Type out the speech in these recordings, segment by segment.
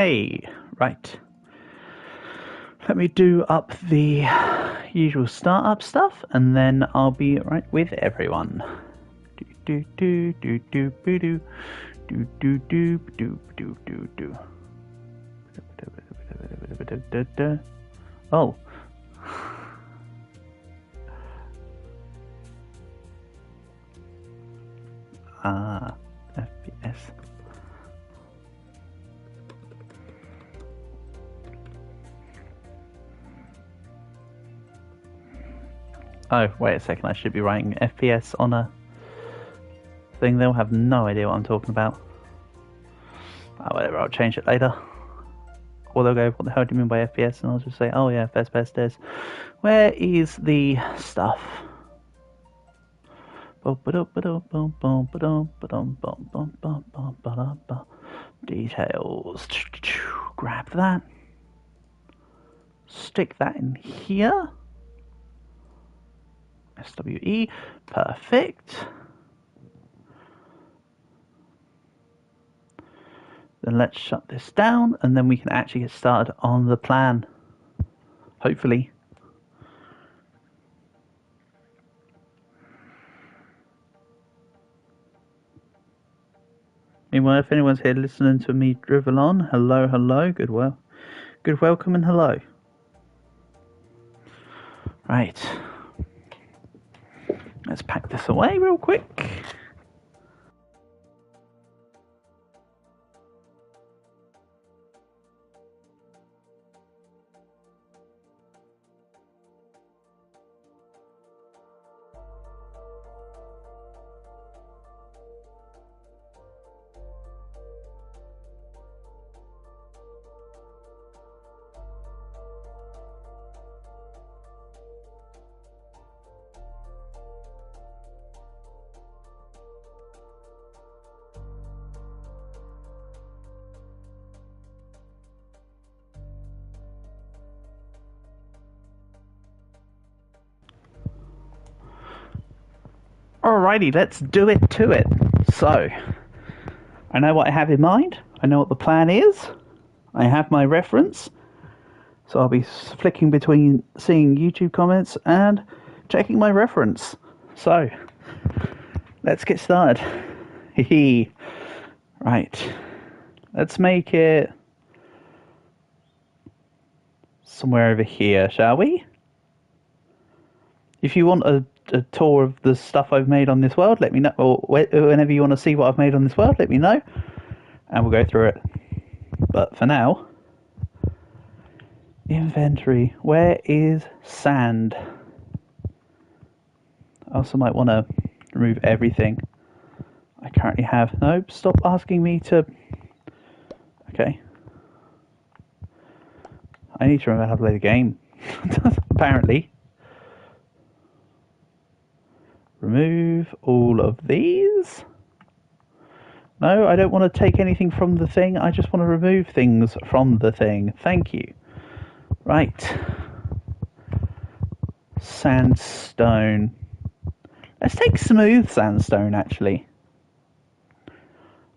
Hey, right. Let me do up the usual startup stuff, and then I'll be right with everyone. Do do do do do do do do do do do do do. Oh. FPS. Oh, wait a second, I should be writing FPS on a thing. They'll have no idea what I'm talking about. Oh, whatever, I'll change it later. Or they'll go, what the hell do you mean by FPS? And I'll just say, oh yeah, FPS is. Where is the stuff? Details. Grab that. Stick that in here. SWE. Perfect. Then let's shut this down, and then we can actually get started on the plan. Hopefully. Meanwhile, if anyone's here listening to me drivel on, hello, hello, good welcome and hello. Right. Let's pack this away real quick. Alrighty, let's do it to it. So, I know what I have in mind. I know what the plan is. I have my reference. So I'll be flicking between seeing YouTube comments and checking my reference. So, let's get started. Right. Let's make it somewhere over here, shall we? If you want a tour of the stuff I've made on this world, let me know. Or whenever you want to see what I've made on this world, let me know. And we'll go through it. But for now, inventory. Where is sand? I also might want to remove everything I currently have. Nope, stop asking me to... Okay. I need to remember how to play the game. Apparently. Remove all of these. No, I don't want to take anything from the thing. I just want to remove things from the thing. Thank you. Right. Sandstone. Let's take smooth sandstone, actually.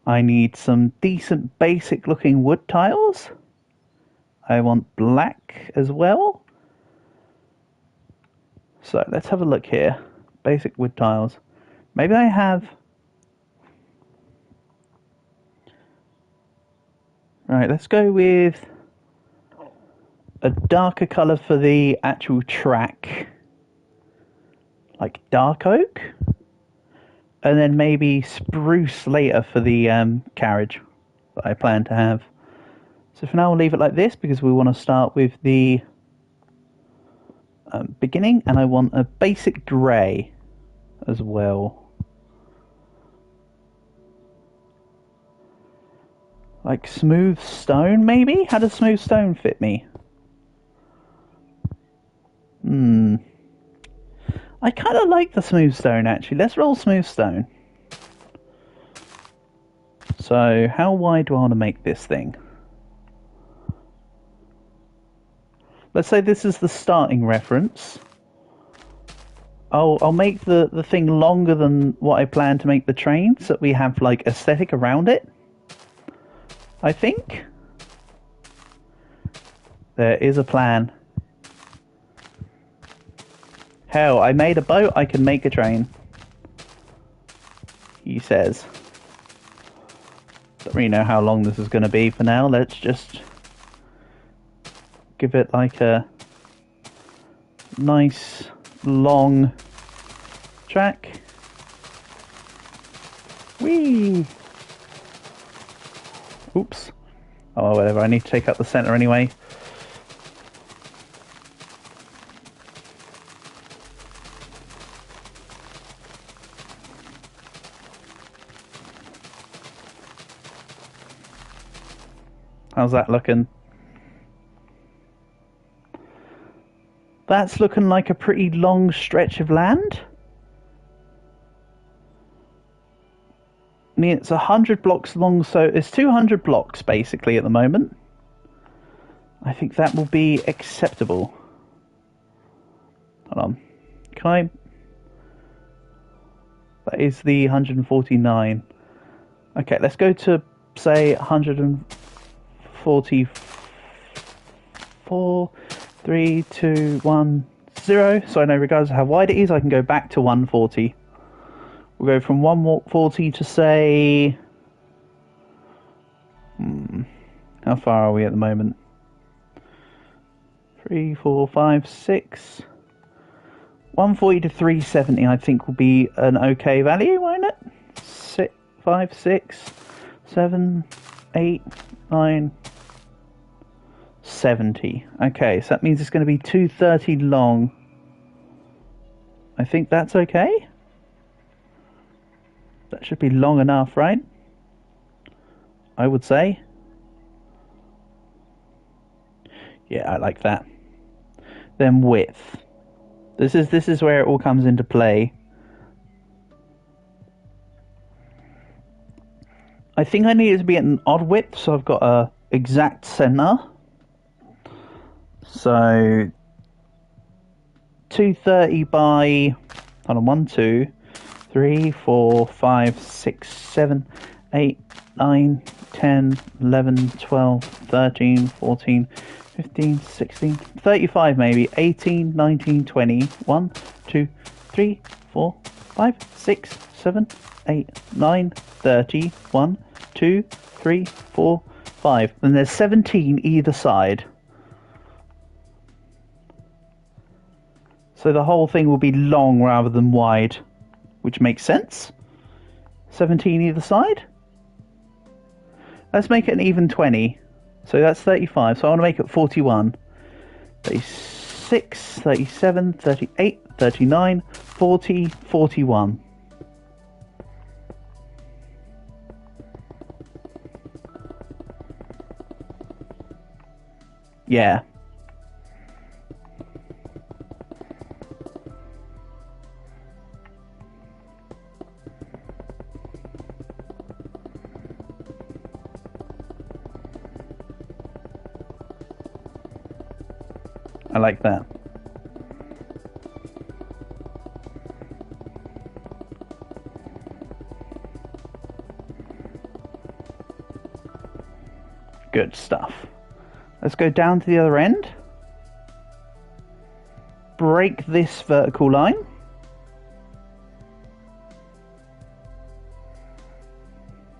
I need some decent basic looking wood tiles. I want black as well. So let's have a look here. Basic wood tiles. Maybe I have... Right, let's go with a darker colour for the actual track. Like dark oak. And then maybe spruce later for the carriage that I plan to have. So for now we'll leave it like this because we want to start with the beginning, and I want a basic grey as well. Like smooth stone, maybe? How does smooth stone fit me? I kind of like the smooth stone, actually. Let's roll smooth stone. So, how wide do I want to make this thing? Let's say this is the starting reference. I'll make the thing longer than what I plan to make the train, so that we have, like, aesthetic around it. I think. There is a plan. Hell, I made a boat, I can make a train. He says. Don't really know how long this is going to be for now. Let's just give it like a nice long track. Whee! Oops. Oh, whatever. I need to take up the center anyway. How's that looking? That's looking like a pretty long stretch of land. I mean, it's 100 blocks long, so it's 200 blocks basically at the moment. I think that will be acceptable. Hold on. Can I... That is the 149. Okay, let's go to, say, 144, 3, 2, 1, 0. So I know regardless of how wide it is, I can go back to 140. We'll go from 140 to, say... How far are we at the moment? 3, 4, 5, 6... 140 to 370 I think will be an okay value, won't it? 6, 5, 6, 7, 8, 9, 70. Okay, so that means it's going to be 230 long. I think that's okay. That should be long enough, right? I would say. Yeah, I like that. Then width. This is where it all comes into play. I think I need it to be at an odd width, so I've got a exact center. So 230 by, hold on, 1, 2, 3, 4, 5, 6, 7, 8, 9, 10, 11, 12, 13, 14, 15, 16, 35 maybe, 18, 19, 20, 1, 2, 3, 4, 5, 6, 7, 8, 9, 30, 1, 2, 3, 4, 5. And there's 17 either side. So the whole thing will be long rather than wide, which makes sense. 17 either side. Let's make it an even 20. So that's 35, so I want to make it 41. 36, 37, 38, 39, 40, 41. Yeah. I like that. Good stuff. Let's go down to the other end. Break this vertical line.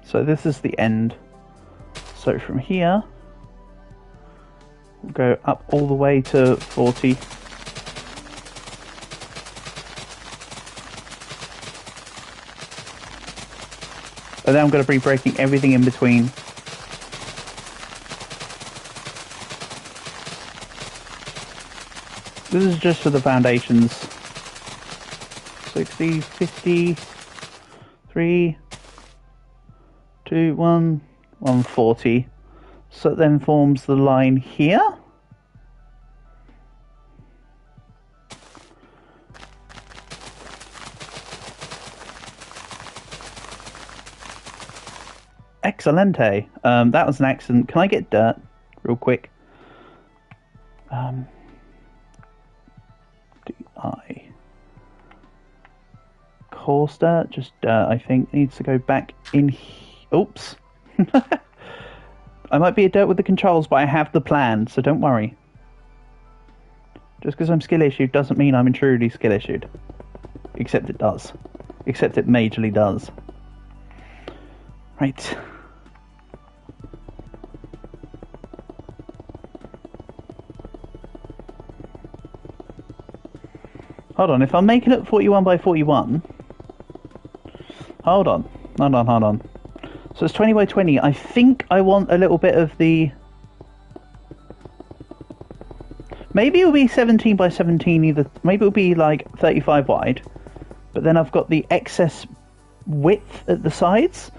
So this is the end. So from here, we'll go up all the way to 40. And then I'm going to be breaking everything in between. This is just for the foundations. 60, 50, 3, 2, 1, 140. So it then forms the line here. Excelente. That was an accident. Can I get dirt real quick? DI. Coarse dirt, just dirt, I think. Needs to go back in. Oops. I might be a dirt with the controls, but I have the plan, so don't worry. Just because I'm skill issued doesn't mean I'm truly skill issued. Except it does. Except it majorly does. Right. Hold on, if I'm making it 41 by 41... Hold on. So it's 20 by 20. I think I want a little bit of the... Maybe it'll be 17 by 17 either. Maybe it'll be like 35 wide. But then I've got the excess width at the sides.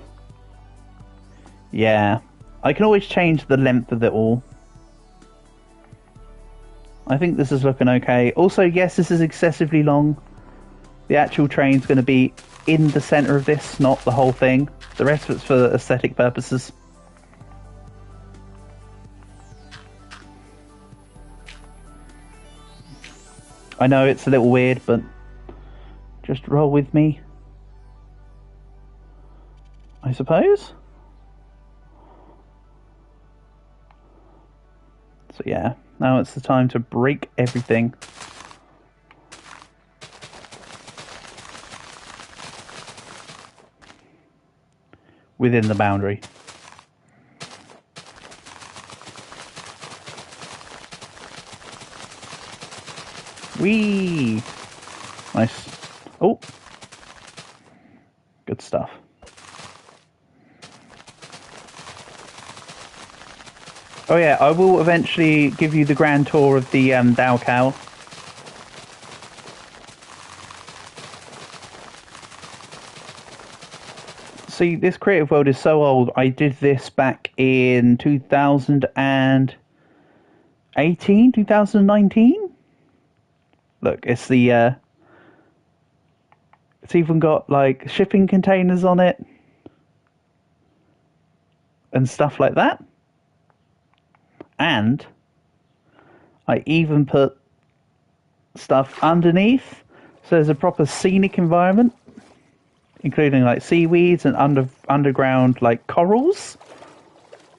Yeah. I can always change the length of it all. I think this is looking okay. Also, yes, this is excessively long. The actual train's going to be in the centre of this, not the whole thing. The rest of it's for aesthetic purposes. I know it's a little weird, but just roll with me, I suppose. So yeah, now it's the time to break everything. Within the boundary. Whee! Nice. Oh! Good stuff. Oh yeah, I will eventually give you the grand tour of the Dao Cow. See, this creative world is so old. I did this back in 2018, 2019. Look, it's the it's even got like shipping containers on it and stuff like that. And I even put stuff underneath, so there's a proper scenic environment, including like seaweeds and underground like corals.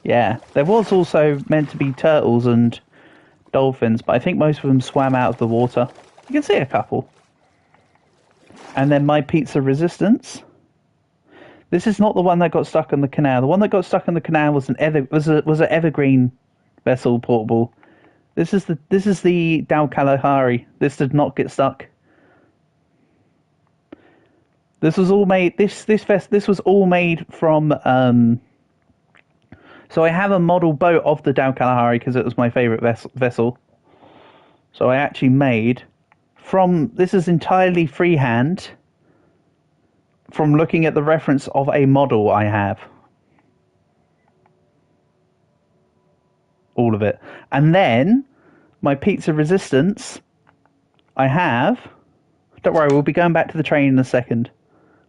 Yeah, there was also meant to be turtles and dolphins, but I think most of them swam out of the water. You can see a couple. And then my pizza resistance. This is not the one that got stuck in the canal. The one that got stuck in the canal was an evergreen vessel portable. This is the Dao Kalahari. This did not get stuck. This was all made. This was all made from. So I have a model boat of the Dao Kalahari because it was my favorite vessel. So I actually made from. This is entirely freehand. From looking at the reference of a model I have. All of it. And then, my pizza resistance, I have... Don't worry, we'll be going back to the train in a second.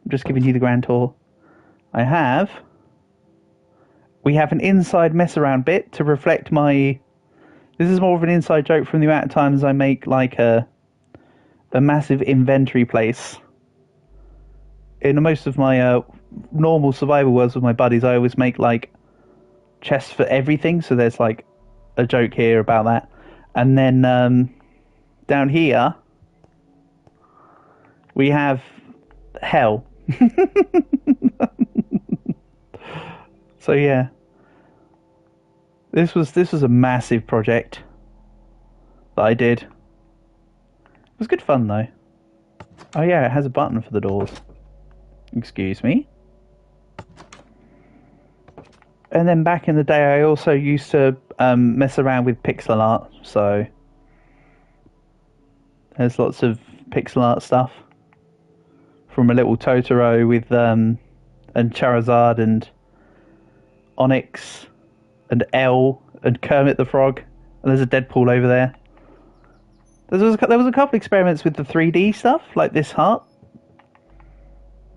I'm just giving you the grand tour. We have an inside mess around bit to reflect my... This is more of an inside joke from the amount of times I make, like, a massive inventory place. In most of my normal survival worlds with my buddies, I always make, like, chests for everything. So there's, like, a joke here about that. And then down here, we have hell. So, yeah. This was a massive project that I did. It was good fun, though. Oh, yeah, it has a button for the doors. Excuse me. And then back in the day, I also used to mess around with pixel art. So there's lots of pixel art stuff from a little Totoro with and Charizard and Onyx and Elle and Kermit the Frog. And there's a Deadpool over there. There was a couple of experiments with the 3D stuff, like this heart,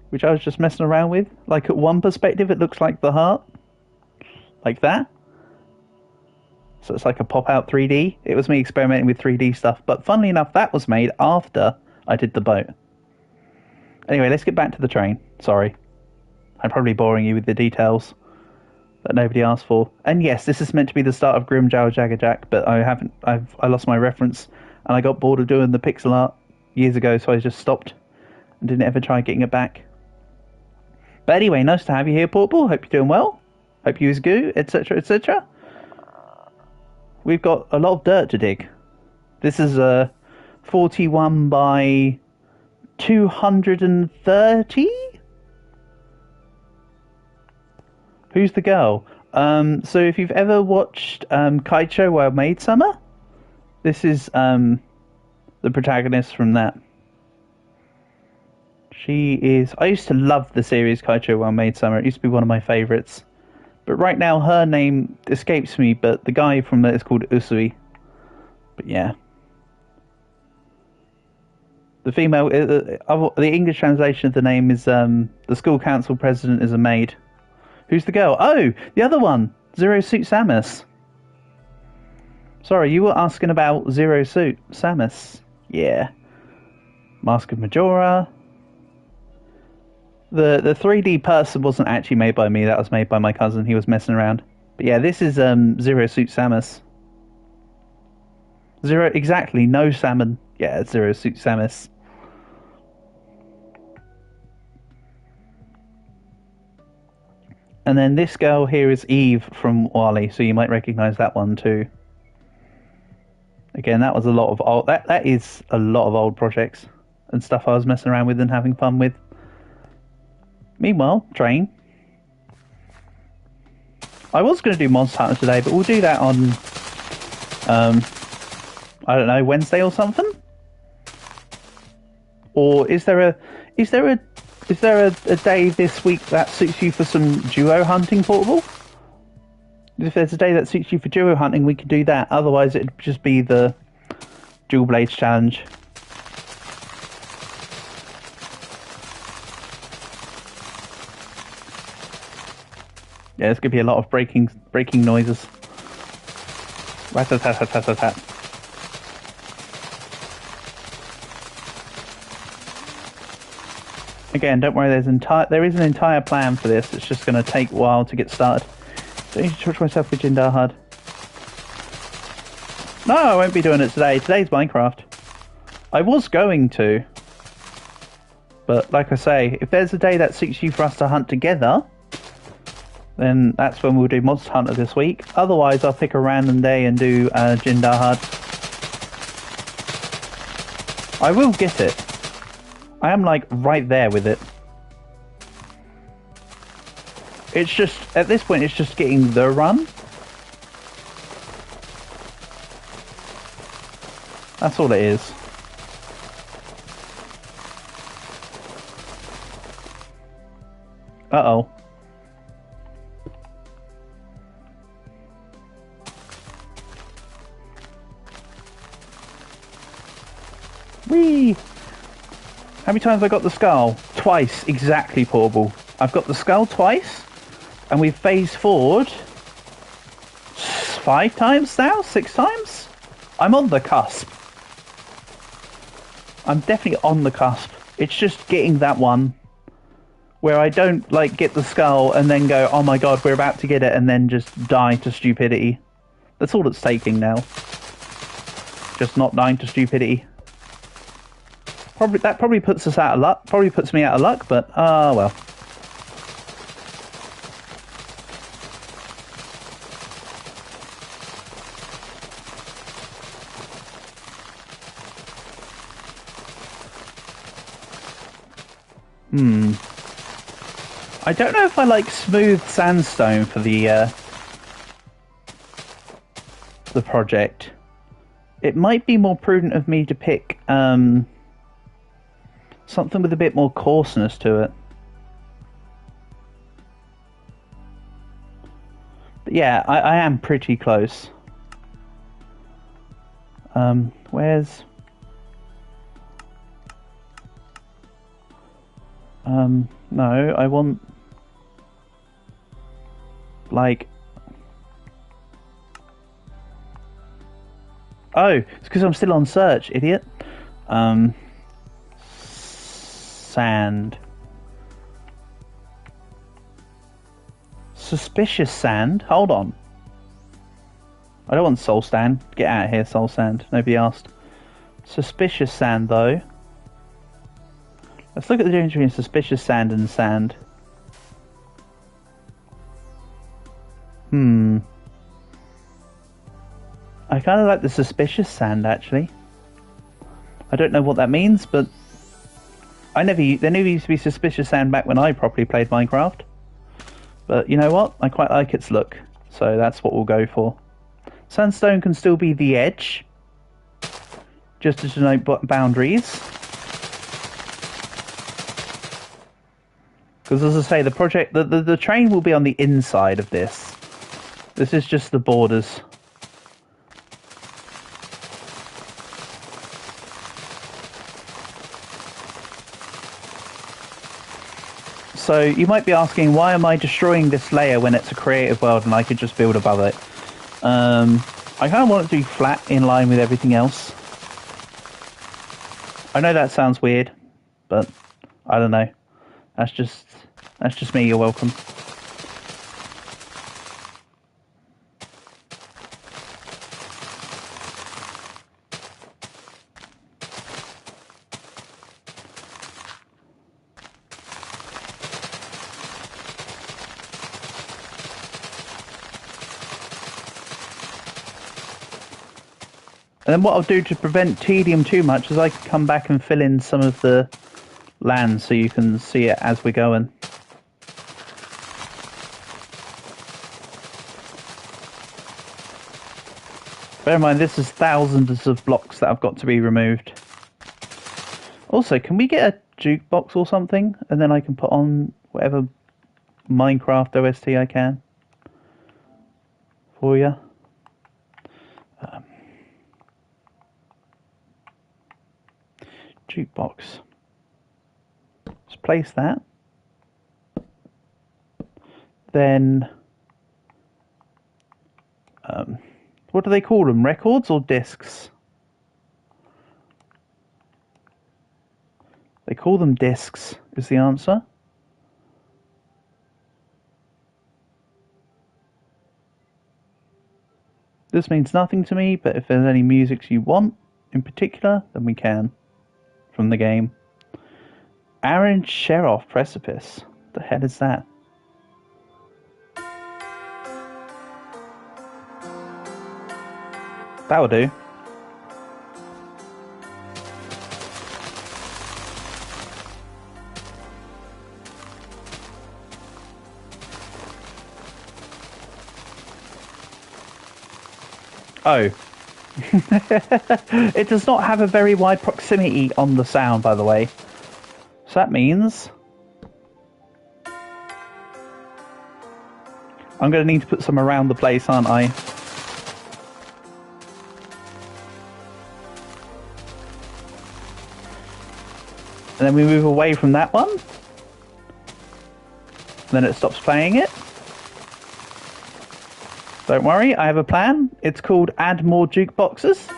which I was just messing around with. Like, at one perspective, it looks like the heart. Like that. So it's like a pop-out 3D. It was me experimenting with 3D stuff. But funnily enough, that was made after I did the boat. Anyway, let's get back to the train. Sorry. I'm probably boring you with the details that nobody asked for. And yes, this is meant to be the start of Grim Jow Jagger Jack, but I lost my reference. and I got bored of doing the pixel art years ago, so I just stopped and didn't ever try getting it back. But anyway, nice to have you here, Portable. Hope you're doing well. Hope you is good, etc., etc. We've got a lot of dirt to dig. This is a 41 by 230. Who's the girl? So if you've ever watched Kaicho Well Made Summer, this is the protagonist from that. She is... I used to love the series Kaicho Well Made Summer. It used to be one of my favourites. But right now her name escapes me, but the guy from that is called Usui. But yeah. The female... the English translation of the name is the school council president is a maid. Who's the girl? Oh, the other one! Zero Suit Samus. Sorry, you were asking about Zero Suit Samus. Yeah. Mask of Majora. The 3D person wasn't actually made by me, that was made by my cousin. He was messing around. But yeah, this is Zero Suit Samus. Zero, exactly, no salmon. Yeah, Zero Suit Samus. And then this girl here is Eve from Wally, so you might recognise that one too. Again, that was a lot of old... That is a lot of old projects and stuff I was messing around with and having fun with. Meanwhile, train. I was going to do Monster Hunter today, but we'll do that on, I don't know, Wednesday or something. Or is there a day this week that suits you for some duo hunting, Portable? If there's a day that suits you for duo hunting, we could do that. Otherwise, it'd just be the Dual Blades challenge. Yeah, there's going to be a lot of breaking noises. Rat-tat-tat-tat-tat-tat. Again, don't worry, there is an entire plan for this. It's just going to take a while to get started. Don't need to touch myself with Jindahad. No, I won't be doing it today. Today's Minecraft. I was going to. But like I say, if there's a day that suits you for us to hunt together, then that's when we'll do Monster Hunter this week. Otherwise, I'll pick a random day and do Jindahad. I will get it. I am like right there with it. It's just, at this point, it's just getting the run. That's all it is. Uh-oh. Whee! How many times have I got the skull? Twice, exactly, Portable. I've got the skull twice, and we've phased forward 5 times now? 6 times? I'm on the cusp. I'm definitely on the cusp. It's just getting that one where I don't, like, get the skull and then go, oh my god, we're about to get it, and then just die to stupidity. That's all it's taking now. Just not dying to stupidity. That probably puts us out of luck. Probably puts me out of luck, but well. I don't know if I like smooth sandstone for the project. It might be more prudent of me to pick something with a bit more coarseness to it. But yeah, I am pretty close. Where's... no, I want... like... Oh, it's because I'm still on search, idiot. Sand. Suspicious sand? Hold on. I don't want soul sand. Get out of here, soul sand. Nobody asked. Suspicious sand, though. Let's look at the difference between suspicious sand and sand. I kind of like the suspicious sand, actually. I don't know what that means, but there never used to be suspicious sand back when I properly played Minecraft. But you know what? I quite like its look, so that's what we'll go for. Sandstone can still be the edge, just to denote boundaries. Because as I say, the project, the train will be on the inside of this. This is just the borders. So you might be asking, why am I destroying this layer when it's a creative world and I could just build above it? I kind of want it to be flat in line with everything else. I know that sounds weird, but I don't know. That's just me. You're welcome. And then what I'll do to prevent tedium too much is I can come back and fill in some of the land so you can see it as we're going. Bear in mind, this is thousands of blocks that have got to be removed. Also, can we get a jukebox or something? And then I can put on whatever Minecraft OST I can for you. Jukebox. Let's place that. Then, what do they call them? Records or discs? They call them discs, is the answer. This means nothing to me, but if there's any music you want in particular, then we can. From the game. Aaron Sheroff Precipice. What the hell is that? That'll do. Oh. It does not have a very wide proximity on the sound, by the way. So that means I'm going to need to put some around the place, aren't I? And then we move away from that one. And then it stops playing it. Don't worry, I have a plan. It's called Add More Jukeboxes.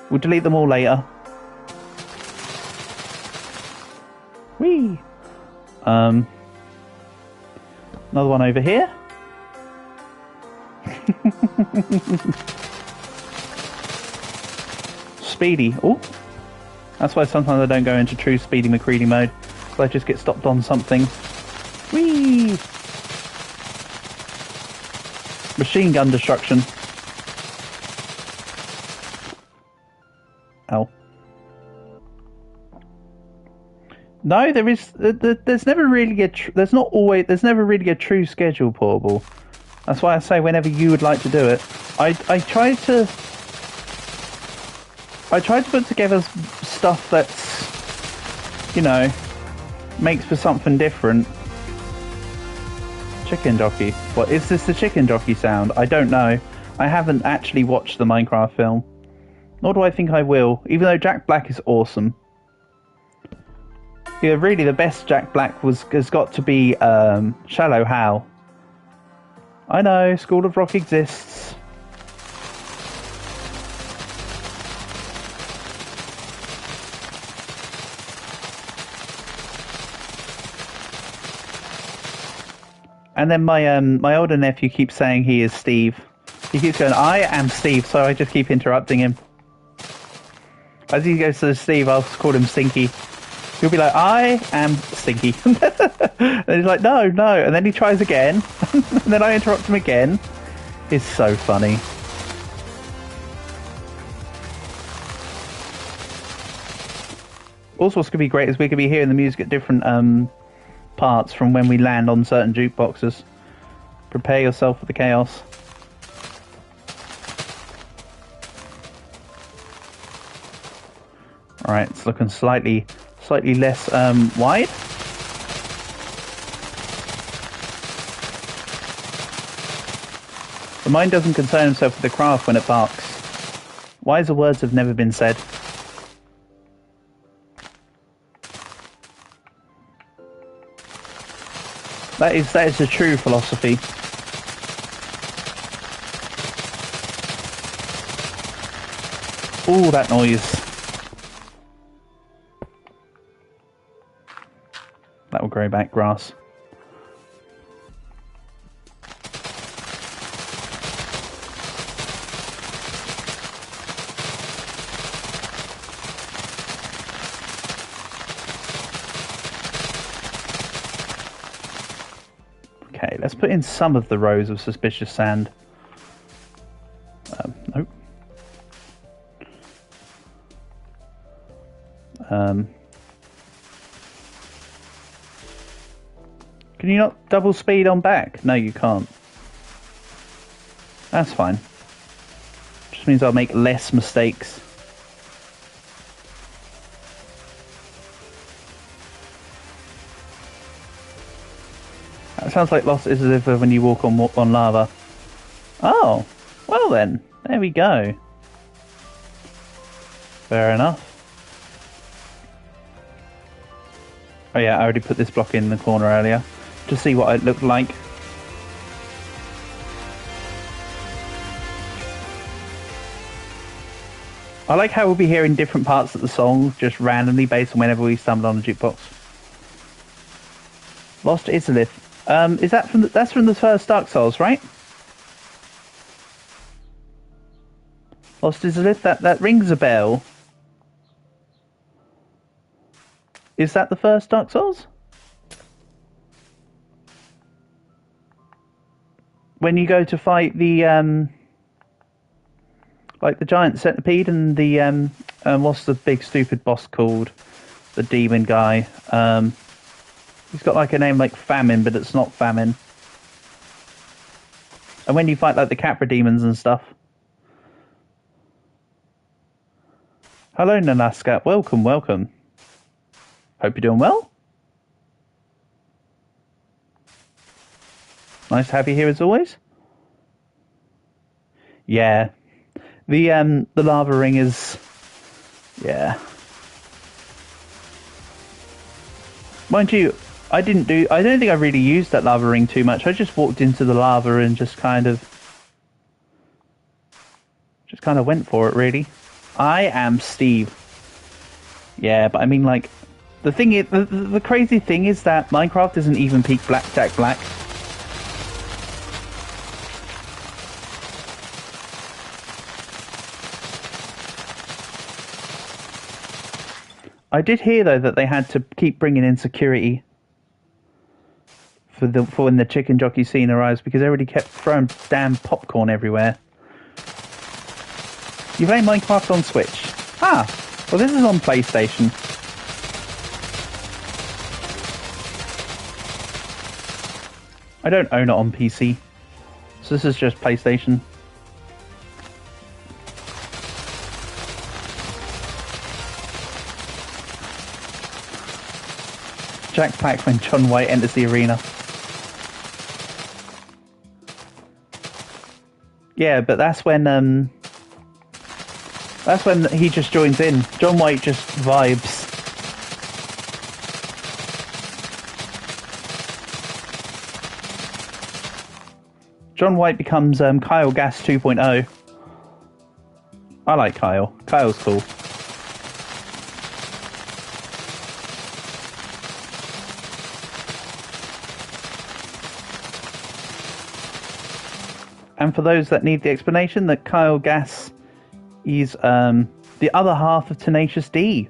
We'll delete them all later. Whee! Another one over here. Speedy. Oh, that's why sometimes I don't go into true Speedy McCready mode. So I just get stopped on something. Whee! Machine gun destruction. Ow. No, there's never really there's never really a true schedule, Portable. That's why I say whenever you would like to do it. I try to put together stuff that's, you know, makes for something different. Chicken jockey. What is this? The chicken jockey sound? I don't know. I haven't actually watched the Minecraft film. Nor do I think I will, even though Jack Black is awesome. Yeah, really the best Jack Black has got to be Shallow Hal. I know, School of Rock exists. And then my older nephew keeps saying he is Steve. He keeps going, I am Steve, so I just keep interrupting him. As he goes to Steve, I'll call him Stinky. He'll be like, I am Stinky. And he's like, no, no. And then he tries again. And then I interrupt him again. It's so funny. Also, what's going to be great is we're going to be hearing the music at different parts from when we land on certain jukeboxes. Prepare yourself for the chaos. Alright, it's looking slightly less wide. The mind doesn't concern himself with the craft when it barks. Wiser words have never been said. That is the true philosophy. Ooh, that noise. That will grow back grass. Okay, let's put in some of the rows of suspicious sand. Nope. Can you not double speed on back? No, you can't. That's fine. Just means I'll make less mistakes. That sounds like Lost is as if when you walk on lava. Oh, well then, there we go. Fair enough. Oh yeah, I already put this block in the corner earlier to see what it looked like. I like how we'll be hearing different parts of the song just randomly based on whenever we stumble on a jukebox. Lost Izalith. Is that from that's from the first Dark Souls, right? Lost Izalith, that rings a bell. Is that the first Dark Souls? When you go to fight the like the giant centipede and the what's the big stupid boss called? The demon guy. He's got like a name like Famine, but it's not Famine. And when you fight like the Capra demons and stuff. Hello, Nanaska. Welcome, welcome. Hope you're doing well. Nice to have you here as always. Yeah. The lava ring is... yeah. Mind you, I don't think I really used that lava ring too much. I just walked into the lava and just kind of went for it, really. I am Steve. Yeah, but I mean, like, the thing is, the crazy thing is that Minecraft isn't even peak Blackjack Black. I did hear though that they had to keep bringing in security for when the chicken jockey scene arrives because everybody kept throwing damn popcorn everywhere. You play Minecraft on Switch? Ah, well this is on PlayStation. I don't own it on PC, so this is just PlayStation. Jack Black when John White enters the arena. Yeah, but that's when he just joins in. John White just vibes. John White becomes Kyle Gass 2.0. I like Kyle. Kyle's cool. And for those that need the explanation, that Kyle Gass He's the other half of Tenacious D.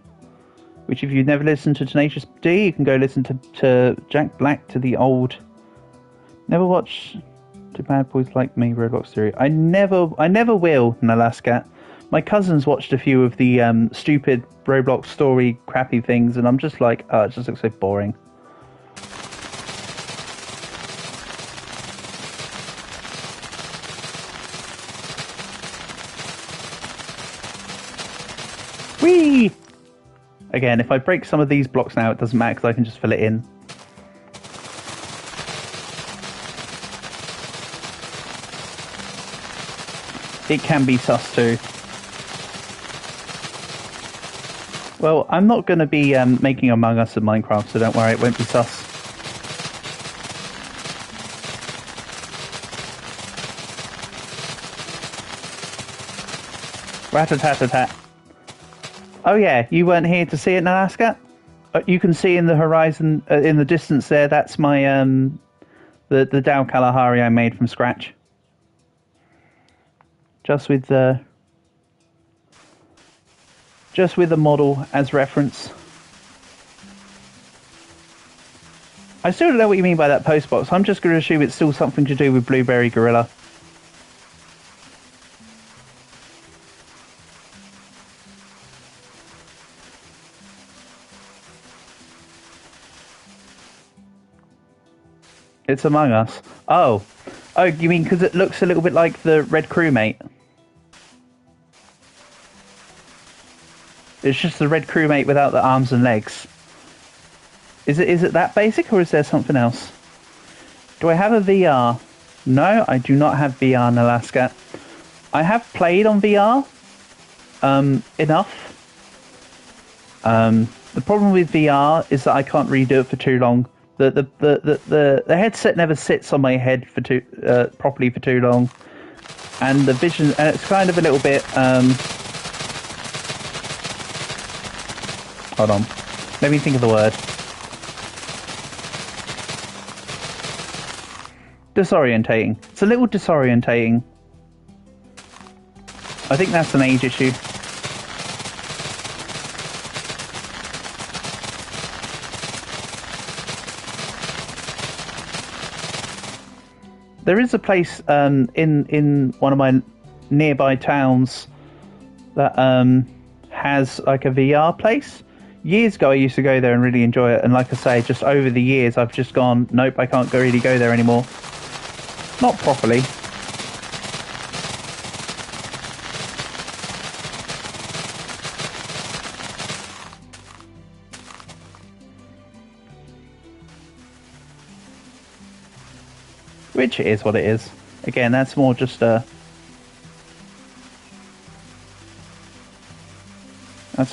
Which, if you've never listened to Tenacious D, you can go listen to Jack Black, to the old. Never watch Do Bad Boys Like Me Roblox theory. I never will, Nalascat. My cousins watched a few of the stupid Roblox story crappy things, and I'm just like, oh, it just looks so boring. Whee! Again, if I break some of these blocks now, it doesn't matter because I can just fill it in. It can be sus too. Well, I'm not going to be making Among Us in Minecraft, so don't worry, it won't be sus. Rat-a-tat-a-tat. Oh yeah, you weren't here to see it in Alaska? You can see in the horizon, in the distance there, that's my, the Dow Kalahari I made from scratch. Just with the model as reference. I still don't know what you mean by that postbox. I'm just going to assume it's still something to do with Blueberry Gorilla. It's Among Us. Oh, you mean because it looks a little bit like the Red Crewmate? It's just the Red Crewmate without the arms and legs. Is it that basic, or is there something else? Do I have a VR? No, I do not have VR in Alaska. I have played on VR enough. The problem with VR is that I can't really do it for too long. The headset never sits on my head for properly for too long, and the vision, and it's kind of a little bit. Hold on, let me think of the word. Disorientating. It's a little disorientating. I think that's an age issue. There is a place in one of my nearby towns that has like a VR place. Years ago I used to go there and really enjoy it, and like I say, just over the years I've just gone, nope, I can't really go there anymore. Not properly. Which it is what it is. Again, that's more just that's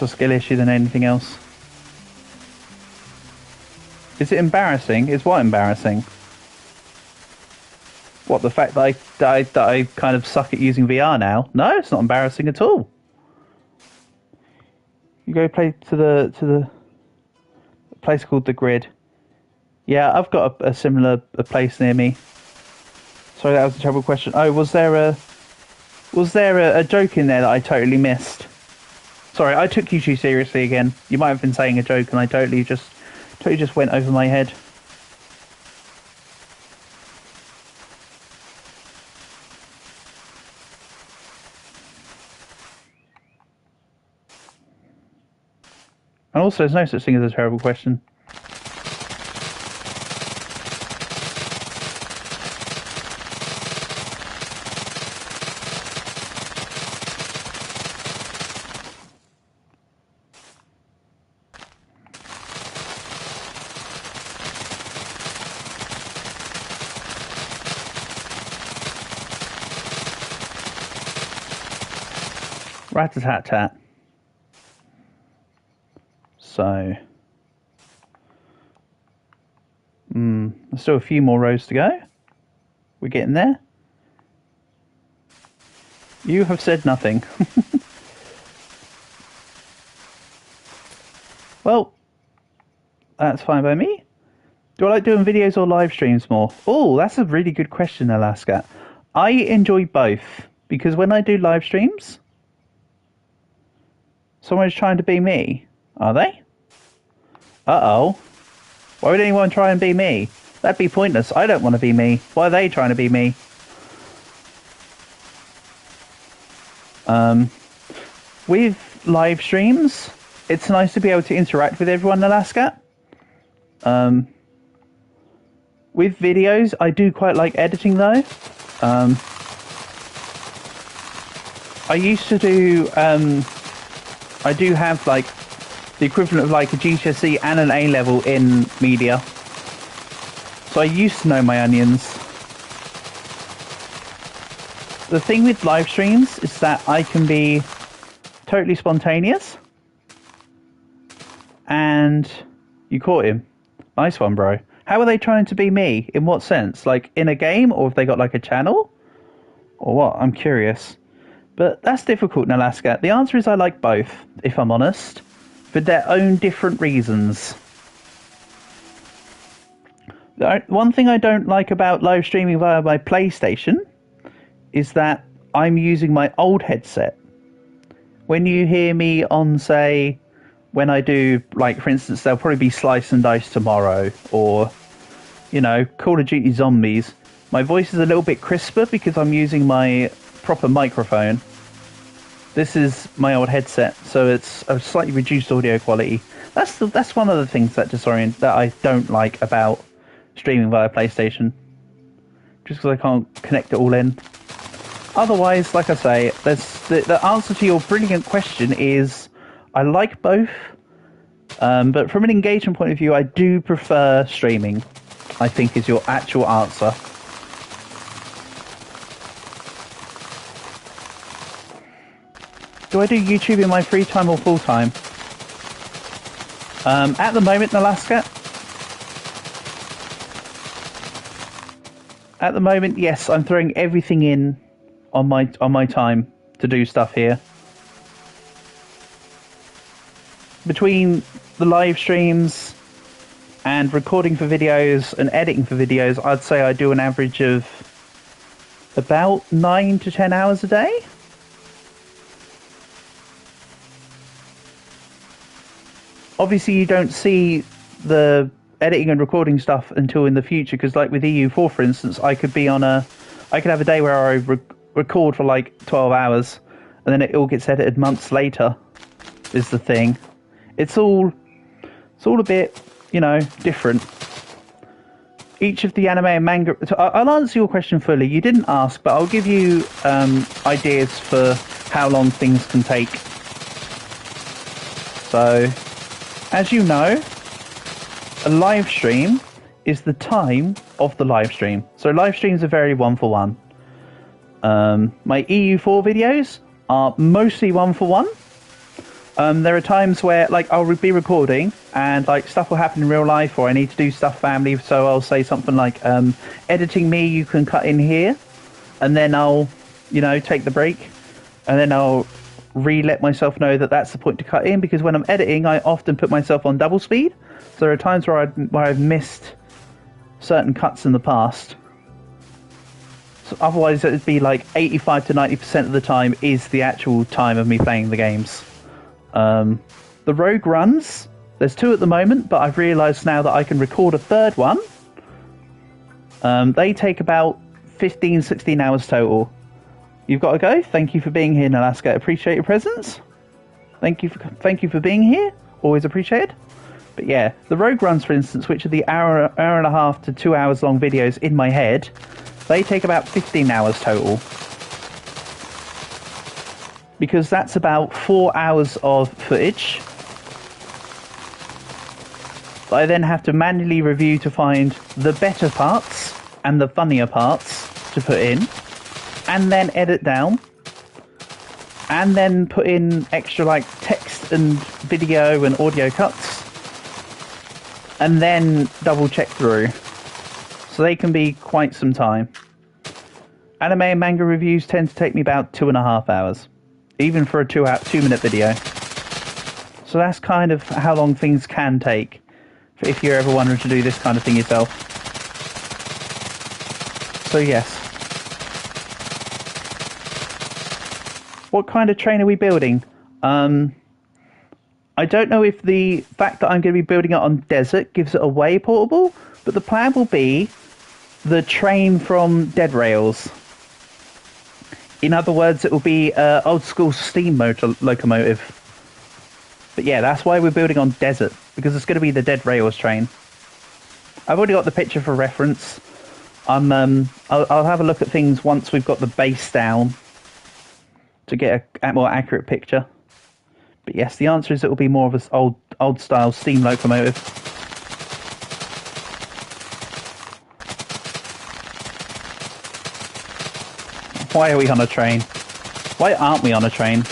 a skill issue than anything else. Is it embarrassing? Is what embarrassing? What, the fact that I kind of suck at using VR now? No, it's not embarrassing at all. You go play to the place called The Grid. Yeah, I've got a similar place near me. Sorry, that was a terrible question. Oh, was there a joke in there that I totally missed? Sorry, I took you too seriously again. You might have been saying a joke and I totally just went over my head. And also, there's no such thing as a terrible question. Rat-a-tat-tat. So, there's still a few more rows to go. We're getting there. You have said nothing. Well, that's fine by me. Do I like doing videos or live streams more? Oh, that's a really good question, Alaska. I enjoy both, because when I do live streams, Someone's trying to be me. Are they? Uh-oh. Why would anyone try and be me? That'd be pointless. I don't want to be me. Why are they trying to be me? With live streams, it's nice to be able to interact with everyone in Alaska. With videos, I do quite like editing though. I used to do, I do have like the equivalent of like a GCSE and an A level in media. So I used to know my onions. The thing with live streams is that I can be totally spontaneous. And you caught him. Nice one, bro. How are they trying to be me? In what sense? Like in a game, or have they got like a channel? Or what? I'm curious. But that's difficult in Alaska. The answer is I like both, if I'm honest, for their own different reasons. One thing I don't like about live streaming via my PlayStation is that I'm using my old headset. When you hear me on, say, when I do, like, for instance, there'll probably be Slice and Dice tomorrow, or, you know, Call of Duty Zombies, my voice is a little bit crisper because I'm using my proper microphone. This is my old headset, so it's a slightly reduced audio quality. That's one of the things that that I don't like about streaming via PlayStation. Just because I can't connect it all in. Otherwise, like I say, the answer to your brilliant question is I like both, but from an engagement point of view, I do prefer streaming, I think is your actual answer. Do I do YouTube in my free time or full time? At the moment in Alaska, at the moment, yes, I'm throwing everything in on my time to do stuff here. Between the live streams and recording for videos and editing for videos, I'd say I do an average of about 9 to 10 hours a day. Obviously, you don't see the editing and recording stuff until in the future, because like with EU4, for instance, I could have a day where I record for like 12 hours, and then it all gets edited months later, is the thing. It's all a bit, you know, different. Each of the anime and manga... I'll answer your question fully. You didn't ask, but I'll give you ideas for how long things can take. So, as you know, a live stream is the time of the live stream. So live streams are very one-for-one. My EU4 videos are mostly one-for-one. There are times where, like, I'll be recording and, like, stuff will happen in real life, or I need to do stuff family, so I'll say something like, editing me, you can cut in here, and then I'll, you know, take the break, and then I'll let myself know that that's the point to cut in, because when I'm editing, I often put myself on double speed, so there are times where I've missed certain cuts in the past. So otherwise, it would be like 85 to 90% of the time is the actual time of me playing the games. The rogue runs, there's 2 at the moment, but I've realised now that I can record a third one. They take about 15, 16 hours total. You've got to go. Thank you for being here in Alaska. Appreciate your presence. Thank you for being here. Always appreciated. But yeah, the rogue runs, for instance, which are the hour and a half to 2 hours long videos in my head, they take about 15 hours total. Because that's about 4 hours of footage that I then have to manually review to find the better parts and the funnier parts to put in, and then edit down, and then put in extra like text and video and audio cuts, and then double check through. So they can be quite some time. Anime and manga reviews tend to take me about 2.5 hours. Even for a 2-minute video. So that's kind of how long things can take, if you're ever wondering to do this kind of thing yourself. So yes. What kind of train are we building? I don't know if the fact that I'm going to be building it on desert gives it away portable, but the plan will be the train from Dead Rails. In other words, it will be an old school steam motor locomotive. But yeah, that's why we're building on desert, because it's going to be the Dead Rails train. I've already got the picture for reference. I'll have a look at things once we've got the base down to get a more accurate picture. But yes, the answer is it will be more of an old style steam locomotive. Why are we on a train? Why aren't we on a train?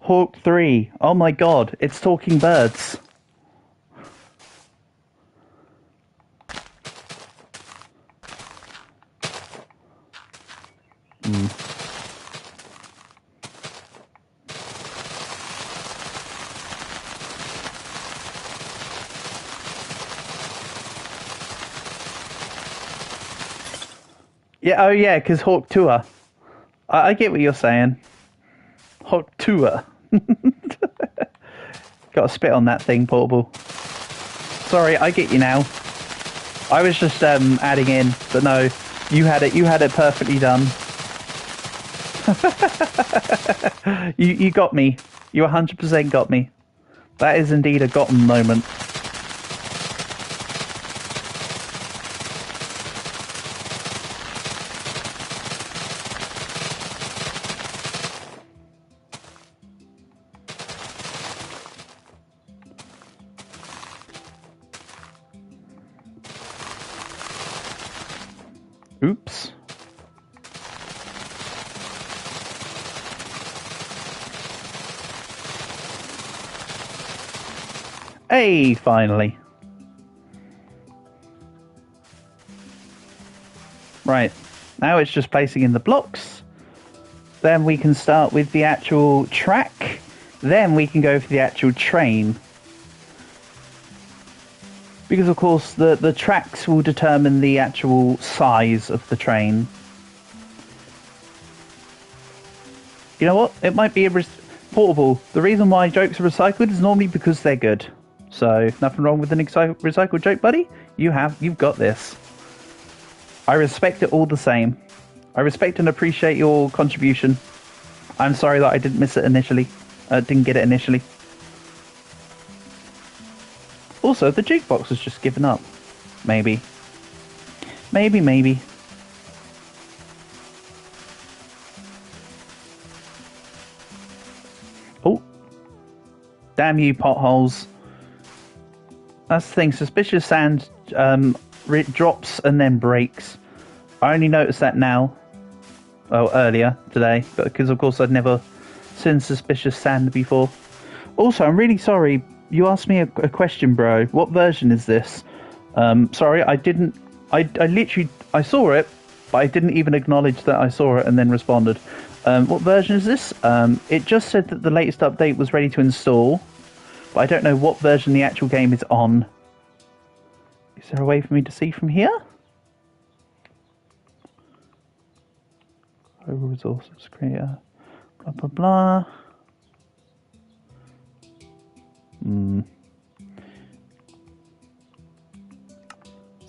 Hawk 3. Oh my god, it's talking birds. Yeah, oh yeah, because Hawk Tour. I get what you're saying. Hawk Tour. Got to spit on that thing, Portable. Sorry, I get you now. I was just adding in, but no, you had it perfectly done. You got me. You 100% got me. That is indeed a gotten moment. Oops. Hey, finally. Right. Now it's just placing in the blocks. Then we can start with the actual track. Then we can go for the actual train. Because, of course, the tracks will determine the actual size of the train. You know what? It might be portable. The reason why jokes are recycled is normally because they're good. So, nothing wrong with an recycled joke, buddy. You've got this. I respect it all the same. I respect and appreciate your contribution. I'm sorry that I didn't miss it initially. Didn't get it initially. Also, the jukebox has just given up. Maybe. Maybe. Oh. Damn you, potholes. That's the thing. Suspicious sand drops and then breaks. I only noticed that now. Oh, earlier today. Because, of course, I'd never seen suspicious sand before. Also, I'm really sorry. You asked me a question, bro. What version is this? Sorry, I didn't... I literally... I saw it, but I didn't even acknowledge that I saw it and then responded. What version is this? It just said that the latest update was ready to install, but I don't know what version the actual game is on. Is there a way for me to see from here? Over resources, creator, blah, blah, blah.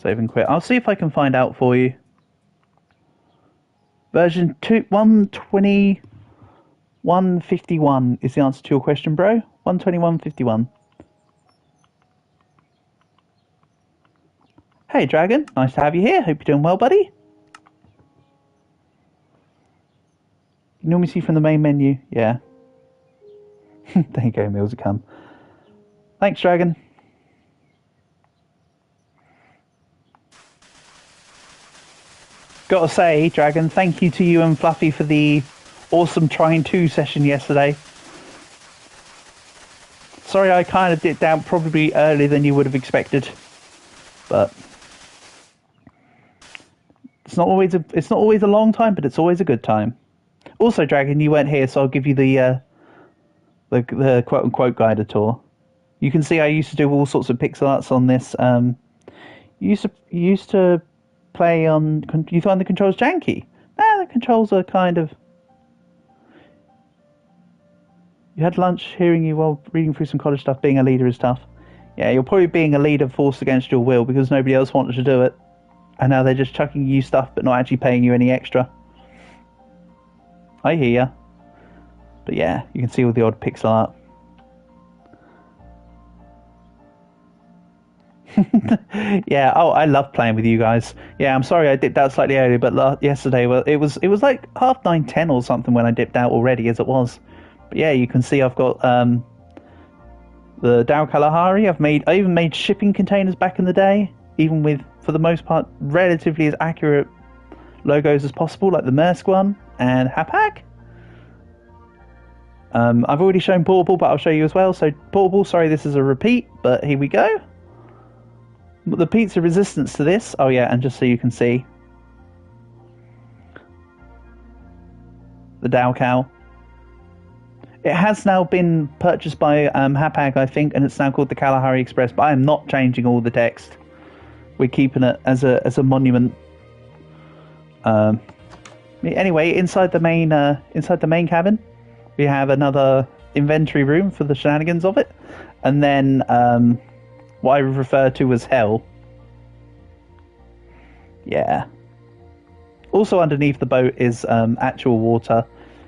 Save and quit. I'll see if I can find out for you. Version 121.51 is the answer to your question, bro. 121.51. Hey, Dragon. Nice to have you here. Hope you're doing well, buddy. You normally see from the main menu. Yeah. There you go, Millsy come. Thanks, Dragon. Gotta say, Dragon, thank you to you and Fluffy for the awesome Trying 2 session yesterday. Sorry I kind of dipped out probably earlier than you would have expected. But it's not always a long time, but it's always a good time. Also, Dragon, you weren't here, so I'll give you the quote unquote guided tour. You can see I used to do all sorts of pixel arts on this. You used to play on. You find the controls janky? Nah, the controls are kind of. You had lunch, hearing you while reading through some college stuff. Being a leader is tough. Yeah, you're probably being a leader forced against your will because nobody else wanted to do it, and now they're just chucking you stuff but not actually paying you any extra. I hear ya. But yeah, you can see all the odd pixel art. Yeah, oh, I love playing with you guys. Yeah, I'm sorry I dipped out slightly earlier, but yesterday, well, it was like 9:30 or something when I dipped out already, as it was. But yeah, you can see I've got the Dow Kalahari. I even made shipping containers back in the day, even with, for the most part, relatively as accurate logos as possible, like the Maersk one and Hapag. I've already shown Portable, but I'll show you as well. So Portable, sorry, this is a repeat, but here we go. The pizza resistance to this. Oh yeah, and just so you can see, the Dow Cal. It has now been purchased by Hapag, I think, and it's now called the Kalahari Express. But I am not changing all the text. We're keeping it as a monument. Anyway, inside the main cabin, we have another inventory room for the shenanigans of it, and then what I refer to as hell. Yeah. Also underneath the boat is actual water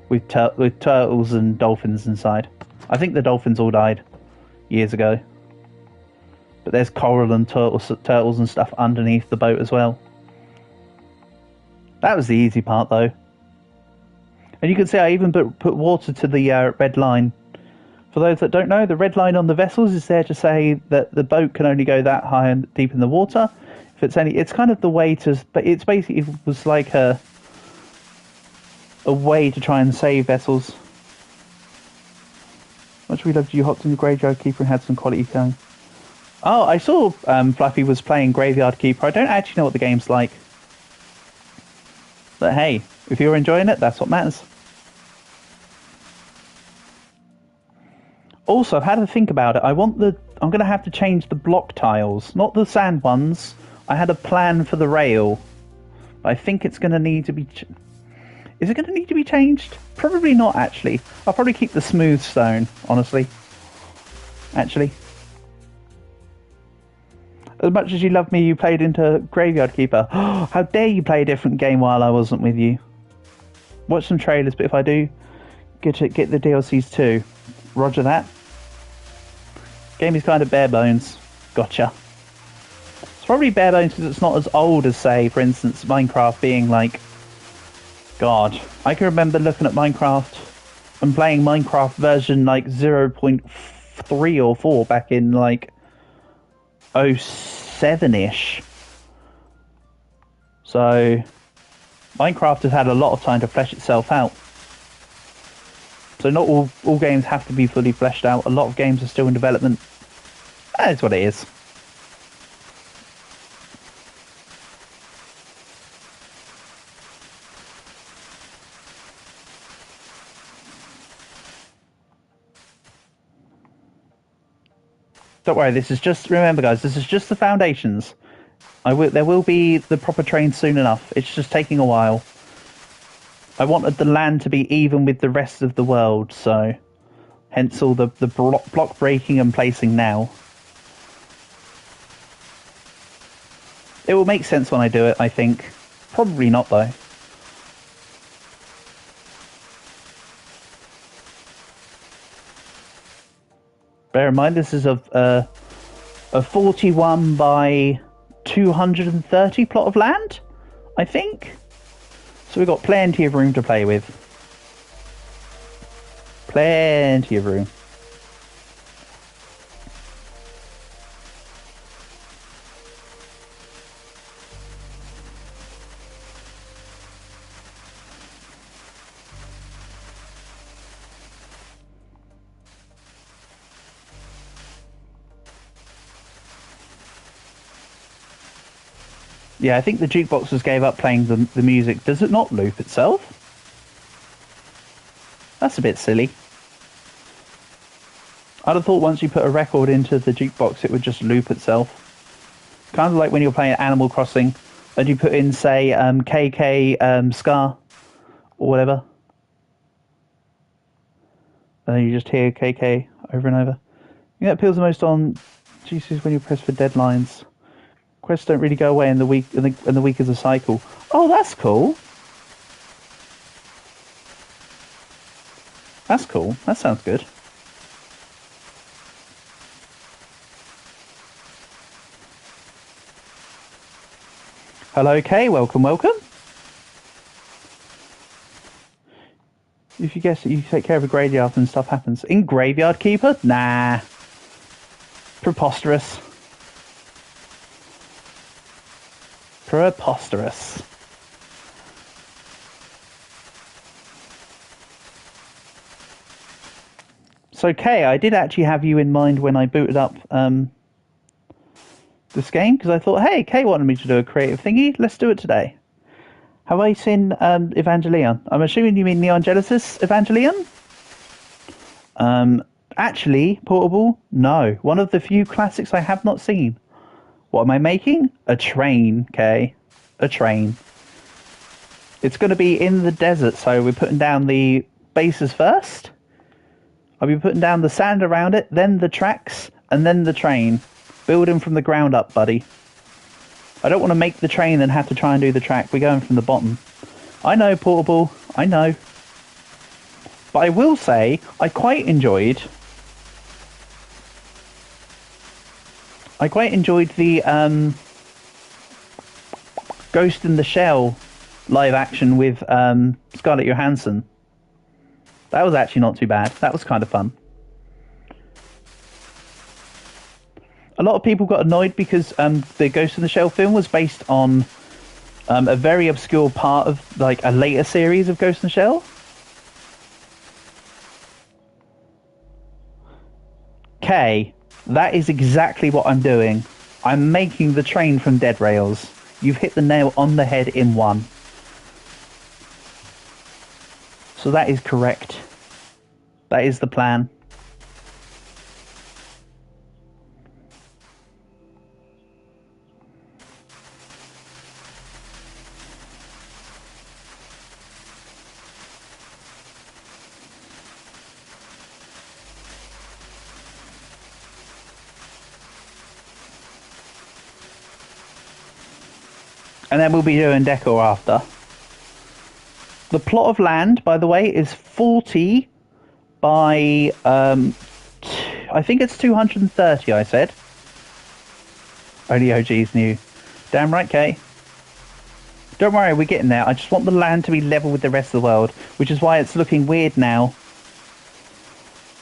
with turtles and dolphins inside. I think the dolphins all died years ago. But there's coral and turtles and stuff underneath the boat as well. That was the easy part, though. And you can see I even put water to the red line. For those that don't know, the red line on the vessels is there to say that the boat can only go that high and deep in the water. If it's kind of the way to, but it's basically, it was like a way to try and save vessels. Much we loved you, hopped in the graveyard keeper and had some quality time. Oh, I saw Fluffy was playing Graveyard Keeper. I don't actually know what the game's like. But hey, if you're enjoying it, that's what matters. Also, I've had to think about it. I'm going to have to change the block tiles, not the sand ones. I had a plan for the rail. I think it's going to need to be... Is it going to need to be changed? Probably not, actually. I'll probably keep the smooth stone, honestly. Actually. As much as you love me, you played into Graveyard Keeper. How dare you play a different game while I wasn't with you? Watch some trailers, but if I do, get the DLCs too. Roger that. Game is kind of bare bones. Gotcha. It's probably bare bones because it's not as old as, say, for instance, Minecraft being like... God, I can remember looking at Minecraft and playing Minecraft version like 0.3 or 4 back in like 07-ish. So Minecraft has had a lot of time to flesh itself out. So not all games have to be fully fleshed out. A lot of games are still in development. That is what it is. Don't worry, this is just, remember guys, this is just the foundations. There will be the proper train soon enough. It's just taking a while. I wanted the land to be even with the rest of the world, so hence all the block breaking and placing now. It will make sense when I do it, I think. Probably not, though. Bear in mind, this is a 41 by 230 plot of land, I think. So we've got plenty of room to play with. Plenty of room. Yeah, I think the jukeboxes gave up playing the music. Does it not loop itself? That's a bit silly. I'd have thought once you put a record into the jukebox, it would just loop itself. Kind of like when you're playing Animal Crossing, and you put in, say, KK Scar, or whatever. And then you just hear KK over and over. That appeals the most on GCs when you press for deadlines. Quests don't really go away in the week, and the week is a cycle. Oh, that's cool. That's cool. That sounds good. Hello, Kay. Welcome, welcome. If you guess it, you take care of a graveyard and stuff happens. In Graveyard Keeper? Nah. Preposterous. Preposterous. So, Kay, I did actually have you in mind when I booted up this game, because I thought, hey, Kay wanted me to do a creative thingy. Let's do it today. Have I seen Evangelion? I'm assuming you mean Neon Genesis Evangelion? Actually, Portable, no. One of the few classics I have not seen. What am I making? A train, Kay. A train. It's going to be in the desert, so we're putting down the bases first. I'll be putting down the sand around it, then the tracks, and then the train. Building from the ground up, buddy. I don't want to make the train and have to try and do the track. We're going from the bottom. I know, Portable. I know. But I will say, I quite enjoyed the Ghost in the Shell live action with Scarlett Johansson. That was actually not too bad. That was kind of fun. A lot of people got annoyed because the Ghost in the Shell film was based on a very obscure part of like a later series of Ghost in the Shell. Okay, that is exactly what I'm doing. I'm making the train from dead rails. You've hit the nail on the head in one. So that is correct. That is the plan. And then we'll be doing decor after. The plot of land, by the way, is 40 by, I think it's 230, I said. Only OGs knew. Damn right, Kay. Don't worry, we're getting there. I just want the land to be level with the rest of the world, which is why it's looking weird now.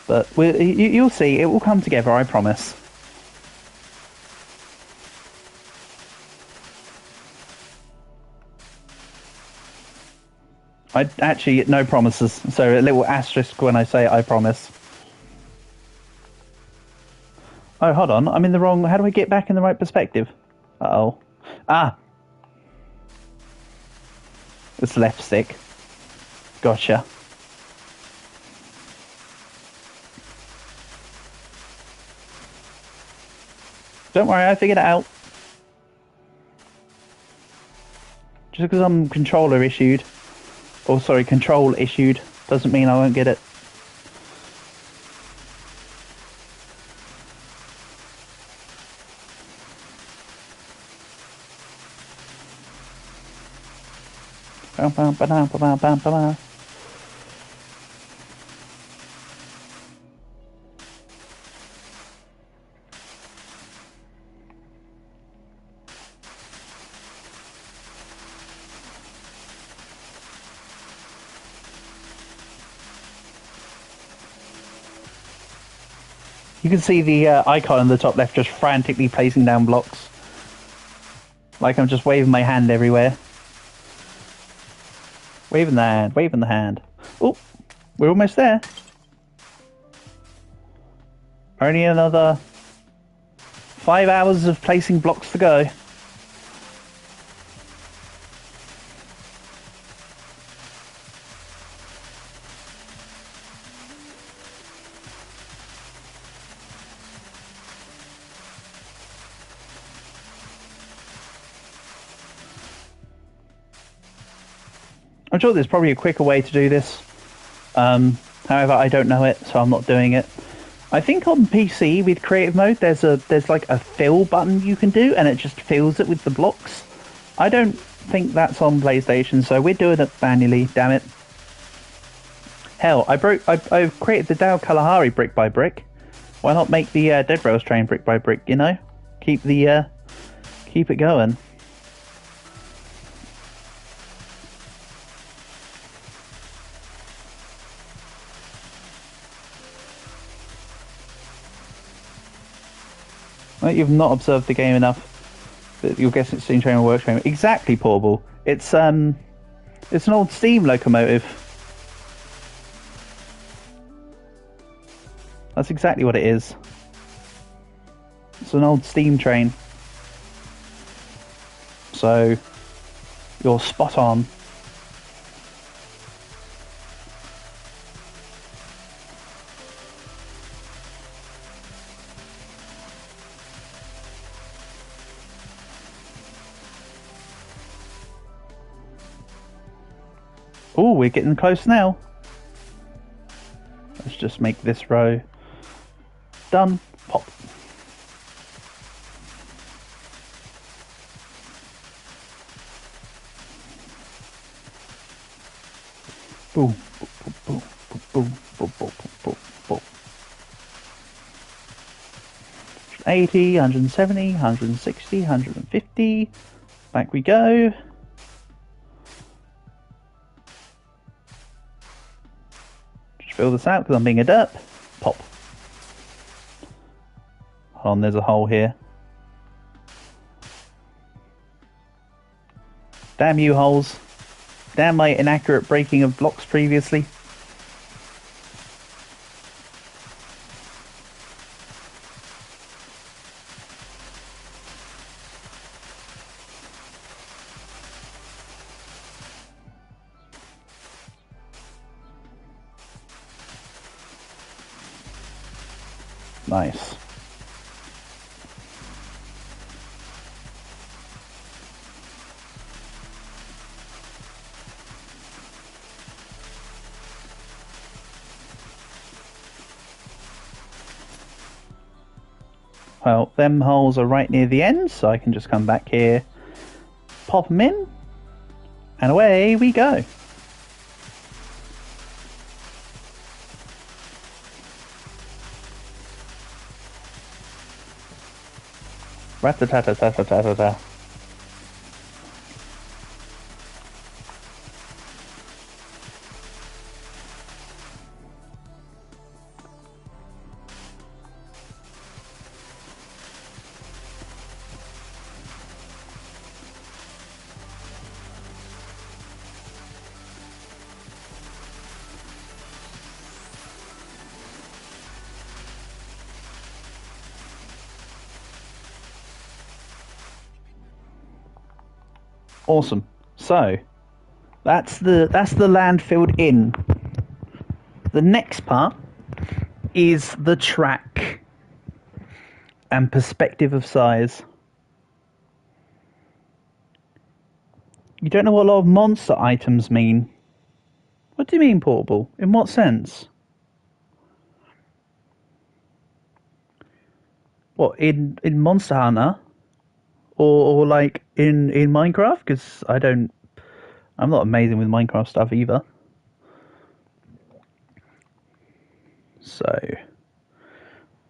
But you'll see, it will come together, I promise. I actually, no promises, so a little asterisk when I say I promise. Oh, hold on, I'm in the wrong... How do I get back in the right perspective? Uh-oh. Ah! It's left stick. Gotcha. Don't worry, I figured it out. Just because I'm controller issued, or sorry, control issued, doesn't mean I won't get it. Bam, bam, ba-dam, ba-bam, bam, ba-bam. You can see the icon in the top left just frantically placing down blocks. Like I'm just waving my hand everywhere. Waving the hand, waving the hand. Oh, we're almost there. Only another 5 hours of placing blocks to go. I'm sure there's probably a quicker way to do this. However, I don't know it, so I'm not doing it. I think on PC with creative mode, there's like a fill button you can do, and it just fills it with the blocks. I don't think that's on PlayStation, so we're doing it manually. Damn it! Hell, I created the Dao Kalahari brick by brick. Why not make the Dead Rails train brick by brick? You know, keep it going. Well, you've not observed the game enough that you'll guess it's steam train or work train. Exactly, Portable. It's an old steam locomotive. That's exactly what it is. It's an old steam train. So you're spot on. Oh, we're getting close now. Let's just make this row done. Pop. Boom, boom, boom, boom, boom, boom, boom, boom. 80, 170, 160, 150. Back we go. Fill this out because I'm being a derp. Pop. Hold on, there's a hole here. Damn you, holes. Damn my inaccurate breaking of blocks previously. Nice. Well, them holes are right near the end, so I can just come back here, pop them in, and away we go. Rat-ta-ta-ta-ta-ta-ta-ta. Awesome. So that's the land filled in. The next part is the track and perspective of size. You don't know what a lot of monster items mean. What do you mean, Portable? In what sense? What, in Monster Hunter? Or like in Minecraft? Because I'm not amazing with Minecraft stuff either. So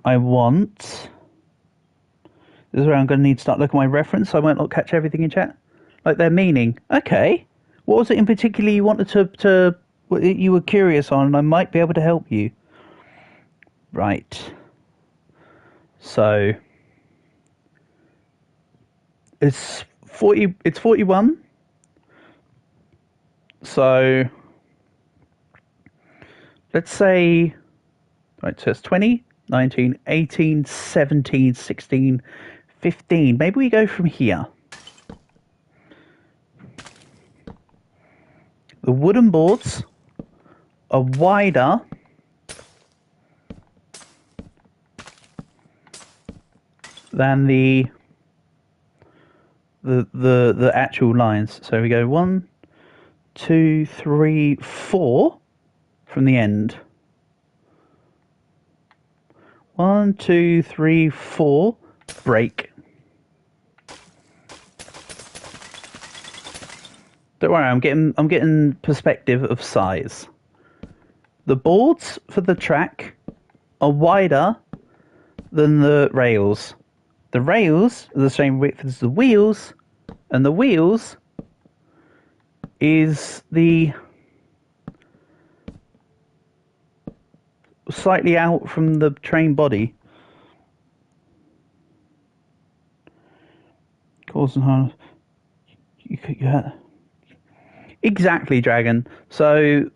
I want, this is where I'm going to need to start looking at my reference so I won't not catch everything in chat. Like their meaning. Okay. What was it in particular you wanted to you were curious on, and I might be able to help you. Right. So it's 41. So let's say, right, so it's 20, 19, 18, 17, 16, 15. Maybe we go from here. The wooden boards are wider than the actual lines. So we go 1, 2, 3, 4 from the end. 1, 2, 3, 4, break. Don't worry, I'm getting perspective of size. The boards for the track are wider than the rails. The rails are the same width as the wheels, and the wheels is the slightly out from the train body. Cause and harness. Exactly, Dragon. So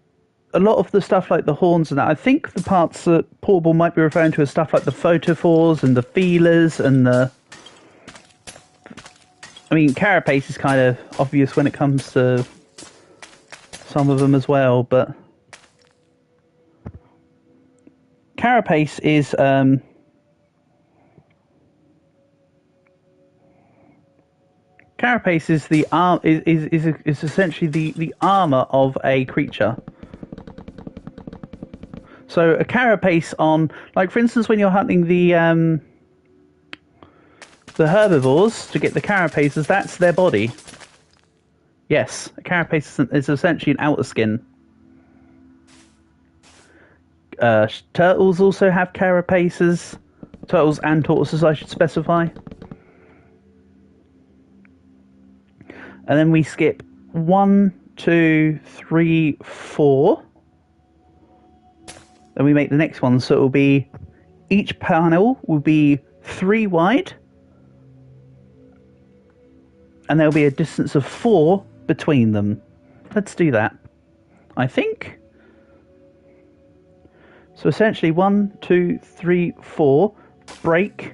a lot of the stuff like the horns and that, I think the parts that Portable might be referring to as stuff like the photophores and the feelers and the... I mean, carapace is kind of obvious when it comes to some of them as well, but... Carapace is... Carapace is the is essentially the armor of a creature. So a carapace on, like for instance, when you're hunting the herbivores to get the carapaces, that's their body. Yes, a carapace is essentially an outer skin. Turtles also have carapaces. Turtles and tortoises, I should specify. And then we skip 1, 2, 3, 4. Then we make the next one, so it will be each panel will be 3 wide, and there will be a distance of 4 between them. Let's do that. I think. So essentially 1, 2, 3, 4, break.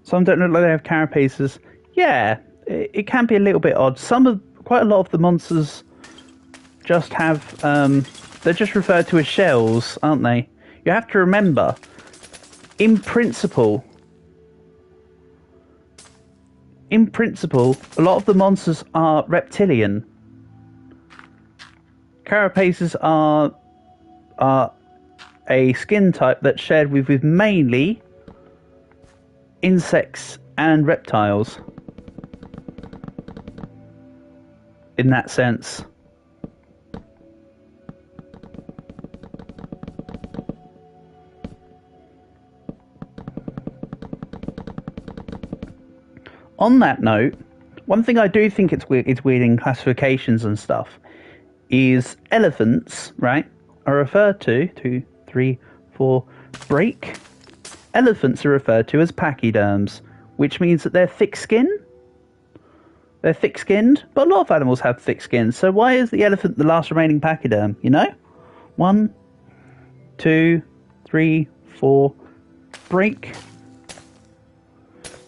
Some don't look like they have carapaces. Yeah, it can be a little bit odd. Quite a lot of the monsters just have, they're just referred to as shells, aren't they? You have to remember, in principle, a lot of the monsters are reptilian. Carapaces are a skin type that's shared with mainly insects and reptiles. In that sense. On that note, one thing I do think it's weird in classifications and stuff is elephants, right, are referred to 2, 3, 4, break. Elephants are referred to as pachyderms, which means that they're thick-skinned. They're thick-skinned, but a lot of animals have thick skin. So why is the elephant the last remaining pachyderm? You know, 1, 2, 3, 4, break.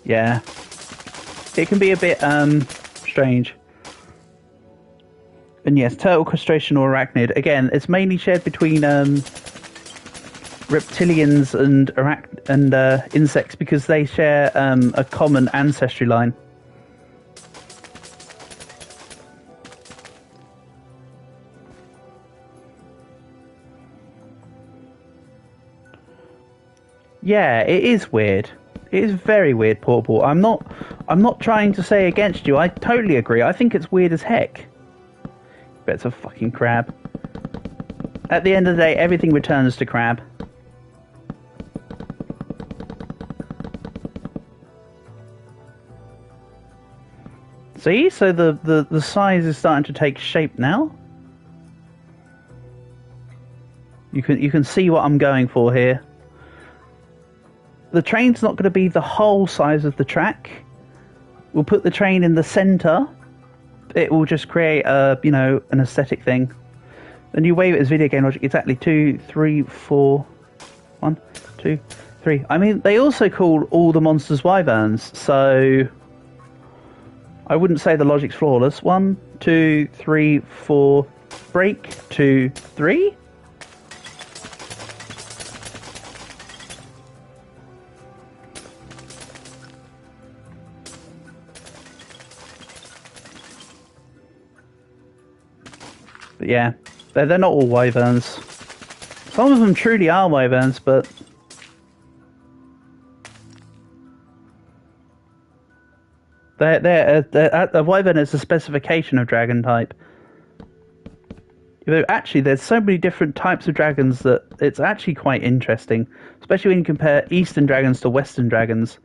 Yeah, it can be a bit strange. And yes, turtle, crustacean, or arachnid. Again, it's mainly shared between reptilians and insects because they share a common ancestry line. Yeah, it is weird. It is very weird, Portable. I'm not trying to say against you. I totally agree. I think it's weird as heck. Bet it's a fucking crab. At the end of the day, everything returns to crab. See? So the size is starting to take shape now. You can see what I'm going for here. The train's not going to be the whole size of the track. We'll put the train in the centre. It will just create a, you know, an aesthetic thing. The new wave is video game logic. Exactly. 2, 3, 4. 1, 2, 3. I mean, they also call all the monsters wyverns, so I wouldn't say the logic's flawless. 1, 2, 3, 4. Break. 2, 3. But yeah, they're not all wyverns. Some of them truly are wyverns, but a wyvern is a specification of dragon type. Actually, there's so many different types of dragons that it's actually quite interesting, especially when you compare Eastern dragons to Western dragons.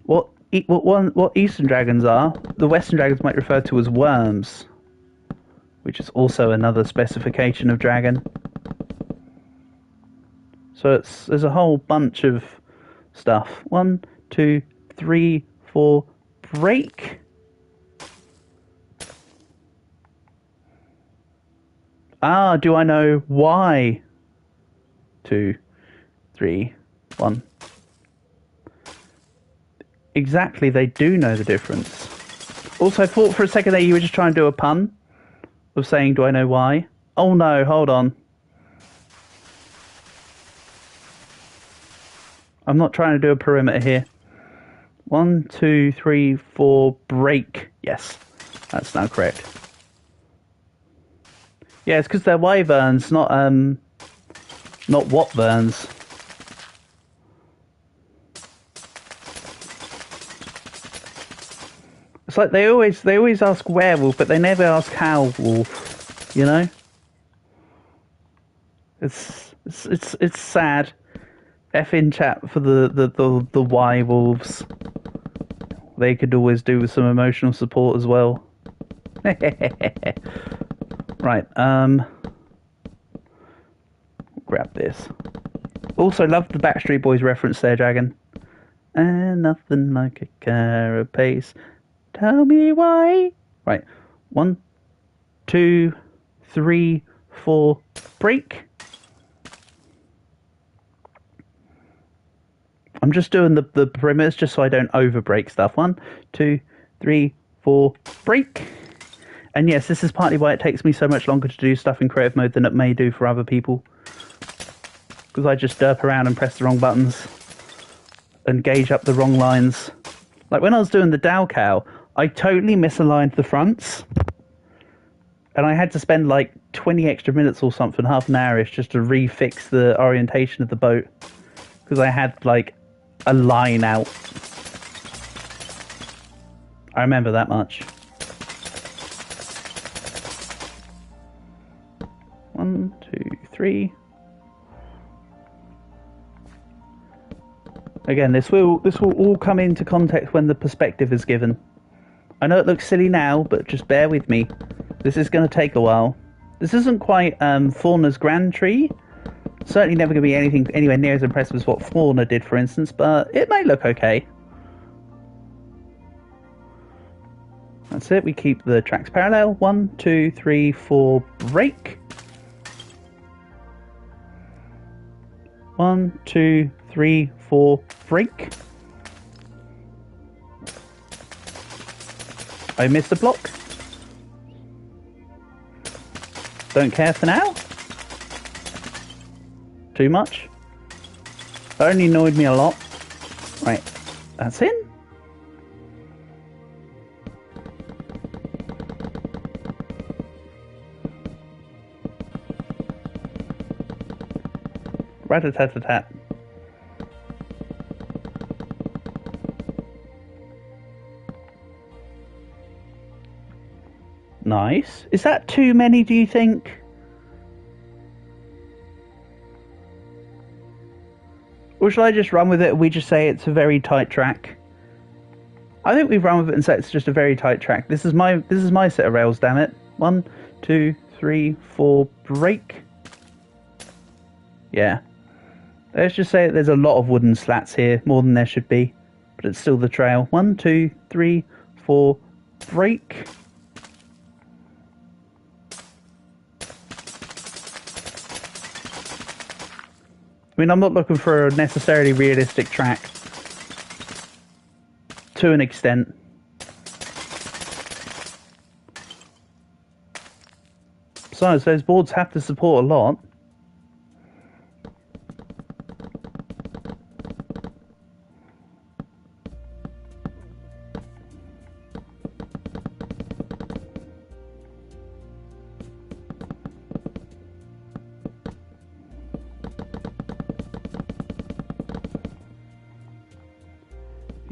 What Eastern dragons are, the Western dragons might refer to as worms, which is also another specification of dragon. So there's a whole bunch of stuff. 1, 2, 3, 4, break. Ah, do I know why? 2, 3, 1. Exactly, they do know the difference. Also, I thought for a second there you were just trying to do a pun of saying, do I know why? Oh no, hold on. I'm not trying to do a perimeter here. 1, 2, 3, 4, break. Yes, that's now correct. Yeah, it's because they're wyverns, not whatverns. It's like they always ask werewolf, but they never ask how wolf. You know? It's sad. F in chat for the Y wolves. They could always do with some emotional support as well. Right, grab this. Also, love the Backstreet Boys reference there, Dragon. And nothing like a carapace. Tell me why. Right, 1, 2, 3, 4, break. I'm just doing the perimeters just so I don't over break stuff. 1, 2, 3, 4, break. And yes, this is partly why it takes me so much longer to do stuff in creative mode than it may do for other people. Because I just derp around and press the wrong buttons. And gauge up the wrong lines. Like when I was doing the Dow Cow, I totally misaligned the fronts. And I had to spend like 20 extra minutes or something, half an hour-ish, just to refix the orientation of the boat. Because I had like a line out. I remember that much. 1, 2, 3. Again, this will all come into context when the perspective is given. I know it looks silly now, but just bear with me. This is going to take a while. This isn't quite Fauna's Grand Tree. Certainly never going to be anything anywhere near as impressive as what Fauna did, for instance, but it may look okay. That's it, we keep the tracks parallel. 1, 2, 3, 4, break. 1, 2, 3, 4, break. I missed a block. Don't care for now. Too much. That only annoyed me a lot. Right, that's in. Rat-a-tat-a-tat. Nice. Is that too many, do you think? Or shall I just run with it and we just say it's a very tight track? I think we run with it and say it's just a very tight track. This is my set of rails, damn it. 1, 2, 3, 4, break. Yeah. Let's just say there's a lot of wooden slats here, more than there should be. But it's still the trail. 1, 2, 3, 4, break. I mean, I'm not looking for a necessarily realistic track. To an extent. Besides, those boards have to support a lot.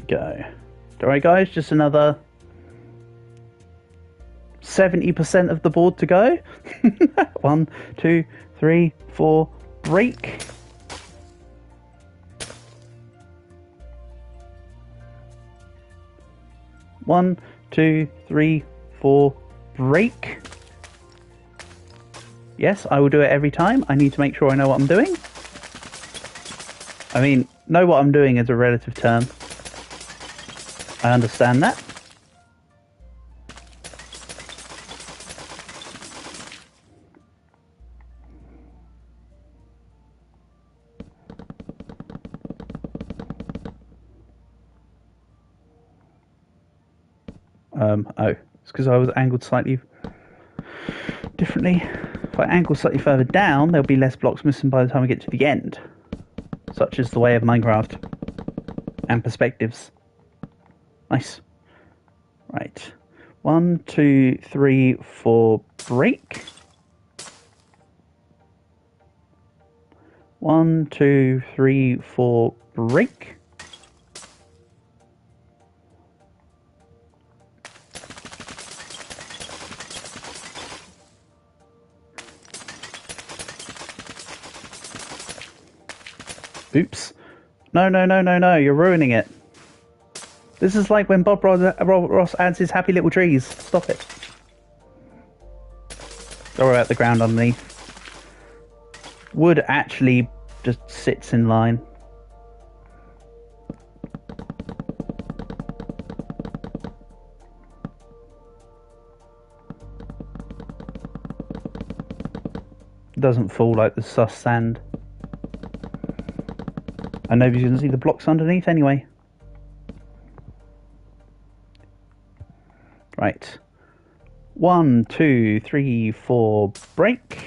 Go. Alright guys, just another 70% of the board to go. 1, 2, 3, 4, break. One, 2, 3, 4, break. Yes, I will do it every time. I need to make sure I know what I'm doing. I mean, know what I'm doing is a relative term. I understand that. Oh, it's because I was angled slightly differently. If I angle slightly further down, there'll be less blocks missing by the time I get to the end. Such is the way of Minecraft. And perspectives. Nice. Right. 1, 2, 3, 4, break. 1, 2, 3, 4, break. Oops. No, no, no, no, no, you're ruining it. This is like when Bob Ross adds his happy little trees. Stop it. Don't worry about the ground underneath. Wood actually just sits in line. It doesn't fall like the sus sand. I know you can see the blocks underneath anyway. Right. 1, 2, 3, 4, break.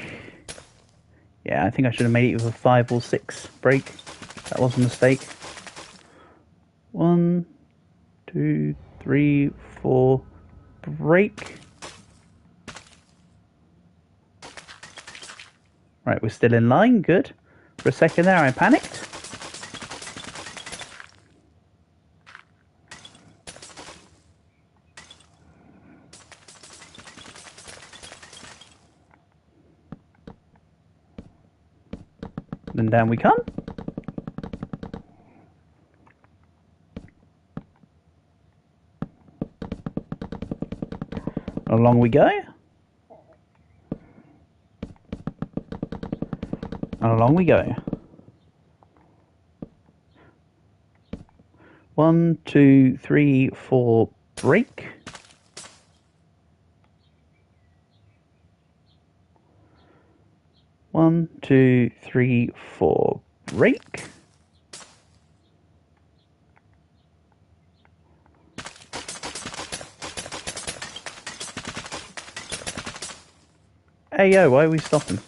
Yeah, I think I should have made it with a 5 or 6 break. That was a mistake. 1, 2, 3, 4, break. Right, we're still in line. Good. For a second there, I panicked. Then down we come. Along we go. And along we go. 1, 2, 3, 4, break. 1, 2, 3, 4, break. Hey yo, why are we stopping?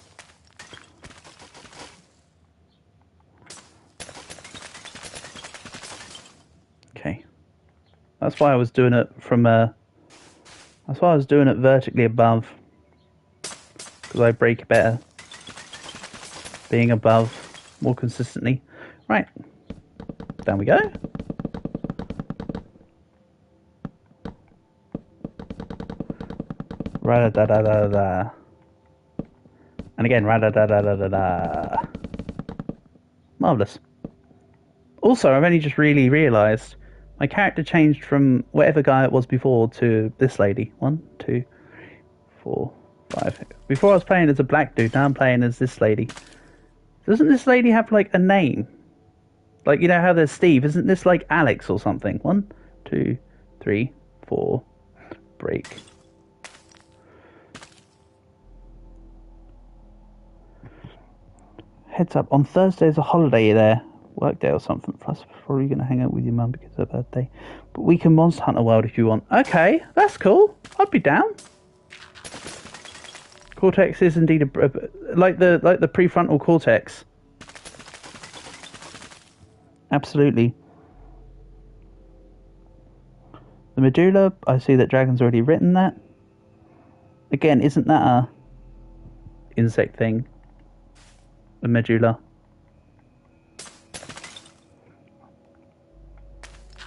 Okay. That's why I was doing it from that's why I was doing it vertically above. Because I break better. Being above more consistently. Right. Down we go. Ra-da-da-da-da-da. And again, ra-da-da-da-da-da-da. Marvellous. Also, I've only just really realised my character changed from whatever guy it was before to this lady. 1, 2, 4, 5. Before I was playing as a black dude, now I'm playing as this lady. Doesn't this lady have like a name? Like, you know how there's Steve? Isn't this like Alex or something? 1, 2, 3, 4, break. Heads up, on Thursday's a holiday there. Work day or something. Plus, probably going to hang out with your mum because of her birthday. But we can Monster Hunter World if you want. Okay, that's cool. I'd be down. Cortex is indeed like the prefrontal cortex. Absolutely. The medulla. I see that Dragon's already written that. Again, isn't that a insect thing? The medulla.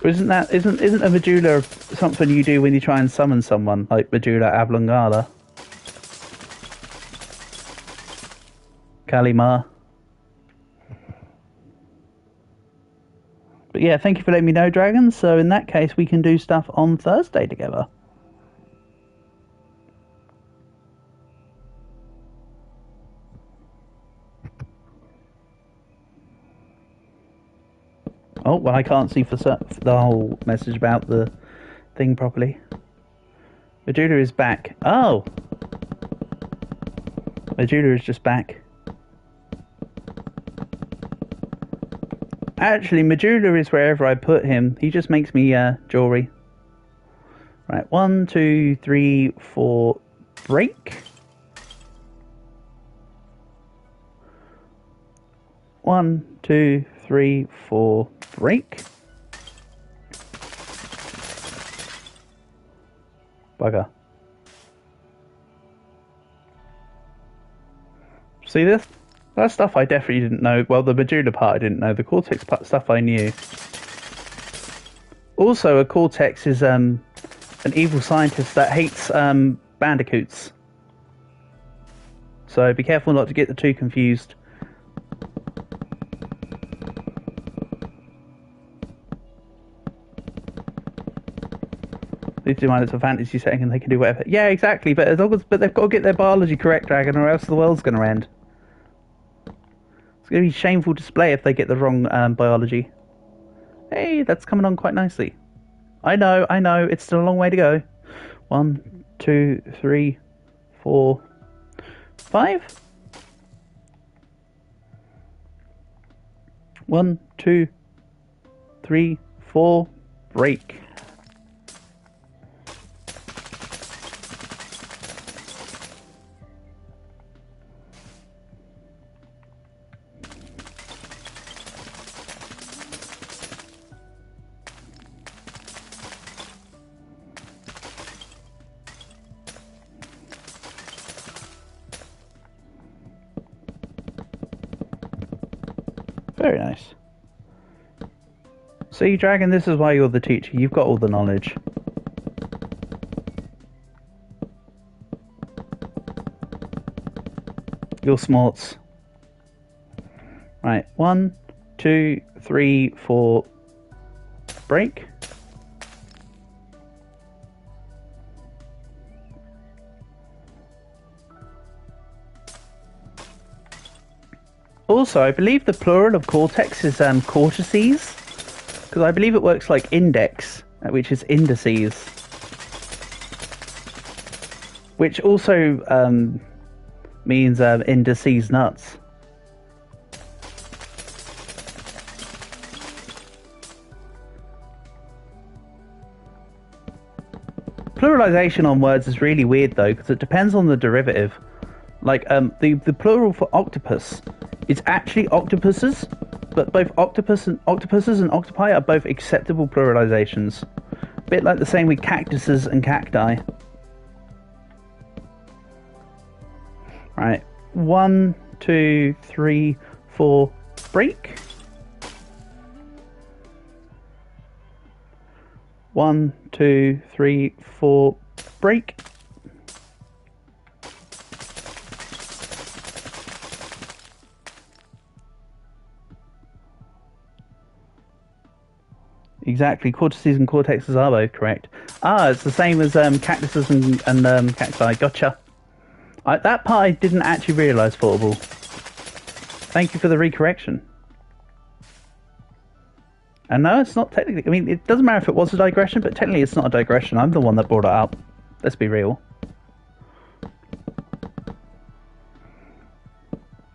Or isn't a Medulla something you do when you try and summon someone, like Medulla oblongata? Kalima. But yeah, thank you for letting me know, Dragons. So in that case, we can do stuff on Thursday together. Oh, well, I can't see for the whole message about the thing properly. Medulla is back. Oh! Medulla is just back. Actually, Medulla is wherever I put him. He just makes me jewelry. Right, 1, 2, 3, 4, break. 1, 2, 3, 4, break. Bugger. See this? That stuff I definitely didn't know. Well, the Medulla part I didn't know. The Cortex part stuff I knew. Also, a Cortex is an evil scientist that hates bandicoots. So be careful not to get the two confused. These two minds are fantasy setting and they can do whatever. Yeah, exactly. But they've got to get their biology correct, Dragon, or else the world's going to end. It's going to be a shameful display if they get the wrong biology. Hey, that's coming on quite nicely. I know. It's still a long way to go. 1, 2, 3, 4, 5. 1, 2, 3, 4, break. Very nice. See, Dragon, this is why you're the teacher. You've got all the knowledge. You're smarts. Right, 1, 2, 3, 4, break. Also, I believe the plural of cortex is cortices, because I believe it works like index, which is indices, which also means indices nuts. Pluralization on words is really weird though, because it depends on the derivative. Like the plural for octopus is actually octopuses, but both octopuses and octopi are both acceptable pluralizations. A bit like the same with cactuses and cacti. Right, 1, 2, 3, 4, break. 1, 2, 3, 4, break. Exactly, cortices and cortexes are both correct. Ah, it's the same as cactuses and cacti. Gotcha. That part I didn't actually realise, Portable. Thank you for the recorrection. And no, it's not technically... I mean, it doesn't matter if it was a digression, but technically it's not a digression. I'm the one that brought it up. Let's be real.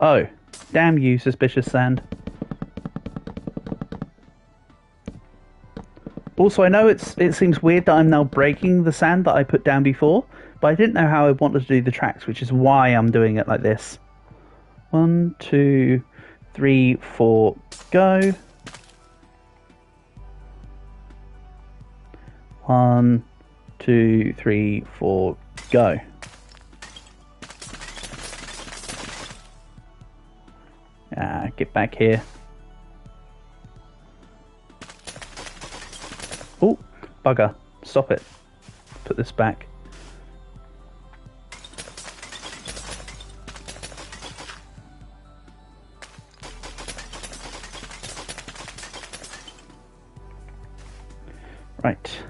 Oh, damn you, suspicious sand. Also, I know it seems weird that I'm now breaking the sand that I put down before, but I didn't know how I wanted to do the tracks, which is why I'm doing it like this. 1, 2, 3, 4, go. 1, 2, 3, 4, go. Get back here. Oh, bugger. Stop it. Put this back. Right.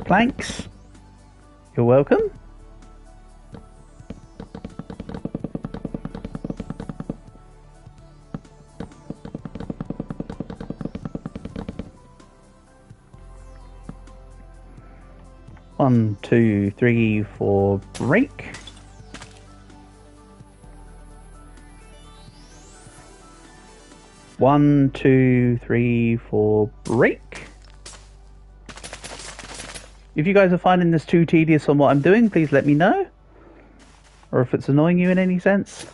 Planks. You're welcome. One, two, three, four, break. One, two, three, four, break. If you guys are finding this too tedious on what I'm doing, please let me know. Or if it's annoying you in any sense.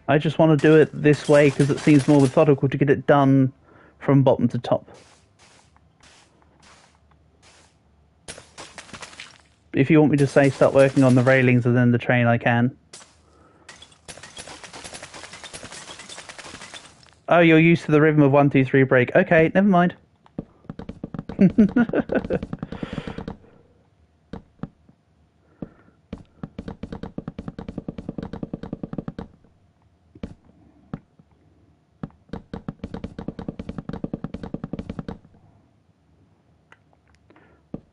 I just want to do it this way because it seems more methodical to get it done from bottom to top. If you want me to say start working on the railings and then the train, I can. Oh, you're used to the rhythm of 1, 2, 3 break. Okay, never mind.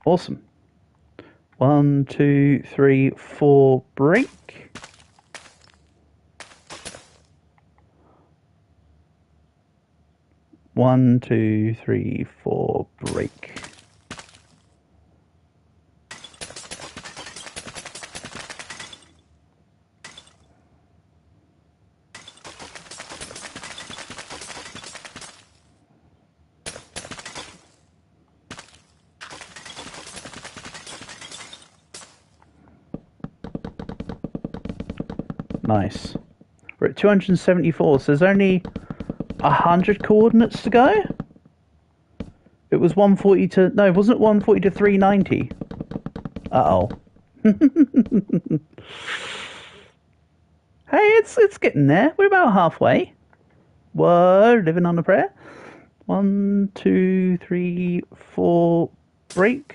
Awesome. 1, 2, 3, 4, break. One, two, three, four, break. Nice. We're at 274, so there's only 100 coordinates to go. It was 140 to... No, wasn't it 140 to 390? Uh-oh. Hey, it's getting there. We're about halfway. Whoa, living on a prayer. 1, 2, 3, 4, break.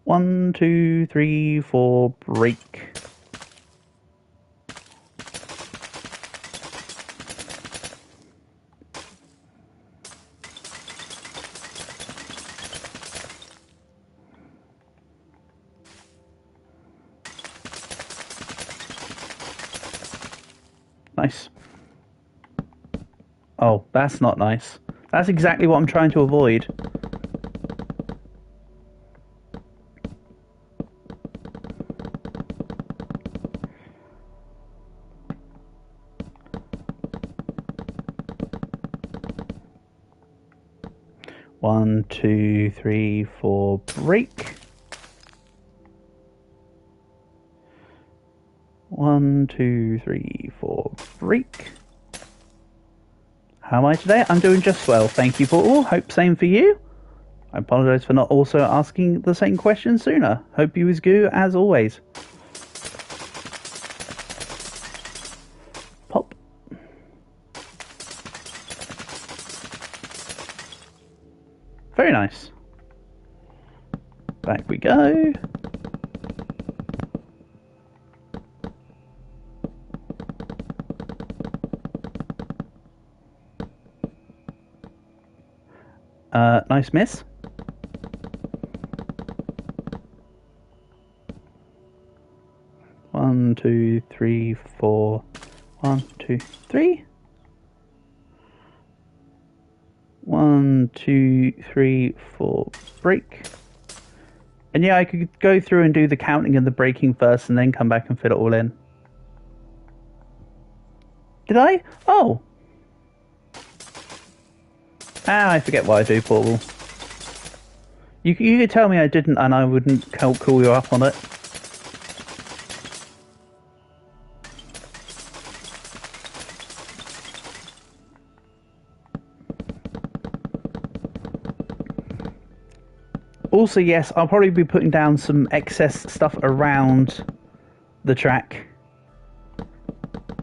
One, two, three, four, break. Nice. Oh, that's not nice. That's exactly what I'm trying to avoid. One, two, three, four, break. 1, 2, 3, 4, break. How am I today? I'm doing just well, thank you, Portal. Hope same for you. I apologise for not also asking the same question sooner. Hope you is good, as always. Pop. Very nice. Back we go. Nice miss. One, two, three, four. 1, 2, 3. 1, 2, 3, 4. Break. And yeah, I could go through and do the counting and the breaking first, and then come back and fit it all in. Did I? Oh. Ah, I forget what I do, Portal. You could tell me I didn't, and I wouldn't call you up on it. Also, yes, I'll probably be putting down some excess stuff around the track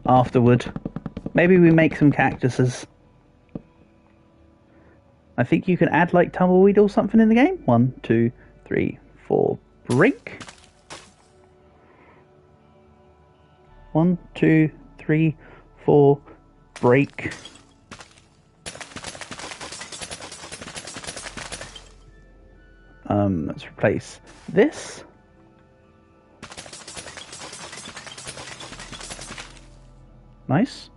afterward. Maybe we make some cactuses. I think you can add like tumbleweed or something in the game. 1, 2, 3, 4, break. 1, 2, 3, 4, break. Let's replace this. Nice.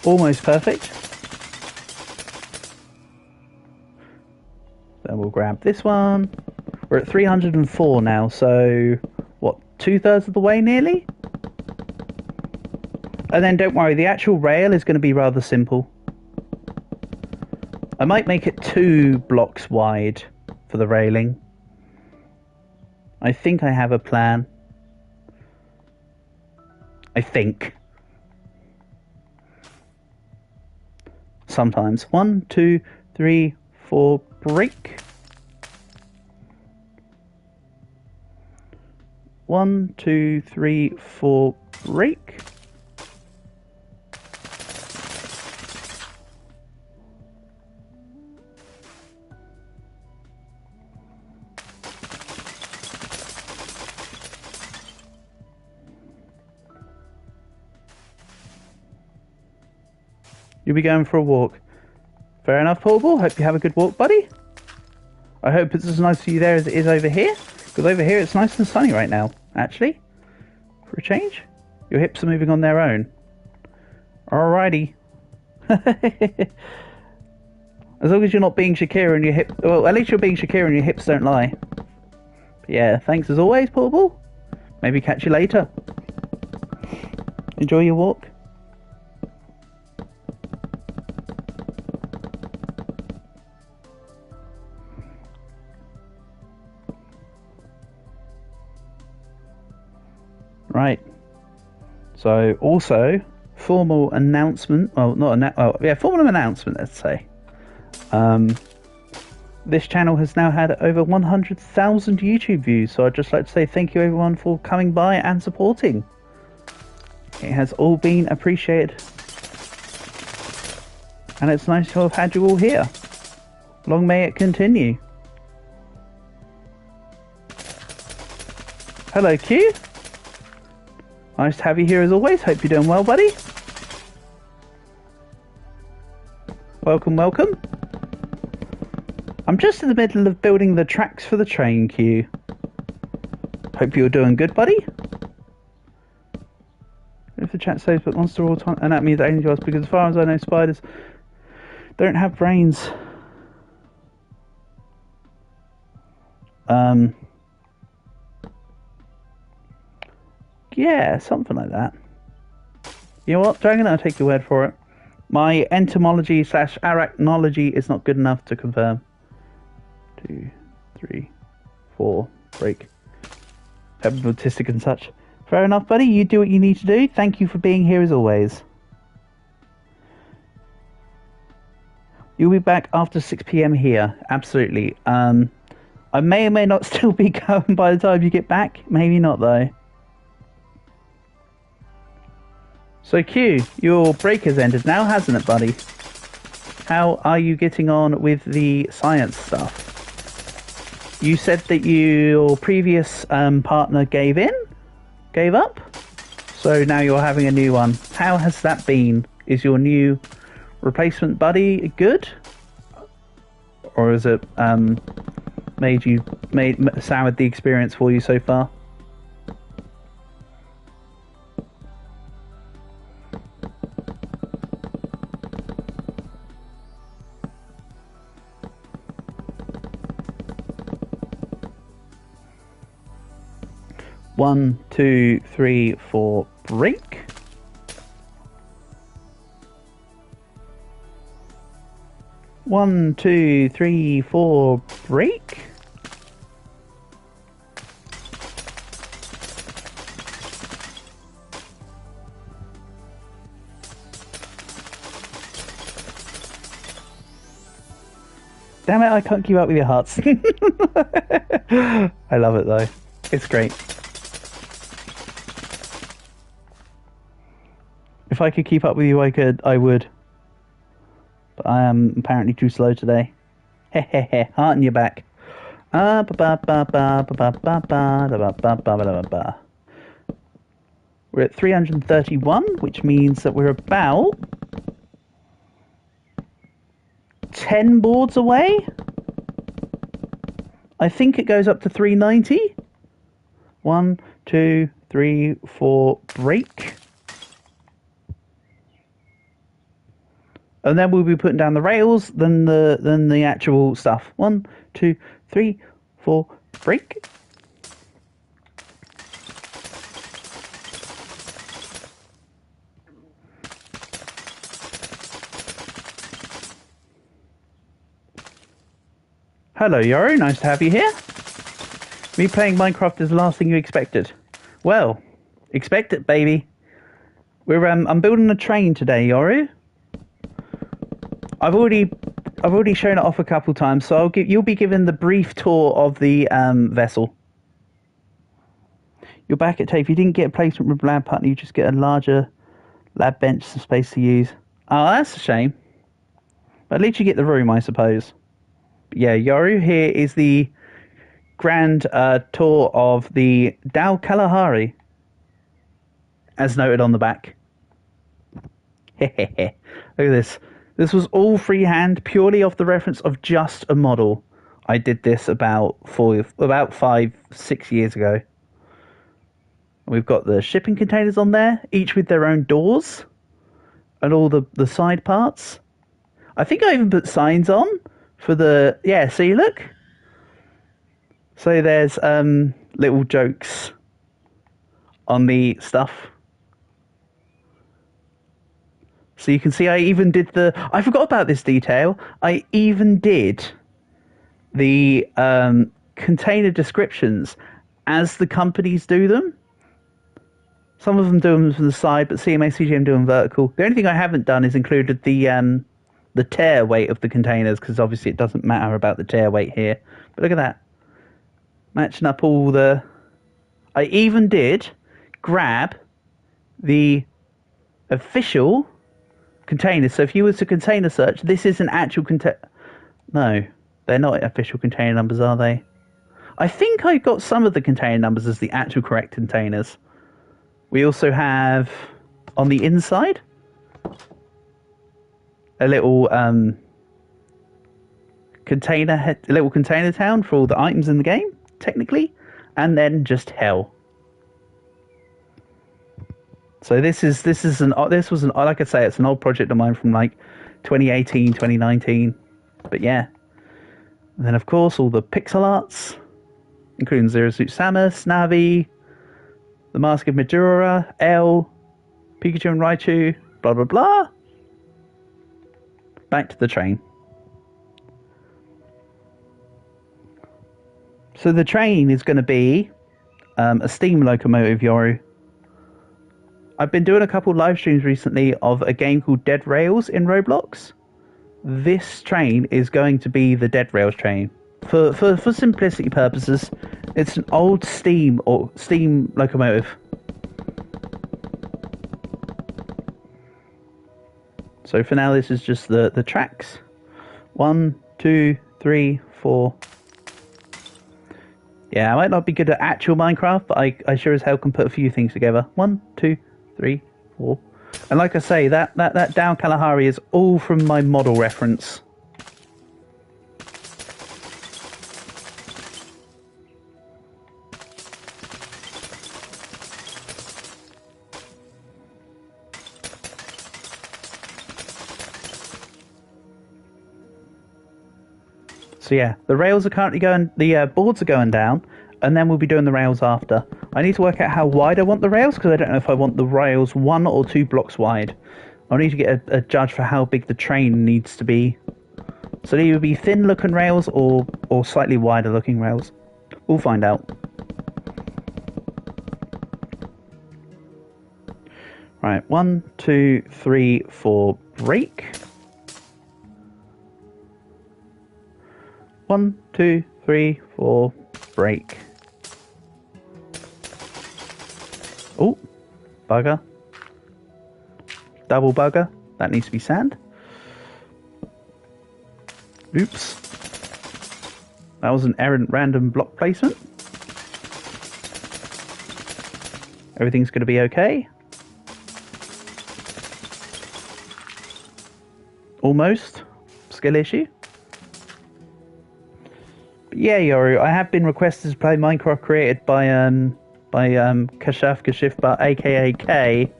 Almost perfect. Then we'll grab this one. We're at 304 now, so what, 2/3 of the way nearly? And then don't worry, the actual rail is going to be rather simple. I might make it 2 blocks wide for the railing. I think I have a plan. I think. Sometimes. 1, 2, 3, 4, break. 1, 2, 3, 4, break. You'll be going for a walk. Fair enough, Portable. Hope you have a good walk, buddy. I hope it's as nice for you there as it is over here. Because over here it's nice and sunny right now, actually. For a change. Your hips are moving on their own. Alrighty. As long as you're not being Shakira and your hip... Well, at least you're being Shakira and your hips don't lie. But yeah, thanks as always, Portable. Maybe catch you later. Enjoy your walk. Right. So, also, formal announcement. Well, formal announcement, let's say. This channel has now had over 100,000 YouTube views, so I'd just like to say thank you everyone for coming by and supporting. It has all been appreciated. And it's nice to have had you all here. Long may it continue. Hello, Q. Nice to have you here as always. Hope you're doing well, buddy. Welcome, welcome. I'm just in the middle of building the tracks for the train, Q. Hope you're doing good, buddy. If the chat says but monster all time, and that means angels, because as far as I know, spiders don't have brains. Yeah, something like that. You know what, Dragon? I'll take your word for it. My entomology / arachnology is not good enough to confirm. 2, 3, 4, break. Autistic and such. Fair enough, buddy. You do what you need to do. Thank you for being here as always. You'll be back after 6 PM here. Absolutely. I may or may not still be going by the time you get back. Maybe not, though. So Q, your break has ended now, hasn't it, buddy? How are you getting on with the science stuff? You said that your previous partner gave up? So now you're having a new one. How has that been? Is your new replacement buddy good? Or has it soured the experience for you so far? One, 2, 3, 4, break. One, 2, 3, 4, break. Damn it, I can't keep up with your hearts. I love it though. It's great. I could keep up with you, I would. But I am apparently too slow today. Hehehe, heart in your back. We're at 331, which means that we're about 10 boards away. I think it goes up to 390. 1, 2, 3, 4, break. And then we'll be putting down the rails, then the actual stuff. 1, 2, 3, 4, break. Hello, Yoru. Nice to have you here. Me playing Minecraft is the last thing you expected. Well, expect it, baby. I'm building a train today, Yoru. I've already shown it off a couple times, so you'll be given the brief tour of the vessel. You're back at tape. If you didn't get a placement with lab partner, you just get a larger lab bench, some space to use. Oh, that's a shame. But at least you get the room, I suppose. But yeah, Yoru, here is the grand tour of the Dal Kalahari, as noted on the back. Hehehe. Look at this. This was all freehand, purely off the reference of just a model. I did this about 5, 6 years ago. We've got the shipping containers on there, each with their own doors and all the side parts. I think I even put signs on for the... Yeah, see, look. So there's little jokes on the stuff. So you can see I even did I forgot about this detail. I even did the container descriptions as the companies do them. Some of them do them from the side, but CMA, CGM do them vertical. The only thing I haven't done is included the tear weight of the containers, because obviously it doesn't matter about the tear weight here. But look at that. Matching up all the... I even did grab the official... containers. So if you was to container search, this is an actual No, they're not official container numbers, are they? I think I got some of the container numbers as the actual correct containers. We also have on the inside a little container town for all the items in the game, technically, and then just hell. So this was like I say, it's an old project of mine from like 2018, 2019. But yeah. And then of course all the pixel arts, including Zero Suit Samus, Navi, the Mask of Majora, L, Pikachu and Raichu, blah blah blah. Back to the train. So the train is going to be a steam locomotive, Yoru. I've been doing a couple live streams recently of a game called Dead Rails in Roblox. This train is going to be the Dead Rails train. For simplicity purposes, it's an old steam locomotive. So for now, this is just the tracks. 1, 2, 3, 4. Yeah, I might not be good at actual Minecraft, but I sure as hell can put a few things together. 1, 2, 3, 4. And like I say, that Dal Kalahari is all from my model reference. So yeah, the rails are currently going, the boards are going down, and then we'll be doing the rails after. I need to work out how wide I want the rails, because I don't know if I want the rails 1 or 2 blocks wide. I'll need to get a judge for how big the train needs to be. So they either be thin looking rails or slightly wider looking rails. We'll find out. Right, 1, 2, 3, 4, break. 1, 2, 3, 4, break. Oh, bugger. Double bugger. That needs to be sand. Oops. That was an errant random block placement. Everything's going to be okay. Almost. Skill issue. But yeah, Yoru, I have been requested to play Minecraft created by Kashif, aka K,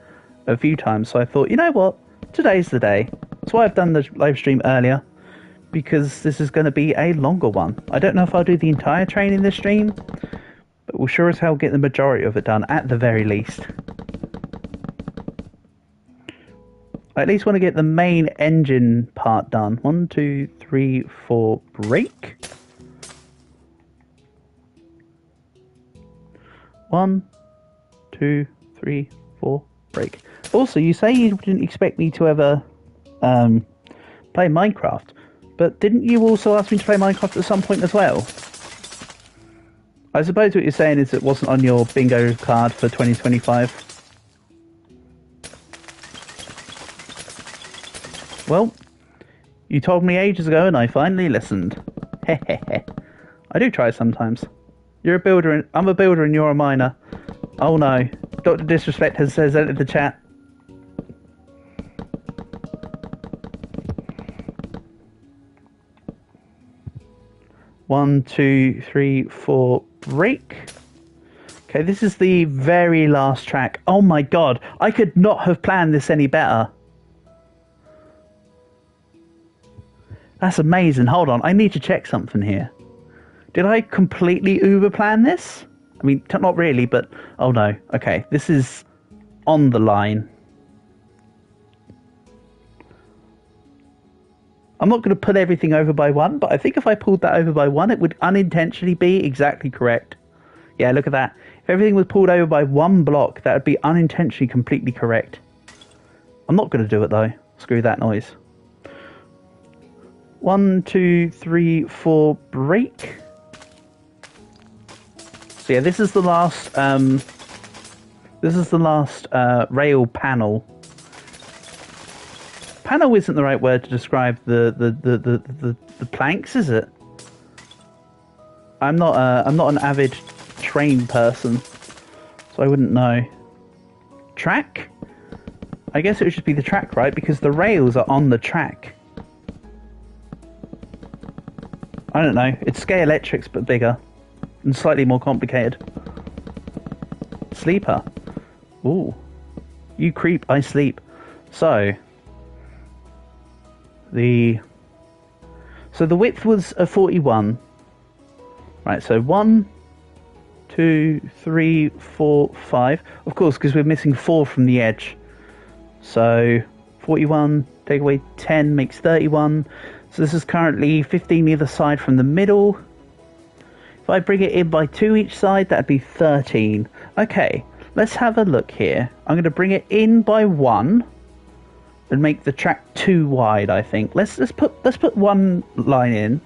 a few times. So I thought, you know what? Today's the day. That's why I've done the live stream earlier. Because this is going to be a longer one. I don't know if I'll do the entire train in this stream, but we'll sure as hell get the majority of it done, at the very least. I at least want to get the main engine part done. 1, 2, 3, 4, break. 1, 2, 3, 4, break. Also, you say you didn't expect me to ever play Minecraft. But didn't you also ask me to play Minecraft at some point as well? I suppose what you're saying is it wasn't on your bingo card for 2025. Well, you told me ages ago and I finally listened. Hehehe. I do try sometimes. You're a builder and I'm a builder and you're a miner. Oh no. Dr. Disrespect has entered the chat. One, 2, 3, 4, break. Okay, this is the very last track. Oh my god, I could not have planned this any better. That's amazing. Hold on, I need to check something here. Did I completely uber-plan this? I mean, not really, but... Oh no, okay, this is on the line. I'm not going to put everything over by 1, but I think if I pulled that over by 1, it would unintentionally be exactly correct. Yeah, look at that. If everything was pulled over by 1 block, that would be unintentionally completely correct. I'm not going to do it, though. Screw that noise. 1, 2, 3, 4, break. So yeah, this is the last, rail panel. Panel isn't the right word to describe the planks, is it? I'm not an avid train person, so I wouldn't know. Track? I guess it would just be the track, right? Because the rails are on the track. I don't know. It's Scalextrics but bigger and slightly more complicated. Sleeper. Ooh. You creep, I sleep. So the width was a 41. Right, so 1, 2, 3, 4, 5. Of course, because we're missing 4 from the edge. So 41, take away 10 makes 31. So this is currently 15 either side from the middle. If I bring it in by 2 each side, that'd be 13. Okay, let's have a look here. I'm going to bring it in by 1. And make the track too wide, I think. Let's put 1 line in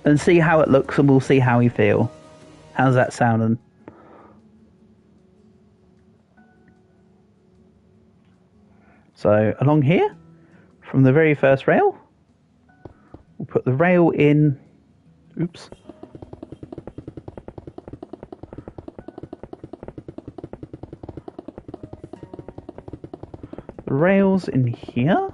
and see how it looks, and we'll see how we feel. How's that sounding? So along here, from the very first rail, we'll put the rail in. Oops. The rails in here.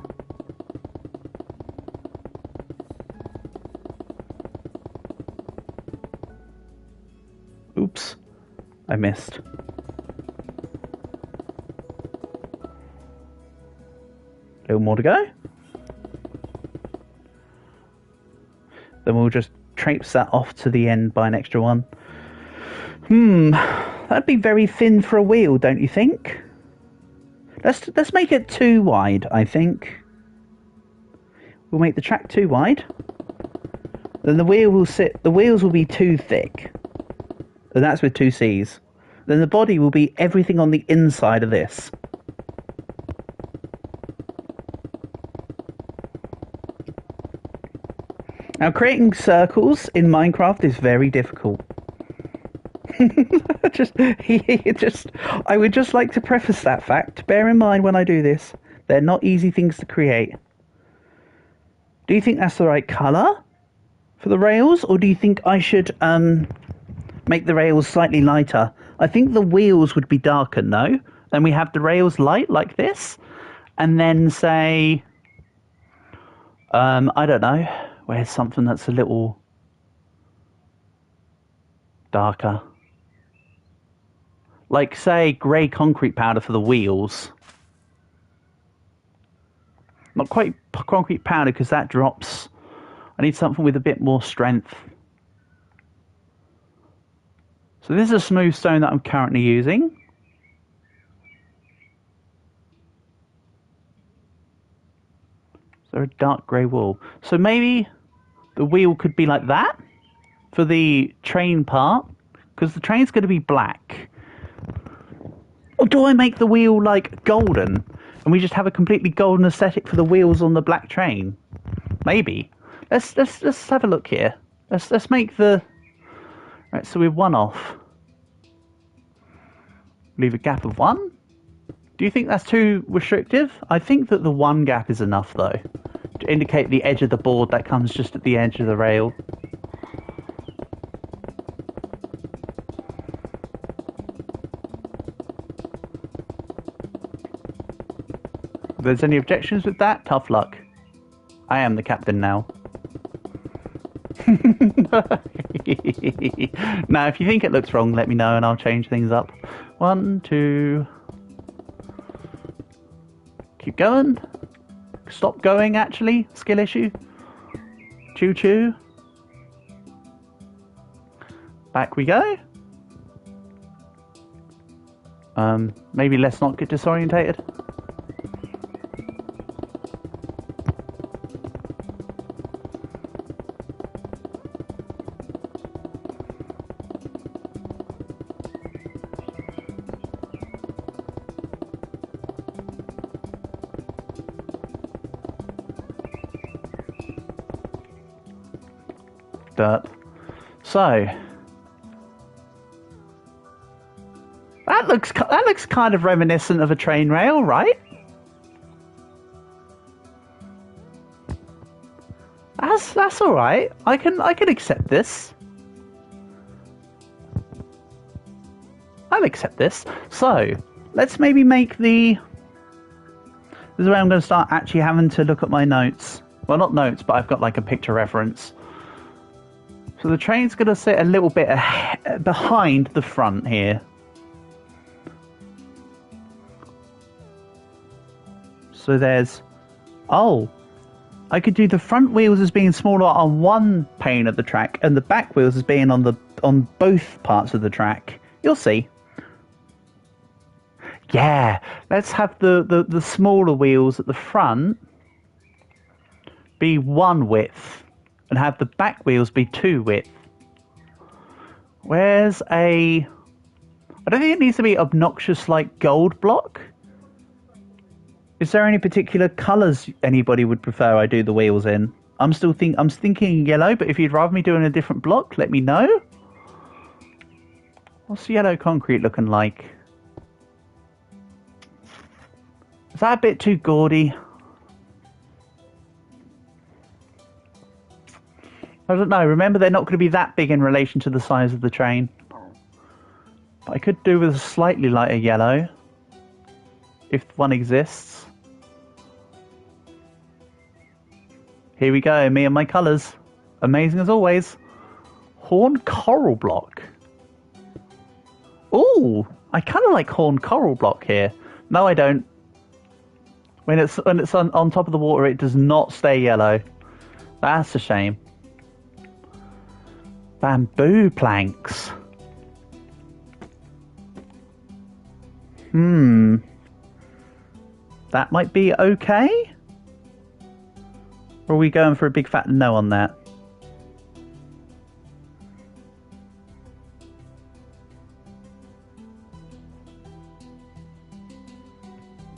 Oops, I missed. A little more to go. Then we'll just traipse that off to the end by an extra 1. That'd be very thin for a wheel, don't you think? Let's make it too wide, I think. We'll make the track too wide. Then the wheels will be too thick. And that's with 2 C's. Then the body will be everything on the inside of this. Now, creating circles in Minecraft is very difficult. I would just like to preface that fact. Bear in mind when I do this, They're not easy things to create. Do you think that's the right colour for the rails, or do you think I should make the rails slightly lighter? I think the wheels would be darker, no? Then we have the rails light like this, and then say, I don't know, where's something that's a little darker? Like, say, grey concrete powder for the wheels. Not quite concrete powder, because that drops. I need something with a bit more strength. So this is a smooth stone that I'm currently using. Is there a dark grey wall? So maybe the wheel could be like that for the train part, because the train's going to be black. Or do I make the wheel like golden, and we just have a completely golden aesthetic for the wheels on the black train? Maybe. Let's have a look here. Let's make the right. So we're one off. Leave a gap of 1. Do you think that's too restrictive? I think that the 1 gap is enough, though, to indicate the edge of the board that comes just at the edge of the rail. If there's any objections with that, tough luck. I am the captain now. Now, if you think it looks wrong, let me know and I'll change things up. 1, 2. Keep going. Stop going, actually. Skill issue. Choo Choo. Back we go. Maybe let's not get disorientated. Dirt. So that looks kind of reminiscent of a train rail, right? That's all right. I can accept this. I'll accept this. So let's maybe make the. This is where I'm going to start actually having to look at my notes. Well, not notes, but I've got like a picture reference. So the train's going to sit a little bit behind the front here. So there's... Oh, I could do the front wheels as being smaller on one pane of the track and the back wheels as being on both parts of the track. You'll see. Yeah, let's have the smaller wheels at the front be 1 width. And have the back wheels be 2 width. Where's a... I don't think it needs to be obnoxious like gold block. Is there any particular colours anybody would prefer I do the wheels in? I'm thinking yellow, but if you'd rather me do in a different block, let me know. What's the yellow concrete looking like? Is that a bit too gaudy? I don't know. Remember, they're not going to be that big in relation to the size of the train. But I could do with a slightly lighter yellow, if one exists. Here we go, me and my colours. Amazing as always. Horn coral block. Ooh, I kind of like horn coral block here. No, I don't. When it's on top of the water, it does not stay yellow. That's a shame. Bamboo planks. That might be okay? Or are we going for a big fat no on that?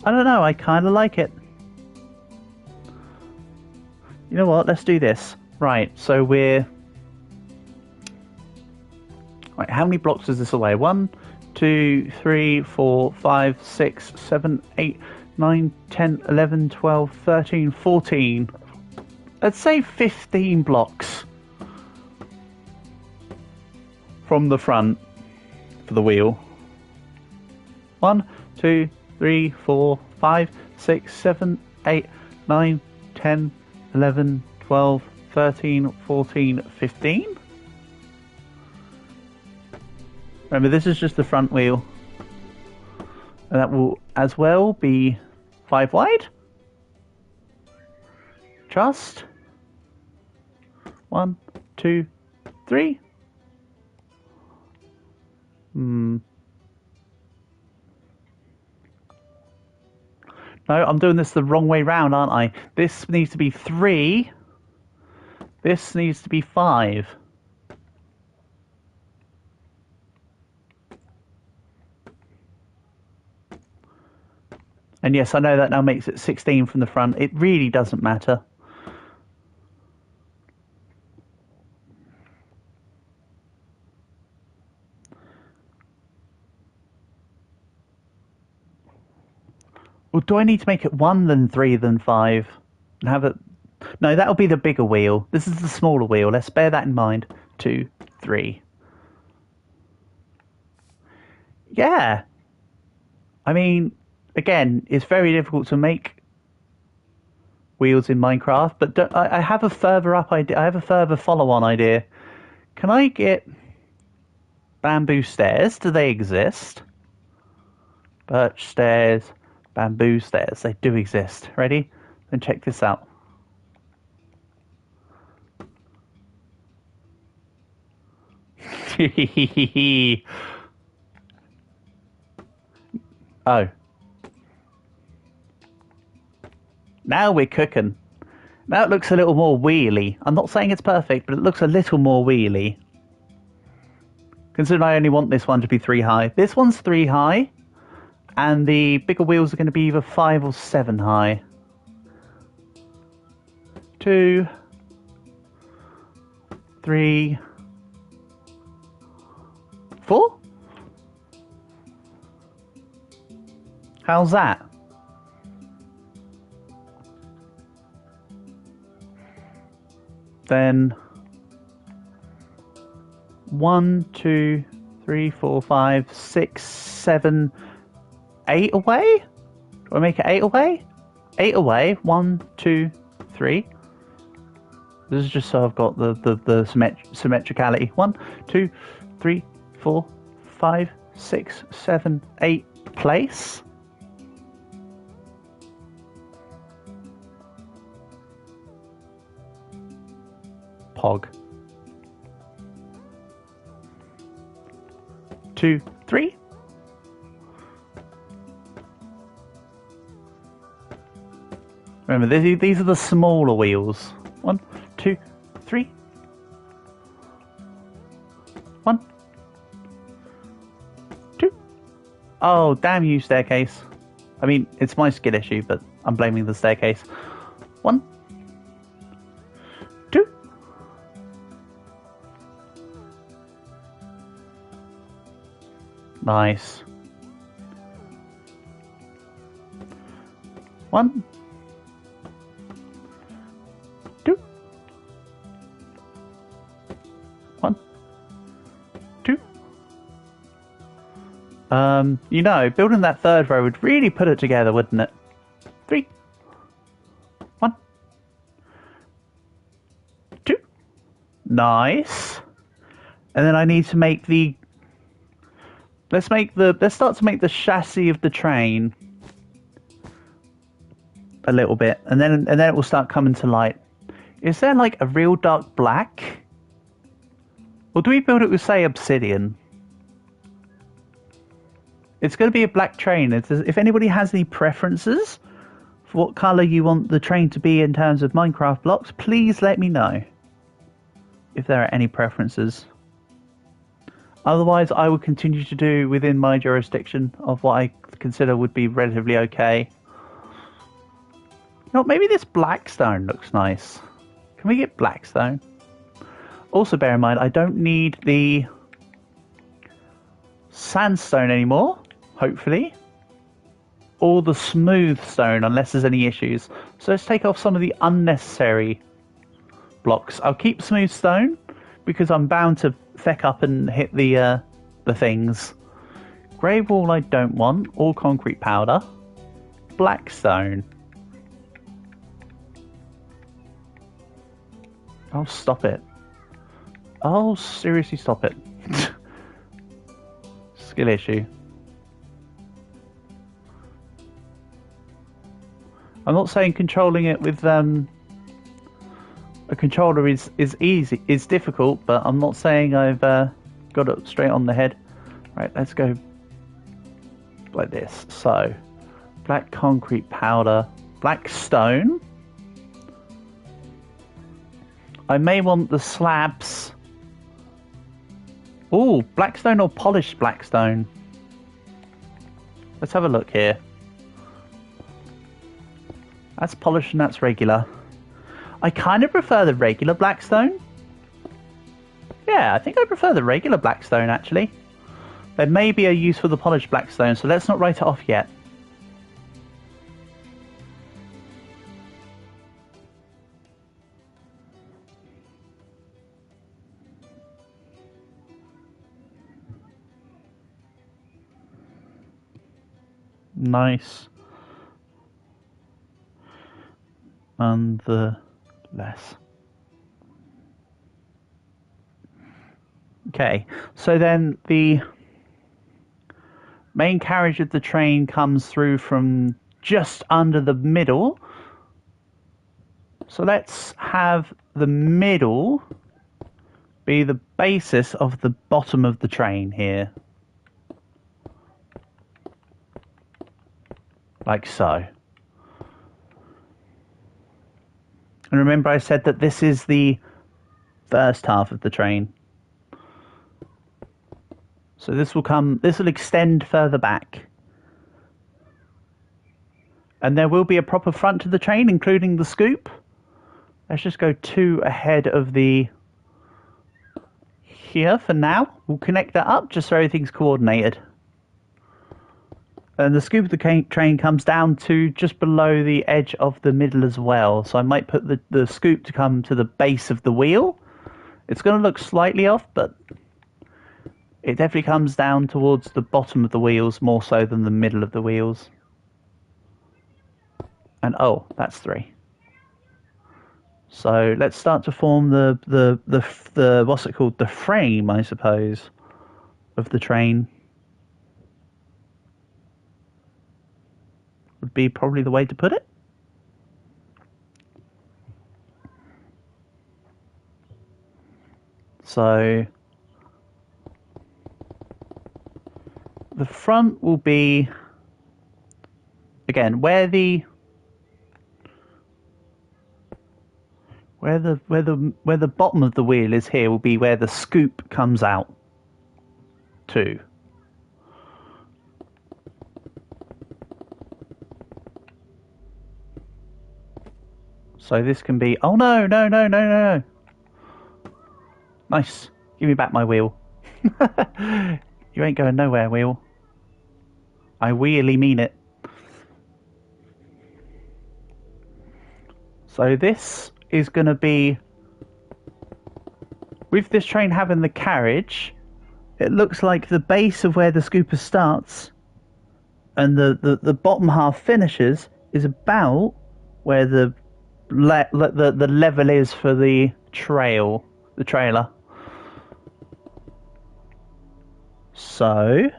I don't know, I kind of like it. You know what, let's do this. Right, so we're... Right, how many blocks is this away? 1, 2, 3, 4, 5, 6, 7, 8, 9, 10, 11, 12, 13, 14. Let's say 15 blocks from the front for the wheel. 1, 2, 3, 4, 5, 6, 7, 8, 9, 10, 11, 12, 13, 14, 15. Remember, this is just the front wheel. And that will as well be 5 wide. Just 1, 2, 3. No, I'm doing this the wrong way round, aren't I? This needs to be 3. This needs to be 5. And yes, I know that now makes it 16 from the front. It really doesn't matter. Or do I need to make it 1, then 3, then 5? And have it... No, that'll be the bigger wheel. This is the smaller wheel. Let's bear that in mind. 2, 3. Yeah. I mean, again, it's very difficult to make wheels in Minecraft, but I have a further up idea. I have a further follow-on idea. Can I get bamboo stairs? Do they exist? Birch stairs, bamboo stairs. They do exist. Ready? Then check this out. Oh. Now we're cooking. Now it looks a little more wheelie. I'm not saying it's perfect, but it looks a little more wheelie. Considering I only want this one to be 3 high. This one's 3 high, and the bigger wheels are going to be either 5 or 7 high. 2, 3, 4? How's that? Then 1, 2, 3, 4, 5, 6, 7, 8 away? Do I make it 8 away? 8 away. 1, 2, 3. This is just so I've got the symmetricality. 1, 2, 3, 4, 5, 6, 7, 8 place. Pog. 2, 3. Remember, these are the smaller wheels. 1, 2, 3. 1, 2. Oh, damn you, staircase. I mean, it's my skill issue, but I'm blaming the staircase. 1, 2. Nice. 1, 2. 1, 2. You know, building that third row would really put it together, wouldn't it? 3, 1, 2. Nice. And then I need to make the... Let's start to make the chassis of the train a little bit, and then it will start coming to light. Is there like a real dark black? Or do we build it with, say, obsidian? It's going to be a black train. If anybody has any preferences for what colour you want the train to be in terms of Minecraft blocks, please let me know if there are any preferences. Otherwise, I will continue to do within my jurisdiction of what I consider would be relatively okay. You know, maybe this blackstone looks nice. Can we get blackstone? Also, bear in mind, I don't need the sandstone anymore, hopefully. all the smooth stone unless there's any issues. So let's take off some of the unnecessary blocks. I'll keep smooth stone because I'm bound to feck up and hit the things. Grey wall I don't want. All concrete powder. Black stone. Oh, stop it. Oh, seriously, stop it. Skill issue. I'm not saying controlling it with a controller is easy, is difficult, but I'm not saying I've got it straight on the head. Right, let's go like this. So, black concrete powder, black stone. I may want the slabs. Ooh, blackstone or polished blackstone? Let's have a look here. That's polished and that's regular. I kind of prefer the regular blackstone. Yeah, I think I prefer the regular blackstone actually. There may be a use for the polished blackstone, so let's not write it off yet. Nice. Nonetheless. Okay, so then the main carriage of the train comes through from just under the middle. So let's have the middle be the basis of the bottom of the train here. Like so. And remember I said that this is the first half of the train. So this will extend further back. And there will be a proper front to the train, including the scoop. Let's just go 2 ahead of the here for now. We'll connect that up just so everything's coordinated. And the scoop of the train comes down to just below the edge of the middle as well. So I might put the scoop to come to the base of the wheel. It's going to look slightly off, but it definitely comes down towards the bottom of the wheels more so than the middle of the wheels. And oh, that's 3. So let's start to form the what's it called? The frame, I suppose, of the train. Would be probably the way to put it. So the front will be again where the bottom of the wheel is here will be where the scoop comes out to. So this can be... Oh, no, no, no, no, no. Nice. Give me back my wheel. You ain't going nowhere, wheel. I really mean it. So this is going to be... With this train having the carriage, it looks like the base of where the scooper starts and the bottom half finishes is about where the level is for the trailer. So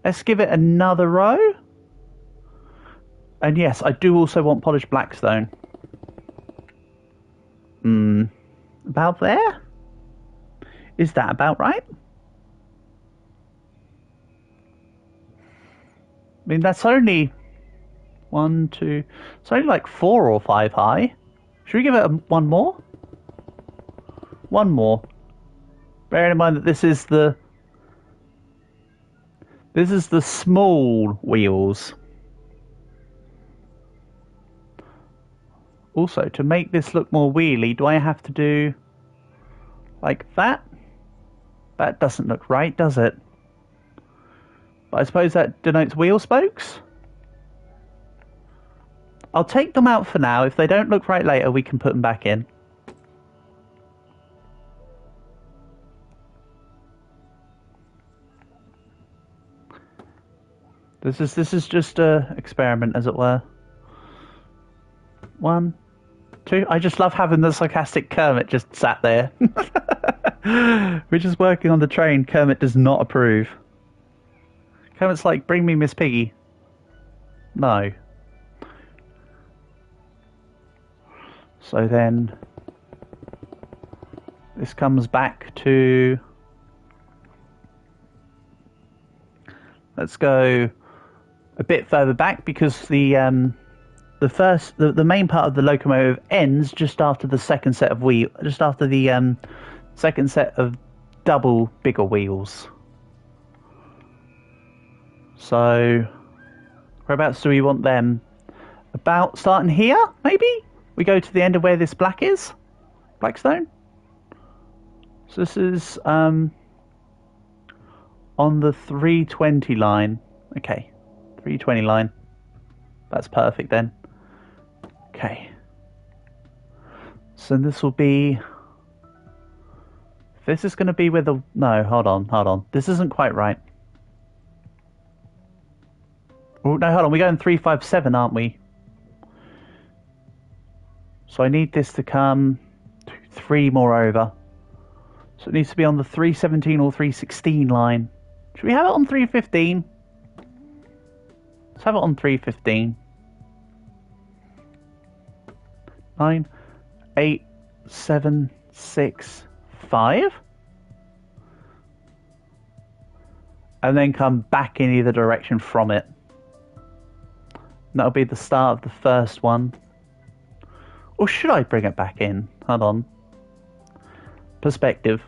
let's give it another row. And yes, I do also want polished blackstone. About there? Is that about right? I mean, that's only 1, 2... It's only like 4 or 5 high. Should we give it one more? One more. Bearing in mind that this is the small wheels. Also, to make this look more wheelie, do I have to do like that? That doesn't look right, does it? But I suppose that denotes wheel spokes? I'll take them out for now. If they don't look right later, we can put them back in. This is just a experiment, as it were. 1, 2. I just love having the sarcastic Kermit just sat there. We're just working on the train. Kermit does not approve. Kermit's like, bring me Miss Piggy. No. So then this comes back to, let's go a bit further back, because the main part of the locomotive ends just after the second set of just after the second set of double bigger wheels. So whereabouts do we want them? About starting here, maybe? We go to the end of where this black is? Blackstone? So this is on the 320 line. Okay, 320 line. That's perfect then. Okay. So this will be... This is going to be where the... No, hold on. This isn't quite right. Oh, no, hold on. We're going 357, aren't we? So I need this to come 3 more over. So it needs to be on the 317 or 316 line. Should we have it on 315? Let's have it on 315. 9, 8, 7, 6, 5. And then come back in either direction from it. And that'll be the start of the first one. Or should I bring it back in? Hold on. Perspective.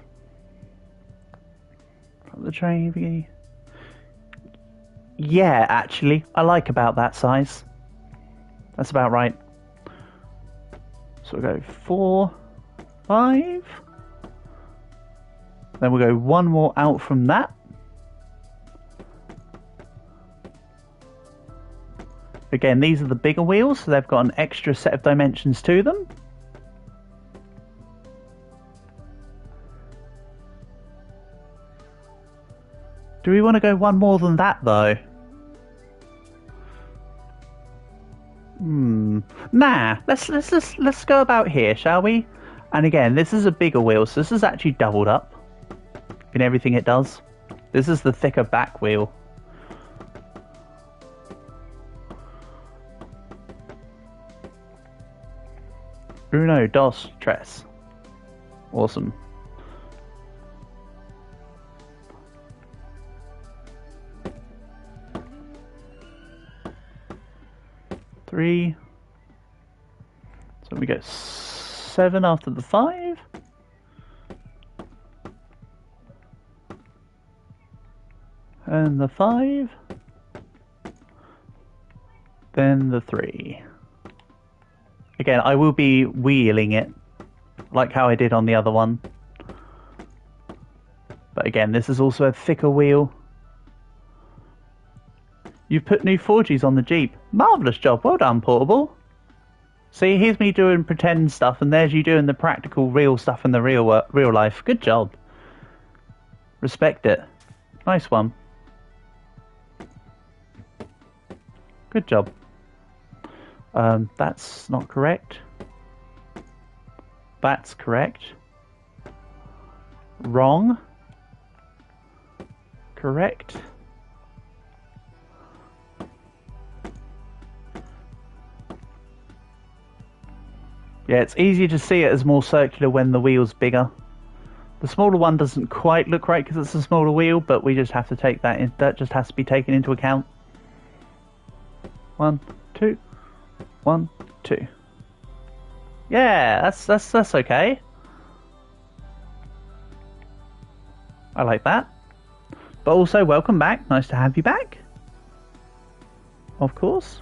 From the train. Yeah, actually. I like about that size. That's about right. So we'll go 4, 5. Then we'll go 1 more out from that. Again, these are the bigger wheels, so they've got an extra set of dimensions to them. Do we want to go 1 more than that, though? Nah, let's go about here, shall we? And again, this is a bigger wheel, so this is actually doubled up in everything it does. This is the thicker back wheel. Uno, dos, tres. Awesome. Three. So we get 7 after the 5. And the 5. Then the 3. Again, I will be wheeling it, like how I did on the other one. But again, this is also a thicker wheel. You've put new 4Gs on the Jeep. Marvellous job, well done, Portable. See, here's me doing pretend stuff, and there's you doing the practical, real stuff in the real life. Good job. Respect it. Nice one. Good job. That's not correct. That's correct. Wrong. Correct. Yeah, it's easier to see it as more circular when the wheel's bigger. The smaller one doesn't quite look right because it's a smaller wheel, but we just have to take that in. That just has to be taken into account. 1, 2. 1, 2. Yeah, that's okay. I like that. But also, welcome back. Nice to have you back. Of course.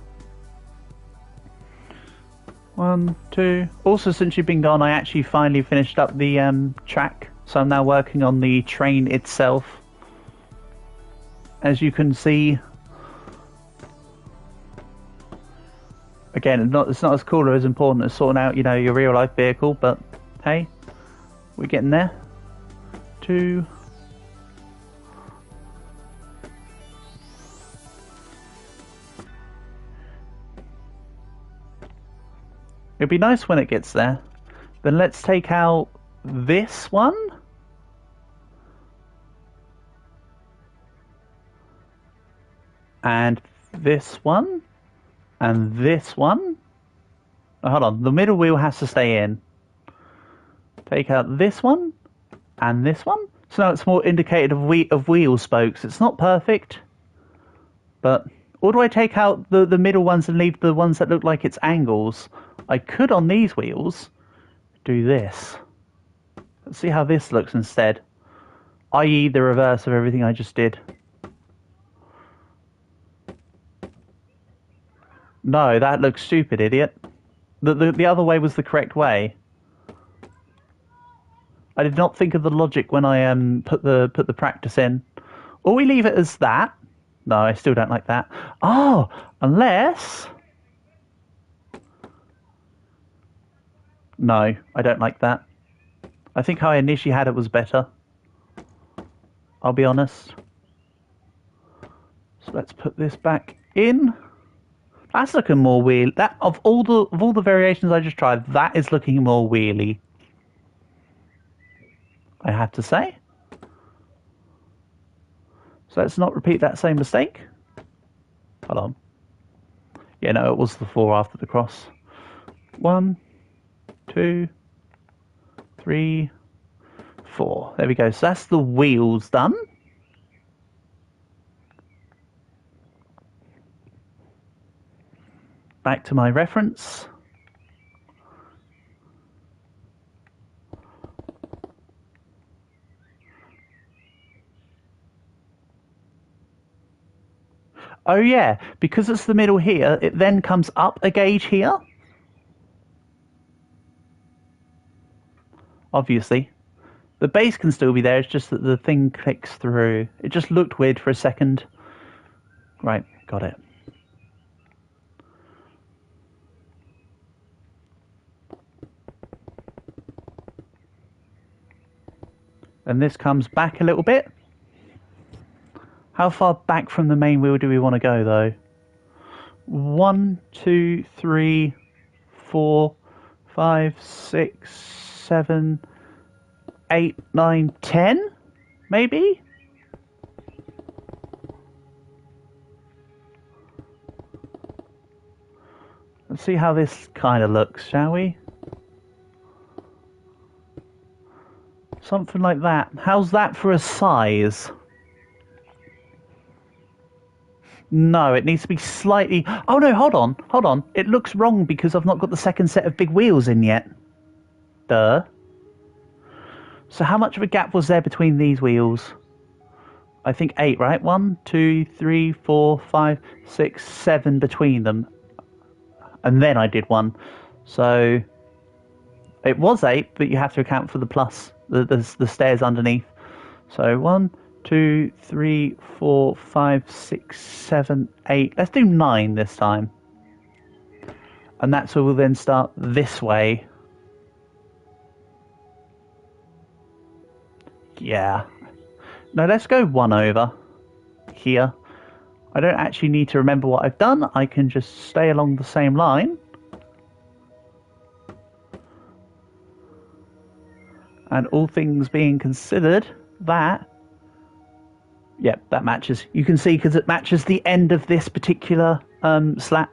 1, 2. Also, since you've been gone, I actually finally finished up the track. So I'm now working on the train itself. as you can see. Again, it's not as cool or as important as sorting out, you know, your real life vehicle, but hey, we're getting there. 2. It'd be nice when it gets there. Then let's take out this one. And this one. And this one. Oh, hold on, the middle wheel has to stay in. Take out this one. And this one. So now it's more indicated of wheel spokes. It's not perfect. But, or do I take out the middle ones and leave the ones that look like it's angles? I could, on these wheels, do this. Let's see how this looks instead. I.e. the reverse of everything I just did. No, that looks stupid, idiot. The other way was the correct way. I did not think of the logic when I put the practice in. Or we leave it as that. No, I still don't like that. Oh, unless... No, I don't like that. I think how I initially had it was better. I'll be honest. So let's put this back in. That's looking more wheel. That of all the variations I just tried, that is looking more wheelie. I have to say. So let's not repeat that same mistake. Hold on. Yeah, no, it was the 4 after the cross. 1, 2, 3, 4. There we go. So that's the wheels done. Back to my reference. Oh yeah, because it's the middle here, it then comes up a gauge here. Obviously. The base can still be there, it's just that the thing clicks through. It just looked weird for a second. Right, got it. And this comes back a little bit. How far back from the main wheel do we want to go, though? 1, 2, 3, 4, 5, 6, 7, 8, 9, 10? Maybe? Let's see how this kind of looks, shall we? Something like that. How's that for a size? No, it needs to be slightly... Oh no, hold on. It looks wrong because I've not got the second set of big wheels in yet. Duh. So how much of a gap was there between these wheels? I think 8, right? 1, 2, 3, 4, 5, 6, 7 between them. And then I did 1. So it was 8, but you have to account for the plus, the stairs underneath. So 1, 2, 3, 4, 5, 6, 7, 8. Let's do 9 this time. And that's where we'll then start this way. Yeah. No, let's go 1 over here. I don't actually need to remember what I've done. I can just stay along the same line. And all things being considered, that... Yep, that matches. You can see because it matches the end of this particular slat.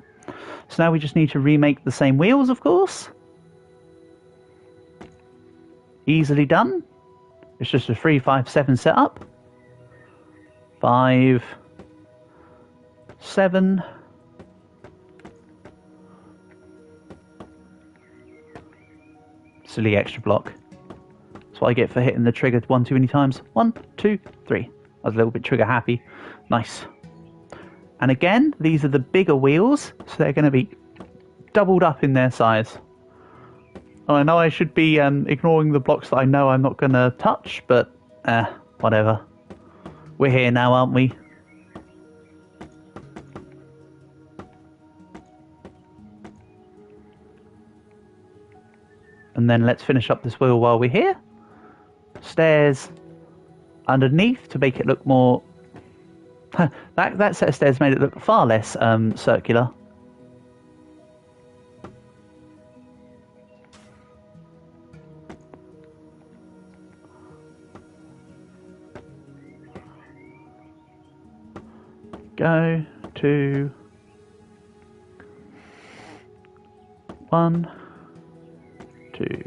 So now we just need to remake the same wheels, of course. Easily done. It's just a 3, 5, 7 setup. 5, 7. Silly extra block. That's what I get for hitting the trigger 1 too many times. 1, 2, 3. I was a little bit trigger happy. Nice. And again, these are the bigger wheels, so they're going to be doubled up in their size. Oh, I know I should be ignoring the blocks that I know I'm not going to touch, but whatever. We're here now, aren't we? And then let's finish up this wheel while we're here. Stairs underneath to make it look more... that set of stairs made it look far less circular. Go to 1, 2.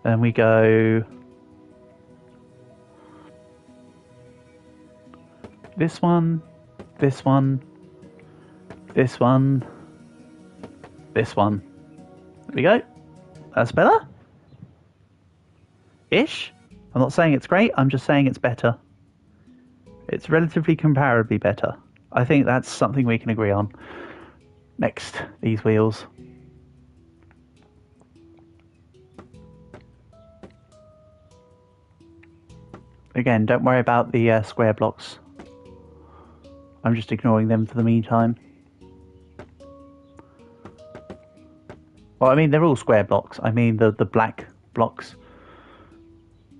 Then we go this one, this one, this one, this one. There we go. That's better. Ish. I'm not saying it's great, I'm just saying it's better. It's relatively comparably better. I think that's something we can agree on. Next, these wheels. Again, don't worry about the square blocks. I'm just ignoring them for the meantime. Well, I mean, they're all square blocks. I mean, the black blocks.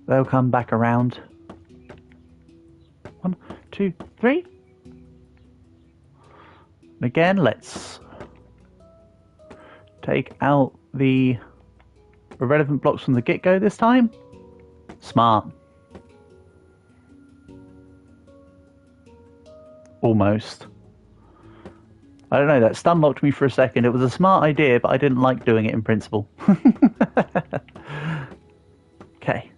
They'll come back around. 1, 2, 3. Again, let's take out the irrelevant blocks from the get-go this time. Smart. Almost. I don't know, that stun locked me for a second. It was a smart idea, but I didn't like doing it in principle. Okay.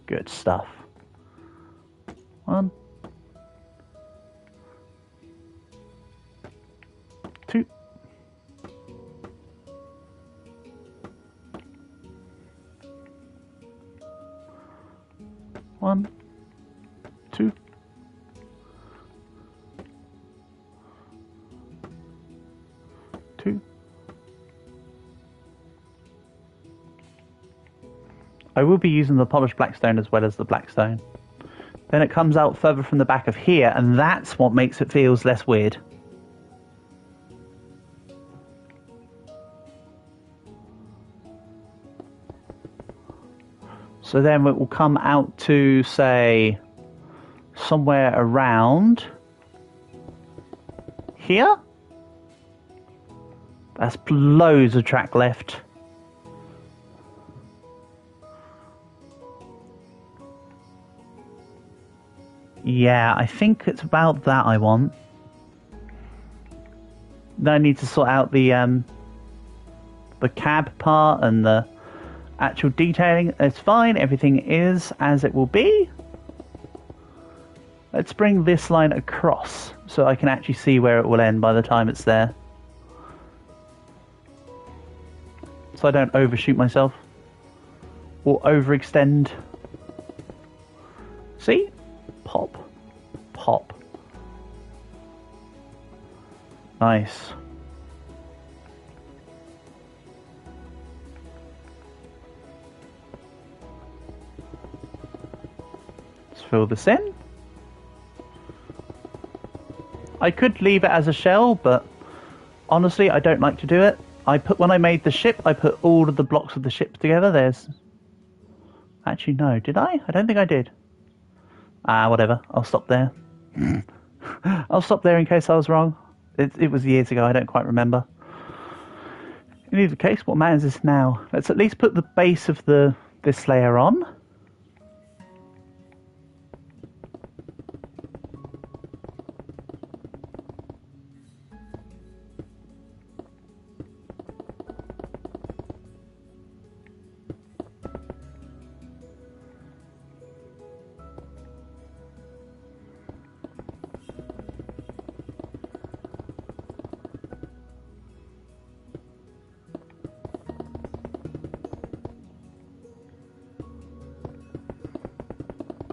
Good stuff. 1, 2. 1, 2. 2. I will be using the polished blackstone as well as the blackstone. Then it comes out further from the back of here, and that's what makes it feels less weird. So then it will come out to, say, somewhere around here. That's loads of track left. Yeah, I think it's about that I want. Then I need to sort out the cab part and the actual detailing. It's fine, everything is as it will be. Let's bring this line across so I can actually see where it will end by the time it's there. So I don't overshoot myself or overextend. See? Pop. Pop. Nice. Let's fill this in. I could leave it as a shell, but honestly, I don't like to do it. When I made the ship, I put all of the blocks of the ship together. Actually, no. Did I? I don't think I did. Whatever. I'll stop there. I'll stop there in case I was wrong. It was years ago. I don't quite remember. In either case, what matters is now. Let's at least put the base of this layer on.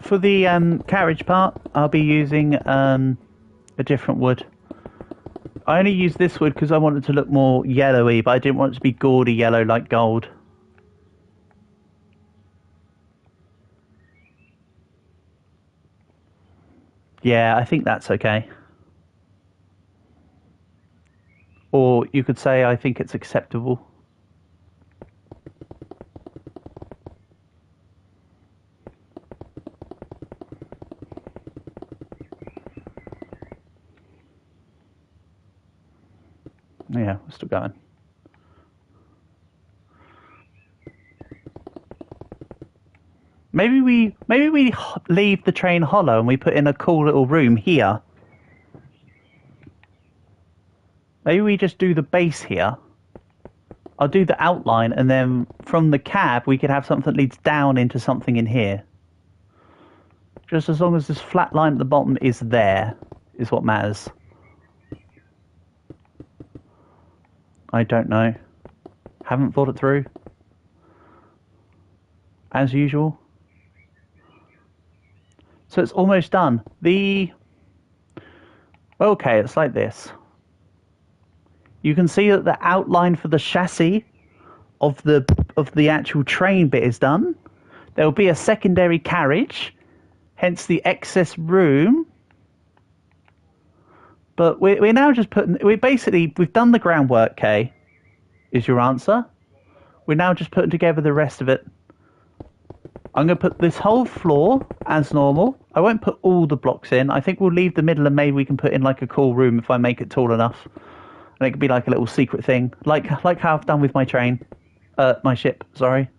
For the carriage part, I'll be using a different wood. I only used this wood because I wanted it to look more yellowy, but I didn't want it to be gaudy yellow like gold. Yeah, I think that's okay. Or Or you could say, I think it's acceptable. Yeah, we're still going. Maybe we leave the train hollow and we put in a cool little room here. Maybe we just do the base here. I'll do the outline, and then from the cab we could have something that leads down into something in here. Just as long as this flat line at the bottom is there, is what matters. I don't know. Haven't thought it through. As usual. So it's almost done. Okay, it's like this. You can see that the outline for the chassis of the actual train bit is done. There will be a secondary carriage, hence the excess room. But we're now just putting... We've done the groundwork, Kay, is your answer. We're now just putting together the rest of it. I'm going to put this whole floor as normal. I won't put all the blocks in. I think we'll leave the middle and maybe we can put in like a cool room if I make it tall enough. And it could be like a little secret thing. Like how I've done with my train. My ship, sorry.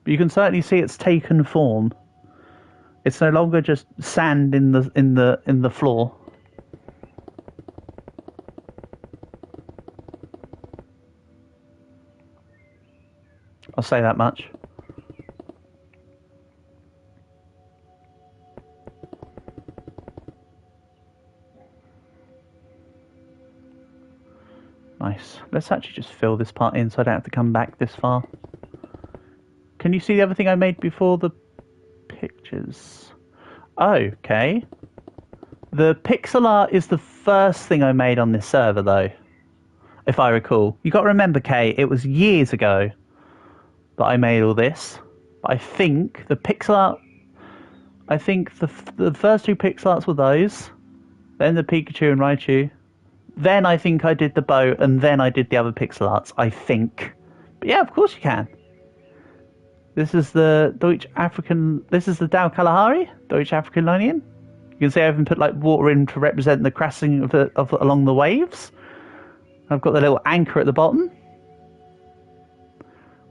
But you can certainly see it's taken form. It's no longer just sand in the floor. I'll say that much. Nice. Let's actually just fill this part in so I don't have to come back this far. Can you see the other thing I made before the pictures? Okay. The pixel art is the first thing I made on this server, though. If I recall. You got to remember, Kay, it was years ago that I made all this. But I think the pixel art... I think the first two pixel arts were those. Then the Pikachu and Raichu. Then I think I did the bow, and then I did the other pixel arts, I think. But yeah, of course you can. This is the Deutsch African... This is the Dao Kalahari, Deutsch African Lion. You can see I even put like water in to represent the crashing of along the waves. I've got the little anchor at the bottom.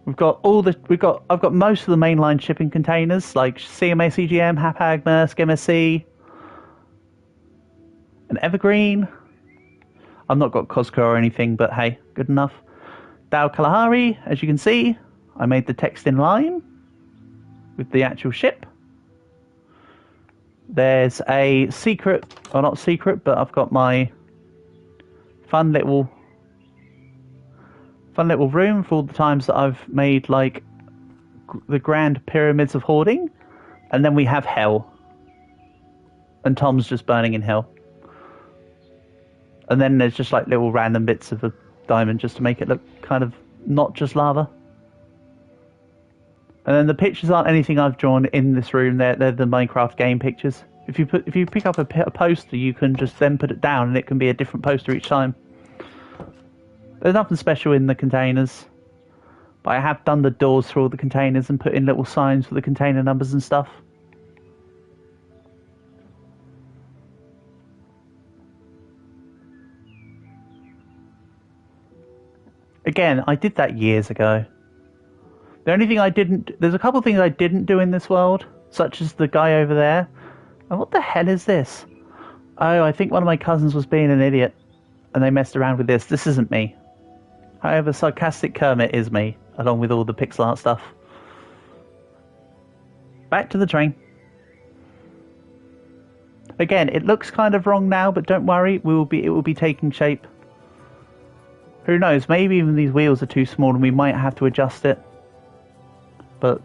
I've got most of the mainline shipping containers like CMA, CGM, Hapag, Maersk, MSC, and Evergreen. I've not got Costco or anything, but hey, good enough. Dao Kalahari, as you can see, I made the text in line with the actual ship. There's a secret, or not secret, but I've got my fun little room for all the times that I've made like the grand pyramids of hoarding, and then we have hell, and Tom's just burning in hell, and then there's just like little random bits of a diamond just to make it look kind of not just lava. And then the pictures aren't anything I've drawn in this room. They're the Minecraft game pictures. If you pick up a poster, you can just then put it down, and it can be a different poster each time. There's nothing special in the containers, but I have done the doors for all the containers and put in little signs for the container numbers and stuff. Again, I did that years ago. The only thing I didn't... There's a couple of things I didn't do in this world, such as the guy over there. And what the hell is this? Oh, I think one of my cousins was being an idiot, and they messed around with this. This isn't me. However, Sarcastic Kermit is me, along with all the pixel art stuff. Back to the train. Again, it looks kind of wrong now, but don't worry, it will be taking shape. Who knows, maybe even these wheels are too small and we might have to adjust it. But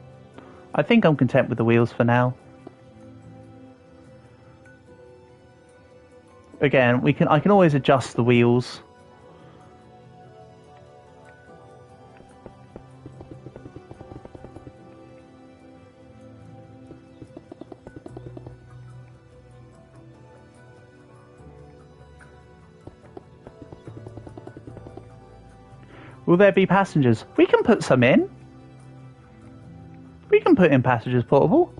I think I'm content with the wheels for now. Again, I can always adjust the wheels. Will there be passengers? We can put some in. We can put in passengers portable.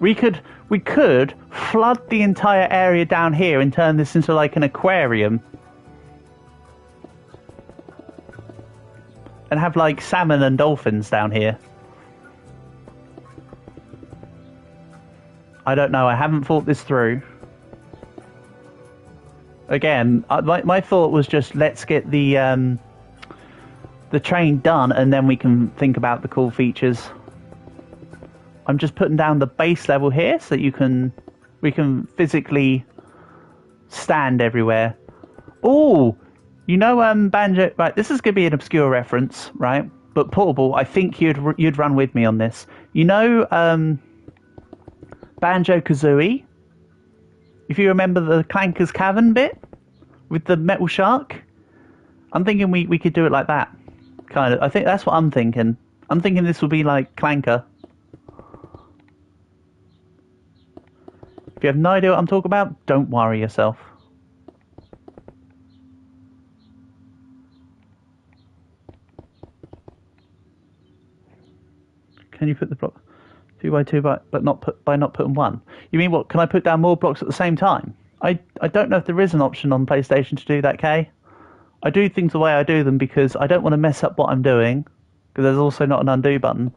We could flood the entire area down here and turn this into like an aquarium. And have like salmon and dolphins down here. I don't know, I haven't thought this through. Again, my thought was just let's get the train done and then we can think about the cool features. I'm just putting down the base level here so that we can physically stand everywhere. Oh, you know, Banjo. Right, this is gonna be an obscure reference, right? But portable. I think you'd run with me on this. You know, Banjo-Kazooie. If you remember the Clanker's Cavern bit with the metal shark, I'm thinking we could do it like that, kind of. I think that's what I'm thinking. I'm thinking this will be like Clanker. If you have no idea what I'm talking about, don't worry yourself. Can you put the block 2x2 but not putting one? You mean what? Can I put down more blocks at the same time? I don't know if there is an option on PlayStation to do that, Kay. I do things the way I do them because I don't want to mess up what I'm doing. Because there's also not an undo button.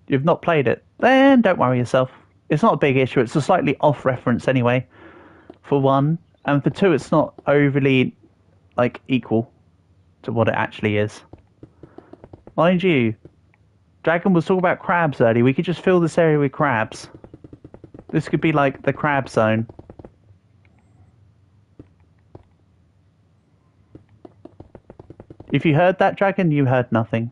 You've not played it? Then don't worry yourself. It's not a big issue. It's a slightly off reference anyway, for one. And for two, it's not overly, like, equal to what it actually is. Mind you, Dragon was talking about crabs earlier. We could just fill this area with crabs. This could be like the crab zone. If you heard that, Dragon, you heard nothing.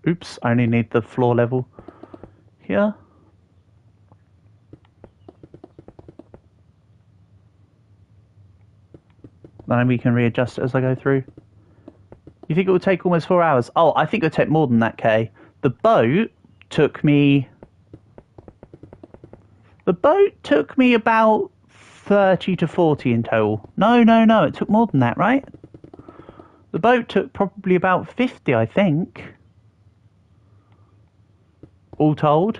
Oops, I only need the floor level here. Then we can readjust it as I go through. You think it would take almost 4 hours? Oh, I think it would take more than that, Kay. The boat took me about 30 to 40 in total. No, it took more than that, right? The boat took probably about 50, I think. All told.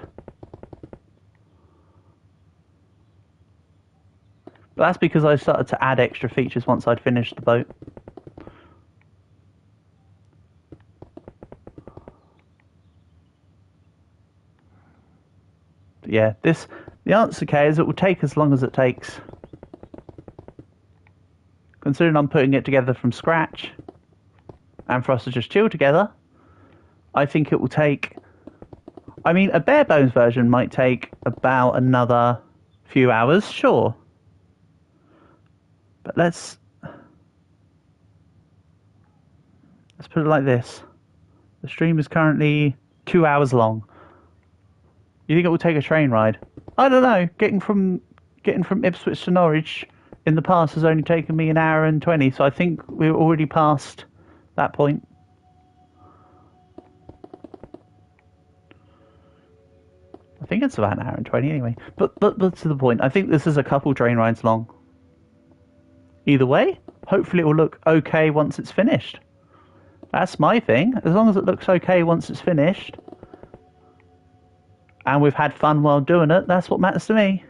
But that's because I started to add extra features once I'd finished the boat. But yeah, the answer, Kay, is it will take as long as it takes. Considering I'm putting it together from scratch, and for us to just chill together, I think it will take... I mean, a bare bones version might take about another few hours, sure. But let's put it like this. The stream is currently 2 hours long. You think it will take a train ride? I don't know. Getting from Ipswich to Norwich in the past has only taken me 1 hour and 20, so I think we're already past that point. I think it's about 1 hour and 20 anyway. But to the point, I think this is a couple train rides long. Either way, hopefully it will look okay once it's finished. That's my thing. As long as it looks okay once it's finished, and we've had fun while doing it, that's what matters to me.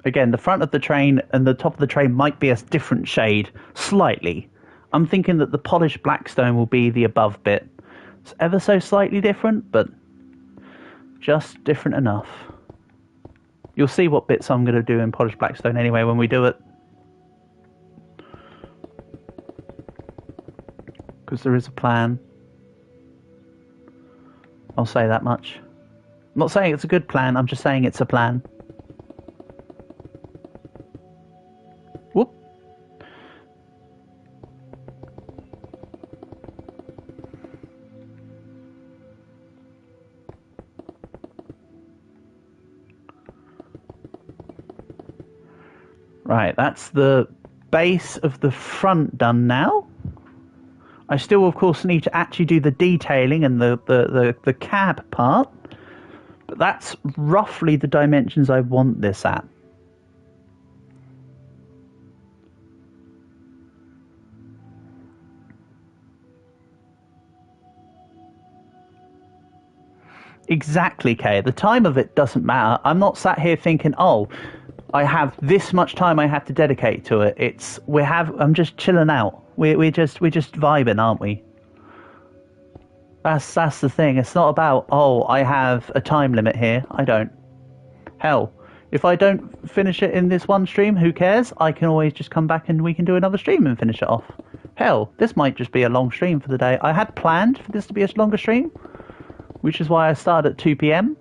Again, the front of the train and the top of the train might be a different shade, slightly. I'm thinking that the polished blackstone will be the above bit. It's ever so slightly different, but just different enough. You'll see what bits I'm going to do in polished blackstone anyway when we do it. Because there is a plan. I'll say that much. I'm not saying it's a good plan, I'm just saying it's a plan. Whoop. Right, that's the base of the front done now. I still, of course, need to actually do the detailing and the cab part. But that's roughly the dimensions I want this at. Exactly, Kay. The time of it doesn't matter. I'm not sat here thinking, oh, I have this much time I have to dedicate to it. I'm just chilling out. We're just vibing, aren't we? That's the thing. It's not about, oh, I have a time limit here. I don't. Hell, if I don't finish it in this one stream, who cares? I can always just come back and we can do another stream and finish it off. Hell, this might just be a long stream for the day. I had planned for this to be a longer stream, which is why I started at 2 p.m.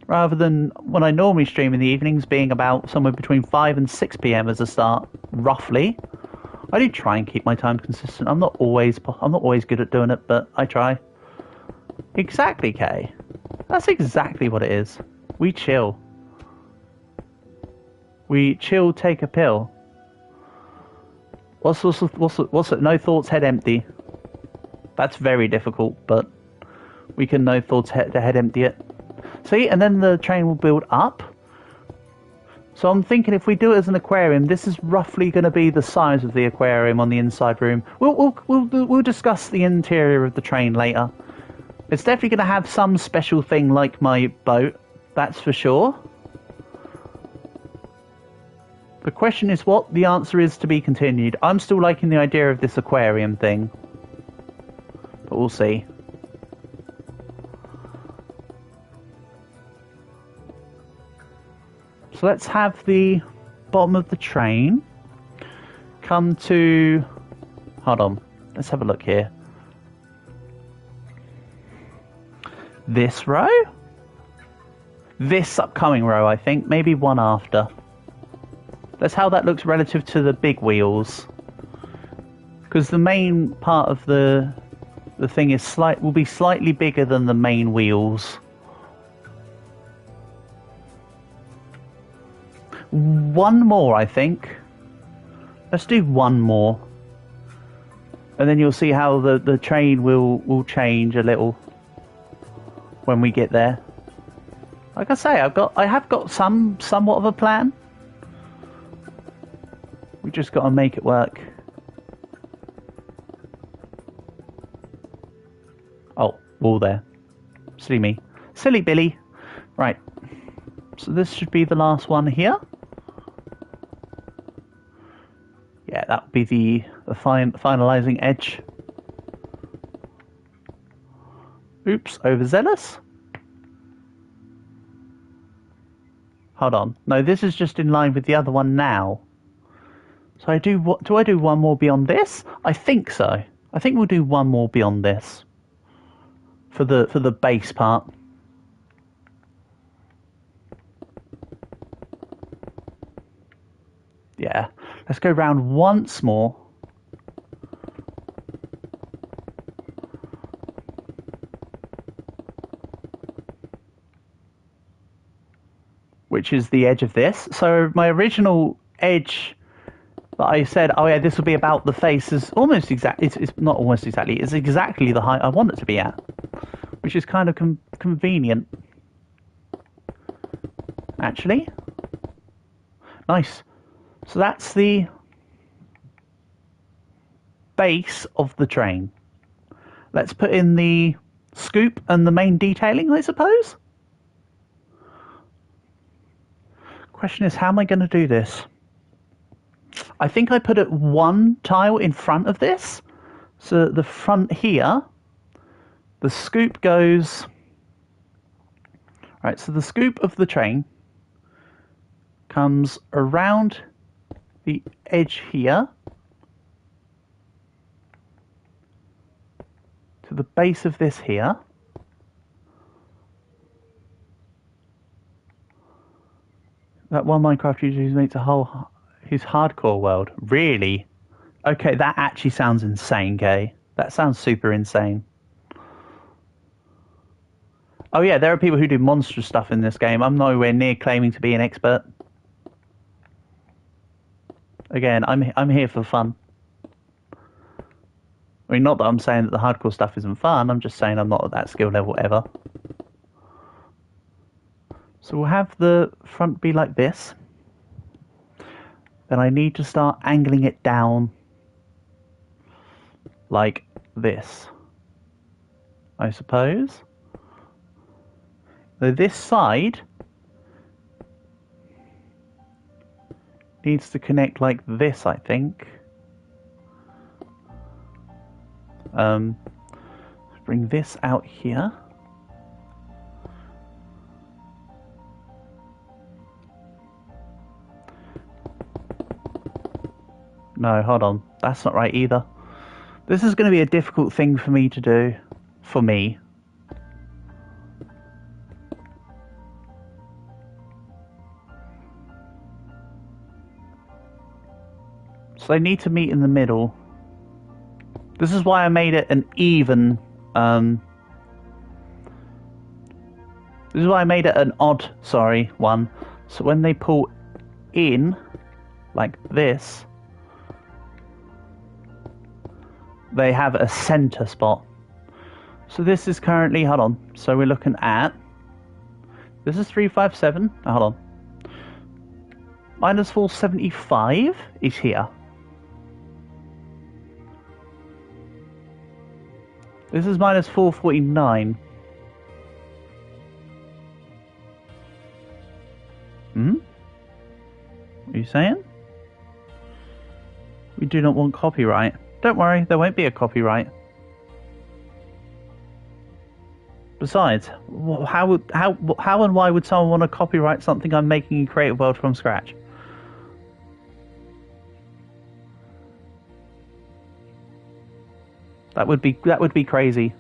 rather than when I normally stream in the evenings being about somewhere between 5 and 6 p.m. as a start, roughly. I do try and keep my time consistent. I'm not always good at doing it, but I try. Exactly, Kay. That's exactly what it is. We chill. We chill, take a pill. What's it? No thoughts, head empty. That's very difficult, but we can no thoughts, head empty it. See, and then the train will build up. So I'm thinking if we do it as an aquarium, this is roughly going to be the size of the aquarium on the inside room. We'll discuss the interior of the train later. It's definitely going to have some special thing like my boat, that's for sure. The question is what? The answer is to be continued. I'm still liking the idea of this aquarium thing. But we'll see. So let's have the bottom of the train come to... Hold on. Let's have a look here. This row? This upcoming row, I think. Maybe one after. That's how that looks relative to the big wheels. Because the main part of the thing is will be slightly bigger than the main wheels. One more, I think. Let's do one more. And then you'll see how the train will change a little when we get there. Like I say, I have got somewhat of a plan. We just got to make it work. Oh, wall there. Silly me. Silly Billy. Right. So this should be the last one here. Yeah, that would be the finalizing edge. Oops, overzealous. Hold on. No, this is just in line with the other one now. So do I do one more beyond this? I think so. I think we'll do one more beyond this. For the base part. Yeah. Let's go round once more. Which is the edge of this. So my original edge that I said, oh yeah, this will be about the face, is almost exact. It's not almost exactly. It's exactly the height I want it to be at, which is kind of convenient. Actually, nice. So that's the base of the train. Let's put in the scoop and the main detailing, I suppose. Question is, how am I going to do this? I think I put it one tile in front of this. So the front here, the scoop goes... Right, so the scoop of the train comes around the edge here to the base of this here. That one Minecraft user who makes a whole his hardcore world. Really? Okay, that actually sounds insane, Kay. That sounds super insane. Oh yeah, there are people who do monstrous stuff in this game. I'm nowhere near claiming to be an expert. Again, I'm here for fun. I mean, not that I'm saying that the hardcore stuff isn't fun. I'm just saying I'm not at that skill level ever. So we'll have the front be like this. Then I need to start angling it down like this, I suppose. So this side needs to connect like this, I think. Bring this out here. No, hold on. That's not right either. This is going to be a difficult thing for me to do. For me. So they need to meet in the middle. This is why I made it an even... this is why I made it an odd, one. So when they pull in, like this, they have a center spot. So this is currently, hold on, so we're looking at, this is 357, hold on, minus 475 is here. This is minus 449. What are you saying? We do not want copyright. Don't worry, there won't be a copyright. Besides, how and why would someone want to copyright something I'm making in Creative World from scratch? That would be crazy.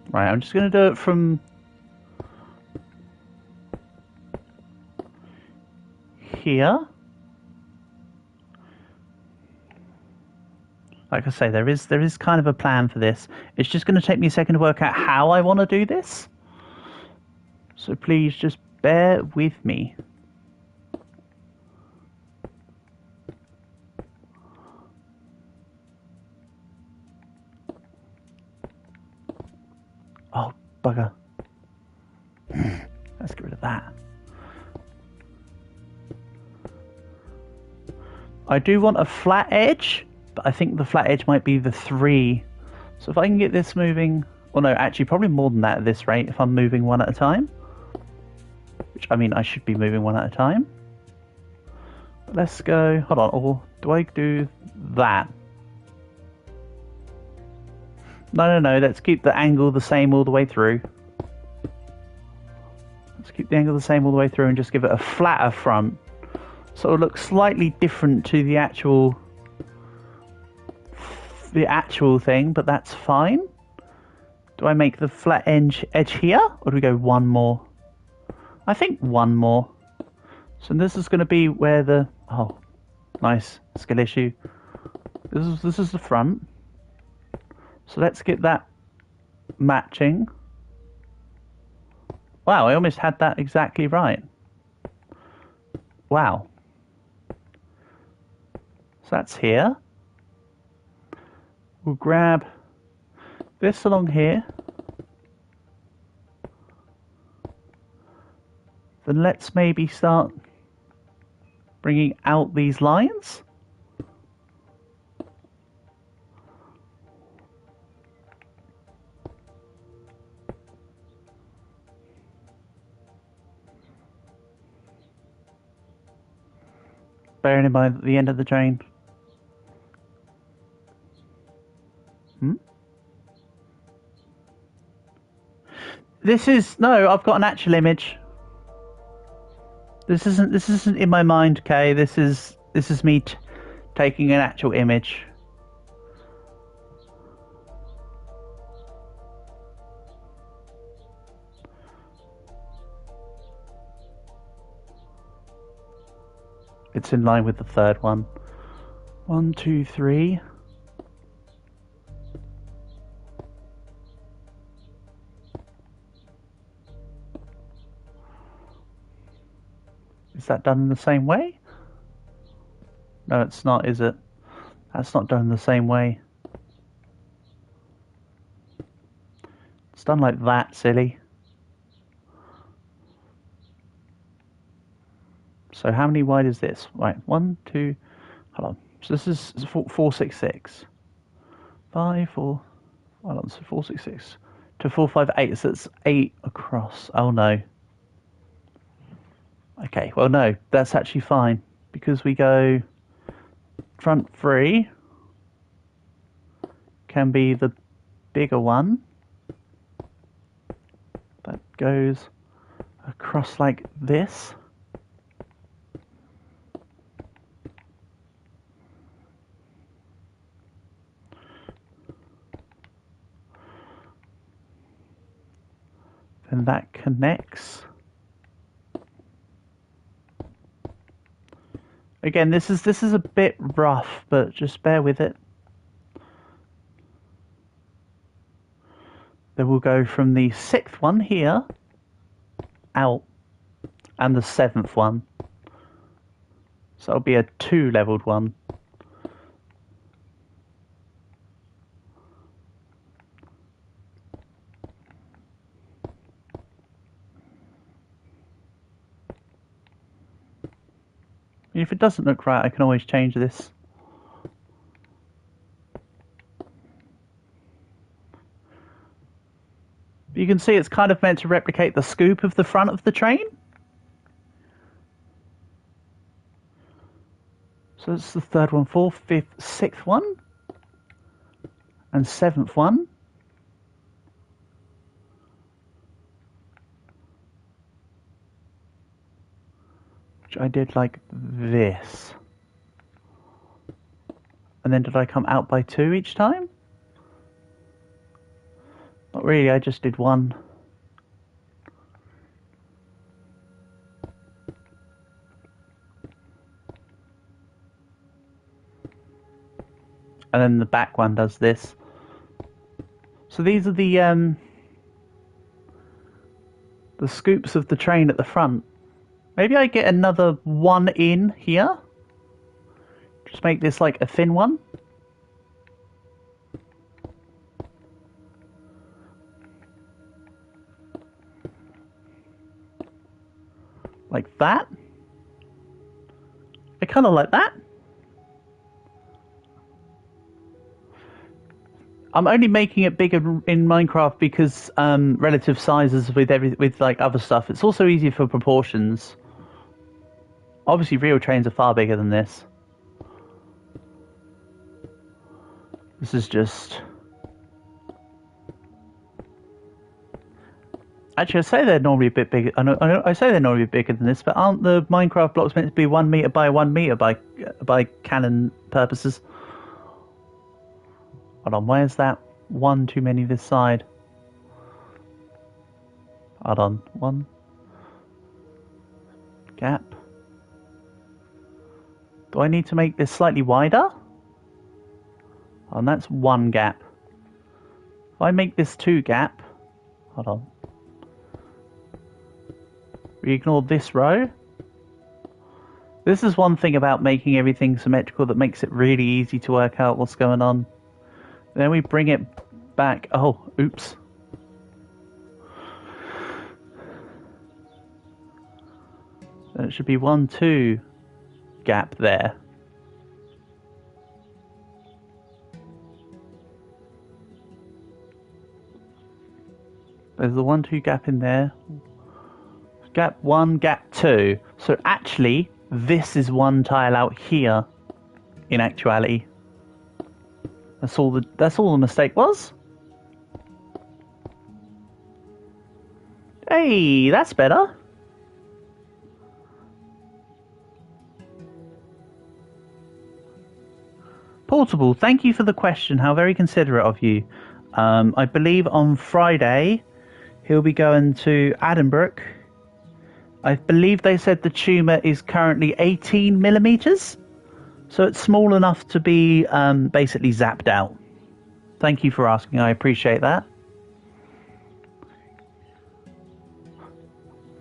Right, I'm just going to do it from here. Like I say, there is kind of a plan for this. It's just going to take me a second to work out how I want to do this. So please just bear with me. Oh, bugger. Let's get rid of that. I do want a flat edge, but I think the flat edge might be the 3. So if I can get this moving... Well, no, actually, probably more than that at this rate if I'm moving one at a time. Which, I mean, I should be moving one at a time. Let's go... Hold on, or do I do that? No, let's keep the angle the same all the way through. Let's keep the angle the same all the way through and just give it a flatter front. So it'll look slightly different to the actual thing, but that's fine. Do I make the flat edge here, or do we go one more? I think one more. So this is going to be where the... Oh, nice skill issue. This is the front. So let's get that matching. Wow, I almost had that exactly right. Wow. So that's here. We'll grab this along here. Then let's maybe start bringing out these lines. Bearing in mind the end of the chain. This is... No, I've got an actual image. This isn't in my mind, Kay. This is me taking an actual image. it's in line with the third one. 1, 2, 3. Is that done in the same way? No, it's not, is it? That's not done in the same way. It's done like that, silly. So how many wide is this? Right, 1, 2, hold on. So this is 466. 5, 4, hold on, so 466 to 458, so it's 8 across. Oh no. Okay, well no, that's actually fine, because we go front 3 can be the bigger one that goes across like this. Then that connects. Again, this is a bit rough, but just bear with it. Then we'll go from the 6th one here out, and the 7th one. So it'll be a 2-leveled one. If it doesn't look right, I can always change this. You can see it's kind of meant to replicate the scoop of the front of the train. So it's the 3rd one, 4th, 5th, 6th one, and 7th one. Which I did like this. And then did I come out by 2 each time? Not really, I just did 1. And then the back one does this. So these are the scoops of the train at the front. Maybe I get another 1 in here. Just make this like a thin one. Like that. I kind of like that. I'm only making it bigger in Minecraft because relative sizes with like other stuff. It's also easier for proportions. Obviously, real trains are far bigger than this. This is just... Actually, I say they're normally a bit bigger. I say they're normally bigger than this, but aren't the Minecraft blocks meant to be 1 meter by 1 meter by canon purposes? Hold on, where's that 1 too many this side? Hold on, 1 gap. Do I need to make this slightly wider? Oh, and that's 1 gap. If I make this 2 gap, hold on. We ignore this row. This is one thing about making everything symmetrical that makes it really easy to work out what's going on. Then we bring it back. Oh, oops. Then it should be 1, 2 gap there. There's the 1, 2 gap in there. Gap 1, gap 2. So actually, this is 1 tile out here. In actuality, that's all the mistake was. Hey, that's better. Portable, thank you for the question. How very considerate of you. I believe on Friday he'll be going to Addenbrooke I believe they said the tumour is currently 18 millimeters, so it's small enough to be basically zapped out. Thank you for asking, I appreciate that.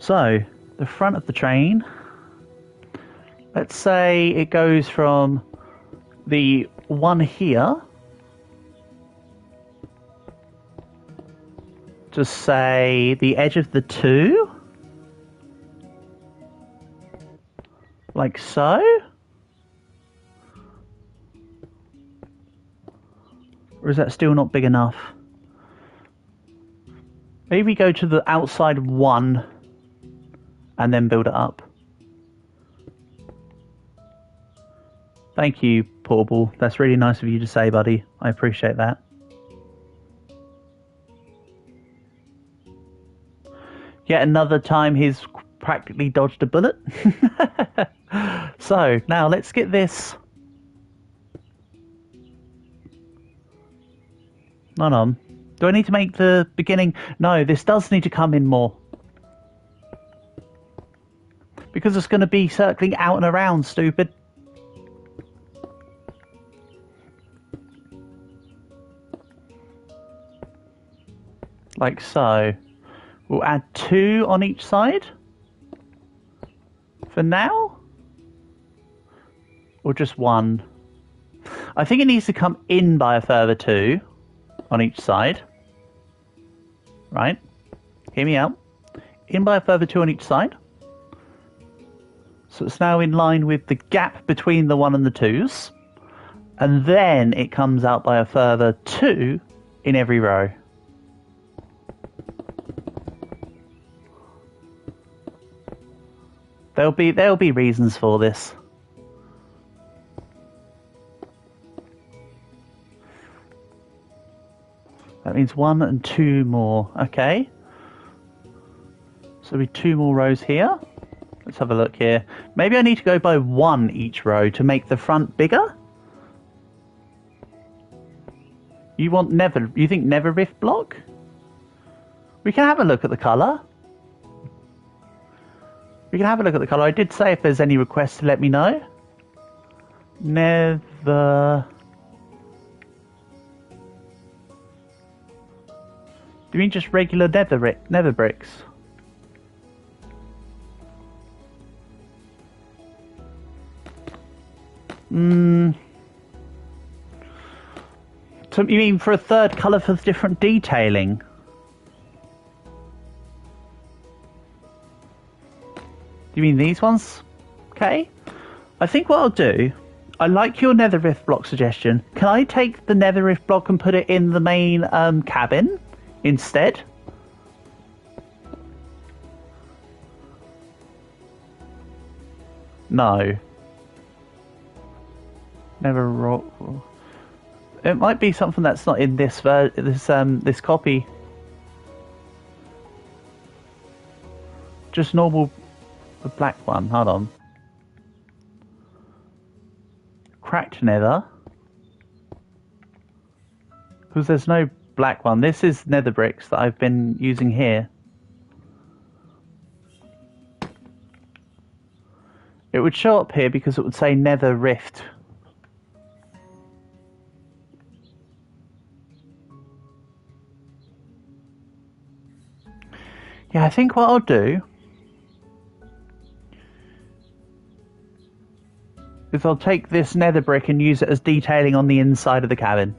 So, the front of the train, let's say it goes from the one here to say the edge of the 2, like so. Or is that still not big enough? Maybe go to the outside of 1 and then build it up. Thank you, Portable. That's really nice of you to say, buddy. I appreciate that. Yet another time he's practically dodged a bullet. So, now let's get this. Hold on. Do I need to make the beginning? No, this does need to come in more. Because it's going to be circling out and around, stupid. Like so. We'll add 2 on each side. For now? Or just 1? I think it needs to come in by a further 2 on each side. Right? Hear me out. In by a further 2 on each side. So it's now in line with the gap between the 1 and the 2s. And then it comes out by a further 2 in every row. There'll be reasons for this. That means 1 and 2 more. Okay. So we 2 more rows here. Let's have a look here. Maybe I need to go by 1 each row to make the front bigger? You want Nether... You think Nether Rift block? We can have a look at the colour. We can have a look at the colour. I did say if there's any requests to let me know. Nether... Do you mean just regular nether bricks? So you mean for a third colour for different detailing? You mean these ones? Okay. I think what I'll do, I like your Nether Rift block suggestion. Can I take the Nether Rift block and put it in the main cabin instead? No. Never rock. It might be something that's not in this this copy. Just normal, the black one. Hold on. Cracked nether. Because there's no black one. This is nether bricks that I've been using here. It would show up here because it would say Nether Rift. Yeah, I think what I'll do is I'll take this nether brick and use it as detailing on the inside of the cabin.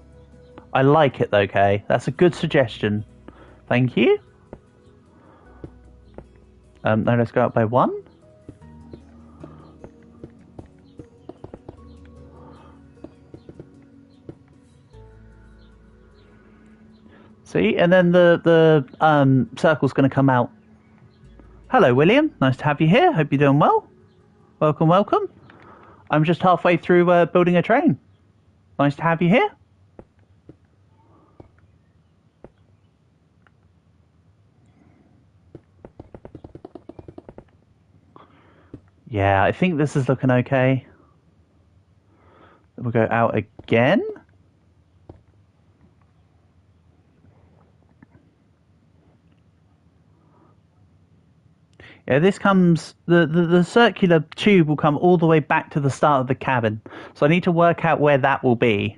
I like it though, Kay. That's a good suggestion. Thank you. Now let's go up by 1. See, and then the circle's going to come out. Hello, William. Nice to have you here. Hope you're doing well. Welcome, welcome. I'm just halfway through building a train. Nice to have you here. Yeah, I think this is looking okay. We'll go out again. Yeah, this comes, the circular tube will come all the way back to the start of the cabin. So I need to work out where that will be.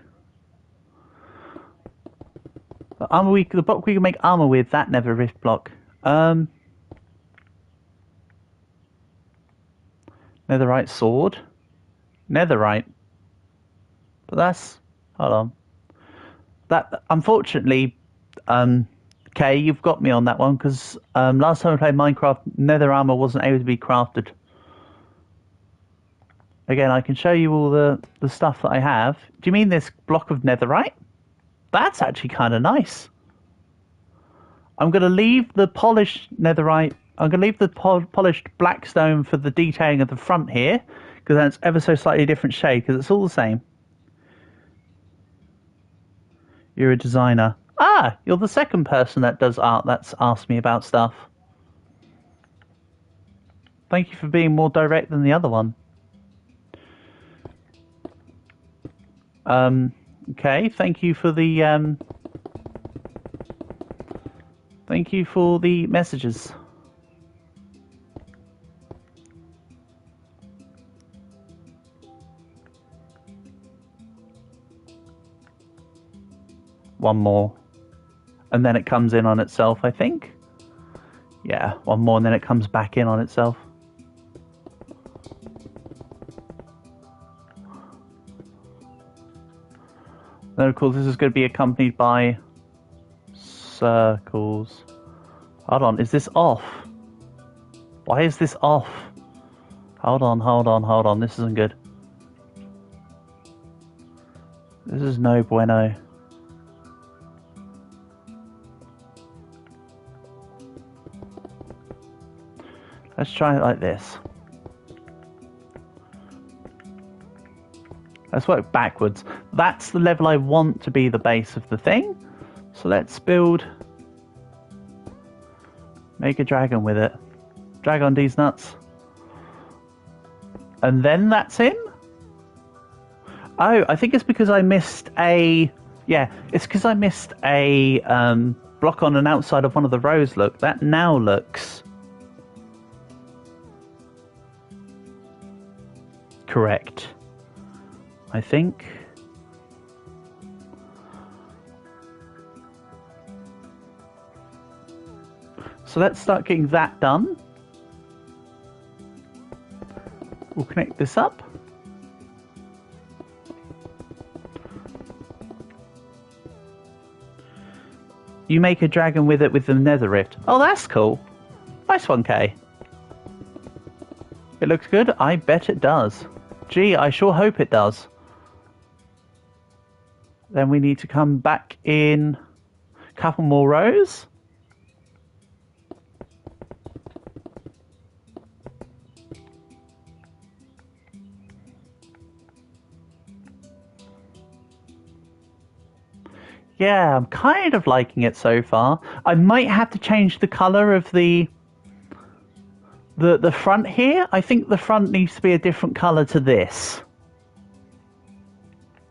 The block we can make armor with, that never rift block. Netherite sword. Netherite. But that's, hold on. That, unfortunately, okay, you've got me on that one, because last time I played Minecraft, nether armor wasn't able to be crafted. Again, I can show you all the stuff that I have. Do you mean this block of netherite? That's actually kind of nice. I'm going to leave the polished netherite. I'm going to leave the polished blackstone for the detailing of the front here, because that's ever so slightly different shade, because it's all the same. You're a designer. Ah, you're the second person that does art that's asked me about stuff. Thank you for being more direct than the other one. Okay, thank you for the messages. One more. And then it comes in on itself, I think. Yeah, one more and then it comes back in on itself. Then of course this is going to be accompanied by circles. Hold on, is this off? Why is this off? Hold on, this isn't good. This is no bueno. Let's try it like this. Let's work backwards. That's the level I want to be the base of the thing. So let's build... Make a dragon with it. Drag on these nuts. And then that's in? Oh, I think it's because I missed a... Yeah, it's because I missed a block on an outside of one of the rows. Look, that now looks... correct. I think. So let's start getting that done. We'll connect this up. You make a dragon with it with the nether rift. Oh, that's cool. Nice one, Kay. It looks good? I bet it does. Gee, I sure hope it does. Then we need to come back in a couple more rows. Yeah, I'm kind of liking it so far. I might have to change the colour of the front here. I think the front needs to be a different colour to this.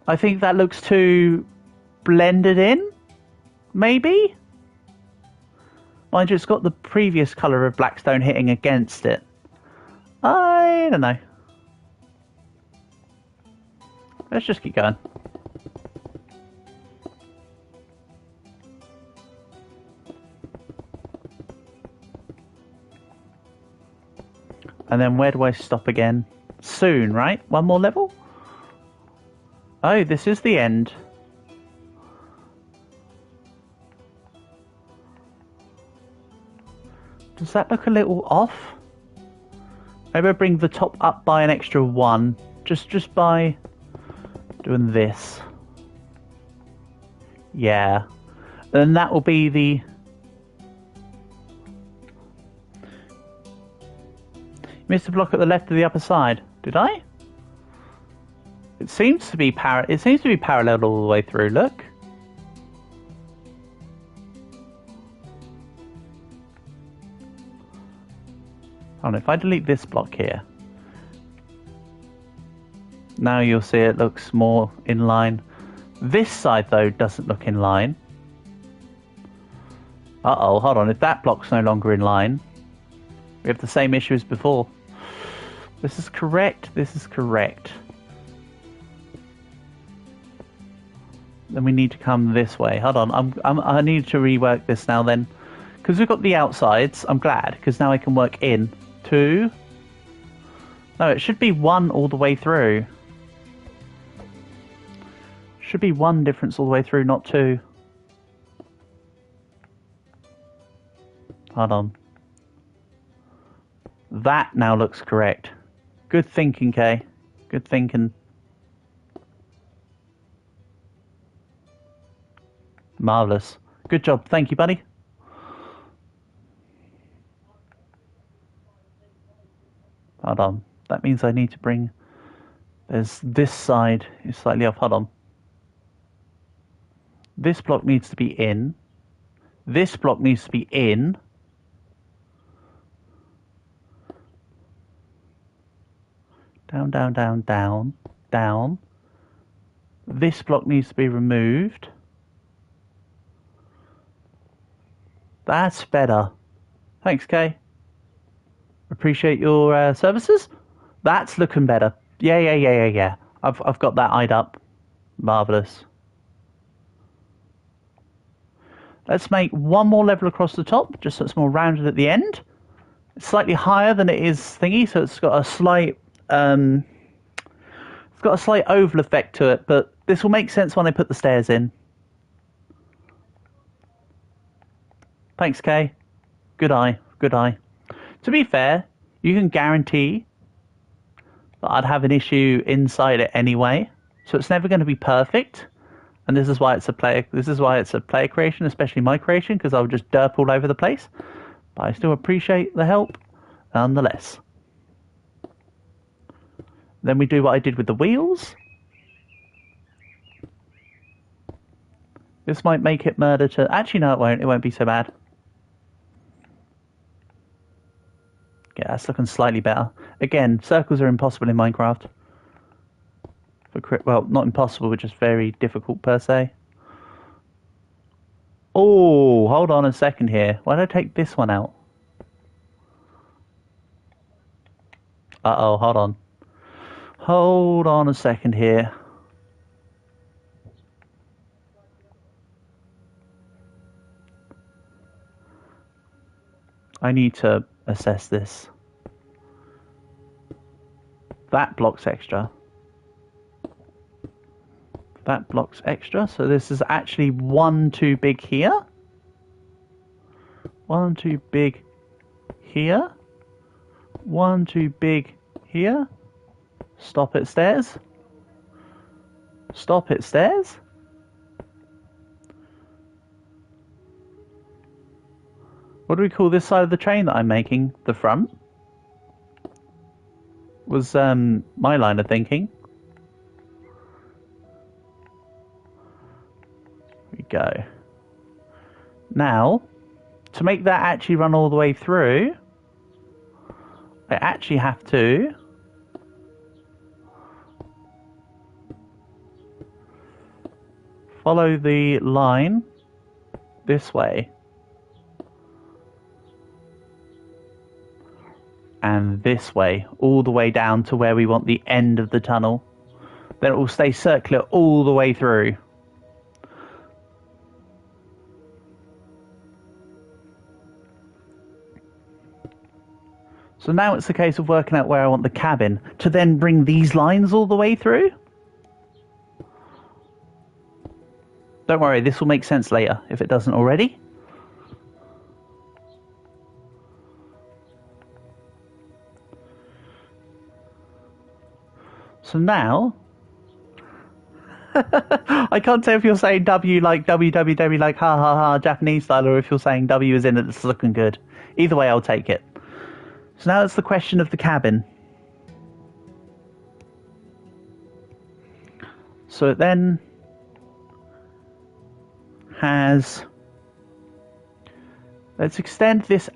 I think that looks too blended in, maybe? Mind you, it's got the previous colour of blackstone hitting against it. I don't know. Let's just keep going. And then where do I stop again? Soon, right? One more level? Oh, this is the end. Does that look a little off? Maybe I bring the top up by an extra 1. Just by doing this. Yeah. Then that will be the... Missed a block at the left of the upper side. Did I? It seems to be parallel all the way through. Look. Hold on, if I delete this block here, now you'll see it looks more in line. This side though doesn't look in line. Uh oh, hold on. If that block's no longer in line, We have the same issue as before. This is correct. This is correct. Then we need to come this way. Hold on. I need to rework this now then. Because we've got the outsides. I'm glad. Because now I can work in. 2. No, it should be 1 all the way through. Should be 1 difference all the way through, not 2. Hold on. That now looks correct. Good thinking, Kay. Good thinking. Marvellous. Good job. Thank you, buddy. Hold on. That means I need to bring... There's this side is slightly off. Hold on. This block needs to be in. This block needs to be in. Down, down, down, down, down. This block needs to be removed. That's better. Thanks, Kay. Appreciate your services. That's looking better. Yeah. I've got that eyed up. Marvellous. Let's make 1 more level across the top, just so it's more rounded at the end. It's slightly higher than it is thingy, so it's got a slight oval effect to it, but this will make sense when I put the stairs in. Thanks, Kay. Good eye. Good eye. To be fair, you can guarantee that I'd have an issue inside it anyway, so it's never going to be perfect. And this is why it's a player. This is why it's a player creation, especially my creation, because I'll just derp all over the place. But I still appreciate the help, nonetheless. Then we do what I did with the wheels. This might make it murder to... Actually, no, it won't. It won't be so bad. Yeah, that's looking slightly better. Again, circles are impossible in Minecraft. Well, not impossible, but just very difficult per se. Oh, hold on a second here. Why don't I take this one out? Uh-oh, hold on. Hold on a second here. I need to assess this. That block's extra. That block's extra, so this is actually 1 too big here. 1 too big here. 1 too big here. Stop it, stairs. Stop it, stairs. What do we call this side of the train that I'm making? The front? Was my line of thinking. We go. Now, to make that actually run all the way through, I actually have to follow the line this way. And this way, all the way down to where we want the end of the tunnel. Then it will stay circular all the way through. So now it's a case of working out where I want the cabin to then bring these lines all the way through. Don't worry, this will make sense later if it doesn't already. So now, I can't tell if you're saying W like WWW like ha ha ha Japanese style, or if you're saying W is in it, it's looking good. Either way, I'll take it. So now it's the question of the cabin. So it then has... Let's extend this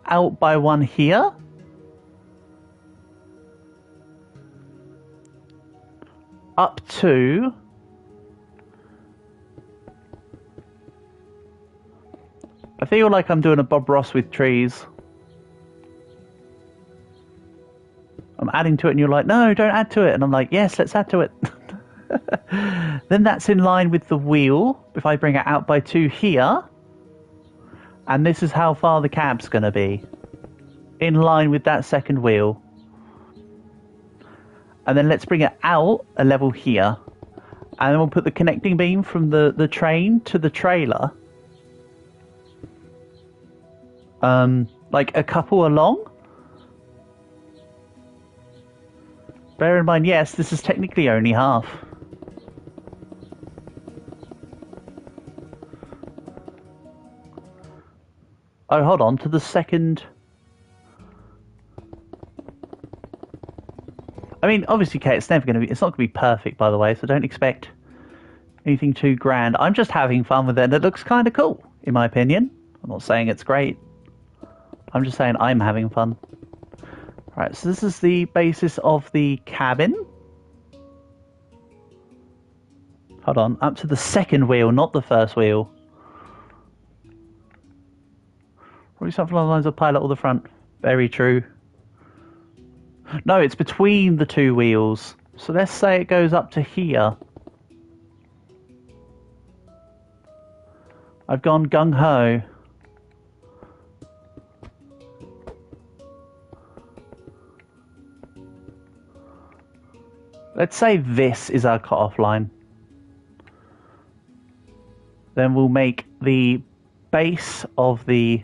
out by 1 here. Up to... I feel like I'm doing a Bob Ross with trees. adding to it and you're like, no, don't add to it. And I'm like, yes, let's add to it. Then that's in line with the wheel. If I bring it out by 2 here, and this is how far the cab's going to be. In line with that second wheel. And then let's bring it out a level here. And then we'll put the connecting beam from the train to the trailer. Like a couple along. Bear in mind, yes, this is technically only half. Oh, hold on, to the second... I mean, obviously, Kate, it's not going to be perfect, by the way, so don't expect anything too grand. I'm just having fun with it, and it looks kind of cool, in my opinion. I'm not saying it's great. I'm just saying I'm having fun. Right, so this is the basis of the cabin. Hold on, up to the second wheel, not the first wheel. Probably something along the lines of pilot or the front. Very true. No, it's between the 2 wheels. So let's say it goes up to here. I've gone gung-ho. Let's say this is our cut-off line. Then we'll make the base of the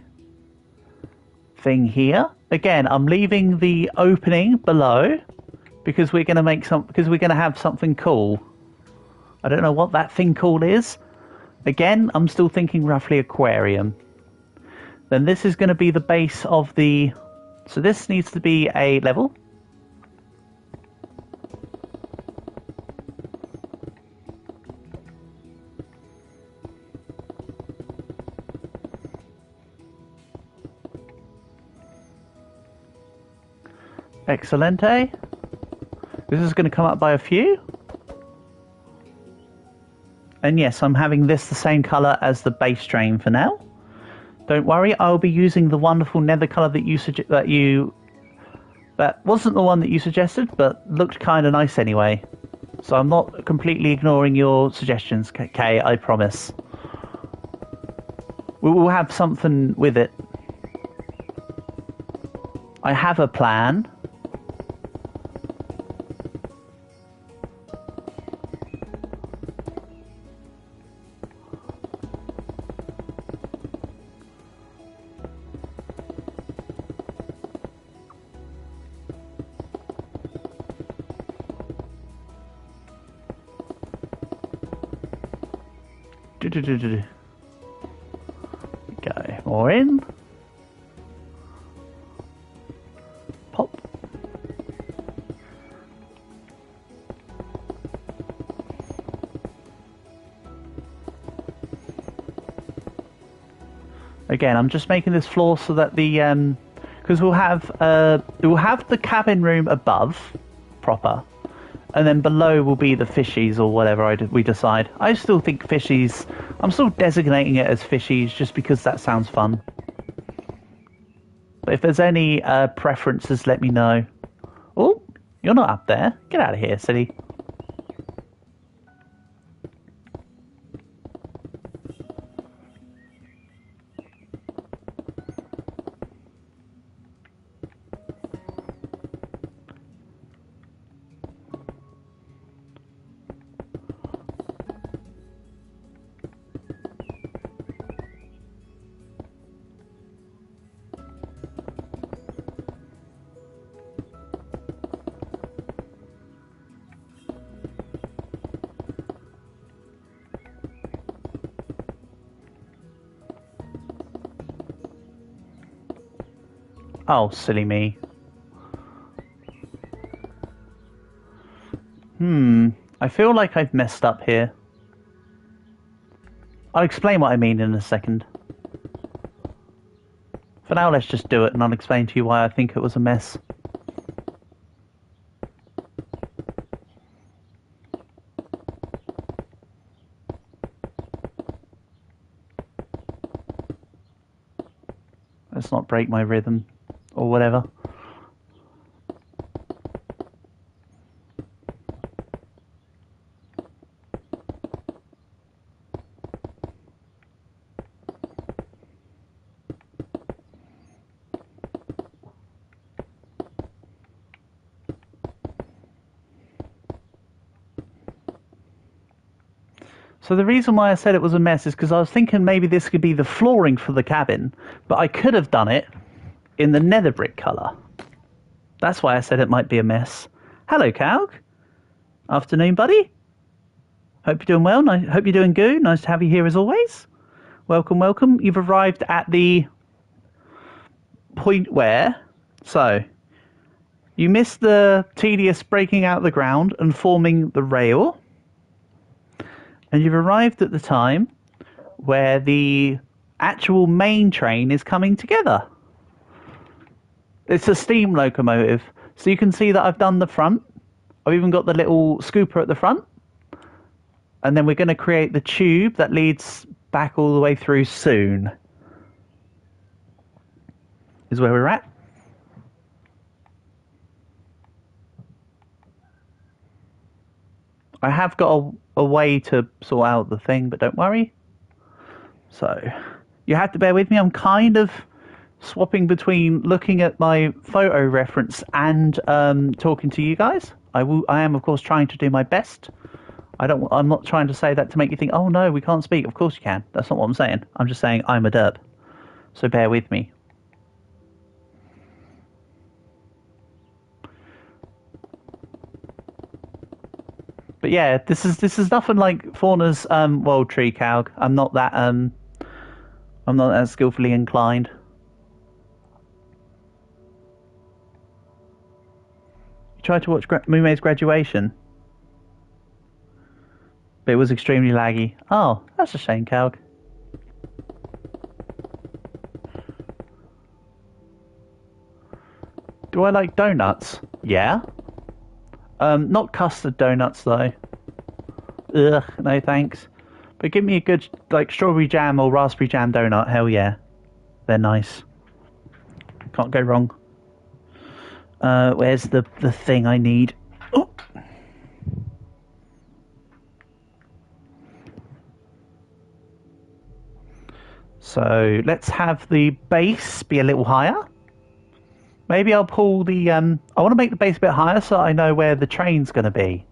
thing here. Again, I'm leaving the opening below because we're going to have something cool. I don't know what that thing cool is. Again, I'm still thinking roughly aquarium. Then this is going to be the base of the... So this needs to be a level. Excelente. This is going to come up by a few. And yes, I'm having this the same colour as the base train for now. Don't worry, I'll be using the wonderful nether colour that wasn't the one that you suggested, but looked kind of nice anyway. So I'm not completely ignoring your suggestions, Kay, I promise. We will have something with it. I have a plan. Go more in. Pop. Again, I'm just making this floor so that the because we'll have the cabin room above, proper. And then below will be the fishies or whatever we decide. I still think fishies... I'm still designating it as fishies just because that sounds fun. But if there's any preferences, let me know. Oh, you're not up there. Get out of here, silly. Oh, silly me. I feel like I've messed up here. I'll explain what I mean in a second. For now, let's just do it and I'll explain to you why I think it was a mess. Let's not break my rhythm or whatever. So the reason why I said it was a mess is because I was thinking maybe this could be the flooring for the cabin, but I could have done it in the nether brick colour. That's why I said it might be a mess. Hello, Calg. Afternoon, buddy. Hope you're doing well. Hope you're doing good. Nice to have you here as always. Welcome, welcome. You've arrived at the point where... So, you missed the tedious breaking out the ground and forming the rail. And you've arrived at the time where the actual main train is coming together. It's a steam locomotive. So you can see that I've done the front. I've even got the little scooper at the front. And then we're going to create the tube that leads back all the way through soon. Is where we're at. I have got a way to sort out the thing, but don't worry. So, you have to bear with me. I'm kind of swapping between looking at my photo reference and talking to you guys. I am, of course, trying to do my best. I'm not trying to say that to make you think, oh no, we can't speak. Of course you can. That's not what I'm saying. I'm just saying I'm a derp. So bear with me. But yeah, this is nothing like Fauna's World Tree, Calg. I'm not that skillfully inclined. You tried to watch Mume's graduation, but it was extremely laggy. Oh, that's a shame, Calg. Do I like donuts? Yeah. Not custard donuts though. Ugh, no thanks. But give me a good, like, strawberry jam or raspberry jam donut. Hell yeah. They're nice. Can't go wrong. Where's the thing I need? Oh. So let's have the base be a little higher. Maybe I'll pull the... I want to make the base a bit higher so I know where the train's going to be.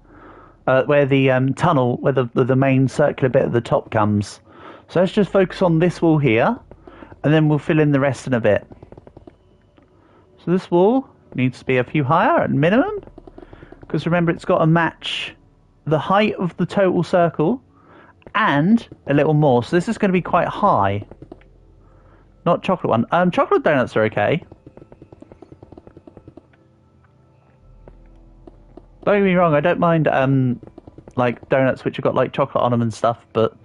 Where the tunnel, where the main circular bit at the top comes. So let's just focus on this wall here. And then we'll fill in the rest in a bit. So this wall needs to be a few higher at minimum. Because remember, it's got to match the height of the total circle. And a little more. So this is going to be quite high. Not chocolate one. Chocolate donuts are okay. Don't get me wrong, I don't mind like donuts which have got like chocolate on them and stuff, but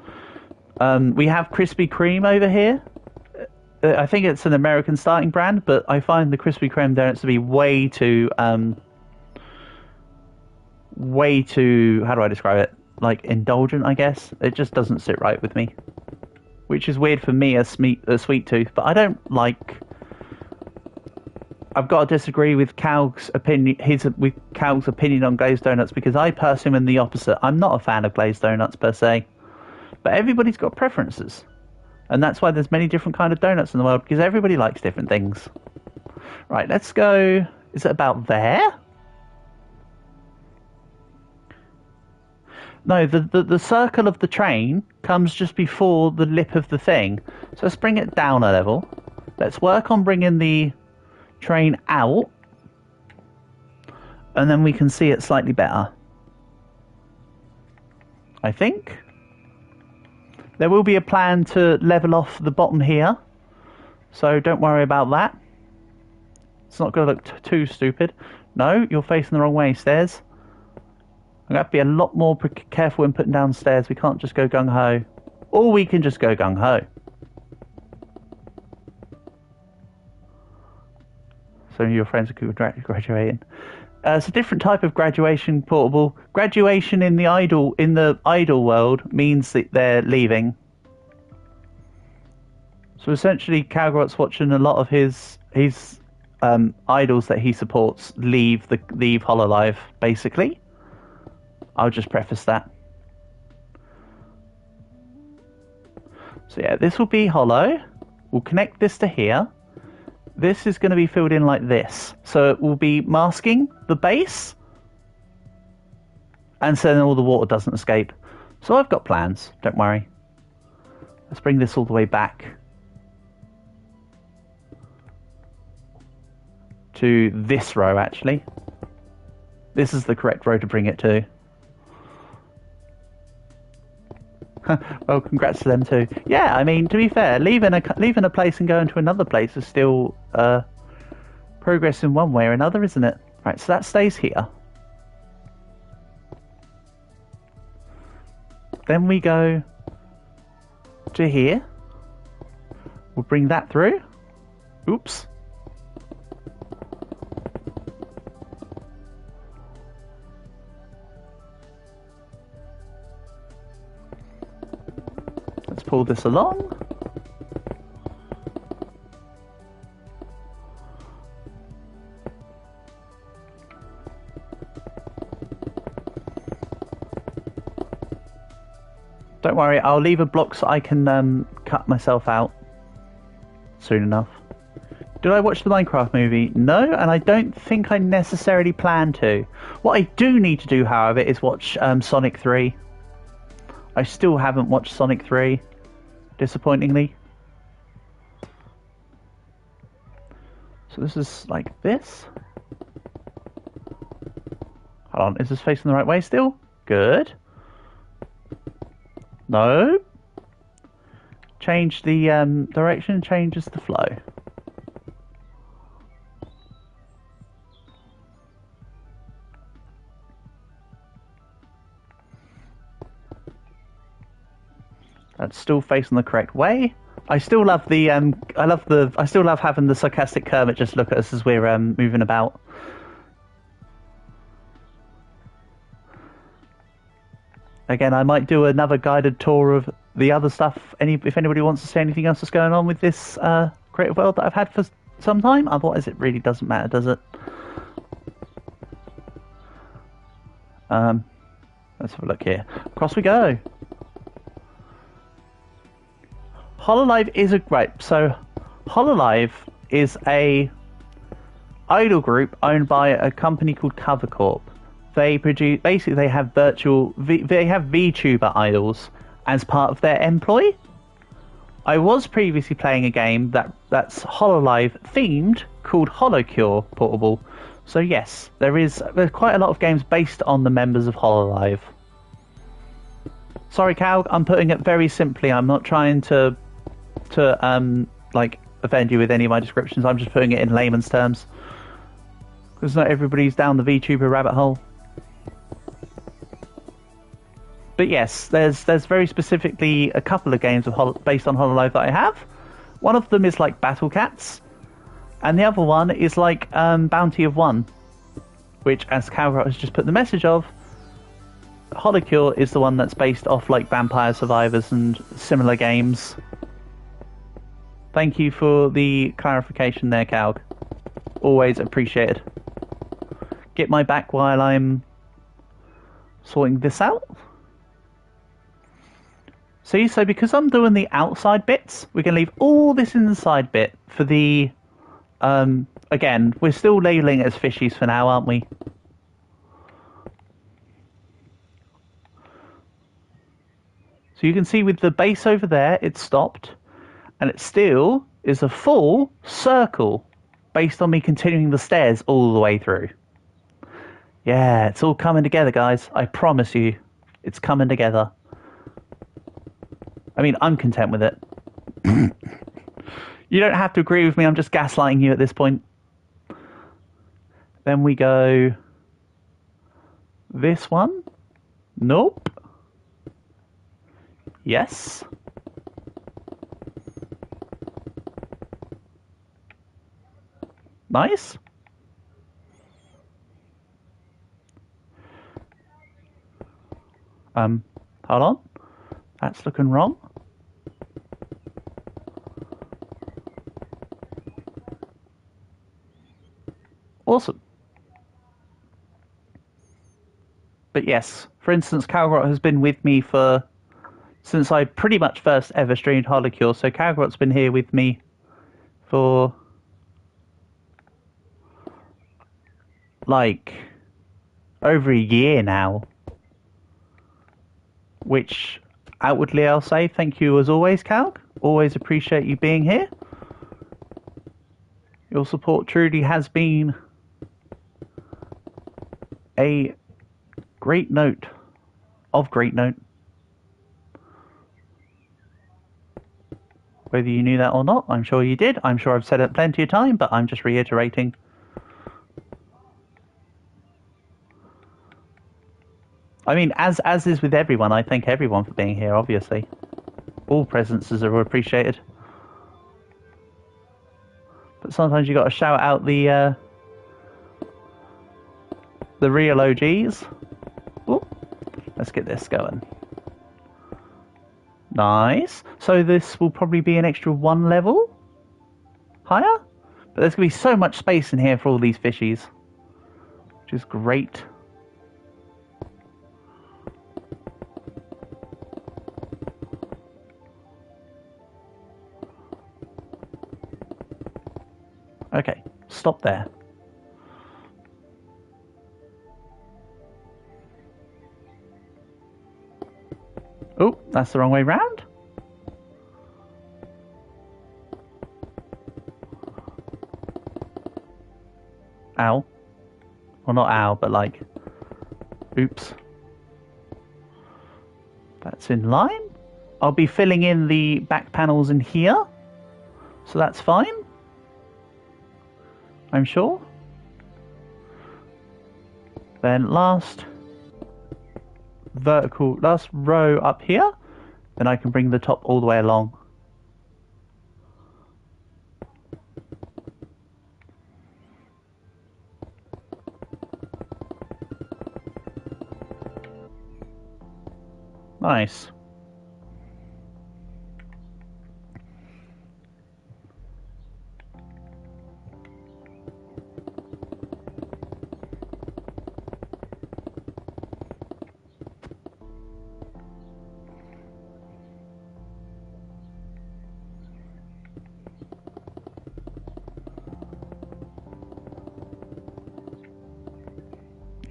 we have Krispy Kreme over here. I think it's an American starting brand, but I find the Krispy Kreme donuts to be way too how do I describe it? Like indulgent, I guess. It just doesn't sit right with me, which is weird for me, a sweet tooth. But I don't like. I've got to disagree with Calg's opinion. Calg's opinion on glazed donuts because I personally am the opposite. I'm not a fan of glazed donuts per se, but everybody's got preferences, and that's why there's many different kind of donuts in the world because everybody likes different things. Right, let's go. Is it about there? No, the circle of the train comes just before the lip of the thing. So let's bring it down a level. Let's work on bringing the train out, and then we can see it slightly better. I think there will be a plan to level off the bottom here, so don't worry about that. It's not going to look too stupid. No, you're facing the wrong way, stairs. I'm going to have to be a lot more careful when putting down stairs. We can't just go gung-ho, or we can just go gung-ho. Some of your friends are graduating. It's a different type of graduation, Portable. Graduation in the idol world means that they're leaving. So essentially, Calgrot's watching a lot of his idols that he supports leave Hololive, basically. I'll just preface that. So yeah, this will be hollow. We'll connect this to here. This is going to be filled in like this. So it will be masking the base. And so then all the water doesn't escape. So I've got plans, don't worry. Let's bring this all the way back to this row, actually. This is the correct row to bring it to. Well, congrats to them too. Yeah, I mean, to be fair, leaving a place and going to another place is still progress in one way or another, isn't it? Right, so that stays here. Then we go to here. We'll bring that through. Oops. Let's pull this along. Don't worry, I'll leave a block so I can cut myself out soon enough. Did I watch the Minecraft movie? No, and I don't think I necessarily plan to. What I do need to do, however, is watch Sonic 3. I still haven't watched Sonic 3, disappointingly. So this is like this. Hold on, is this facing the right way still? Good. No. Change the direction, changes the flow. That's still facing the correct way. I still love the I still love having the sarcastic Kermit just look at us as we're moving about. Again, I might do another guided tour of the other stuff. If anybody wants to say anything else that's going on with this creative world that I've had for some time. Otherwise, it really doesn't matter, does it? Let's have a look here. Across we go. Hololive is a Hololive is a idol group owned by a company called Cover Corp. They produce they have VTuber idols as part of their employ. I was previously playing a game that's Hololive themed called Holocure Portable. So yes, there's quite a lot of games based on the members of Hololive. Sorry, Cal, I'm putting it very simply. I'm not trying to like offend you with any of my descriptions. I'm just putting it in layman's terms because not everybody's down the VTuber rabbit hole. But yes, there's very specifically a couple of games based on Hololive that I have. One of them is like Battle Cats, and the other one is like Bounty of One, which, as Calrot has just put the message of, Holocure is the one that's based off like Vampire Survivors and similar games. Thank you for the clarification there, Calg. Always appreciated. Get my back while I'm sorting this out. See, so because I'm doing the outside bits, we can leave all this inside bit for the... again, we're still labelling it as fishies for now, aren't we? So you can see with the base over there, it's stopped. And it still is a full circle based on me continuing the stairs all the way through. Yeah, it's all coming together, guys. I promise you, it's coming together. I mean, I'm content with it. You don't have to agree with me, I'm just gaslighting you at this point. Then we go... this one? Nope. Yes. Nice. Hold on. That's looking wrong. Awesome. But yes, for instance, Calgrot has been with me since I pretty much first ever streamed Holocure, so Calgrot's been here with me for like over a year now. which outwardly I'll say thank you as always, Calc. Always appreciate you being here. Your support truly has been a great note. Whether you knew that or not, I'm sure you did. I'm sure I've said it plenty of time, but I'm just reiterating. I mean, as is with everyone, I thank everyone for being here, obviously. All presences are appreciated. But sometimes you got to shout out the real OGs. Ooh, let's get this going. Nice. So this will probably be an extra 1 level higher. But there's going to be so much space in here for all these fishies, which is great. Okay, stop there. Oh, that's the wrong way round. Ow. Well, not ow, but like... Oops. That's in line. I'll be filling in the back panels in here, so that's fine. I'm sure. Then last row up here, then I can bring the top all the way along. Nice.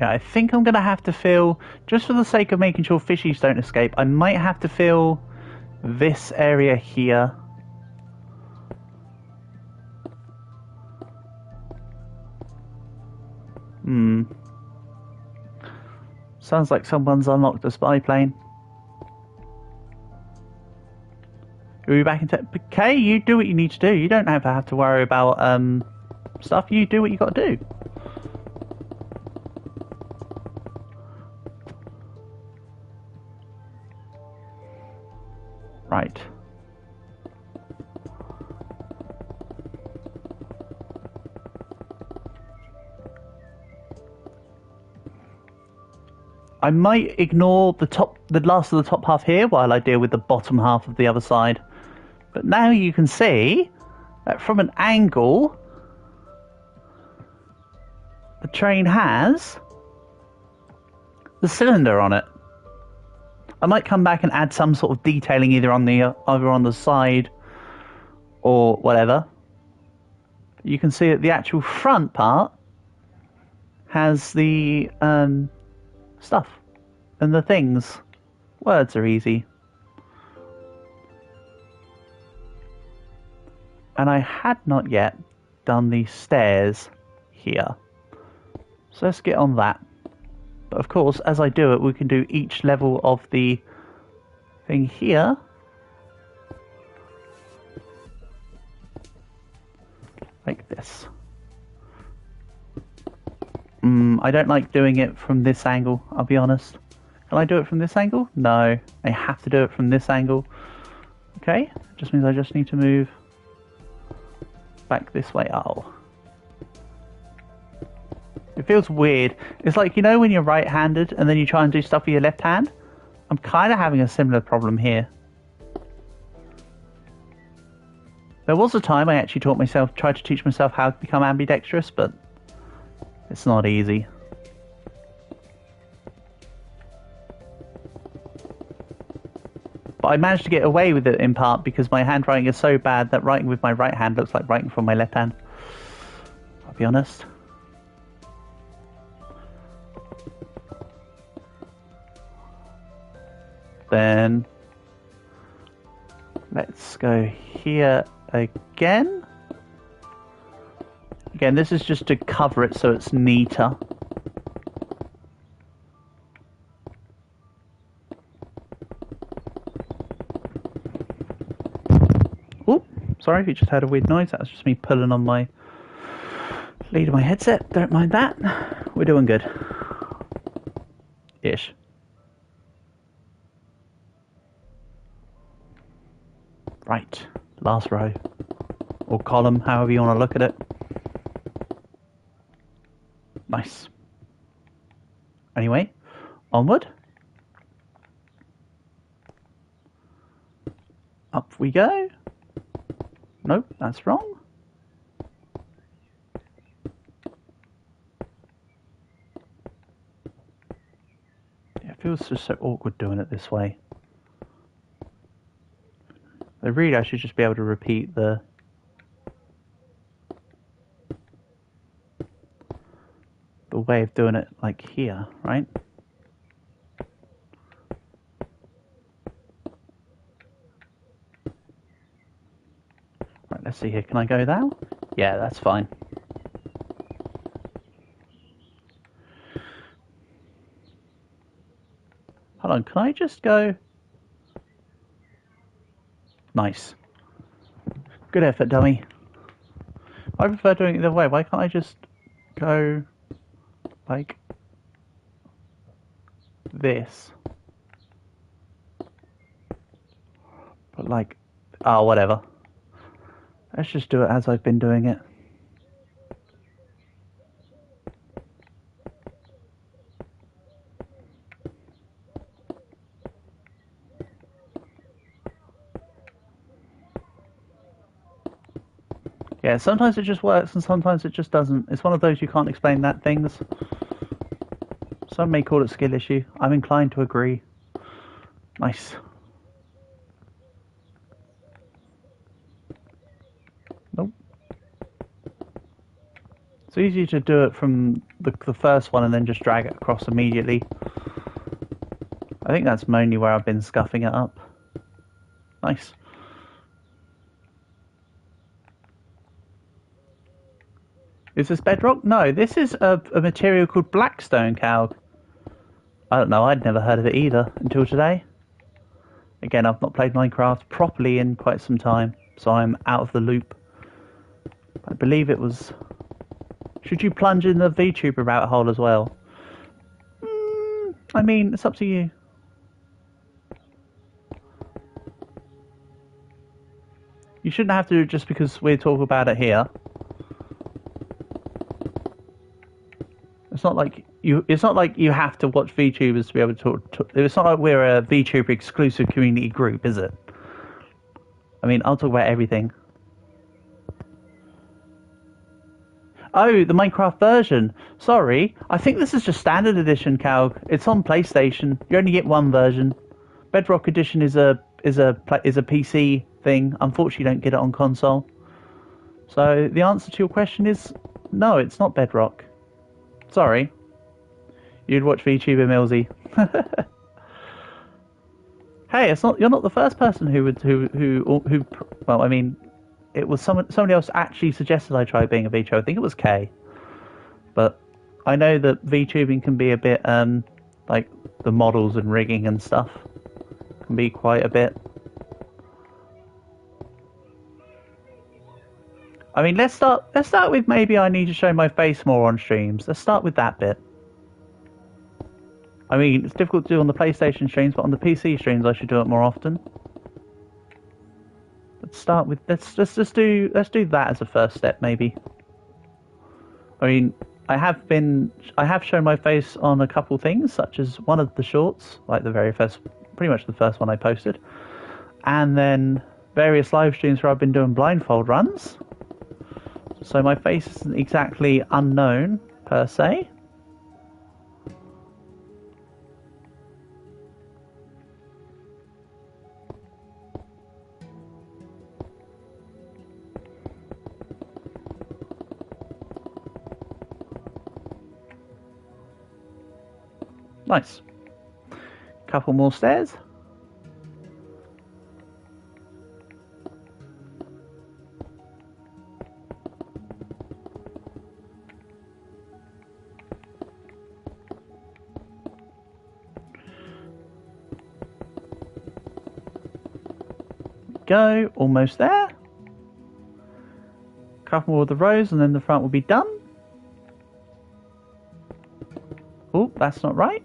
Yeah, I think I'm going to have to fill, just for the sake of making sure fishies don't escape, I might have to fill this area here. Sounds like someone's unlocked a spy plane. Are we back into... Okay, you do what you need to do. You don't have to worry about stuff. You do what you got to do. Right. I might ignore the last of the top half here while I deal with the bottom half of the other side. But now you can see that from an angle, the train has the cylinder on it. I might come back and add some sort of detailing either on the side or whatever. You can see that the actual front part has the stuff and the things. Words are easy. And I had not yet done the stairs here. So let's get on that. But of course, as I do it, we can do each level of the thing here. Like this. I don't like doing it from this angle, I'll be honest. Can I do it from this angle? No, I have to do it from this angle. Okay, just means I just need to move back this way. Oh. It feels weird. It's like, you know when you're right-handed and then you try and do stuff with your left hand? I'm kind of having a similar problem here. There was a time I actually tried to teach myself how to become ambidextrous, but it's not easy. But I managed to get away with it in part because my handwriting is so bad that writing with my right hand looks like writing from my left hand. I'll be honest. then let's go here again. Again, this is just to cover it so it's neater. Oh, sorry if you just heard a weird noise. That was just me pulling on my lead of my headset. Don't mind that. We're doing good. Ish. Right, last row. Or column, however you want to look at it. Nice. Anyway, onward. Up we go. Nope, that's wrong. Yeah, it feels just so awkward doing it this way. I really, I should just be able to repeat the way of doing it, like here, right? Right, let's see here. Can I go now? Yeah, that's fine. Hold on, can I just go? Nice. Good effort, dummy. I prefer doing it the other way. Why can't I just go like this? But like, oh, whatever. Let's just do it as I've been doing it. Yeah, sometimes it just works and sometimes it just doesn't. It's one of those you can't explain that things. Some may call it skill issue. I'm inclined to agree. Nice. Nope. It's easy to do it from the first one and then just drag it across immediately. I think that's mainly where I've been scuffing it up. Nice. Is this bedrock? No, this is a material called blackstone, Calg. I don't know, I'd never heard of it either until today. Again, I've not played Minecraft properly in quite some time, so I'm out of the loop. I believe it was... Should you plunge in the VTuber rabbit hole as well? I mean, it's up to you. You shouldn't have to just because we talk about it here. It's not like you have to watch VTubers to be able to talk. It's not like we're a VTuber exclusive community group, is it? I mean, I'll talk about everything. Oh, the Minecraft version. Sorry, I think this is just standard edition, Calg. It's on PlayStation. You only get one version. Bedrock Edition is a PC thing. Unfortunately, you don't get it on console. So the answer to your question is no. It's not Bedrock. Sorry. You'd watch VTuber Millsy. Hey, it's not. You're not the first person who would who. Well, I mean, it was somebody else actually suggested I try being a VTuber. I think it was Kay. But I know that VTubing can be a bit like the models and rigging and stuff can be quite a bit. I mean, let's start with maybe I need to show my face more on streams. Let's start with that bit. I mean, it's difficult to do on the PlayStation streams, but on the PC streams I should do it more often. Let's start with let's do that as a first step maybe. I mean, I have shown my face on a couple things, such as one of the shorts, like the very first, pretty much the first one I posted, and then various live streams where I've been doing blindfold runs. So my face isn't exactly unknown, per se. Nice. Couple more stairs. go, almost there. Couple more of the rows and then the front will be done. Oh, that's not right.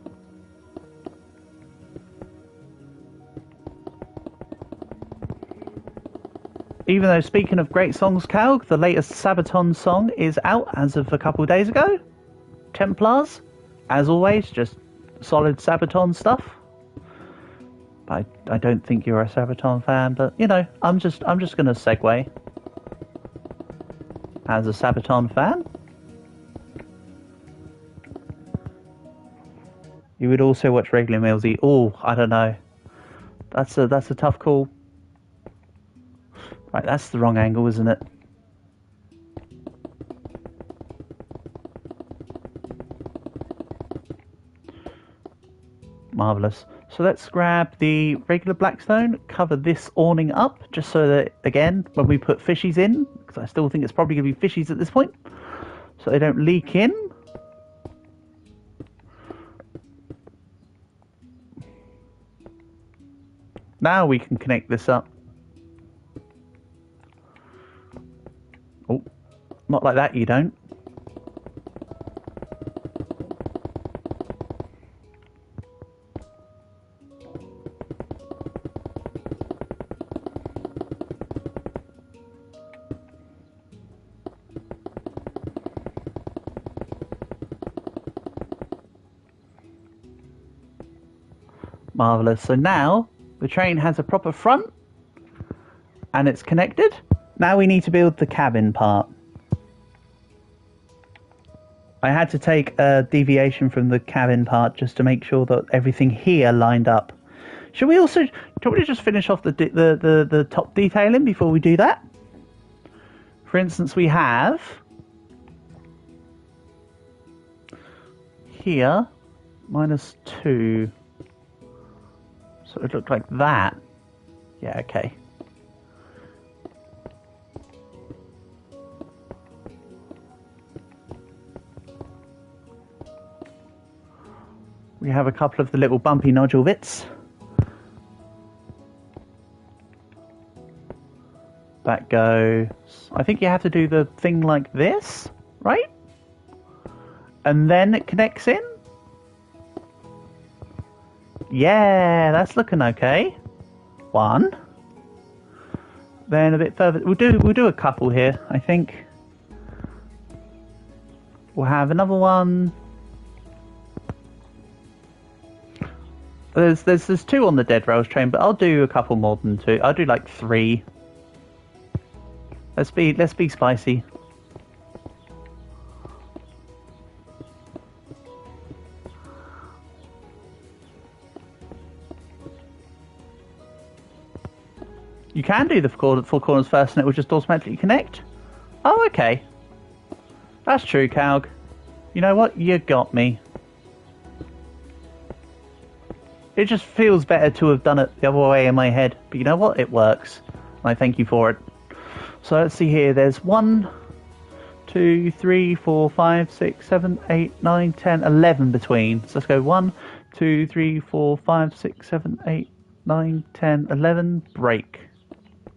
Even though, speaking of great songs, Calg, the latest Sabaton song is out as of a couple of days ago. Templars, as always, just solid Sabaton stuff. I don't think you're a Sabaton fan, but you know, I'm just going to segue as a Sabaton fan. You would also watch regular Millsy. Oh, I don't know. That's a tough call. Right, that's the wrong angle, isn't it? Marvellous. So let's grab the regular blackstone, cover this awning up, just so that, again, when we put fishies in, because I still think it's probably going to be fishies at this point, so they don't leak in. Now we can connect this up. Oh, not like that, you don't. Marvellous. So now the train has a proper front and it's connected. Now we need to build the cabin part. I had to take a deviation from the cabin part just to make sure that everything here lined up. Should we also, can we just finish off the top detailing before we do that? For instance, we have here -2. So it looked like that. Yeah, okay. We have a couple of the little bumpy nodule bits. That goes... I think you have to do the thing like this, right? And then it connects in. Yeah, that's looking okay. One. Then a bit further... We'll do a couple here, I think. We'll have another one... There's 2 on the Dead Rails train, but I'll do a couple more than 2. I'll do like 3. Let's be spicy. You can do the 4 corners first, and it will just automatically connect. Oh, okay. That's true, Calg. You know what? You got me. It just feels better to have done it the other way in my head. But you know what? It works. I thank you for it. So let's see here. There's 1, 2, 3, 4, 5, 6, 7, 8, 9, 10, 11 between. So let's go 1, 2, 3, 4, 5, 6, 7, 8, 9, 10, 11. Break.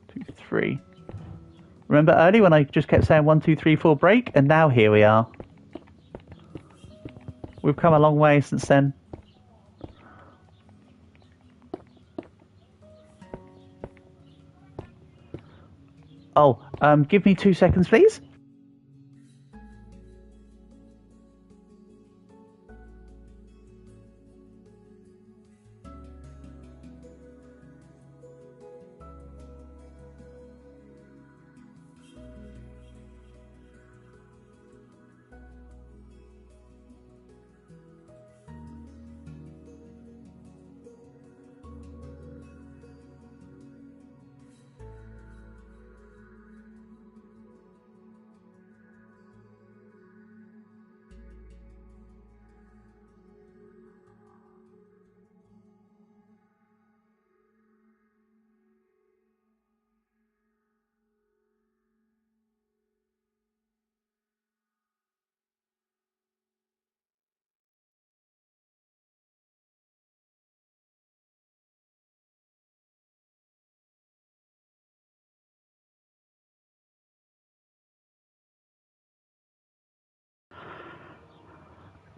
2, 3. Remember earlier when I just kept saying 1, 2, 3, 4 break? And now here we are. We've come a long way since then. Oh, give me 2 seconds, please.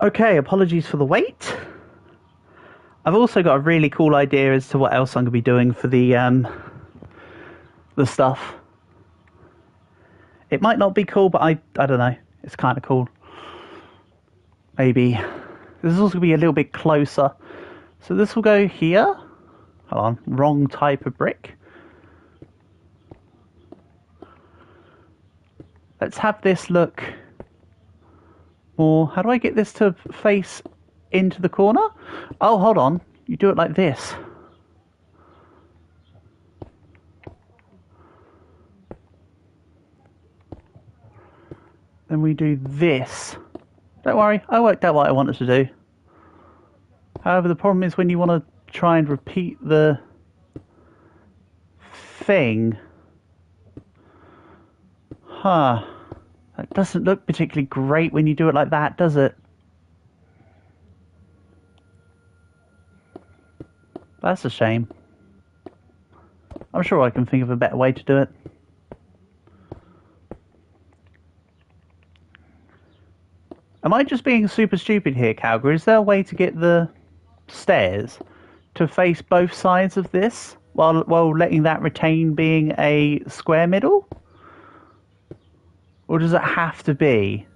Okay, apologies for the wait. I've also got a really cool idea as to what else I'm going to be doing for the stuff. It might not be cool, but I don't know. It's kind of cool. Maybe. This is also going to be a little bit closer. So this will go here. Hold on, wrong type of brick. Let's have this look more. How do I get this to face into the corner? Oh, hold on. You do it like this. Then we do this. Don't worry, I worked out what I wanted to do. However, the problem is when you want to try and repeat the thing. Huh. That doesn't look particularly great when you do it like that, does it? That's a shame. I'm sure I can think of a better way to do it. Am I just being super stupid here, Calgary? Is there a way to get the stairs to face both sides of this while letting that retain being a square middle? Or does it have to be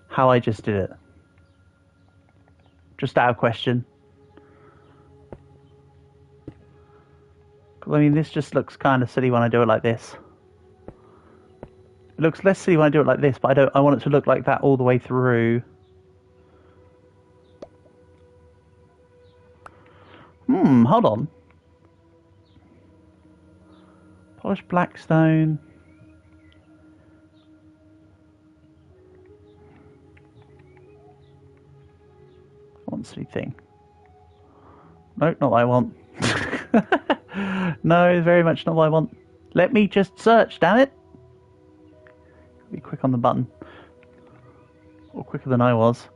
how I just did it? Just out of question. Because I mean, this just looks kind of silly when I do it like this. It looks less silly when I do it like this, but I want it to look like that all the way through. Hold on. Polished black stone. One silly thing. No, not what I want. No, very much not what I want. Let me just search, damn it. Be quick on the button. Or quicker than I was.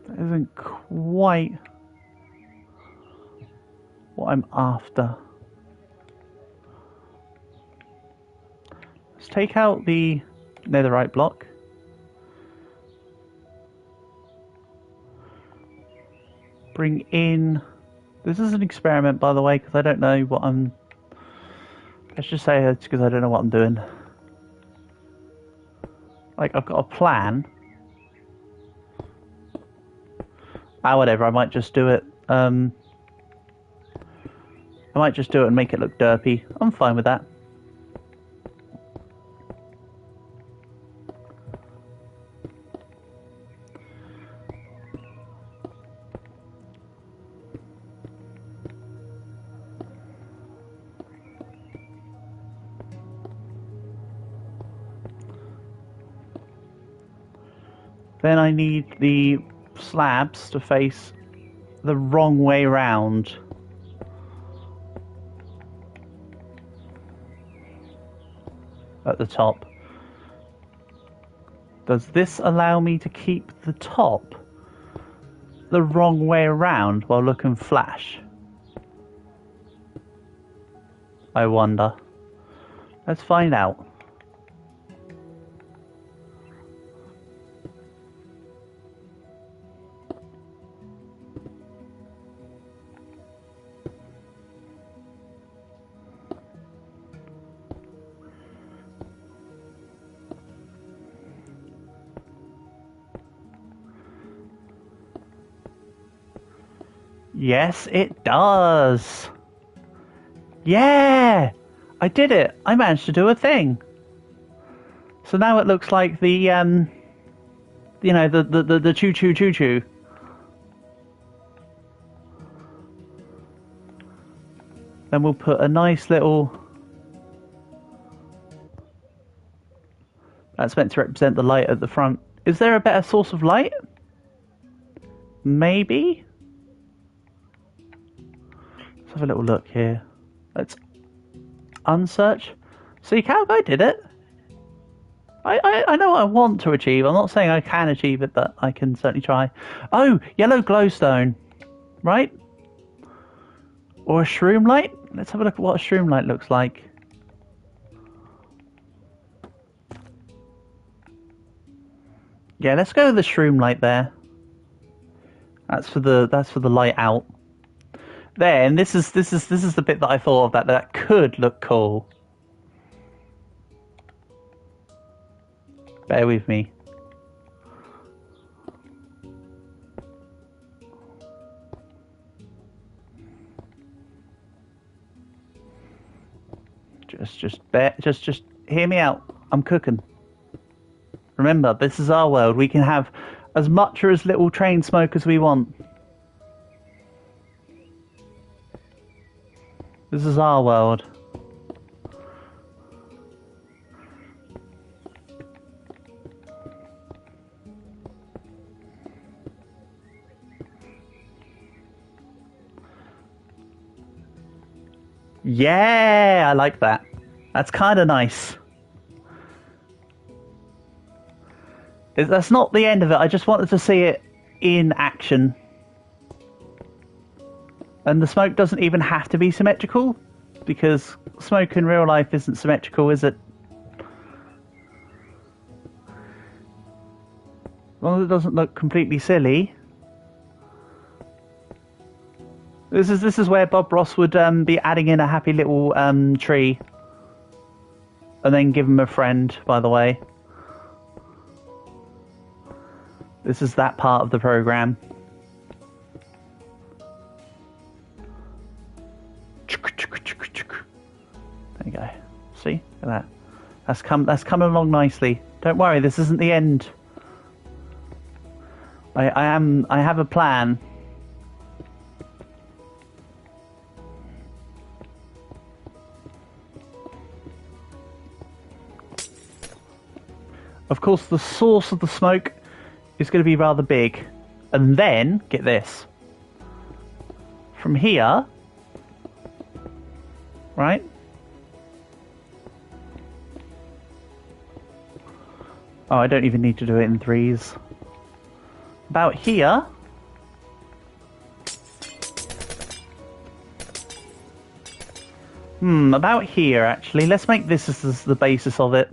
That isn't quite what I'm after. Let's take out the netherite block. Bring in... This is an experiment, by the way, because I don't know what I'm... Let's just say it's because I don't know what I'm doing. Like, I've got a plan. Whatever, I might just do it. I might just do it and make it look derpy. I'm fine with that. Then I need the slabs to face the wrong way round. At the top. Does this allow me to keep the top the wrong way around while looking flash? I wonder. Let's find out. Yes, it does. Yeah, I did it. I managed to do a thing. So now it looks like the, you know, the Choo Choo Choo Choo. Then we'll put a nice little... That's meant to represent the light at the front. Is there a better source of light? Maybe? Let's have a little look here. Let's unsearch. See, Cowboy did it. I know what I want to achieve. I'm not saying I can achieve it, but I can certainly try. Oh, yellow glowstone. Right? Or a shroom light? Let's have a look at what a shroom light looks like. Yeah, let's go with the shroom light there. That's for the light out. Then this is the bit that I thought of that could look cool. Bear with me. Just hear me out. I'm cooking. Remember, this is our world. We can have as much or as little train smoke as we want. This is our world. Yeah, I like that. That's kind of nice. That's not the end of it. I just wanted to see it in action. And the smoke doesn't even have to be symmetrical, because smoke in real life isn't symmetrical, is it? As long as it doesn't look completely silly. This is where Bob Ross would be adding in a happy little tree, and then give him a friend. By the way, this is that part of the program. There you go. See, look at that. That's coming along nicely. Don't worry, this isn't the end. I have a plan. Of course, the source of the smoke is going to be rather big. And then, get this. From here, right? Oh, I don't even need to do it in threes. About here. About here, actually. Let's make this as the basis of it.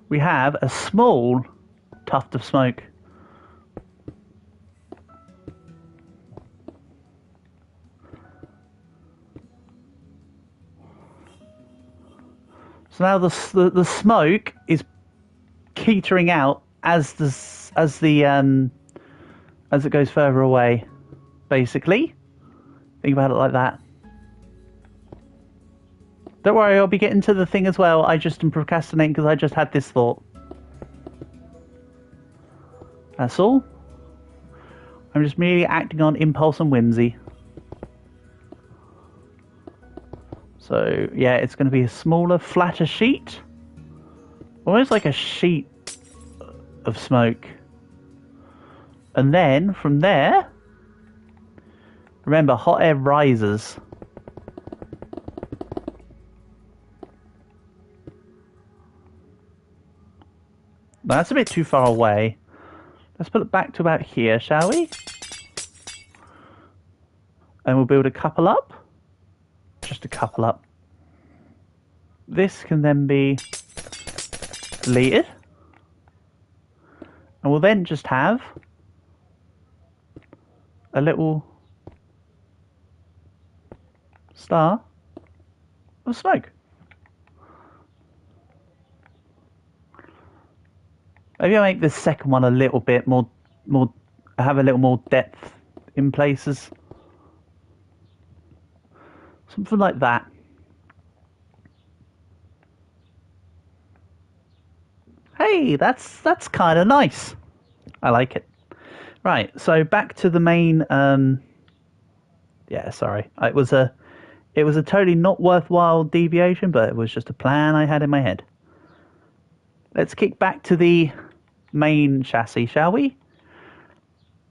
We have a small tuft of smoke. So now the smoke is petering out as it goes further away. Basically, think about it like that. Don't worry, I'll be getting to the thing as well. I just am procrastinating because I just had this thought. That's all. I'm just merely acting on impulse and whimsy. So, yeah, it's going to be a smaller, flatter sheet. Almost like a sheet of smoke. And then, from there, remember, hot air rises. That's a bit too far away. Let's put it back to about here, shall we? And we'll build a couple up. Just a couple up. This can then be deleted. And we'll then just have a little star of smoke. Maybe I'll make this second one a little bit more, have a little more depth in places. Something like that. Hey, that's kind of nice. I like it. Right, so back to the main. Yeah, sorry, it was a totally not worthwhile deviation, but it was just a plan I had in my head. Let's kick back to the main chassis, shall we?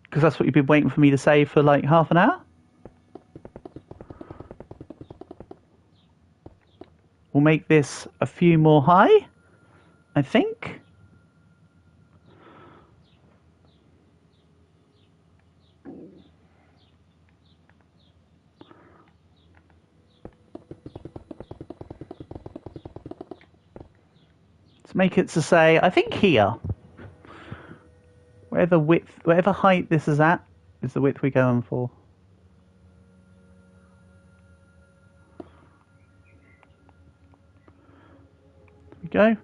Because that's what you've been waiting for me to say for like half an hour. We'll make this a few more high, I think. Let's make it to say, I think here. whatever height this is at, is the width we're going for. There we go.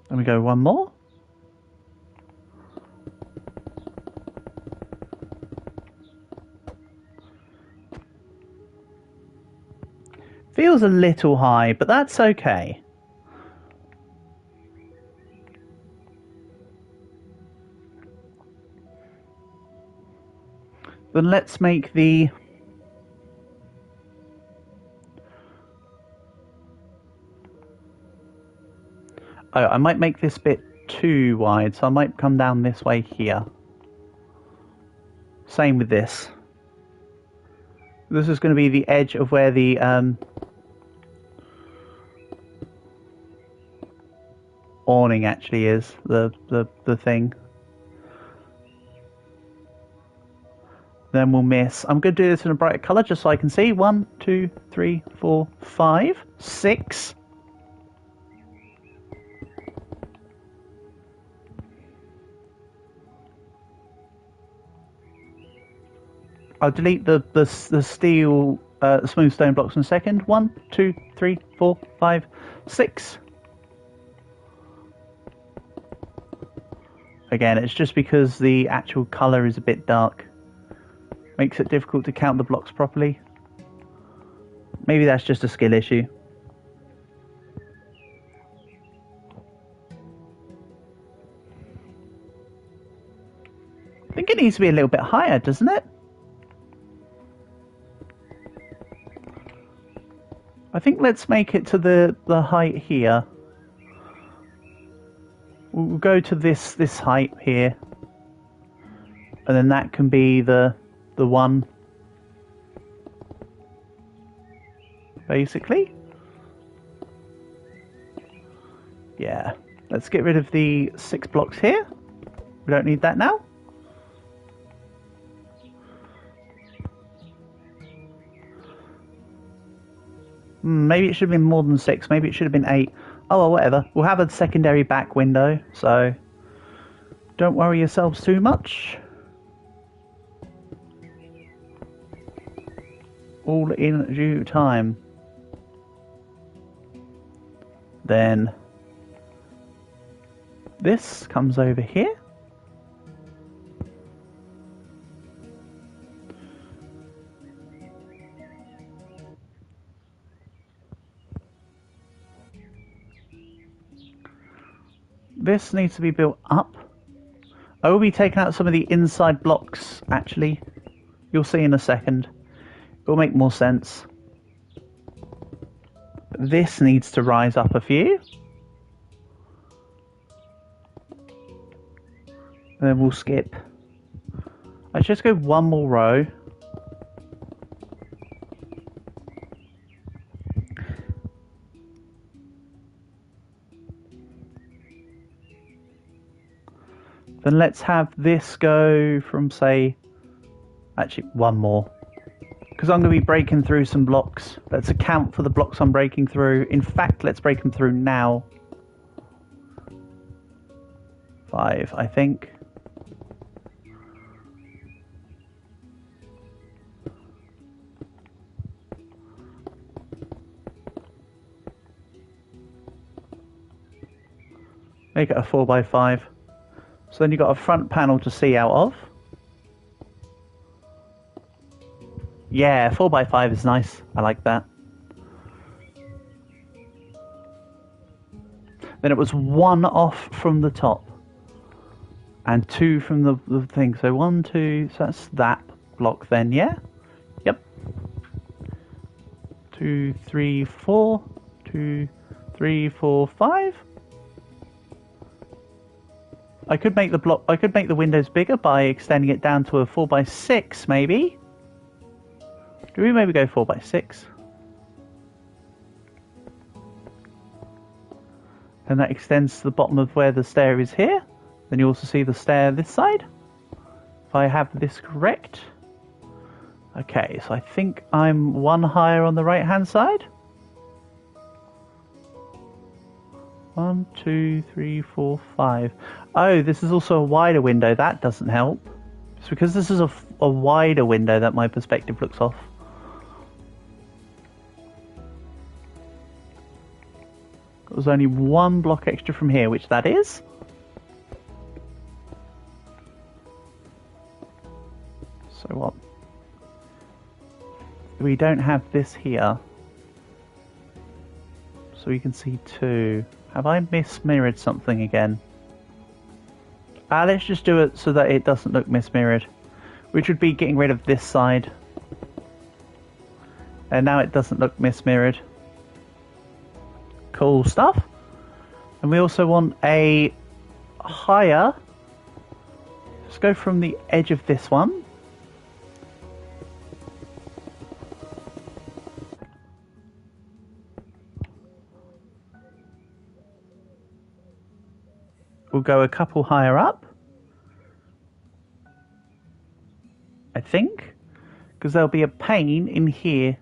Let me go one more. Feels a little high, but that's okay. Then let's make the... Oh, I might make this bit too wide, so I might come down this way here. Same with this. This is going to be the edge of where the awning actually is, the thing. Then we'll miss. I'm going to do this in a brighter colour just so I can see. 1, 2, 3, 4, 5, 6. I'll delete the steel smooth stone blocks in a second. 1, 2, 3, 4, 5, 6. Again, it's just because the actual colour is a bit dark. Makes it difficult to count the blocks properly. Maybe that's just a skill issue. I think it needs to be a little bit higher, doesn't it? I think let's make it to the height here. We'll go to this height here. And then that can be the one, basically. Yeah, let's get rid of the 6 blocks here. We don't need that now. Maybe it should have been more than 6. Maybe it should have been 8. Oh, well, whatever. We'll have a secondary back window, so don't worry yourselves too much. All in due time. Then this comes over here. This needs to be built up. I will be taking out some of the inside blocks, actually. You'll see in a second. It will make more sense. This needs to rise up a few. And then we'll skip. Let's just go one more row. Then let's have this go from, say, actually one more. Because I'm going to be breaking through some blocks. Let's account for the blocks I'm breaking through. In fact, let's break them through now. 5, I think. Make it a 4x5. So then you've got a front panel to see out of. Yeah, 4x5 is nice. I like that. Then it was 1 off from the top. And 2 from the thing. So 1, 2, so that's that block then, yeah? Yep. 2, 3, 4. 2, 3, 4, 5. I could make the windows bigger by extending it down to a 4x6 maybe. Do we maybe go 4x6? And that extends to the bottom of where the stair is here. Then you also see the stair this side. If I have this correct. Okay, so I think I'm one higher on the right hand side. 1, 2, 3, 4, 5. Oh, this is also a wider window. That doesn't help. It's because this is a wider window that my perspective looks off. There's only one block extra from here, which that is. So what? We don't have this here. So we can see 2. Have I mismirrored something again? Let's just do it so that it doesn't look mismirrored. Which would be getting rid of this side. And now it doesn't look mismirrored. Cool stuff. And we also want a higher. Let's go from the edge of this one. We'll go a couple higher up, I think, because there'll be a pane in here.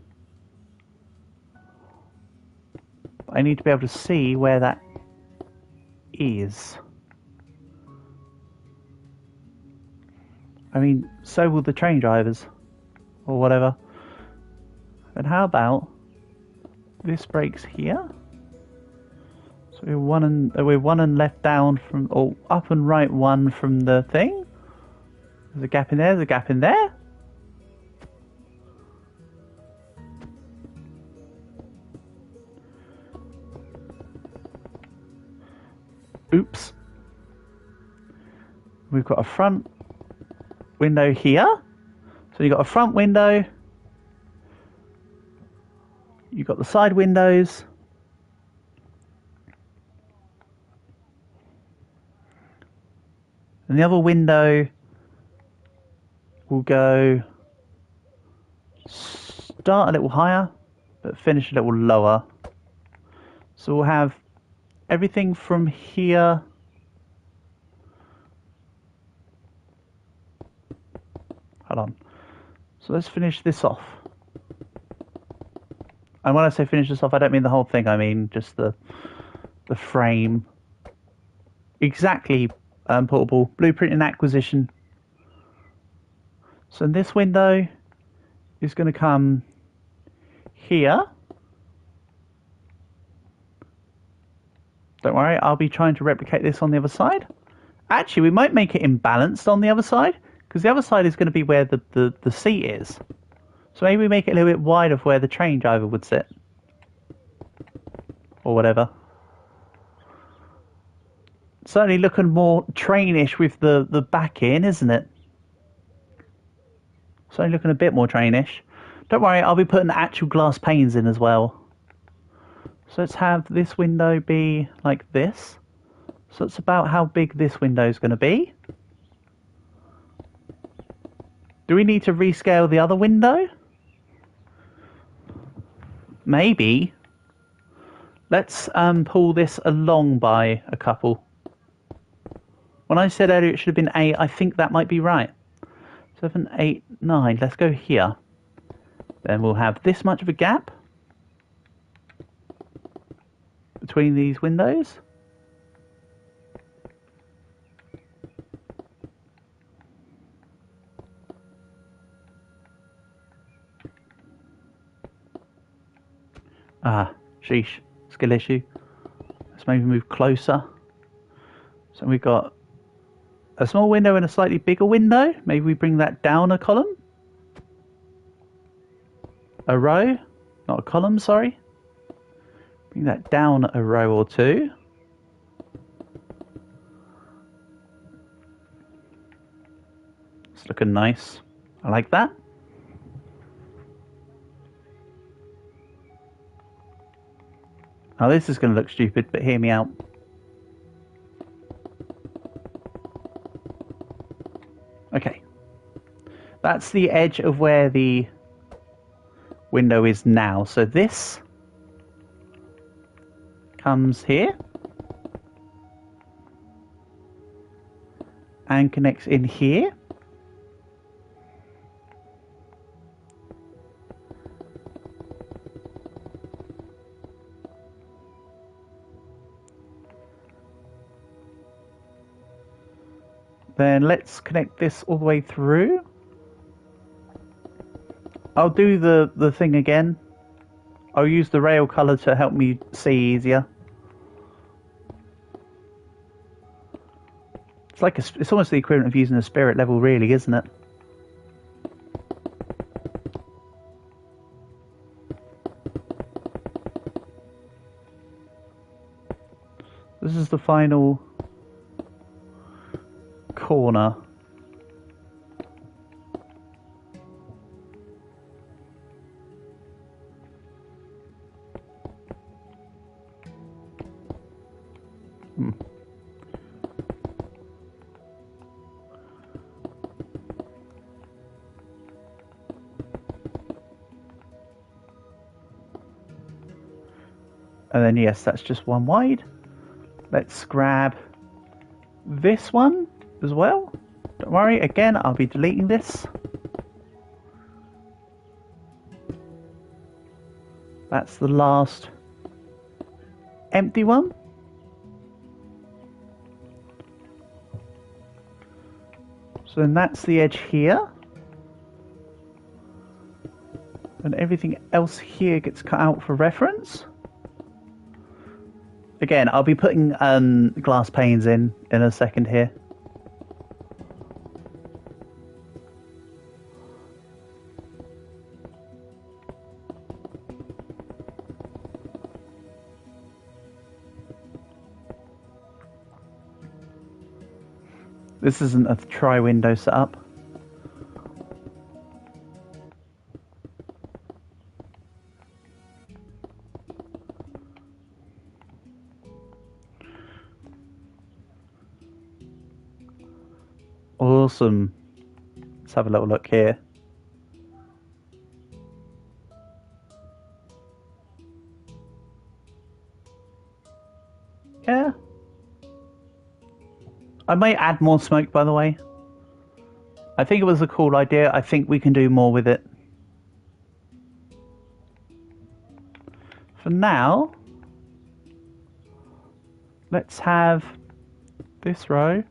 I need to be able to see where that is. I mean, so will the train drivers, or whatever. And how about this breaks here? So we're one and left down from, or up and right one from the thing. There's a gap in there. There's a gap in there. Oops. We've got a front window here. So you've got a front window. You've got the side windows. And the other window will go start a little higher, but finish a little lower. So we'll have everything from here hold on. So let's finish this off. And when I say finish this off, I don't mean the whole thing. I mean just the frame. Exactly, portable. Blueprint and acquisition. So this window is going to come here. Don't worry, I'll be trying to replicate this on the other side. Actually, we might make it imbalanced on the other side, because the other side is going to be where the seat is. So maybe we make it a little bit wider for where the train driver would sit. Or whatever. Certainly looking more trainish with the back in, isn't it? Certainly looking a bit more trainish. Don't worry, I'll be putting actual glass panes in as well. So let's have this window be like this. So it's about how big this window is going to be. Do we need to rescale the other window? Maybe. Let's pull this along by a couple. When I said earlier it should have been 8, I think that might be right. 7, 8, 9. Let's go here. Then we'll have this much of a gap between these windows. Sheesh. Skill issue. Let's maybe move closer. So we've got a small window and a slightly bigger window. Maybe we bring that down a column. A row. Not a column, sorry. Bring that down a row or two. It's looking nice. I like that. Now this is going to look stupid, but hear me out. Okay. That's the edge of where the window is now. So this comes here. and connects in here. Then let's connect this all the way through. I'll do the thing again. I'll use the rail colour to help me see easier. It's almost the equivalent of using a spirit level, really, isn't it? This is the final corner. And then yes, that's just one wide. Let's grab this one as well. Don't worry, again, I'll be deleting this. That's the last empty one. So then that's the edge here. And everything else here gets cut out for reference. Again, I'll be putting glass panes in a second here. This isn't a tri-window setup. Awesome. Let's have a little look here. Yeah. I might add more smoke, by the way. I think it was a cool idea. I think we can do more with it. For now, let's have this row.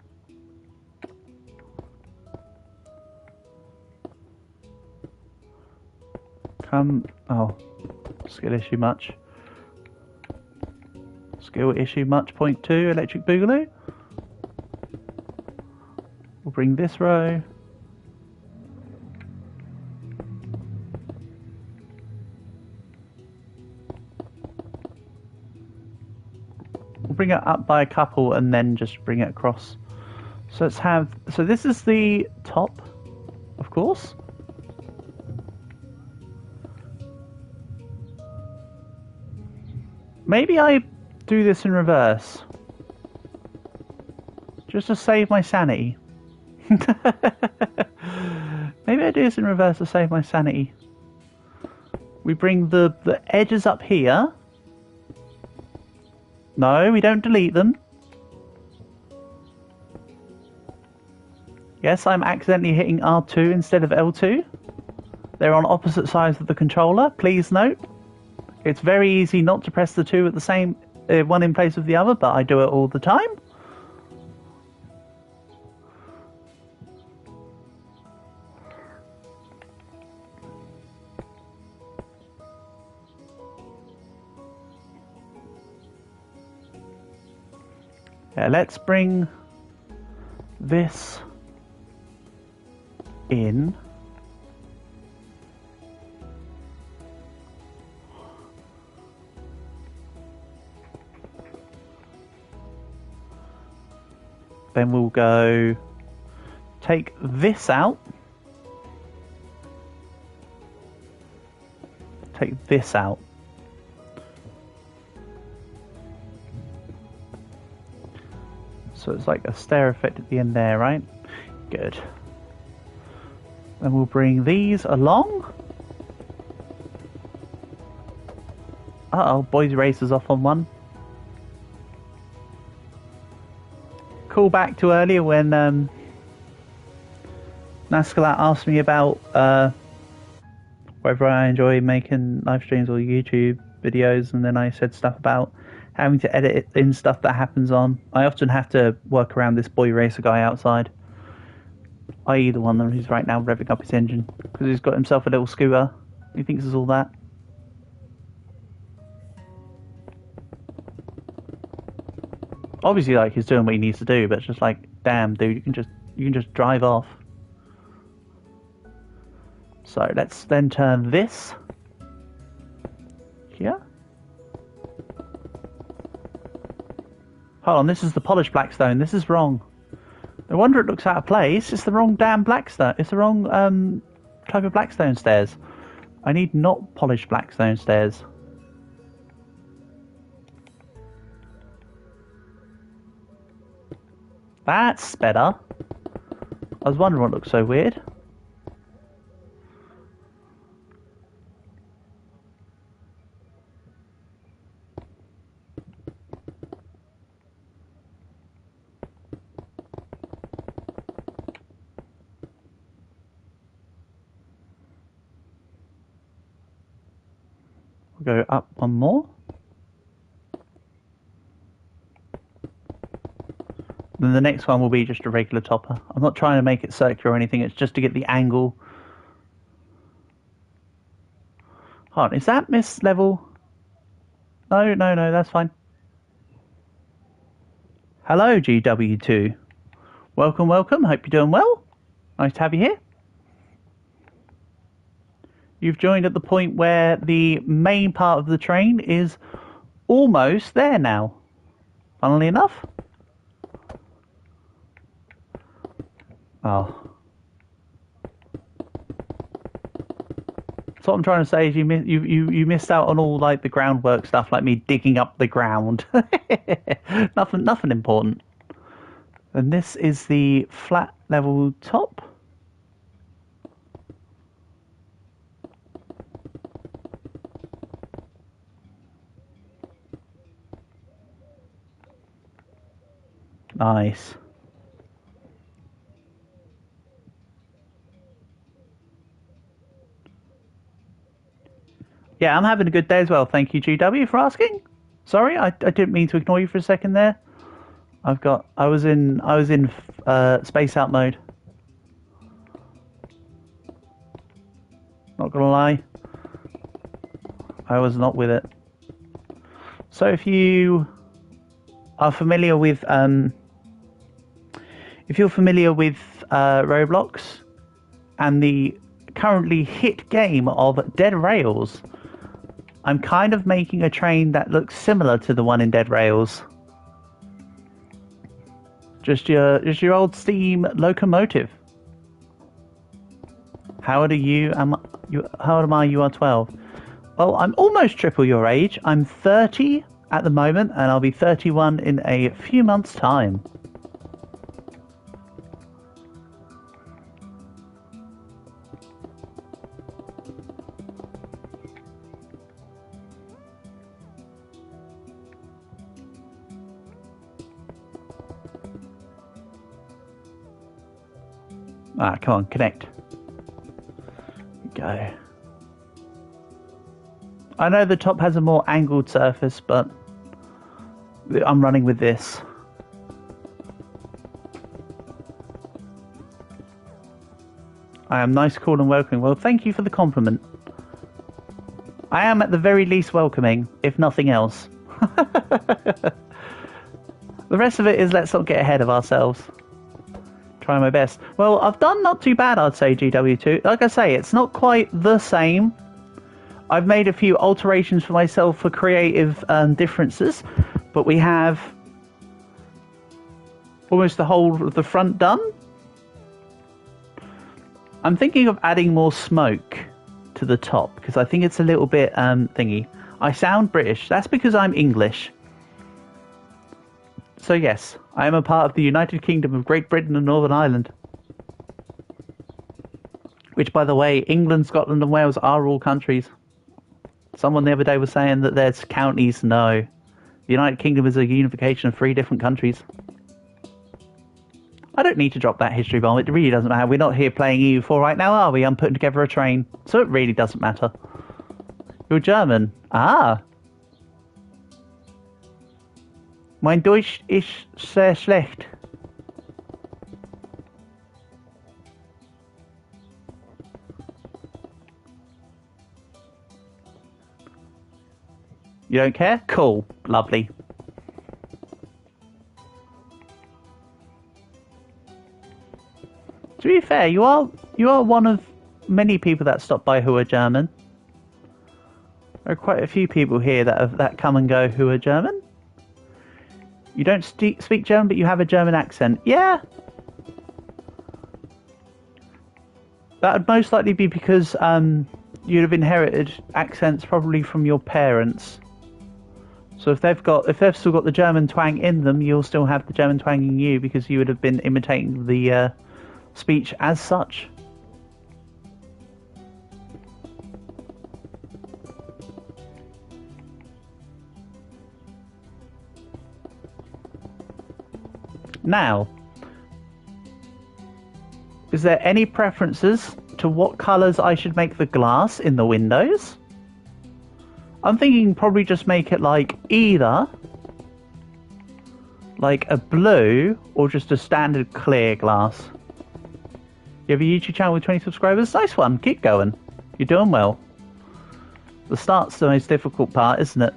Oh, skill issue much. Skill issue much, 0.2, electric boogaloo. We'll bring this row. We'll bring it up by a couple and then just bring it across. So let's have, so this is the top, of course. Maybe I do this in reverse. Just to save my sanity. Maybe I do this in reverse to save my sanity. We bring the edges up here. No, we don't delete them. Yes, I'm accidentally hitting R2 instead of L2. They're on opposite sides of the controller. Please note. It's very easy not to press the two at the same, one in place of the other, but I do it all the time. Yeah, let's bring this in. Then we'll go take this out. Take this out. So it's like a stair effect at the end there, right? Good. Then we'll bring these along. Uh-oh, boys erasers off on one. Call back to earlier when Nascalat asked me about whether I enjoy making live streams or YouTube videos, and then I said stuff about having to edit in stuff that happens on. I often have to work around this boy racer guy outside, i.e. the one who's right now revving up his engine, because he's got himself a little scooter. He thinks it's all that. Obviously, like, he's doing what he needs to do, but it's just like, damn, dude, you can just drive off. So let's then turn this here. Hold on, this is the polished blackstone. This is wrong. No wonder it looks out of place. It's the wrong damn blackstone. It's the wrong type of blackstone stairs. I need not polished blackstone stairs. That's better. I was wondering what looks so weird. We'll go up one more. Then the next one will be just a regular topper. I'm not trying to make it circular or anything, it's just to get the angle. Hold on, is that miss level? No, that's fine. Hello, GW2. Welcome. Hope you're doing well. Nice to have you here. You've joined at the point where the main part of the train is almost there now. Funnily enough. Oh. So what I'm trying to say is you missed out on all like the groundwork stuff, like me digging up the ground. nothing important. And this is the flat level top. Nice. Yeah, I'm having a good day as well. Thank you, GW, for asking. Sorry, I didn't mean to ignore you for a second there. I was in space out mode. Not gonna lie, I was not with it. So if you are familiar with Roblox and the currently hit game of Dead Rails, I'm kind of making a train that looks similar to the one in Dead Rails. Just your old steam locomotive. How old are you? How old am I? You are 12. Well, I'm almost triple your age. I'm 30 at the moment, and I'll be 31 in a few months' time. Ah, come on, connect. Go. I know the top has a more angled surface, but I'm running with this. I am nice, cool, and welcoming. Well, thank you for the compliment. I am at the very least welcoming, if nothing else. The rest of it is let's not get ahead of ourselves. Try my best. Well, I've done not too bad, I'd say, GW2. Like I say, it's not quite the same. I've made a few alterations for myself for creative differences, but we have almost the whole of the front done. I'm thinking of adding more smoke to the top, because I think it's a little bit thingy. I sound British. That's because I'm English. So yes, I am a part of the United Kingdom of Great Britain and Northern Ireland. Which, by the way, England, Scotland and Wales are all countries. Someone the other day was saying that there's counties. No. The United Kingdom is a unification of 3 different countries. I don't need to drop that history bomb. It really doesn't matter. We're not here playing EU4 right now, are we? I'm putting together a train. So it really doesn't matter. You're German. Ah. Mein Deutsch ist sehr schlecht. You don't care? Cool. Lovely. To be fair, you are one of many people that stop by who are German. There are quite a few people here that come and go who are German. You don't speak German, but you have a German accent. Yeah. That would most likely be because you'd have inherited accents probably from your parents. So if they've still got the German twang in them, you'll still have the German twang in you because you would have been imitating the speech as such. Now, is there any preferences to what colours I should make the glass in the windows? I'm thinking probably just make it like either like a blue or just a standard clear glass. You have a YouTube channel with 20 subscribers? Nice one, keep going. You're doing well. The start's the most difficult part, isn't it?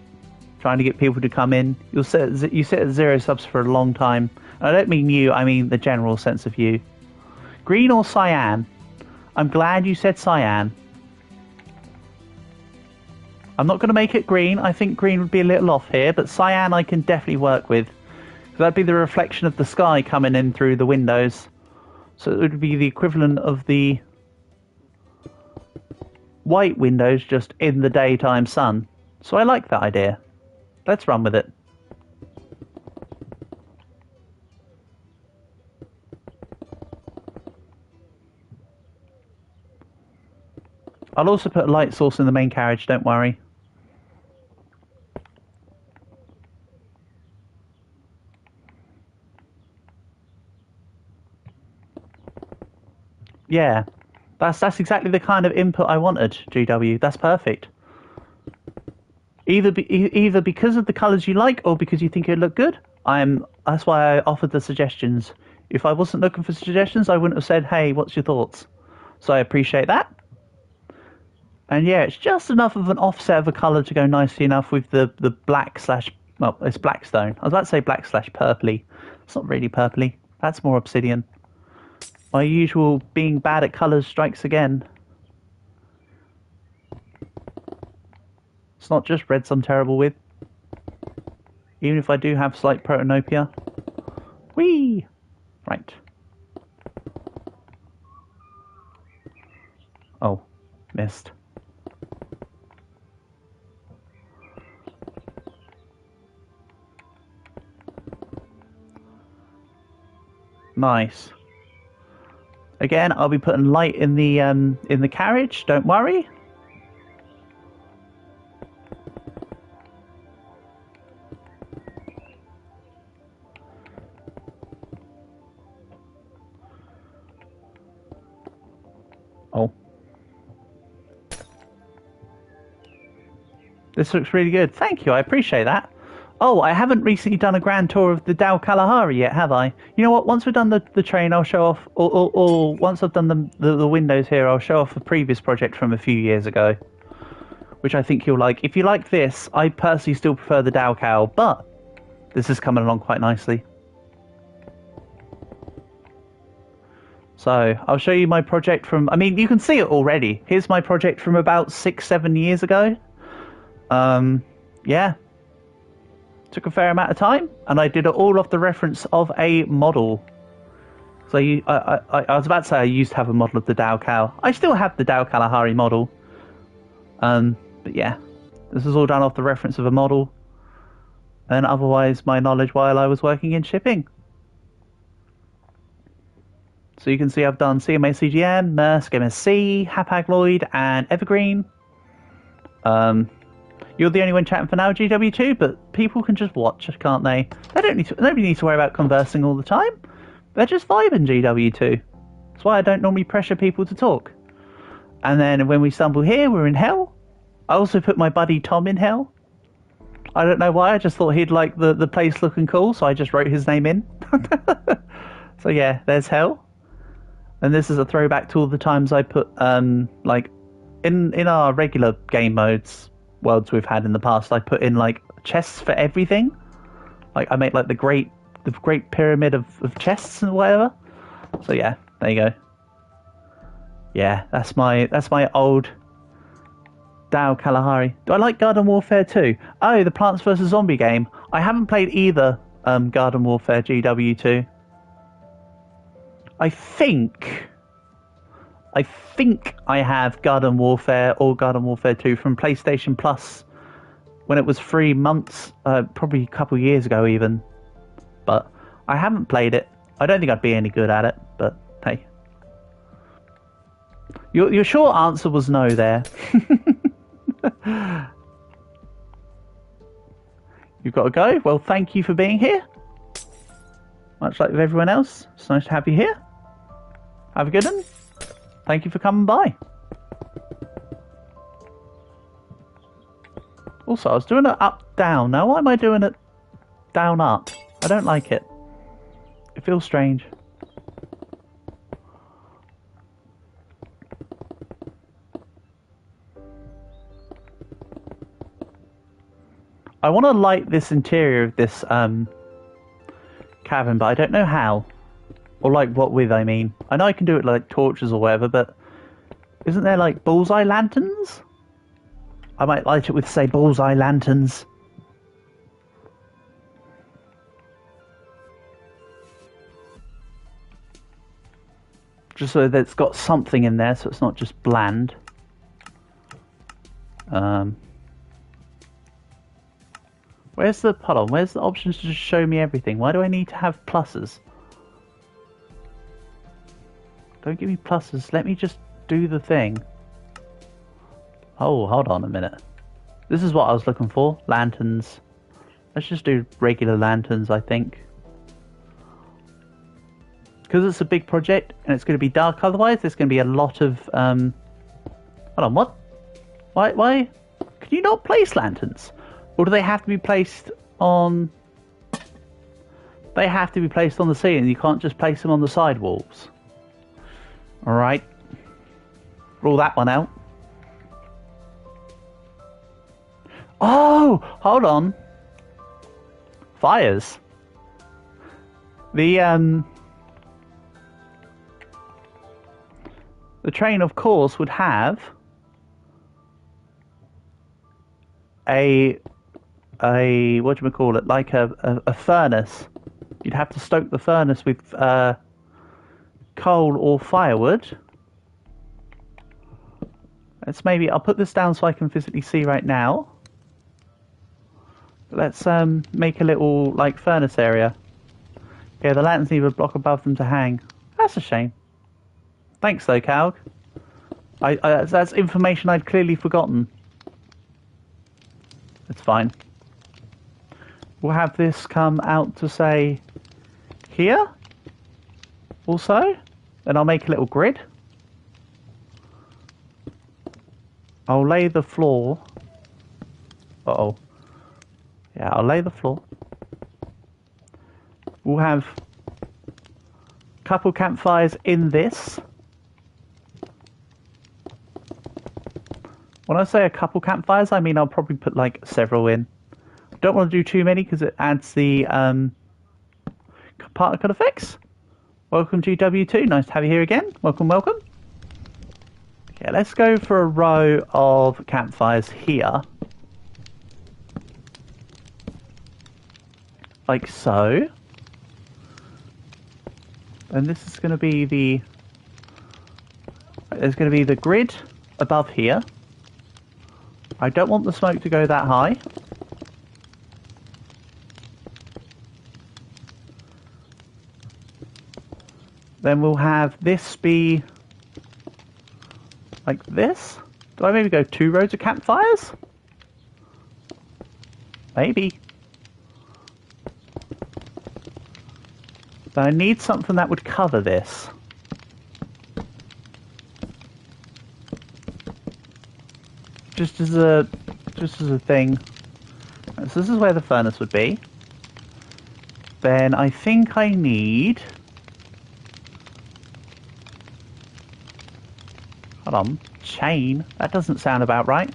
Trying to get people to come in. You sit at 0 subs for a long time. And I don't mean you, I mean the general sense of you. Green or cyan? I'm glad you said cyan. I'm not going to make it green. I think green would be a little off here, but cyan I can definitely work with. That'd be the reflection of the sky coming in through the windows. So it would be the equivalent of the white windows just in the daytime sun. So I like that idea. Let's run with it. I'll also put a light source in the main carriage, don't worry. Yeah, that's exactly the kind of input I wanted, GW. That's perfect. Either because of the colours you like or because you think it would look good. That's why I offered the suggestions. If I wasn't looking for suggestions, I wouldn't have said, hey, what's your thoughts? So I appreciate that. And yeah, it's just enough of an offset of a colour to go nicely enough with the black slash... Well, it's blackstone. I was about to say black slash purpley. It's not really purpley. That's more obsidian. My usual being bad at colours strikes again. It's not just reds I'm terrible with. Even if I do have slight protanopia. Whee! Right. Oh, missed. Nice. Again, I'll be putting light in the carriage. Don't worry. Oh. This looks really good. Thank you. I appreciate that. Oh, I haven't recently done a grand tour of the Dal Kalahari yet, have I? You know what? Once we've done the train, I'll show off... Or once I've done the windows here, I'll show off a previous project from a few years ago. Which I think you'll like. If you like this, I personally still prefer the Dal Cal, but this is coming along quite nicely. So, I'll show you my project from... I mean, you can see it already. Here's my project from about 6-7 years ago. Yeah. Took a fair amount of time, and I did it all off the reference of a model. So I was about to say I used to have a model of the Dal Cal. I still have the Dal Kalahari model. But yeah, this is all done off the reference of a model. And otherwise my knowledge while I was working in shipping. So you can see I've done CMA CGM, Maersk MSC, Hapag-Lloyd, and Evergreen. You're the only one chatting for now, GW2, but people can just watch, can't they? Nobody needs to worry about conversing all the time. They're just vibing GW2. That's why I don't normally pressure people to talk. And then when we stumble here, we're in hell. I also put my buddy Tom in hell. I don't know why, I just thought he'd like the place looking cool, so I just wrote his name in. So yeah, there's hell. And this is a throwback to all the times I put, like, in our regular game modes, worlds we've had in the past, I put in, like, chests for everything. Like, I make, like, the great pyramid of chests and whatever. So yeah, there you go. Yeah, that's my old Dow Kalahari. Do I like Garden Warfare 2? Oh, the Plants vs. Zombie game. I haven't played either Garden Warfare GW2. I think I have Garden Warfare or Garden Warfare 2 from PlayStation Plus when it was 3 months, probably a couple years ago even. But I haven't played it. I don't think I'd be any good at it, but hey. Your short answer was no there. You've got to go? Well, thank you for being here. Much like with everyone else, it's nice to have you here. Have a good one. Thank you for coming by. Also, I was doing it up-down. Now, why am I doing it down-up? I don't like it. It feels strange. I want to light this interior of this cabin, but I don't know how. Or like what with, I mean. I know I can do it like torches or whatever, but isn't there like bullseye lanterns? I might light it with, say, bullseye lanterns. Just so that it's got something in there, so it's not just bland. Where's the, hold on, where's the options to just show me everything? Why do I need to have pluses? Don't give me pluses, let me just do the thing. Oh, hold on a minute. This is what I was looking for, lanterns. Let's just do regular lanterns, I think. Because it's a big project and it's going to be dark otherwise, there's going to be a lot of... Hold on, what? Why? Can you not place lanterns? Or do they have to be placed on... They have to be placed on the ceiling, you can't just place them on the side walls. Alright. Rule that one out. Oh! Hold on. Fires. The train, of course, would have a whatchamacallit, like a furnace. You'd have to stoke the furnace with coal or firewood. I'll put this down so I can physically see right now. Let's make a little like furnace area. Yeah, the lanterns need a block above them to hang. That's a shame. Thanks though, Calg. That's information I'd clearly forgotten. It's fine. We'll have this come out to say here. Also, then I'll make a little grid. I'll lay the floor. Uh-oh. Yeah, I'll lay the floor. We'll have a couple campfires in this. When I say a couple campfires, I mean I'll probably put like several in. Don't want to do too many because it adds the particle effects. Welcome to W2. Nice to have you here again. Welcome, welcome. Okay, let's go for a row of campfires here. Like so. And this is going to be the... There's going to be the grid above here. I don't want the smoke to go that high. Then we'll have this be like this. Do I maybe go 2 rows of campfires? Maybe. But I need something that would cover this. Just as a thing. So this is where the furnace would be. Then I think I need... Hold on. Chain? That doesn't sound about right.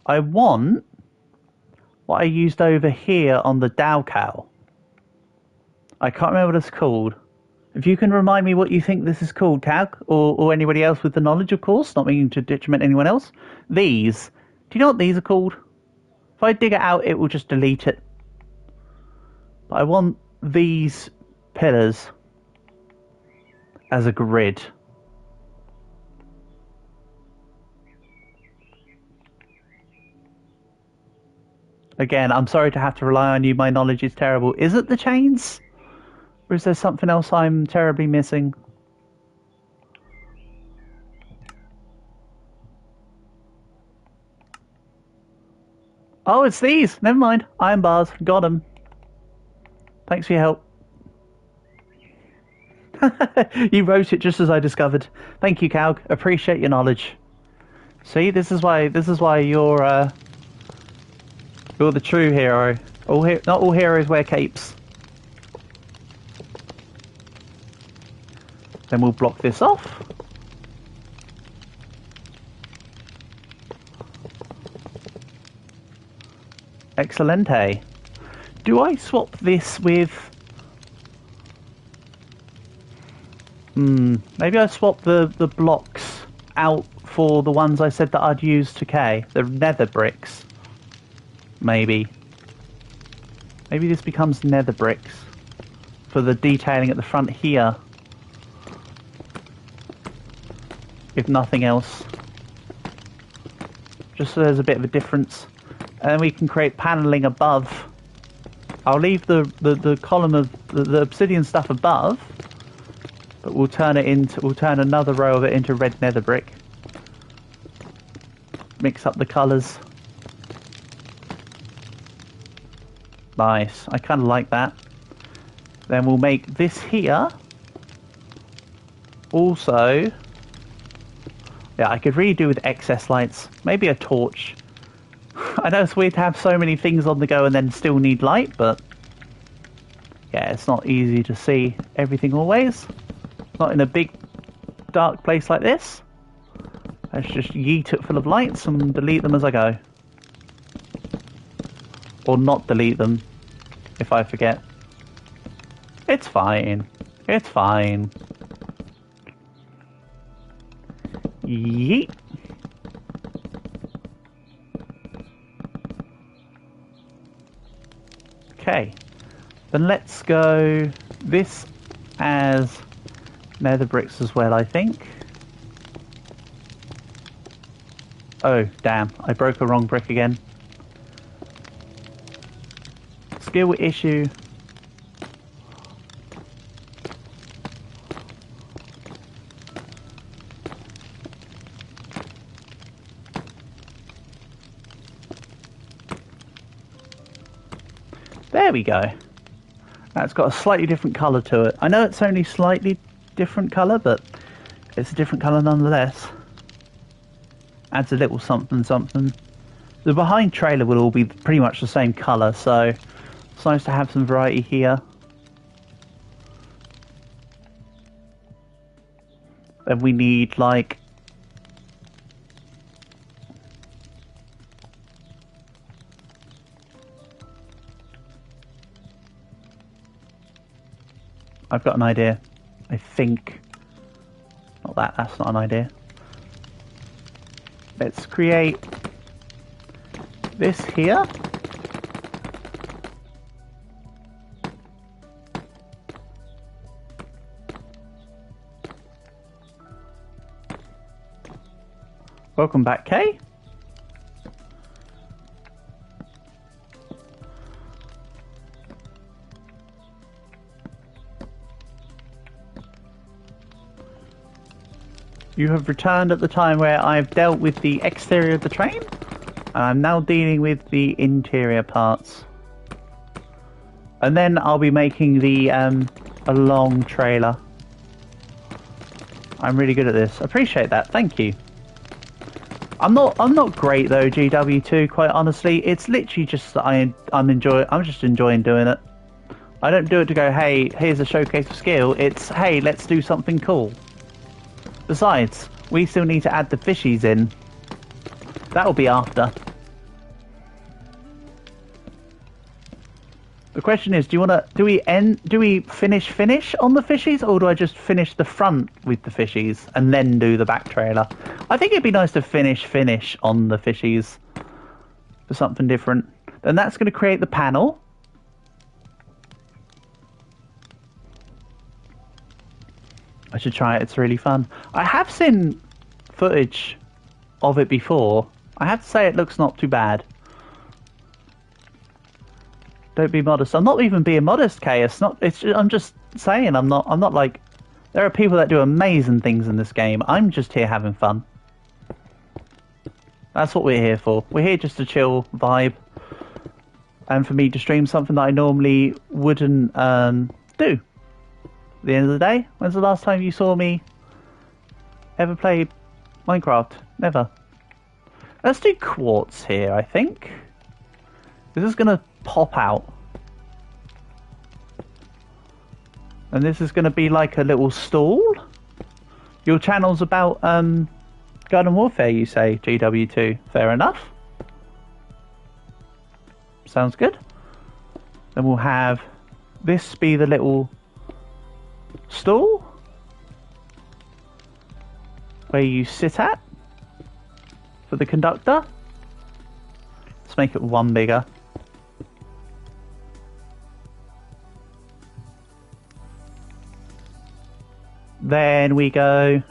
I want what I used over here on the Dow cow. I can't remember what it's called. If you can remind me what you think this is called, Calc, or anybody else with the knowledge, of course, not meaning to detriment anyone else. These. Do you know what these are called? If I dig it out, it will just delete it. But I want these pillars as a grid. Again, I'm sorry to have to rely on you. My knowledge is terrible. Is it the chains? Or is there something else I'm terribly missing? Oh, it's these. Never mind. Iron bars. Got them. Thanks for your help. You wrote it just as I discovered. Thank you, Calg. Appreciate your knowledge. See, this is why you're the true hero. Not all heroes wear capes. Then we'll block this off. Excelente. Do I swap this with... maybe I swap the blocks out for the ones I said that I'd use to K. The nether bricks. Maybe. Maybe this becomes nether bricks for the detailing at the front here. If nothing else. Just so there's a bit of a difference. And then we can create paneling above. I'll leave the column of the obsidian stuff above, but we'll turn another row of it into red nether brick. Mix up the colours. Nice. I kind of like that. Then we'll make this here. Also, yeah, I could really do with excess lights. Maybe a torch. I know it's weird to have so many things on the go and then still need light, but yeah, it's not easy to see everything always. Not in a big, dark place like this. Let's just yeet it full of lights and delete them as I go. Or not delete them if I forget. It's fine. It's fine. Yeet. Okay, then let's go this as nether bricks as well, I think. Oh, damn, I broke a wrong brick again. Skill issue. There we go. That's got a slightly different colour to it. I know it's only slightly different colour, but it's a different colour nonetheless. Adds a little something something. The behind trailer will all be pretty much the same colour, so it's nice to have some variety here. Then we need like... I've got an idea. I think. Not that, that's not an idea. Let's create this here. Welcome back, Kay. You have returned at the time where I've dealt with the exterior of the train, and I'm now dealing with the interior parts. And then I'll be making the a long trailer. I'm really good at this. I appreciate that. Thank you. I'm not great though, GW2, quite honestly. It's literally just that I'm just enjoying doing it. I don't do it to go, hey, here's a showcase of skill. It's, hey, let's do something cool. Besides, we still need to add the fishies in. That'll be after. The question is, do we finish on the fishies, or do I just finish the front with the fishies and then do the back trailer? I think it'd be nice to finish on the fishies for something different. Then that's going to create the panel. I should try it, it's really fun. I have seen footage of it before. I have to say it looks not too bad. Don't be modest. I'm not even being modest, Kay. I'm just saying. I'm not like. There are people that do amazing things in this game. I'm just here having fun. That's what we're here for. We're here just to chill, vibe, and for me to stream something that I normally wouldn't do. At the end of the day, when's the last time you saw me ever play Minecraft? Never. Let's do quartz here, I think. This is gonna pop out. And this is going to be like a little stall. Your channel's about Garden Warfare, you say, GW2. Fair enough. Sounds good. Then we'll have this be the little stall where you sit at for the conductor. Let's make it one bigger. Then we go,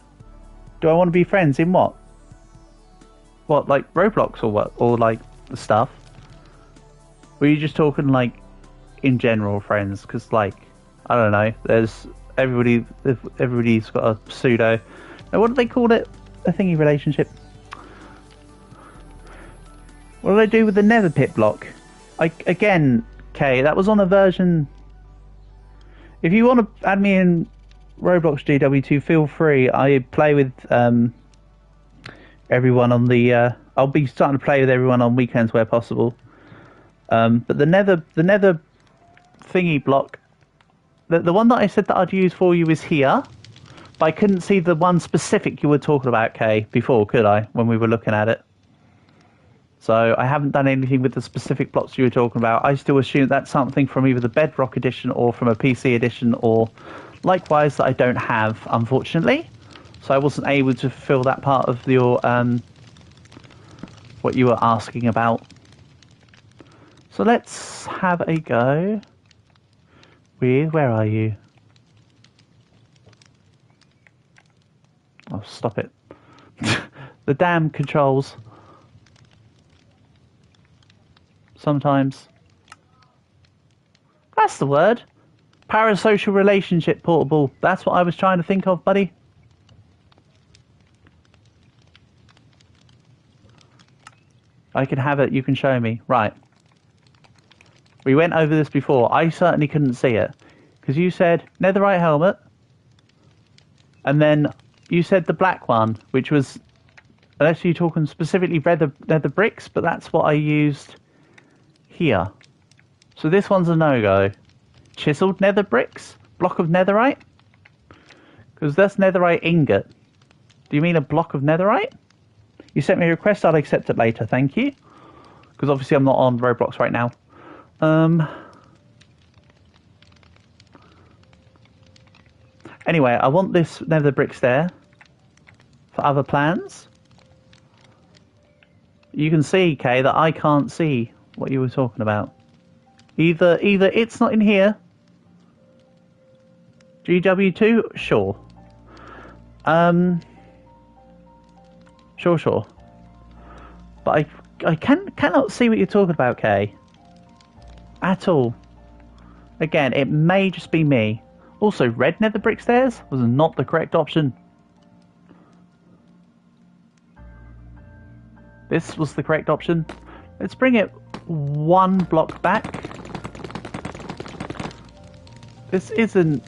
do I want to be friends in what? What, like Roblox or what? Or like the stuff? Were you just talking like in general friends? Because like, I don't know, there's everybody's got a pseudo, what do they call it? A thingy relationship. What do I do with the nether pit block? Again, Kay, that was on a version. If you want to add me in Roblox GW2, feel free. I play with everyone on the I'll be starting to play with everyone on weekends where possible. But the nether thingy block, the one that I said that I'd use for you is here, but I couldn't see the one specific you were talking about, Kay, before, could I, when we were looking at it? So I haven't done anything with the specific blocks you were talking about. I still assume that's something from either the Bedrock edition or from a PC edition, or likewise that I don't have, unfortunately. So I wasn't able to fulfill that part of your what you were asking about. So let's have a go with, where are you? Oh, stop it. The damn controls. Sometimes. That's the word. Parasocial relationship portable. That's what I was trying to think of, buddy. I can have it, you can show me. Right. We went over this before. I certainly couldn't see it. Because you said netherite helmet. And then you said the black one, which was, unless you're talking specifically nether bricks, but that's what I used here. So this one's a no-go. Chiseled nether bricks? Block of netherite? Because that's netherite ingot. Do you mean a block of netherite? You sent me a request, I'll accept it later, thank you. Because obviously I'm not on Roblox right now. Anyway, I want this nether bricks there for other plans. You can see, Kay, that I can't see what you were talking about. Either it's not in here. GW2, sure. Sure. But I cannot see what you're talking about, Kay. At all. Again, it may just be me. Also, red nether brick stairs was not the correct option. This was the correct option. Let's bring it one block back. This isn't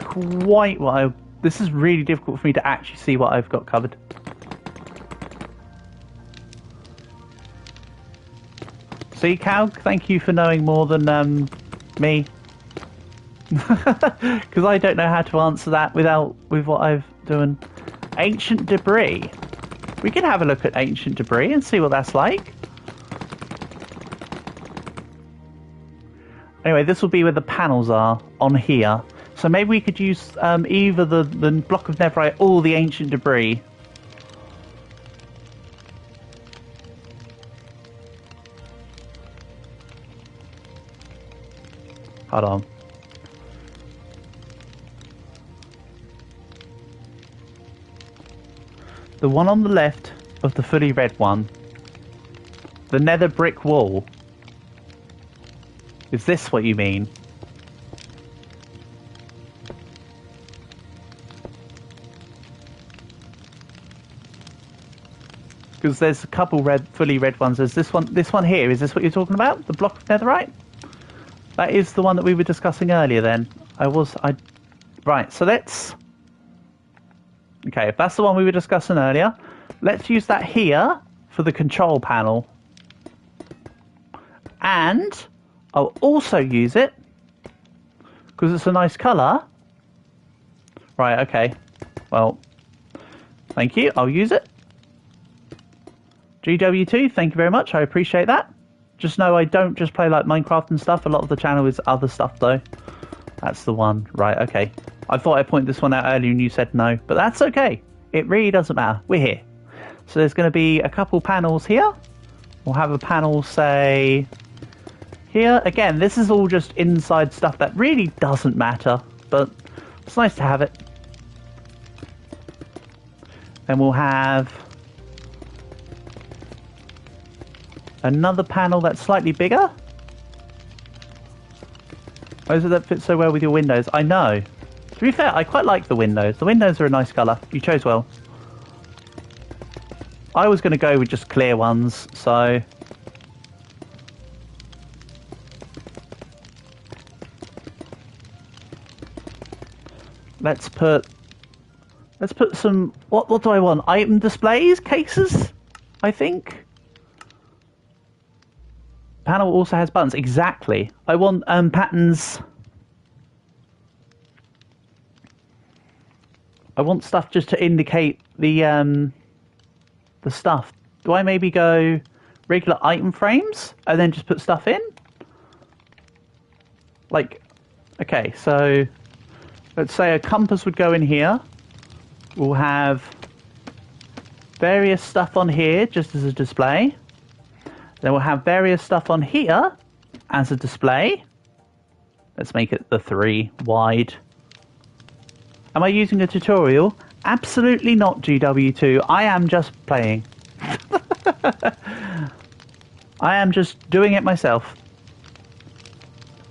quite what I... This is really difficult for me to actually see what I've got covered. See, Cal, thank you for knowing more than me. Because I don't know how to answer that with what I've done. Ancient debris. We can have a look at ancient debris and see what that's like. Anyway, this will be where the panels are, on here. So maybe we could use either the block of netherite or the ancient debris. Hold on. The one on the left of the fully red one. The nether brick wall. Is this what you mean? Because there's a couple fully red ones. There's this one here. Is this what you're talking about? The block of netherite? That is the one that we were discussing earlier then. Right, so let's... Okay, if that's the one we were discussing earlier, let's use that here for the control panel. And I'll also use it, because it's a nice colour. Right, okay. Well, thank you. I'll use it. GW2, thank you very much. I appreciate that. Just know I don't just play like Minecraft and stuff. A lot of the channel is other stuff though. That's the one. Right, okay. I thought I pointed this one out earlier and you said no. But that's okay. It really doesn't matter. We're here. So there's going to be a couple panels here. We'll have a panel, say, here. Again, this is all just inside stuff that really doesn't matter. But it's nice to have it. Then we'll have another panel that's slightly bigger. Why does that fit so well with your windows? I know. To be fair, I quite like the windows. The windows are a nice colour. You chose well. I was going to go with just clear ones, so... Let's put some... What do I want? Item displays? Cases? I think? Panel also has buttons. Exactly. I want patterns. I want stuff just to indicate the stuff. Do I maybe go regular item frames and then just put stuff in? Like, okay, so let's say a compass would go in here. We'll have various stuff on here just as a display. Then we'll have various stuff on here as a display. Let's make it the 3 wide. Am I using a tutorial? Absolutely not, GW2. I am just playing. I am just doing it myself.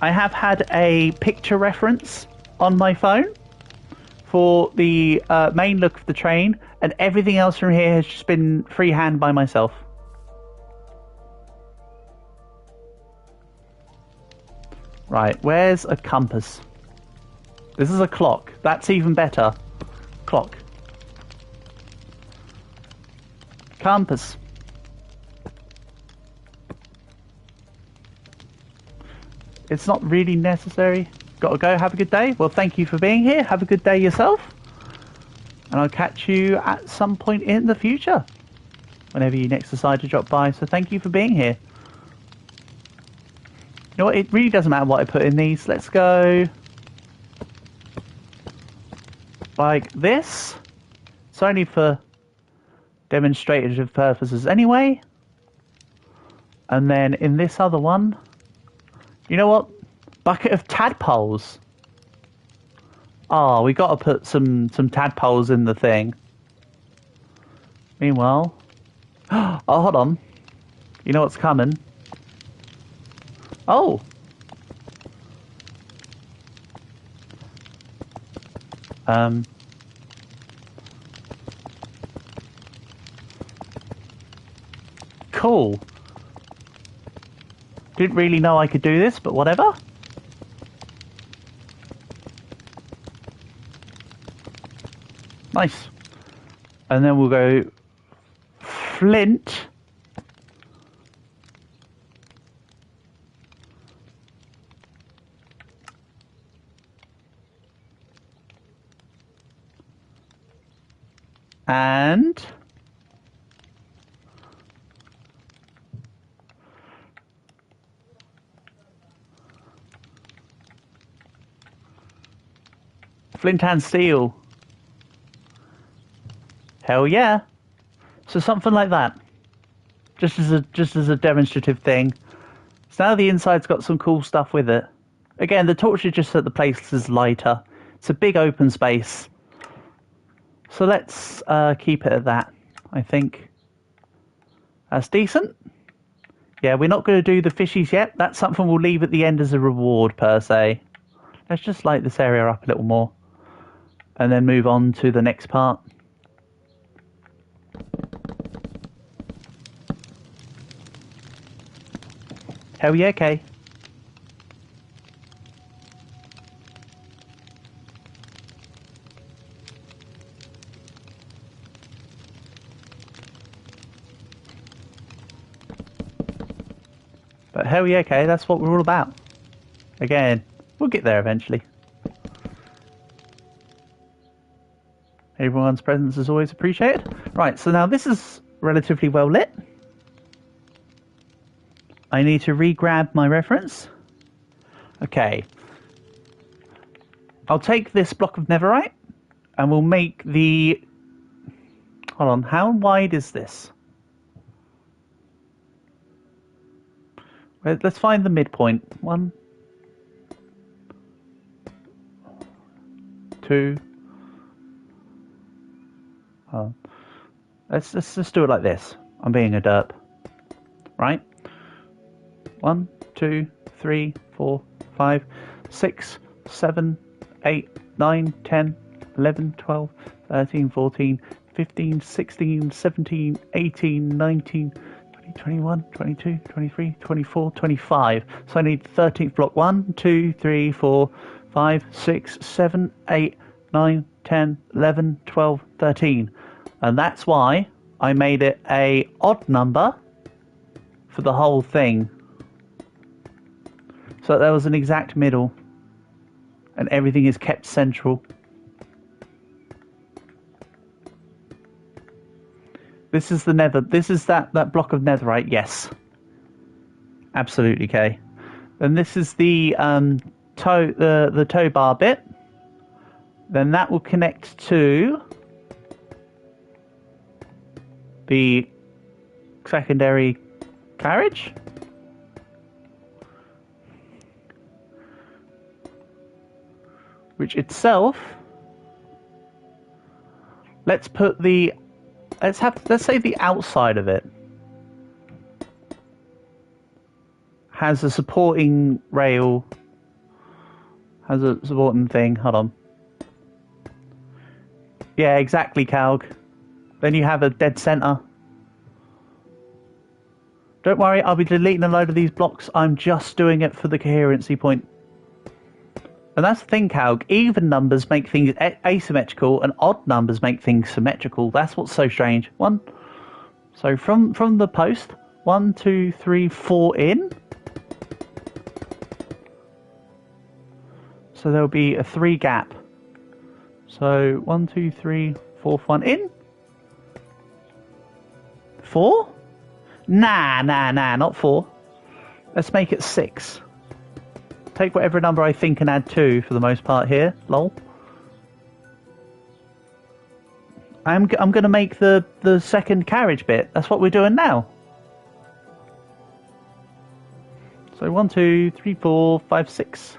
I have had a picture reference on my phone for the main look of the train, and everything else from here has just been freehand by myself. Right, where's a compass? This is a clock. That's even better. Clock. Compass. It's not really necessary. Gotta go. Have a good day. Well, thank you for being here. Have a good day yourself. And I'll catch you at some point in the future. Whenever you next decide to drop by. So thank you for being here. You know what? It really doesn't matter what I put in these. Let's go like this. It's only for demonstrative purposes anyway. And then in this other one, you know what? Bucket of tadpoles. Oh, we got to put some tadpoles in the thing. Meanwhile, oh, hold on. You know what's coming? Oh. Cool. Didn't really know I could do this, but whatever. Nice. And then we'll go flint. And flint and steel. Hell yeah. So something like that. Just as a demonstrative thing. So now the inside's got some cool stuff with it. Again, the torch is just so the place is lighter. It's a big open space. So let's keep it at that, I think. That's decent. Yeah, we're not going to do the fishies yet. That's something we'll leave at the end as a reward, per se. Let's just light this area up a little more. And then move on to the next part. Hell yeah, okay. But hell yeah, okay, that's what we're all about. Again, we'll get there eventually. Everyone's presence is always appreciated. Right, so now this is relatively well lit. I need to re-grab my reference. Okay. I'll take this block of netherite and we'll make the... Hold on, how wide is this? Let's find the midpoint. 1, 2. Oh. Let's just do it like this. I'm being a derp. Right? 1, 2, 3, 4, 5, 6, 7, 8, 9, 10, 11, 12, 13, 14, 15, 16, 17, 18, 19, 20, 21, 22, 23, 24, 25. So I need the 13th block. 1, 2, 3, 4, 5, 6, 7, 8, 9, 10, 11, 12, 13. And that's why I made it a odd number for the whole thing. So there was an exact middle. And everything is kept central. This is the nether. This is that block of netherite. Yes, absolutely, Kay. And this is the tow bar bit. Then that will connect to the secondary carriage. Which itself, let's say the outside of it has a supporting rail, has a supporting thing. Hold on. Yeah, exactly, Calg. Then you have a dead center. Don't worry, I'll be deleting a load of these blocks. I'm just doing it for the coherency point. And that's the thing, Calg. Even numbers make things asymmetrical, and odd numbers make things symmetrical. That's what's so strange. So from the post, 1, 2, 3, 4 in. So there'll be a 3 gap. So 1, 2, 3, 4, 1 in. 4? Nah, not 4. Let's make it 6. Take whatever number I think and add 2 for the most part here. Lol. I'm going to make the second carriage bit. That's what we're doing now. So 1, 2, 3, 4, 5, 6.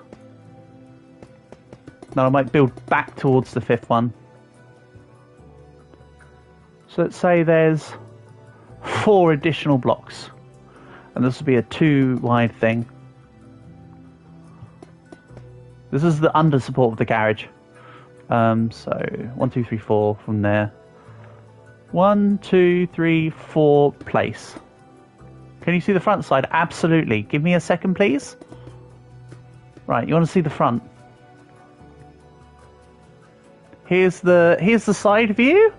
Now I might build back towards the 5th one. So let's say there's 4 additional blocks. And this will be a 2 wide thing. This is the under support of the carriage. So 1, 2, 3, 4 from there. 1, 2, 3, 4 place. Can you see the front side? Absolutely. Give me a second, please. Right, you want to see the front? Here's the side view.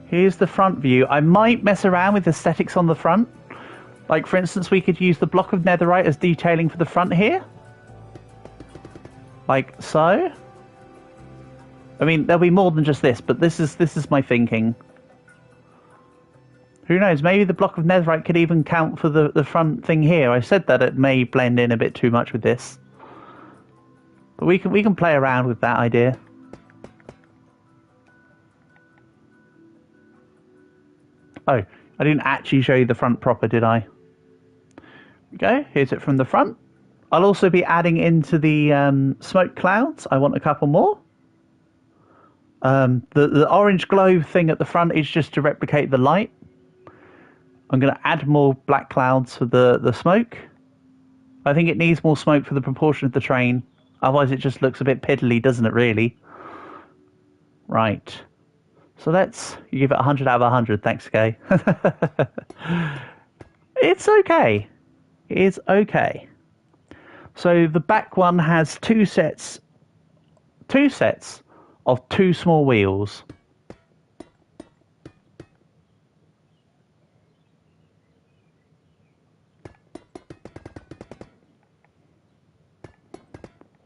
Here's the front view. I might mess around with aesthetics on the front. Like, for instance, we could use the block of netherite as detailing for the front here. Like so. I mean, there'll be more than just this, but this is my thinking. Who knows? Maybe the block of netherite could even count for the front thing here. I said that it may blend in a bit too much with this, but we can play around with that idea. Oh, I didn't actually show you the front proper, did I? Here we go. Here's it from the front. I'll also be adding into the smoke clouds. I want a couple more. The orange glow thing at the front is just to replicate the light. I'm going to add more black clouds for the smoke. I think it needs more smoke for the proportion of the train. Otherwise it just looks a bit piddly, doesn't it, really? Right. So you give it 100 out of 100. Thanks, Kay. It's okay. It's okay. So the back one has two sets of two small wheels.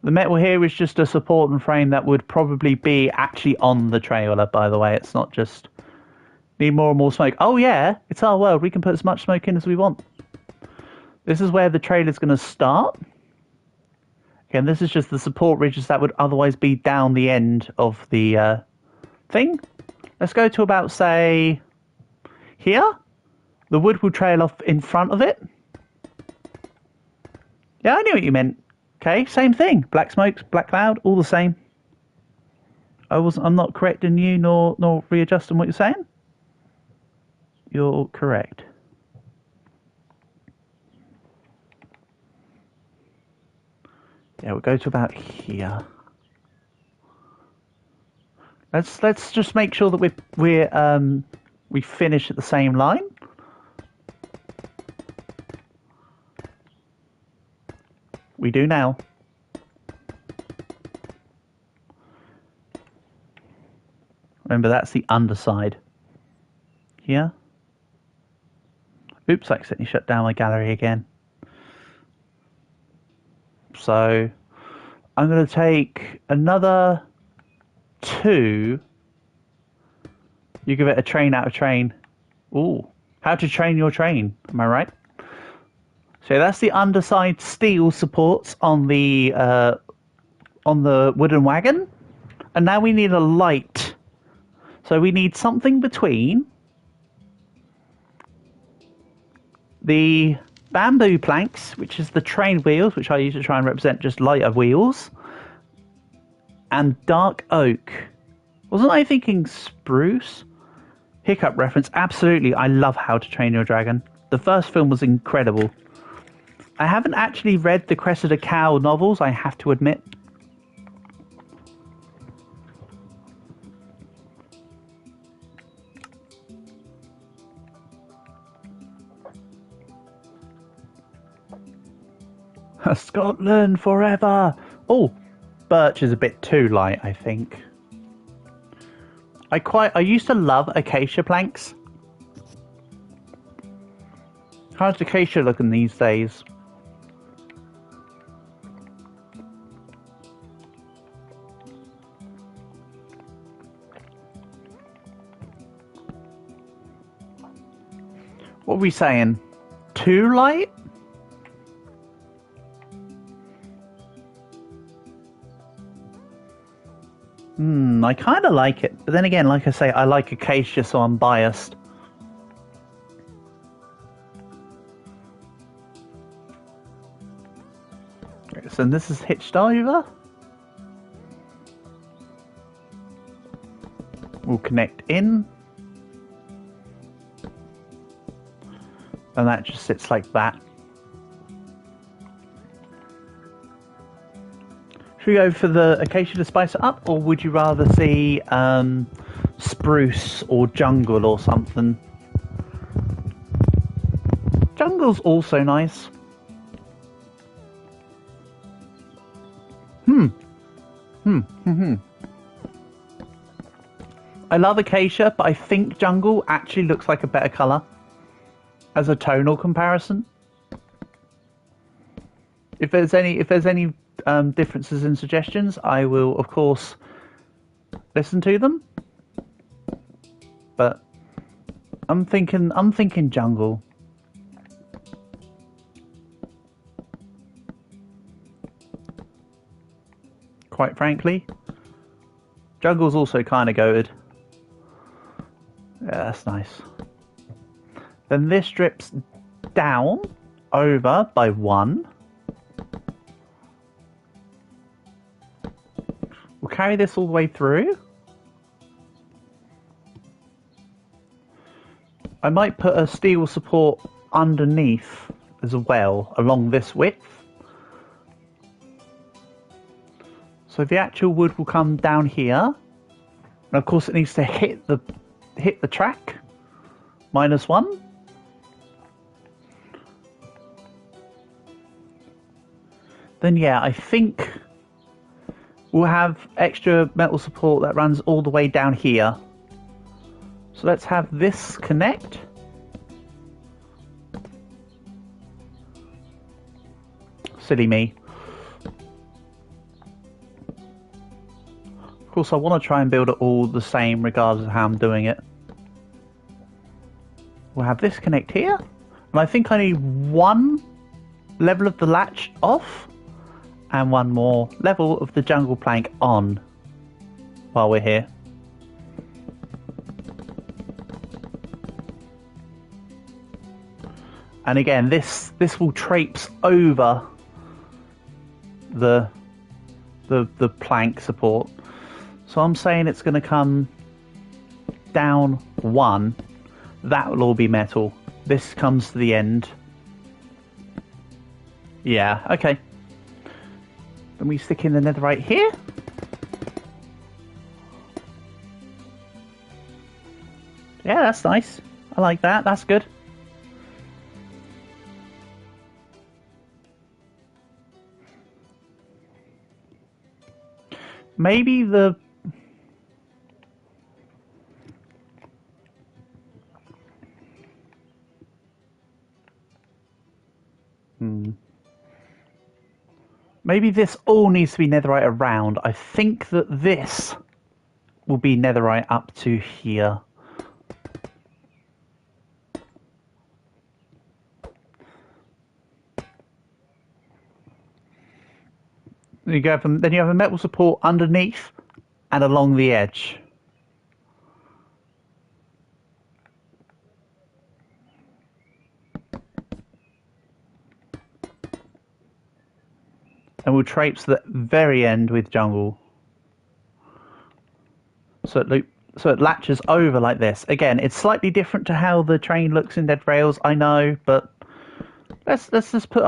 The metal here is just a support and frame that would probably be actually on the trailer, by the way. It's not just need more and more smoke. Oh yeah, it's our world. We can put as much smoke in as we want. This is where the trailer's going to start. Again, this is just the support ridges that would otherwise be down the end of the thing. Let's go to about, say, here. The wood will trail off in front of it. Yeah, I knew what you meant. Okay, same thing. Black smoke, black cloud, all the same. I'm not correcting you nor readjusting what you're saying. You're correct. Yeah, we'll go to about here. Let's just make sure that we finish at the same line. We do now. Remember, that's the underside. Here. Oops, I accidentally shut down my gallery again. So I'm going to take another 2. You give it a train out of train. Ooh, how to train your train. Am I right? So that's the underside steel supports on the wooden wagon. And now we need a light. So we need something between the bamboo planks, which is the train wheels, which I use to try and represent just lighter wheels, and dark oak. Wasn't I thinking spruce? Hiccup reference. Absolutely. I love How to Train Your Dragon. The first film was incredible. I haven't actually read the Cressida Cow novels, I have to admit. Scotland forever! Oh, birch is a bit too light, I think. I used to love acacia planks. How's acacia looking these days? What are we saying? Too light? I kind of like it. But then again, like I say, I like acacia, so I'm biased. Okay, so this is hitched over. We'll connect in. And that just sits like that. Should we go for the acacia to spice it up, or would you rather see spruce spruce or jungle or something. Jungle's also nice. I love acacia, but I think jungle actually looks like a better colour as a tonal comparison. If there's any differences in suggestions, I will of course listen to them. But I'm thinking jungle. Quite frankly, jungle's also kind of goated. Yeah, that's nice. Then this drips down over by 1. We'll carry this all the way through. I might put a steel support underneath as well, along this width. So the actual wood will come down here. And of course it needs to hit the track. -1. Then yeah, I think we'll have extra metal support that runs all the way down here. So let's have this connect. Silly me. Of course, I want to try and build it all the same regardless of how I'm doing it. We'll have this connect here. And I think I need 1 level of the latch off and 1 more level of the jungle plank on while we're here. And again, this will traipse over the plank support. So I'm saying it's going to come down 1. That will all be metal. This comes to the end. Yeah, okay. Then we stick in the netherite here. Yeah, that's nice. I like that. That's good. Maybe the... Maybe this all needs to be netherite around. I think that this will be netherite up to here. Then you have a metal support underneath and along the edge. And we'll traipse the very end with jungle. So it latches over like this. Again, it's slightly different to how the train looks in Dead Rails, I know, but let's just put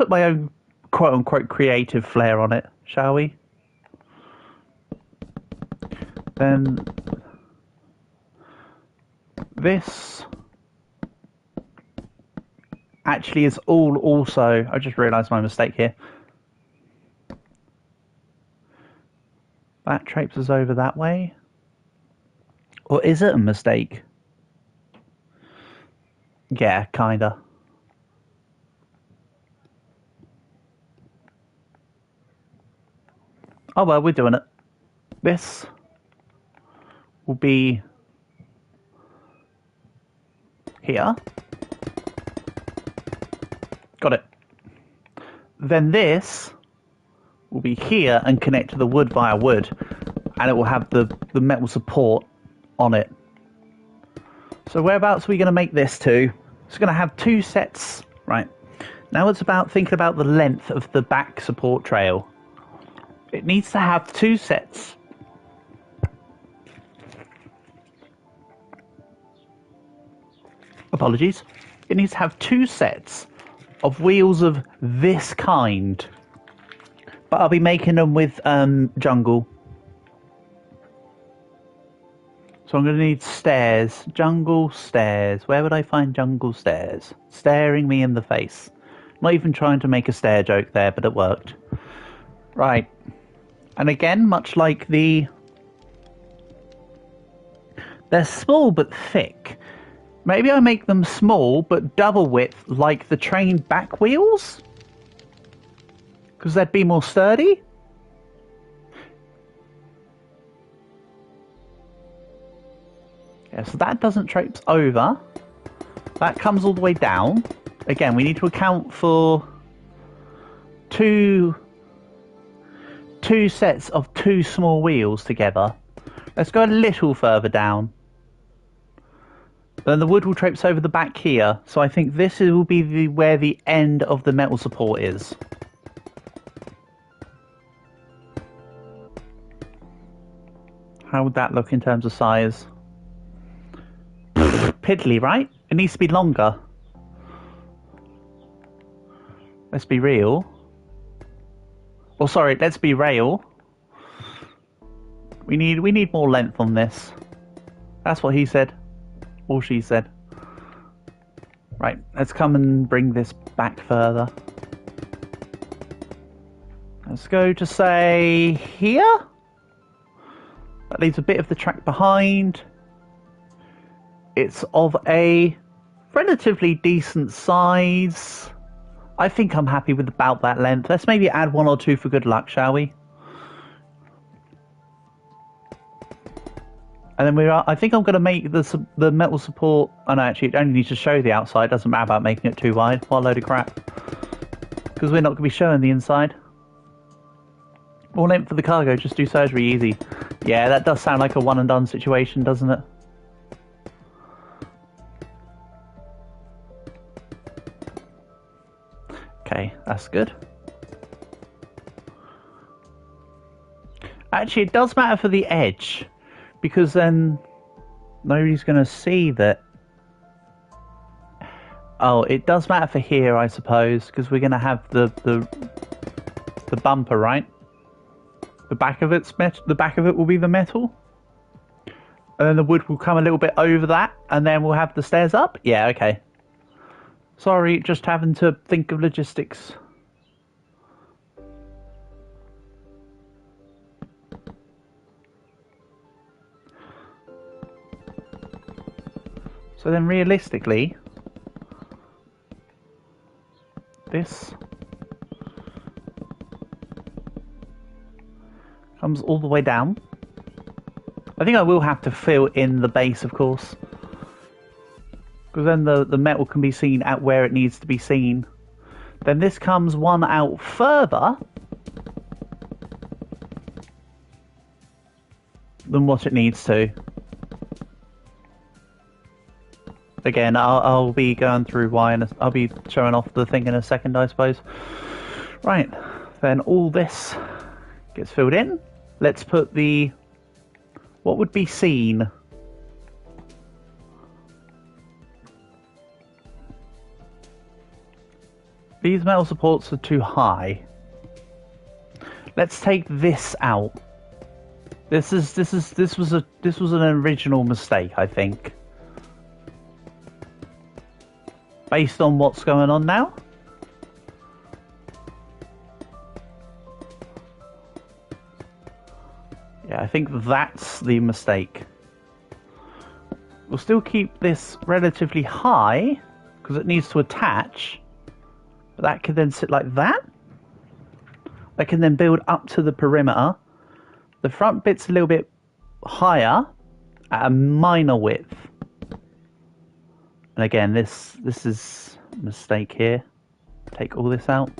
my own quote unquote creative flair on it, shall we? Then this actually is all also, I just realised my mistake here. That traipses over that way. Or is it a mistake? Yeah, kinda. Oh well, we're doing it. This will be here. Got it. Then this will be here and connect to the wood via wood, and it will have the metal support on it. So whereabouts are we going to make this to? It's going to have 2 sets, right? Now it's about thinking about the length of the back support trail. It needs to have 2 sets. Apologies. It needs to have 2 sets of wheels of this kind. But I'll be making them with jungle. So I'm going to need stairs. Jungle stairs. Where would I find jungle stairs? Staring me in the face. Not even trying to make a stair joke there, but it worked. Right. And again, much like the... They're small but thick. Maybe I make them small but double width like the train back wheels? Because they'd be more sturdy? Yeah, so that doesn't traipse over. That comes all the way down. Again, we need to account for two sets of two small wheels together. Let's go a little further down. Then the wood will traipse over the back here. So I think this will be where the end of the metal support is. How would that look in terms of size? Piddly, right? It needs to be longer. Let's be real. Well, sorry, let's be real. We need more length on this. That's what he said. Or she said. Right, let's come and bring this back further. Let's go to say here. That leaves a bit of the track behind. It's of a relatively decent size. I think I'm happy with about that length. Let's maybe add one or two for good luck, shall we? And then I think I'm going to make the metal support... Oh no, actually, it only needs to show the outside. It doesn't matter about making it too wide. What a load of crap. Because we're not going to be showing the inside. More length for the cargo, just do surgery easy. Yeah, that does sound like a one and done situation, doesn't it? Okay, that's good. Actually, it does matter for the edge, because then nobody's going to see that. Oh, it does matter for here, I suppose, because we're going to have the bumper, right? The back of it's the back of it will be the metal, and then the wood will come a little bit over that, and then we'll have the stairs up. Yeah, okay. Sorry, just having to think of logistics. So then realistically, this comes all the way down. I think I will have to fill in the base, of course. Because then the metal can be seen at where it needs to be seen. Then this comes one out further than what it needs to. Again, I'll be going through why, and I'll be showing off the thing in a second, I suppose. Right, then all this gets filled in. Let's put the... What would be seen? These metal supports are too high. Let's take this out. This was an original mistake, I think. Based on what's going on now. Yeah, I think that's the mistake. We'll still keep this relatively high because it needs to attach. But that can then sit like that. That can then build up to the perimeter. The front bit's a little bit higher at a minor width. And again, this is a mistake here. Take all this out.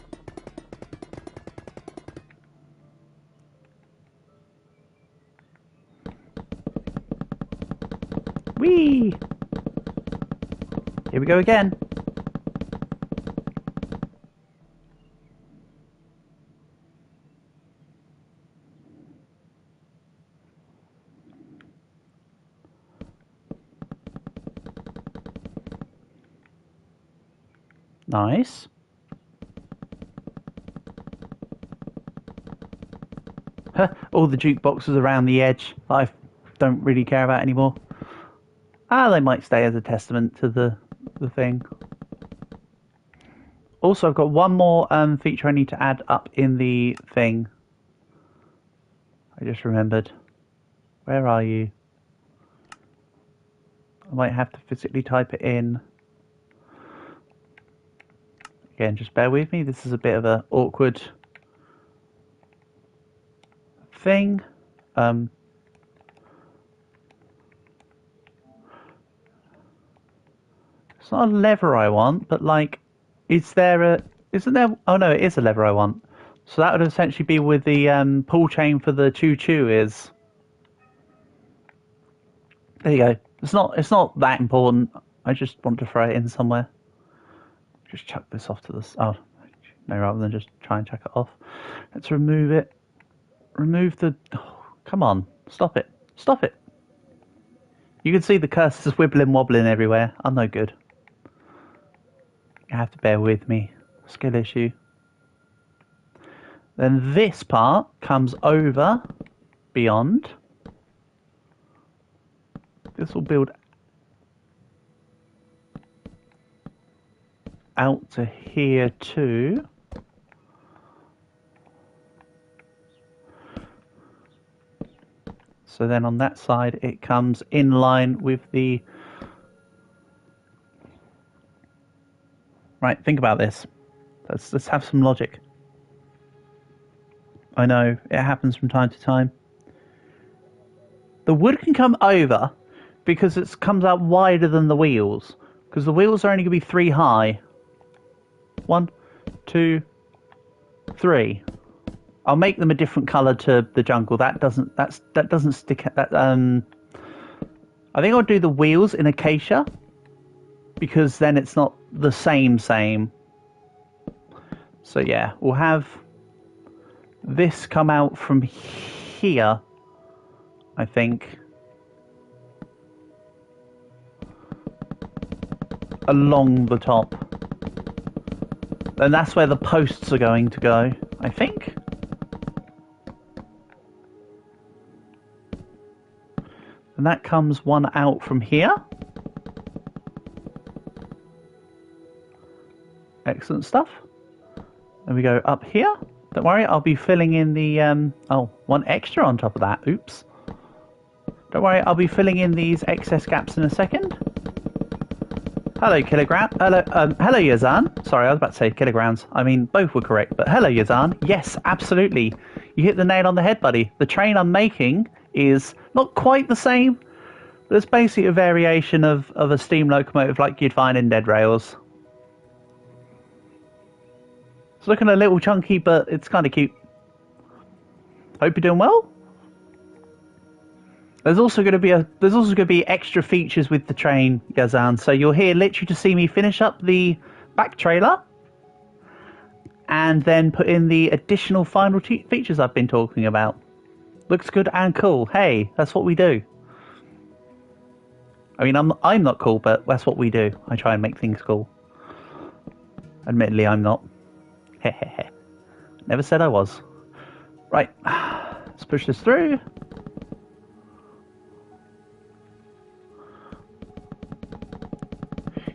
Whee! Here we go again. Nice. All the jukeboxes around the edge. I've don't really care about anymore. They might stay as a testament to the thing. Also, I've got one more feature I need to add up in the thing. I just remembered. Where are you? I might have to physically type it in. Again, just bear with me. This is a bit of an awkward thing. It's not a lever I want, but like, isn't there? Oh no, it is a lever I want. So that would essentially be with the pull chain for the Choo Choo is. There you go. It's not that important. I just want to throw it in somewhere. Just chuck this off to this. Oh, no, rather than just try and chuck it off. Let's remove it. Remove the. Oh, come on, stop it! Stop it! You can see the cursors wibbling wobbling everywhere. I'm no good. You have to bear with me. Skill issue. Then this part comes over beyond. This will build out to here too. So then on that side it comes in line with the... Right, think about this. Let's have some logic. I know, it happens from time to time. The wood can come over because it comes out wider than the wheels. Because the wheels are only going to be 3 high. 1, 2, 3. I'll make them a different colour to the jungle. That doesn't stick. I think I'll do the wheels in acacia because then it's not the same. So yeah, we'll have this come out from here, I think, along the top. And that's where the posts are going to go, I think. And that comes one out from here. Excellent stuff. Then we go up here. Don't worry, I'll be filling in the... one extra on top of that. Oops. Don't worry, I'll be filling in these excess gaps in a second. Hello, Kilogram. Hello, Yazan. Sorry, I was about to say kilograms. I mean, both were correct, but hello, Yazan. Yes, absolutely. You hit the nail on the head, buddy. The train I'm making is not quite the same, but it's basically a variation of a steam locomotive like you'd find in Dead Rails. It's looking a little chunky, but it's kind of cute. Hope you're doing well. There's also going to be extra features with the train, Yazan. So you're here literally to see me finish up the back trailer, and then put in the additional final features I've been talking about. Looks good and cool. Hey, that's what we do. I mean, I'm not cool, but that's what we do. I try and make things cool. Admittedly, I'm not. Hehehe. Never said I was. Right, let's push this through.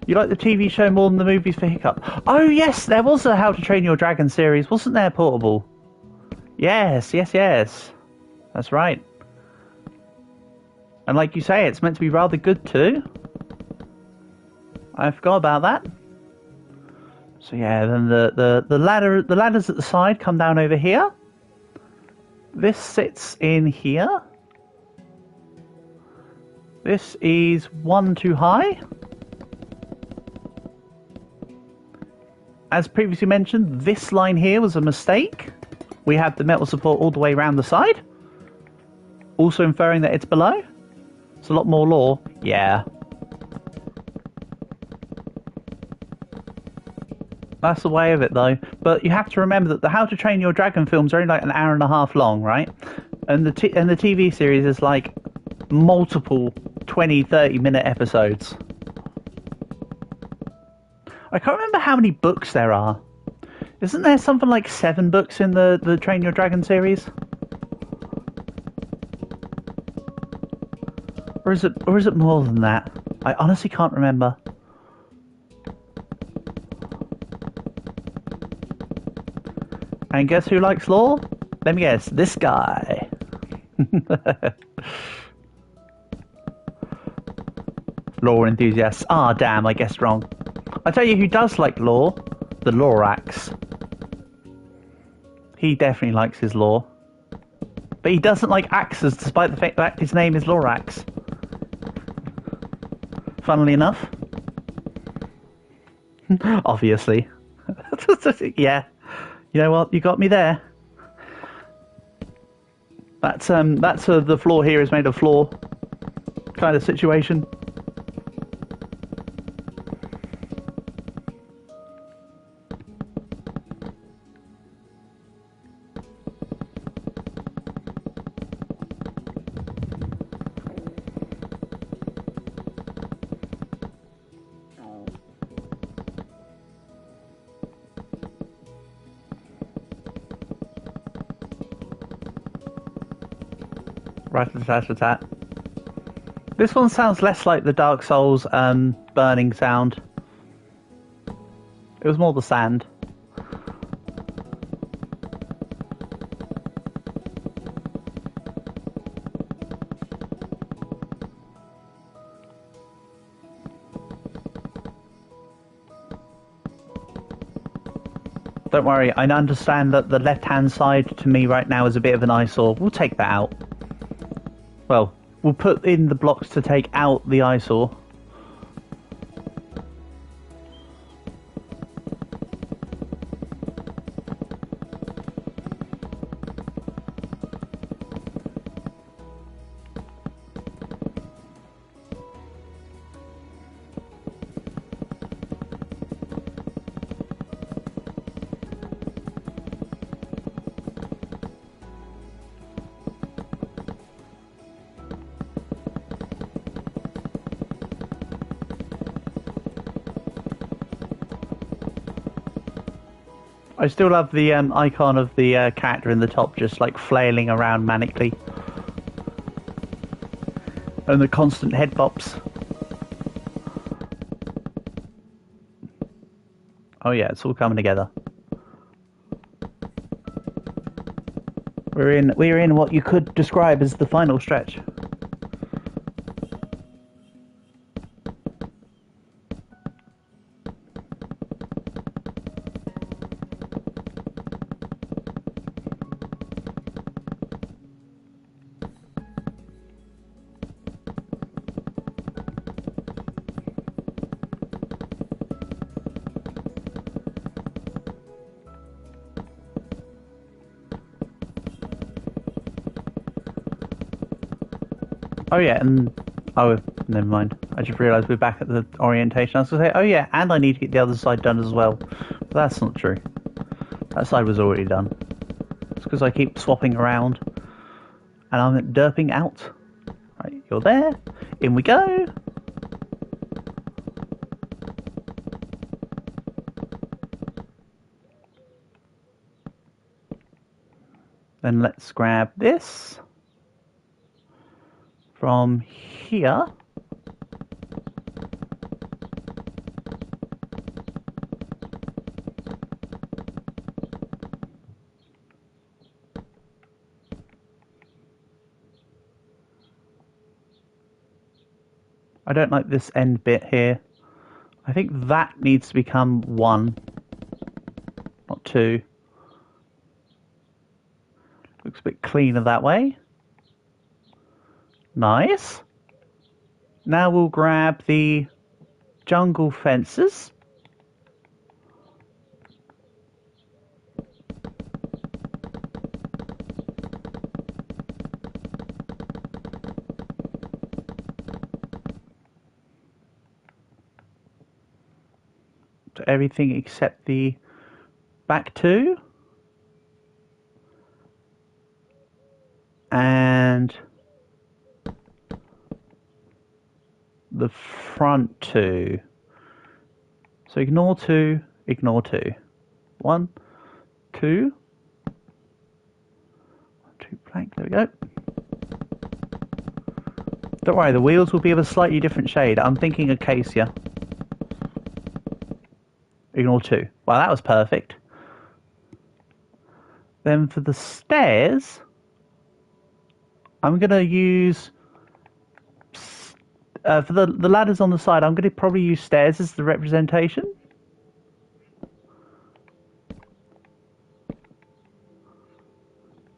You like the TV show more than the movies for Hiccup? Oh yes, there was a How to Train Your Dragon series, wasn't there, Portable? Yes. That's right. And like you say, it's meant to be rather good too. I forgot about that. So yeah, then the ladders at the side come down over here. This sits in here. This is 1 too high. As previously mentioned, this line here was a mistake. We have the metal support all the way around the side, also inferring that it's below. It's a lot more lore. Yeah. That's the way of it, though. But you have to remember that the How to Train Your Dragon films are only like an hour and a half long, right? And the TV series is like multiple 20, 30-minute episodes. I can't remember how many books there are. Isn't there something like 7 books in the Train Your Dragon series? Or is it more than that? I honestly can't remember. And guess who likes law? Let me guess, this guy. Law enthusiasts. Ah, damn, I guessed wrong. I tell you who does like law? The Lorax. He definitely likes his law. But he doesn't like axes, despite the fact that his name is Lorax. Funnily enough. Obviously. Yeah. You know what? You got me there. That's the floor here is made of floor kind of situation. Rat-a-tat-tat-tat. This one sounds less like the Dark Souls burning sound. It was more the sand. Don't worry, I understand that the left-hand side to me right now is a bit of an eyesore. We'll take that out. Well, we'll put in the blocks to take out the eyesore. I still love the icon of the character in the top just like flailing around manically. And the constant head bops. Oh yeah, it's all coming together. We're in what you could describe as the final stretch. Oh yeah, and oh, never mind. I just realised we're back at the orientation. I was going to say, oh yeah, and I need to get the other side done as well. But that's not true. That side was already done. It's because I keep swapping around, and I'm derping out. Right, you're there. In we go. Then let's grab this from here. I don't like this end bit here. I think that needs to become 1, not 2. Looks a bit cleaner that way. Nice. Now we'll grab the jungle fences. To everything except the back 2. And the front 2. So ignore 2, ignore 2. 1, 2. 2 blank, there we go. Don't worry, the wheels will be of a slightly different shade. I'm thinking acacia. Ignore 2. Wow, that was perfect. Then for the stairs, I'm going to use... for the ladders on the side, I'm going to probably use stairs as the representation.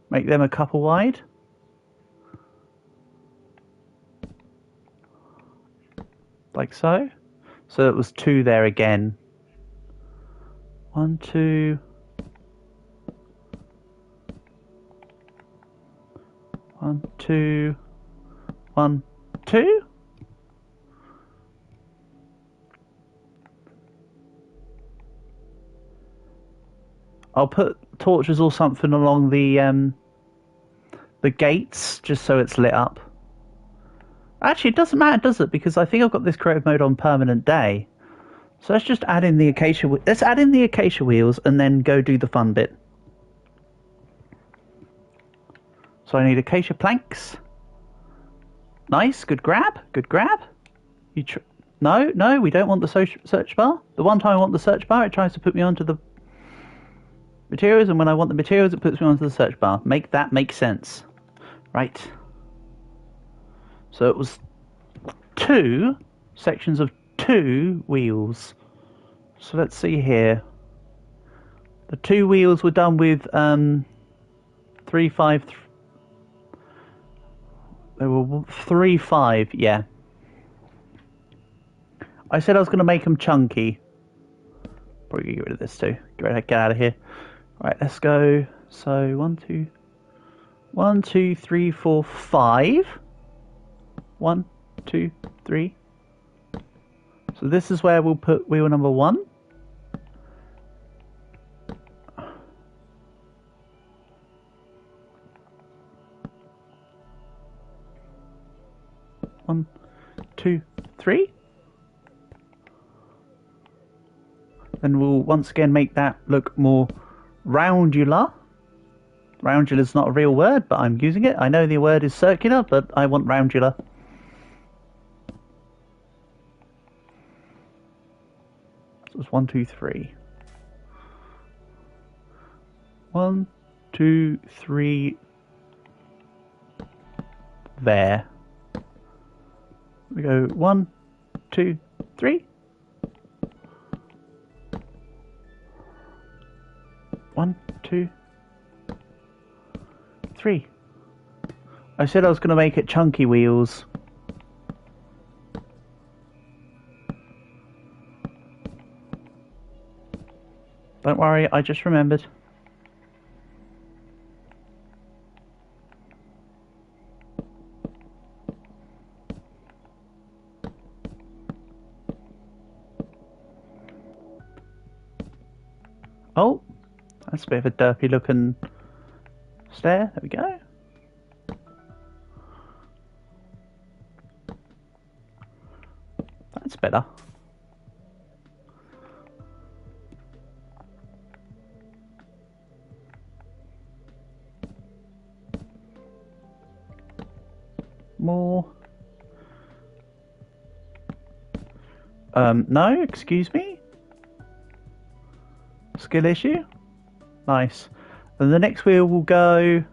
Make them a couple wide. Like so. So it was 2 there again. 1, 2. 1, 2. 1, 2. I'll put torches or something along the gates just so it's lit up. Actually, it doesn't matter, does it? Because I think I've got this creative mode on permanent day. So let's just add in the acacia. Let's add in the acacia wheels and then go do the fun bit. So I need acacia planks. Nice, good grab, good grab. No, we don't want the search bar. The one time I want the search bar, it tries to put me onto the materials, and when I want the materials, it puts me onto the search bar. Make that make sense. Right. So it was 2 sections of 2 wheels. So let's see here. The 2 wheels were done with 3, 5. They were 3, 5. Yeah. I said I was going to make them chunky. Probably get rid of this too. Get out of here. Right, let's go. So 1, 2, 3, 4, 5. 1, 2, 3. So this is where we'll put wheel number 1. One, 2, 3. Then we'll once again make that look more roundular. Roundular is not a real word, but I'm using it. I know the word is circular, but I want roundular. So it's 1, 2, 3. 1, 2, 3. There. We go 1, 2, 3. 1, 2, 3. I said I was going to make it chunky wheels. Don't worry, I just remembered. Oh, that's a bit of a derpy looking stair. There we go. That's better. More. No, excuse me. Skill issue. Nice. And the next wheel will go.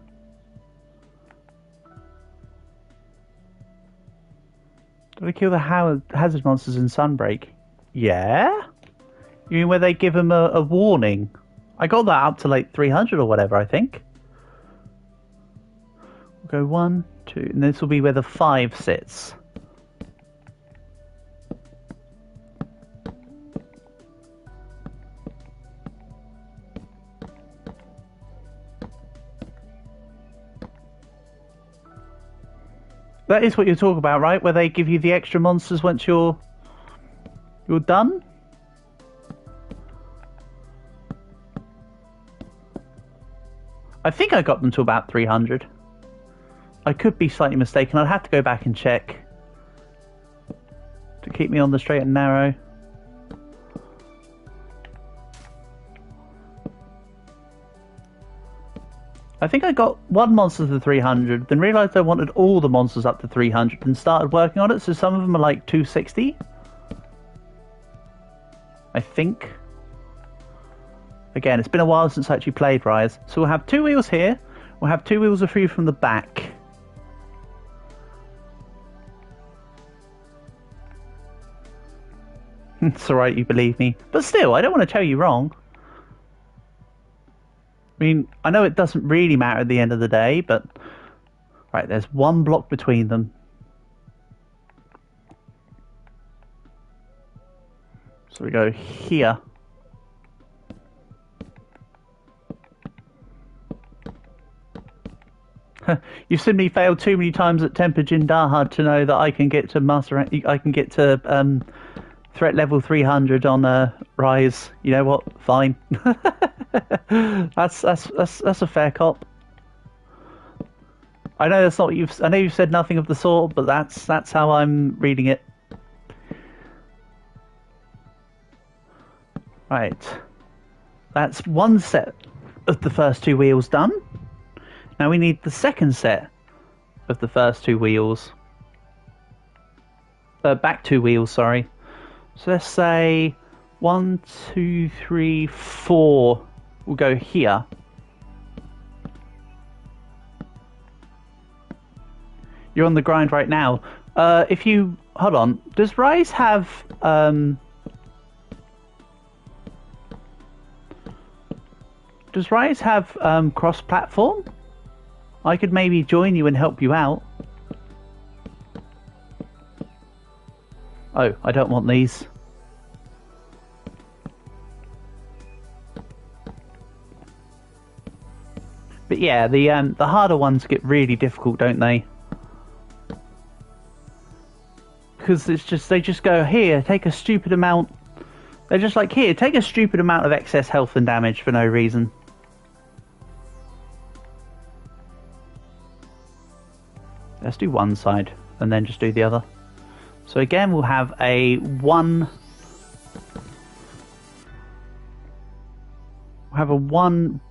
Do I kill the hazard monsters in Sunbreak? Yeah? You mean where they give them a warning? I got that up to like 300 or whatever, I think. We'll go 1, 2, and this will be where the 5 sits. That is what you're talking about, right? Where they give you the extra monsters once you're done? I think I got them to about 300. I could be slightly mistaken. I'd have to go back and check to keep me on the straight and narrow. I think I got one monster to 300, then realised I wanted all the monsters up to 300 and started working on it, so some of them are like 260. I think. Again, it's been a while since I actually played Rise. So we'll have 2 wheels here, we'll have 2 wheels of food from the back. It's alright, you believe me. But still, I don't want to tell you wrong. I mean, I know it doesn't really matter at the end of the day, but... Right, there's 1 block between them. So we go here. You've seen me fail too many times at Temper Jindahad to know that I can get to threat level 300 on Rise. You know what? Fine. That's a fair cop. I know that's not what you've. I know you've said nothing of the sort, but that's how I'm reading it. Right. That's 1 set of the first 2 wheels done. Now we need the second set of the first 2 wheels. Back 2 wheels, sorry. So let's say 1, 2, 3, 4 will go here. You're on the grind right now. If you... Hold on. Does Rise have... Does Rise have cross-platform? I could maybe join you and help you out. Oh, I don't want these. But yeah, the harder ones get really difficult, don't they? Because it's just they just go, here, take a stupid amount. They're just like, here, take a stupid amount of excess health and damage for no reason. Let's do one side and then just do the other. So again, we'll have a 1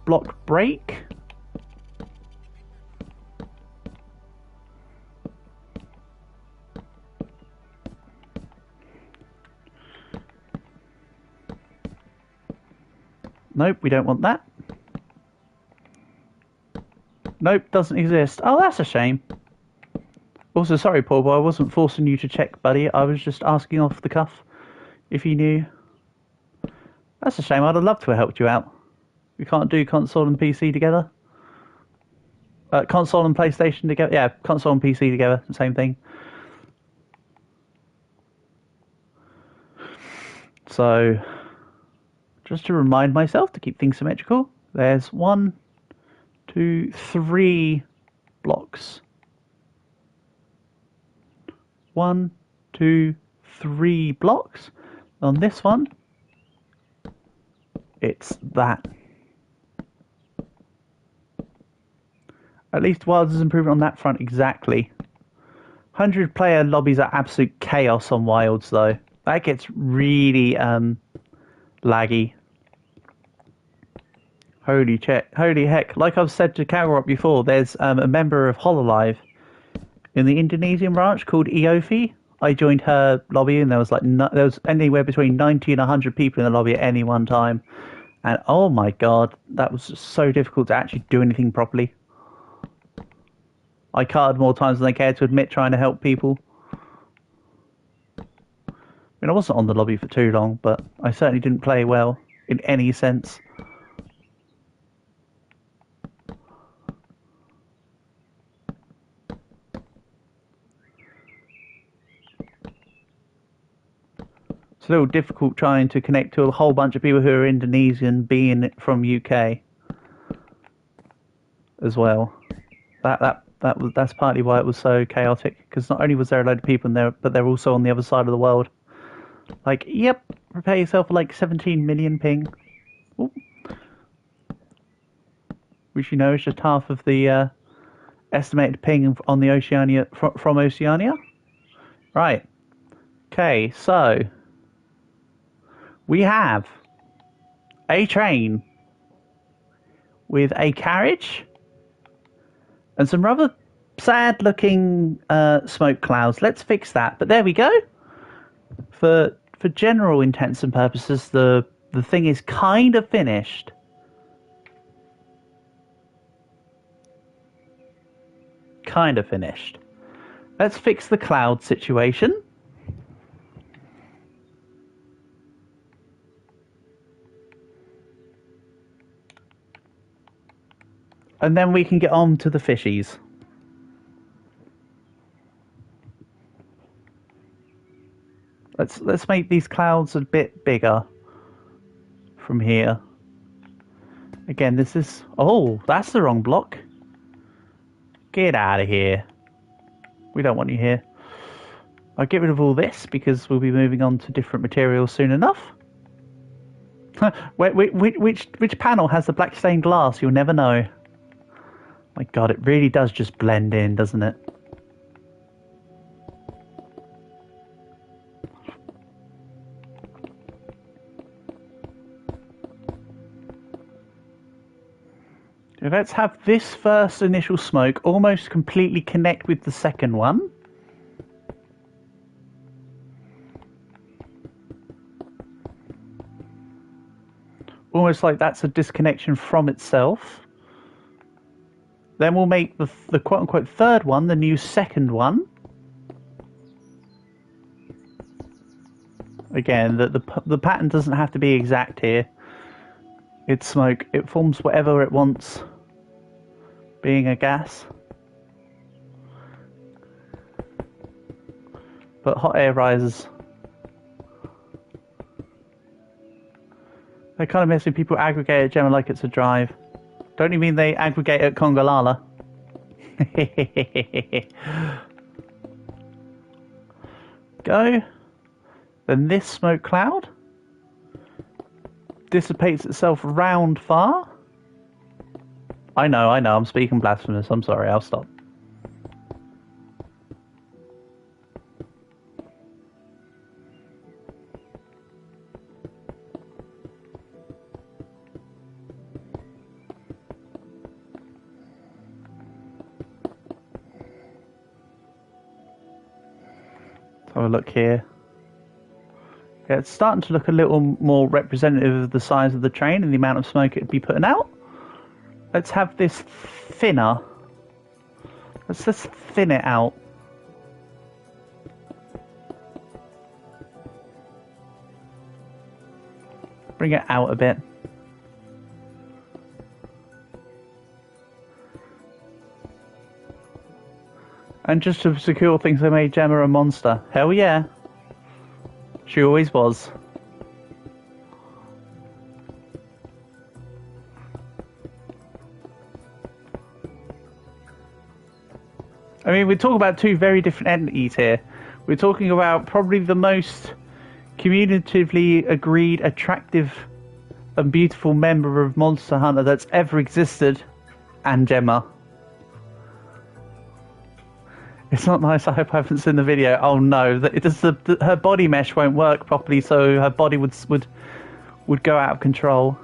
block break. Nope, we don't want that. Nope, doesn't exist. Oh, that's a shame. Also, sorry, Paul, but I wasn't forcing you to check, buddy. I was just asking off the cuff if you knew. That's a shame. I'd have loved to have helped you out. We can't do console and PC together. Console and PlayStation together. Yeah, console and PC together. Same thing. So, just to remind myself to keep things symmetrical, there's 1, 2, 3 blocks. 1, 2, 3 blocks. On this one, it's that. At least Wilds is improving on that front exactly. 100-player lobbies are absolute chaos on Wilds, though. That gets really laggy. Holy heck. Like I've said to Kagarot before, there's a member of Hololive in the Indonesian branch called Eofi. I joined her lobby and there was there was anywhere between 90 and 100 people in the lobby at any one time. And oh my god, that was just so difficult to actually do anything properly. I carded more times than I cared to admit trying to help people. I mean, I wasn't on the lobby for too long, but I certainly didn't play well in any sense. It's a little difficult trying to connect to a whole bunch of people who are Indonesian, being from UK as well. That's partly why it was so chaotic. Because not only was there a load of people in there, but they're also on the other side of the world. Like, yep, prepare yourself for like 17 million ping. Ooh. Which you know is just half of the estimated ping on the Oceania from Oceania. Right. Okay, so we have a train with a carriage and some rather sad looking smoke clouds. Let's fix that. But there we go. For general intents and purposes, the thing is kind of finished. Kind of finished. Let's fix the cloud situation. And then we can get on to the fishies. Let's make these clouds a bit bigger from here. Again, this is... Oh, that's the wrong block. Get out of here. We don't want you here. I'll get rid of all this because we'll be moving on to different materials soon enough. Which panel has the black stained glass? You'll never know. My God, it really does just blend in, doesn't it? Let's have this first initial smoke almost completely connect with the second one. Almost like that's a disconnection from itself. Then we'll make the quote-unquote third one the new second one. Again, the pattern doesn't have to be exact here. It's smoke. It forms whatever it wants, being a gas. But hot air rises. They kind of mess with people aggregate at Gemma like it's a drive. Don't you mean they aggregate at Congalala? Go. Then this smoke cloud dissipates itself round far. I know, I'm speaking blasphemous. I'm sorry, I'll stop. Let's have a look here. Yeah, it's starting to look a little more representative of the size of the train and the amount of smoke it'd be putting out. Let's have this thinner. Let's just thin it out. Bring it out a bit. And just to secure things, I made Gemma a monster. Hell yeah. She always was. I mean, we're talking about two very different entities here. We're talking about probably the most communicatively agreed, attractive and beautiful member of Monster Hunter that's ever existed, and Gemma. It's not nice. I hope I haven't seen the video. Oh no, her body mesh won't work properly, so her body would go out of control.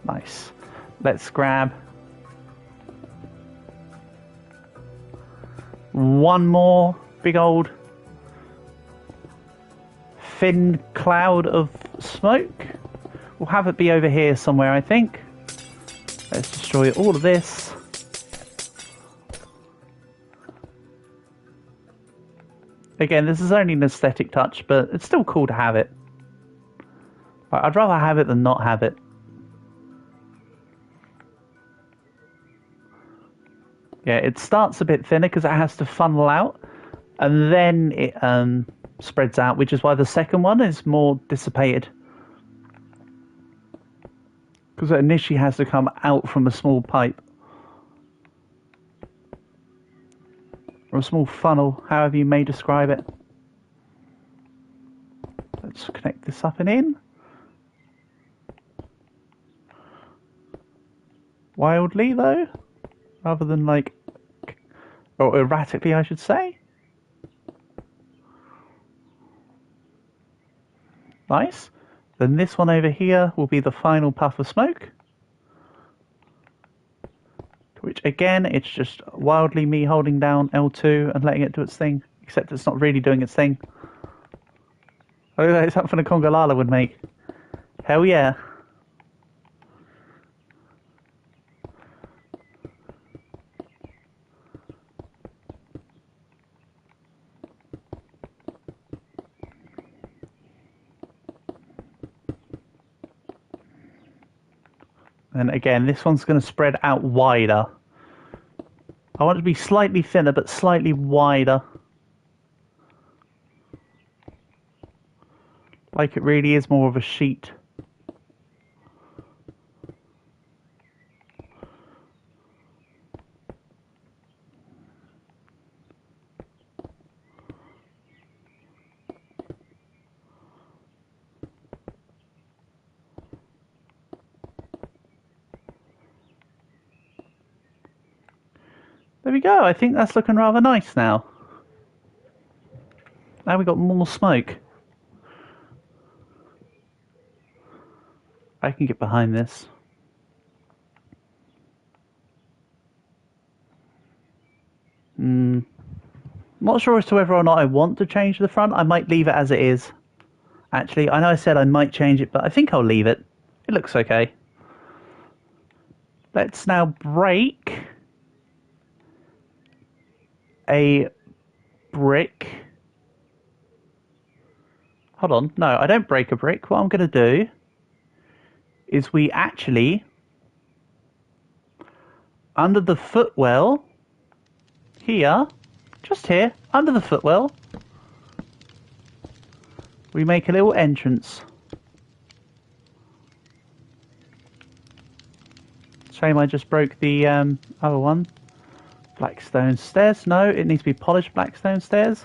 Nice. Let's grab one more big old thin cloud of smoke. We'll have it be over here somewhere, I think. Let's destroy all of this. Again, this is only an aesthetic touch, but it's still cool to have it. I'd rather have it than not have it. Yeah, it starts a bit thinner because it has to funnel out, and then it spreads out, which is why the second one is more dissipated. Because it initially has to come out from a small pipe. Or a small funnel, however you may describe it. Let's connect this up and in. Wildly, though. Rather than like... Or erratically, I should say. Nice. Then this one over here will be the final puff of smoke. Which again, it's just wildly me holding down L2 and letting it do its thing. Except it's not really doing its thing. Oh, it's something a Conga Lala would make. Hell yeah. And again, this one's going to spread out wider. I want it to be slightly thinner, but slightly wider. Like it really is more of a sheet. There we go. I think that's looking rather nice now. Now we've got more smoke. I can get behind this. Not sure as to whether or not I want to change the front. I might leave it as it is. Actually, I know I said I might change it, but I think I'll leave it. It looks okay. Let's now break a brick. Hold on. No, I don't break a brick. What I'm going to do is we actually, under the footwell, here, just here, under the footwell, we make a little entrance. Shame I just broke the other one. Blackstone stairs. No, it needs to be polished blackstone stairs.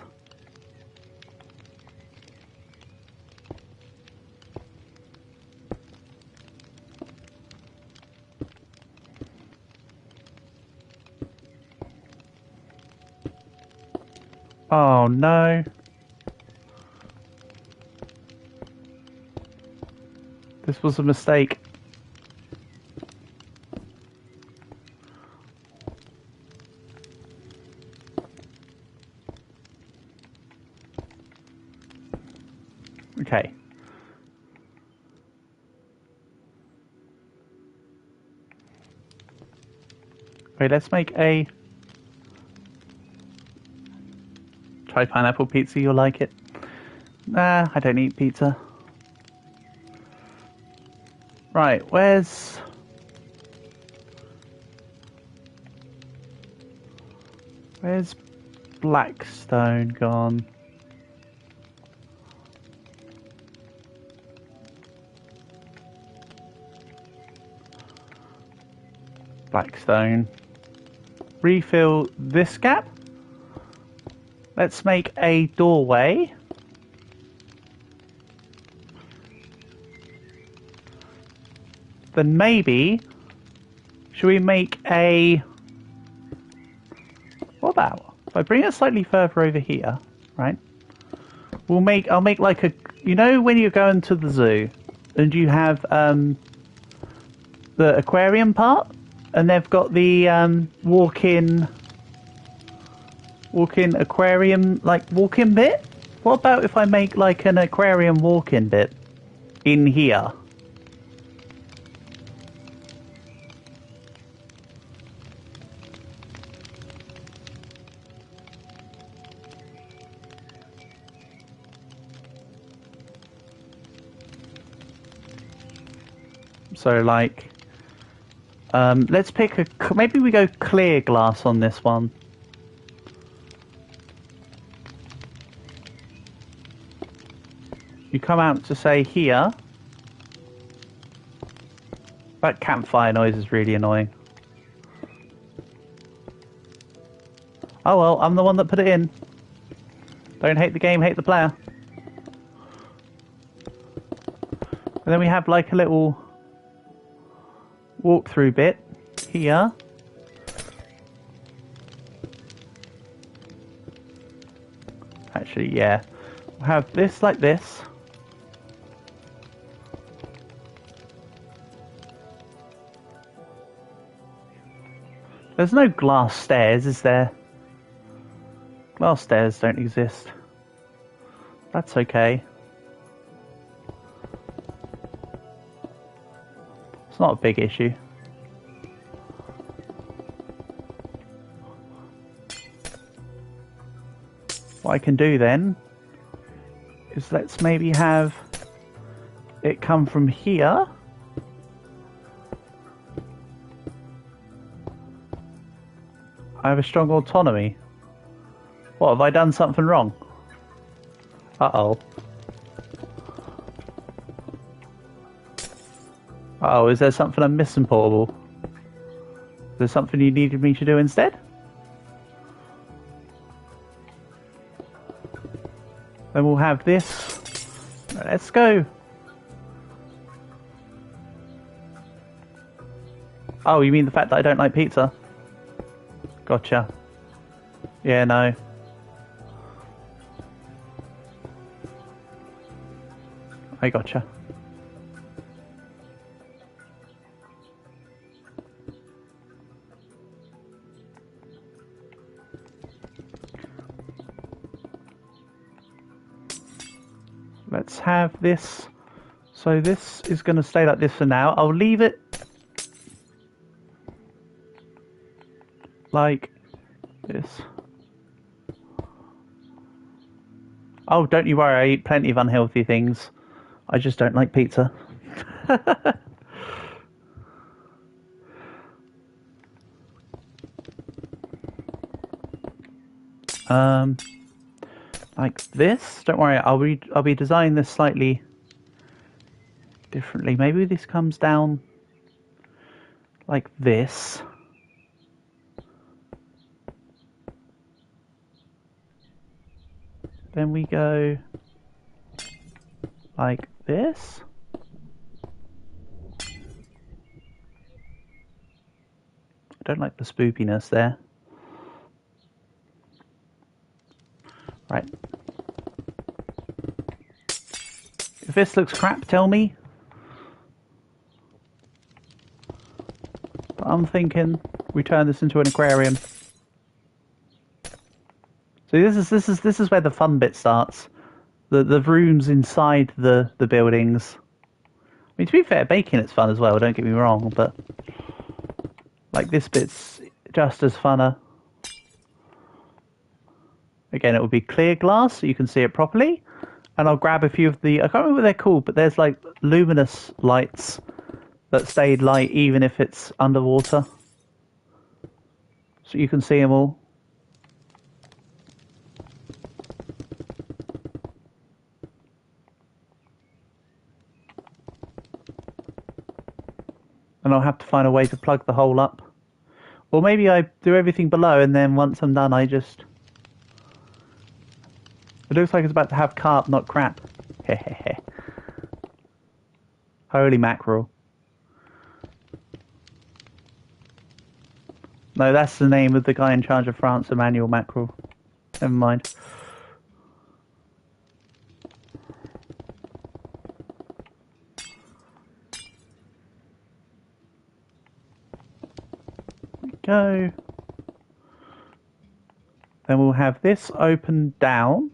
Oh no. This was a mistake. Okay. Wait, let's make a... Try pineapple pizza, you'll like it. Nah, I don't eat pizza. Right, where's Blackstone gone? Blackstone. Refill this gap. Let's make a doorway. Then maybe, should we make a... What about, if I bring it slightly further over here, right? I'll make like a, you know when you're going to the zoo and you have the aquarium part and they've got the walk-in aquarium, like walk-in bit? What about if I make like an aquarium walk-in bit in here? So like, let's pick a, maybe we go clear glass on this one. You come out to say here. That campfire noise is really annoying. Oh well, I'm the one that put it in. Don't hate the game, hate the player. And then we have like a little walk-through bit here. Actually, yeah. We'll have this like this. There's no glass stairs, is there? Glass stairs don't exist. That's okay. It's not a big issue. What I can do then is let's maybe have it come from here. I have a strong autonomy. What, have I done something wrong? Uh-oh. Uh-oh, is there something I'm missing, Portable? Is there something you needed me to do instead? Then we'll have this. Let's go. Oh, you mean the fact that I don't like pizza? Gotcha. Yeah, no. I gotcha. Let's have this. So this is going to stay like this for now. I'll leave it like this. Oh, don't you worry, I eat plenty of unhealthy things. I just don't like pizza. Like this. Don't worry, I'll be designing this slightly differently. Maybe this comes down like this. Then we go like this. I don't like the spoopiness there. Right. If this looks crap, tell me. But I'm thinking we turn this into an aquarium. So this is where the fun bit starts. The rooms inside the buildings. I mean, to be fair, baking it's fun as well. Don't get me wrong, but like this bit's just as funner. Again, it will be clear glass so you can see it properly. And I'll grab a few of the, I can't remember what they're called, but there's like luminous lights that stay light even if it's underwater. So you can see them all. And I'll have to find a way to plug the hole up. Or maybe I do everything below and then once I'm done I just... It looks like it's about to have carp, not crap. Hehehe. Holy mackerel. No, that's the name of the guy in charge of France, Emmanuel Macron. Never mind. Go. Then we'll have this open down.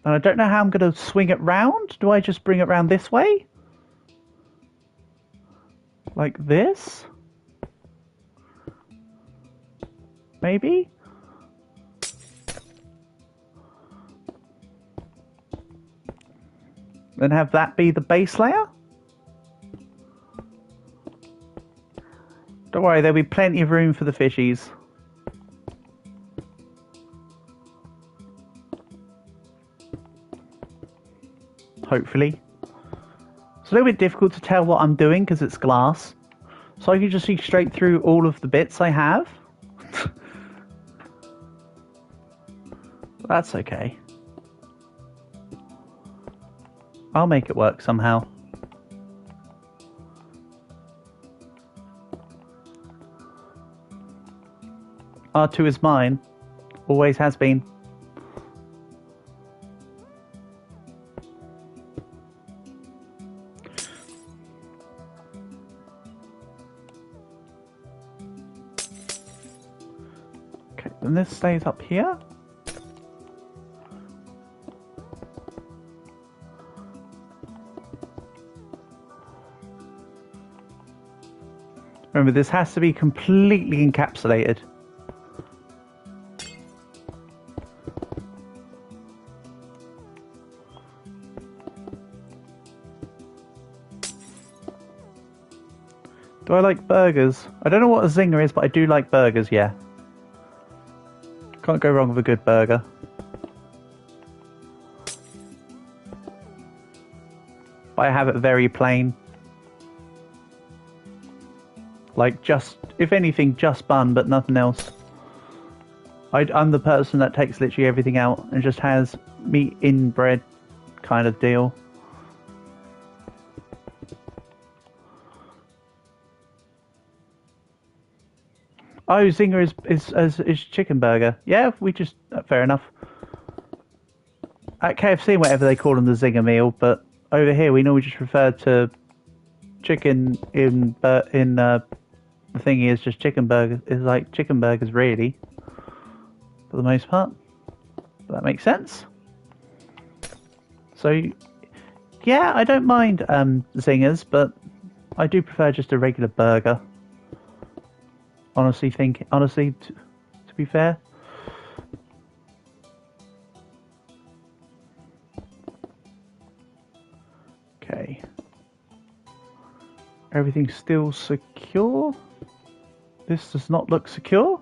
And I don't know how I'm going to swing it round. Do I just bring it round this way? Like this? Maybe? Then have that be the base layer? Don't worry, there'll be plenty of room for the fishies. Hopefully. It's a little bit difficult to tell what I'm doing because it's glass. So I can just see straight through all of the bits I have. That's okay. I'll make it work somehow. R2 is mine. Always has been. Then this stays up here. Remember, this has to be completely encapsulated. Do I like burgers? I don't know what a zinger is, but I do like burgers, yeah. Can't go wrong with a good burger. But I have it very plain. Like, just, if anything, just bun, but nothing else. I'm the person that takes literally everything out and just has meat in bread kind of deal. Oh, zinger is chicken burger. Yeah, we just fair enough. At KFC, whatever they call them, the zinger meal, but over here we normally just refer to chicken in the thingy is just chicken burger. It's like chicken burgers, really, for the most part. Does that make sense? So, yeah, I don't mind zingers, but I do prefer just a regular burger. Honestly, to be fair. Okay. Everything's still secure. This does not look secure.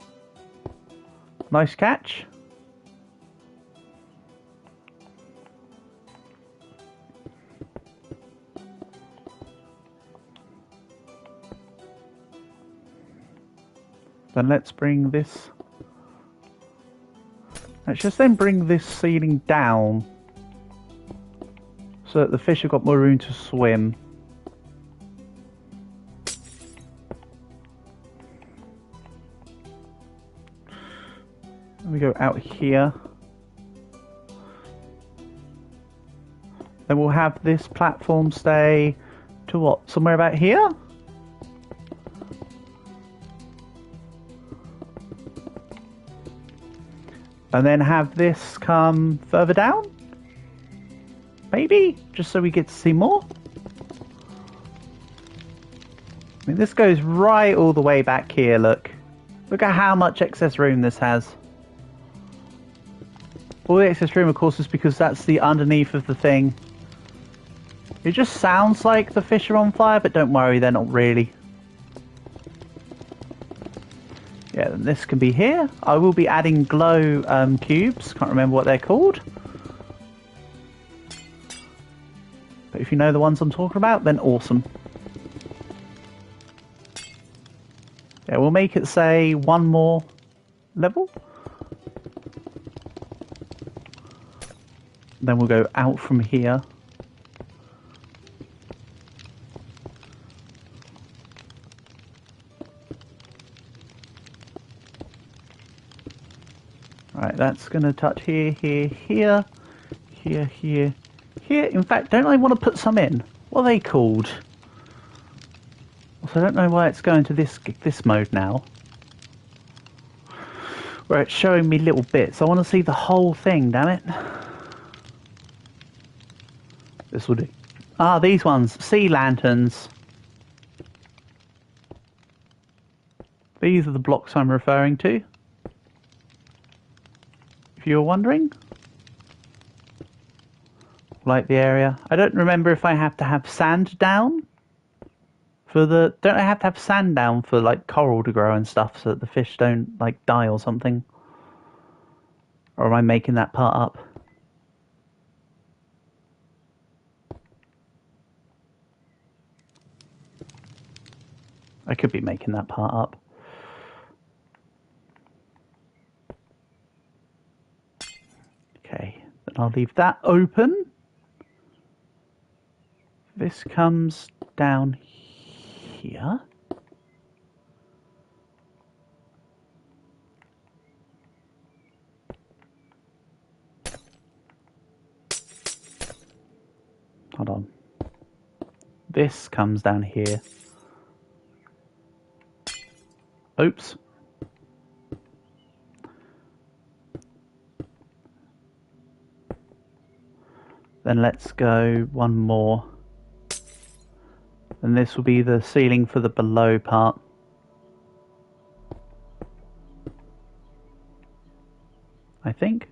Nice catch. Then let's bring this. Let's just then bring this ceiling down so that the fish have got more room to swim. We go out here. Then we'll have this platform stay to what? Somewhere about here? And then have this come further down? Maybe? Just so we get to see more? I mean, this goes right all the way back here, look. Look at how much excess room this has. All the excess room, of course, is because that's the underneath of the thing. It just sounds like the fish are on fire, but don't worry, they're not really. Yeah, then this can be here. I will be adding glow cubes. Can't remember what they're called. But if you know the ones I'm talking about, then awesome. Yeah, we'll make it say one more level. Then we'll go out from here. Right, that's going to touch here, here, here, here, here, here. In fact, don't I want to put some in? What are they called? Also, I don't know why it's going to this mode now. Where it's showing me little bits. I want to see the whole thing, damn it. This will do. Ah, these ones. Sea lanterns. These are the blocks I'm referring to. If you're wondering. Like the area. I don't remember if I have to have sand down. For the... Don't I have to have sand down for like coral to grow and stuff so that the fish don't like die or something? Or am I making that part up? I could be making that part up. Okay, then I'll leave that open. This comes down here. Hold on. This comes down here. Oops. Then let's go one more. And this will be the ceiling for the below part. I think.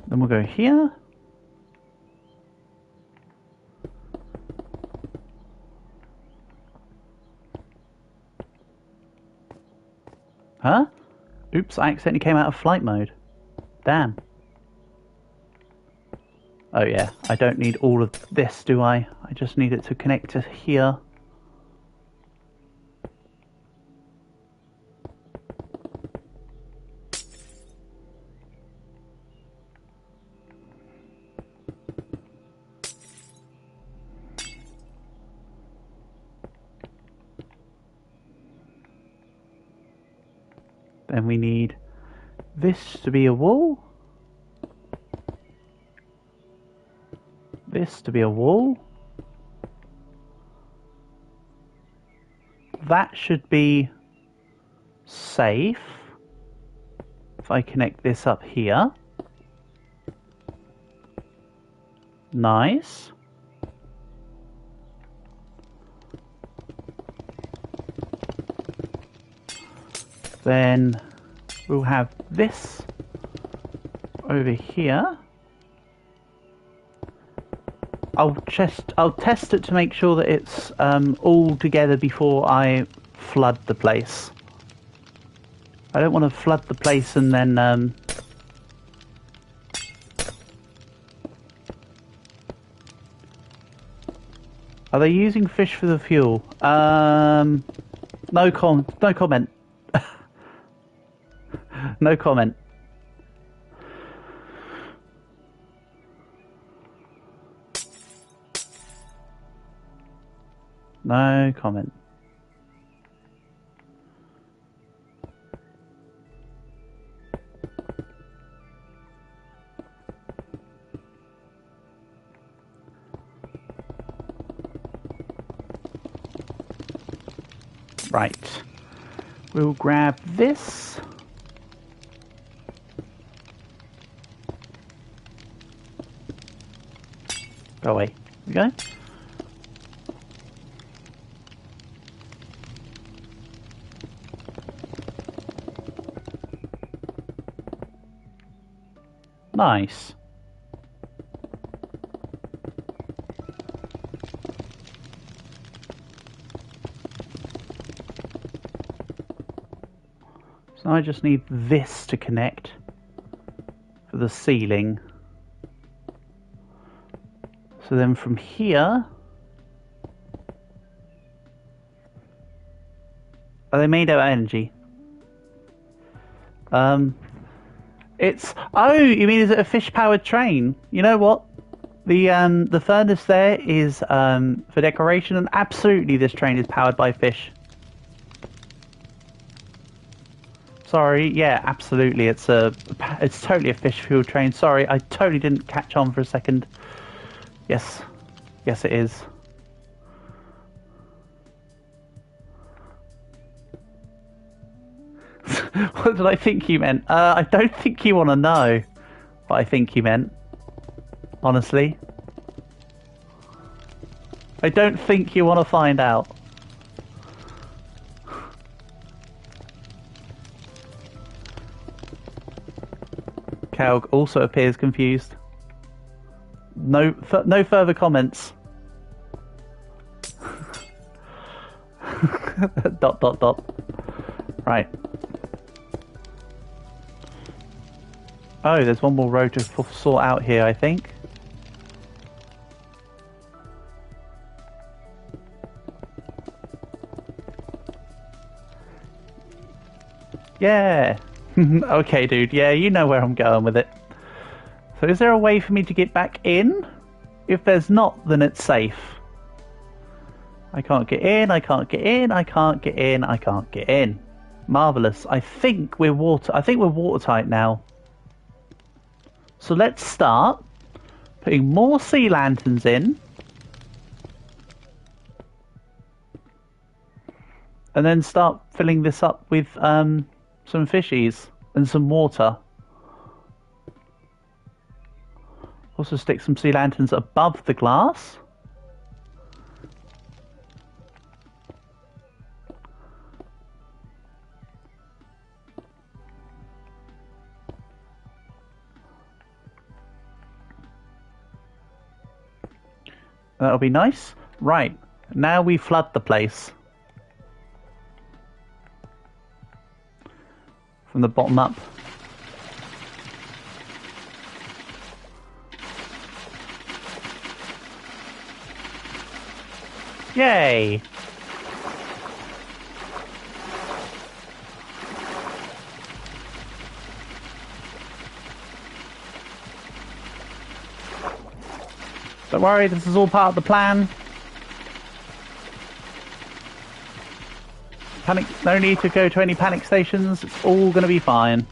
Then we'll go here. Huh? Oops, I accidentally came out of flight mode. Damn. Oh yeah, I don't need all of this, do I? I just need it to connect to here. Then we need this to be a wall. This to be a wall. That should be safe. If I connect this up here. Nice. Then we'll have this over here. I'll test it to make sure that it's all together before I flood the place. I don't want to flood the place and then are they using fish for the fuel? No comment. No comment. No comment. Right. We'll grab this. Go away. Here we go. Nice. So I just need this to connect for the ceiling. So then from here, are they made out of energy? It's, oh, you mean is it a fish-powered train? You know what? The furnace there is for decoration, and absolutely this train is powered by fish. Sorry, yeah, absolutely. It's totally a fish-fueled train. Sorry, I totally didn't catch on for a second. Yes, yes, it is. What did I think you meant? I don't think you want to know what I think you meant. Honestly. I don't think you want to find out. Calg also appears confused. No further comments. dot dot dot. Right. Oh, there's one more road to sort out here, I think. Yeah. Okay, dude. Yeah, you know where I'm going with it. So is there a way for me to get back in? If there's not, then it's safe. I can't get in, I can't get in, I can't get in, I can't get in. Marvellous. I think we're watertight now. So let's start putting more sea lanterns in. And then start filling this up with some fishies and some water. Also stick some sea lanterns above the glass. That'll be nice. Right, now we flood the place. From the bottom up. Yay! Don't worry, this is all part of the plan. No need to go to any panic stations. It's all going to be fine.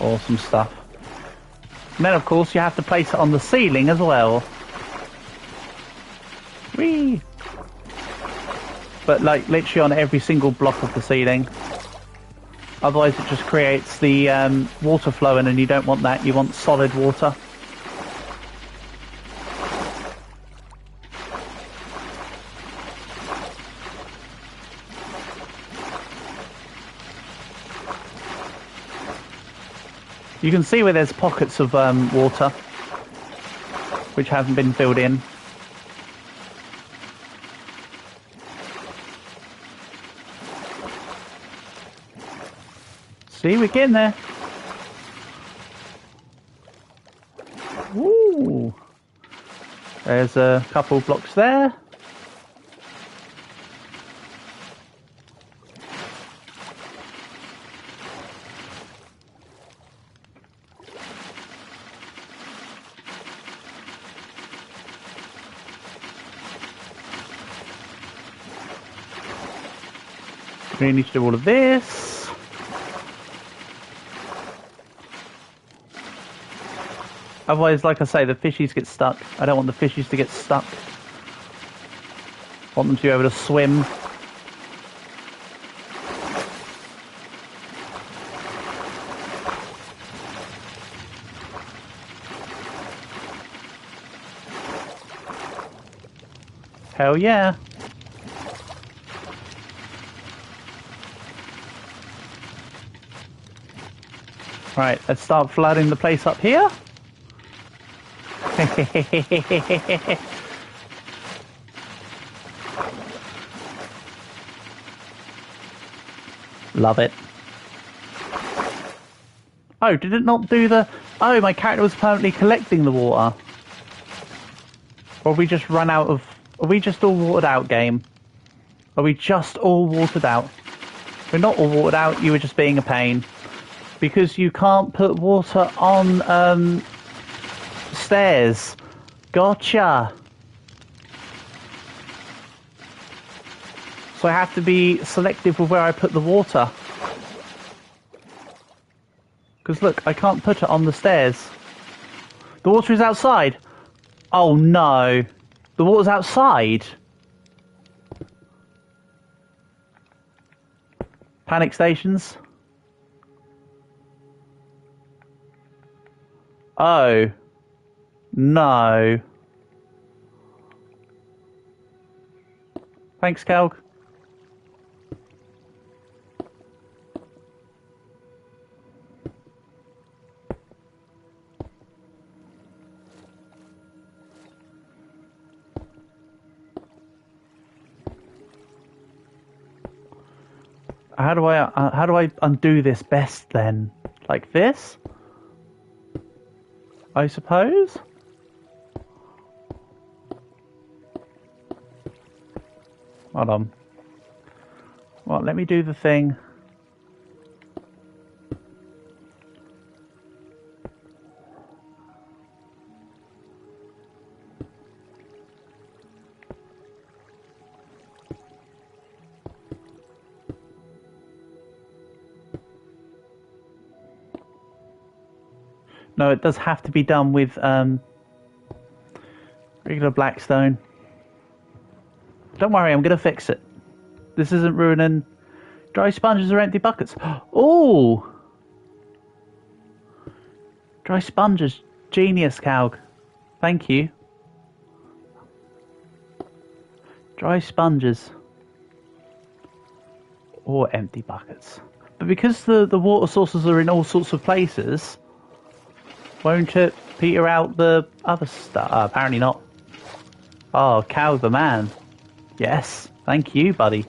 Awesome stuff. And then, of course, you have to place it on the ceiling as well. Whee! But, like, literally on every single block of the ceiling. Otherwise, it just creates the water flowing, and you don't want that. You want solid water. You can see where there's pockets of water which haven't been filled in. See, we're getting there. Ooh. There's a couple blocks there. We need to do all of this. Otherwise, like I say, the fishies get stuck. I don't want the fishies to get stuck. I want them to be able to swim. Hell yeah. Right, let's start flooding the place up here. Love it. Oh, did it not do the... Oh, my character was permanently collecting the water. Or have we just run out of... Are we just all watered out, game? Are we just all watered out? We're not all watered out, you were just being a pain. Because you can't put water on stairs. Gotcha. So I have to be selective with where I put the water. Because look, I can't put it on the stairs. The water is outside. Oh no. The water's outside. Panic stations. Oh. No. Thanks, Kelg. How do I undo this best then? Like this? I suppose? Hold on. Well, let me do the thing. No, it does have to be done with regular blackstone. Don't worry, I'm going to fix it. This isn't ruining... Dry sponges or empty buckets. Oh! Dry sponges. Genius, Calg. Thank you. Dry sponges. Or empty buckets. But because the water sources are in all sorts of places, won't it peter out the other stuff? Apparently not. Oh, Calg the man. Yes. Thank you, buddy.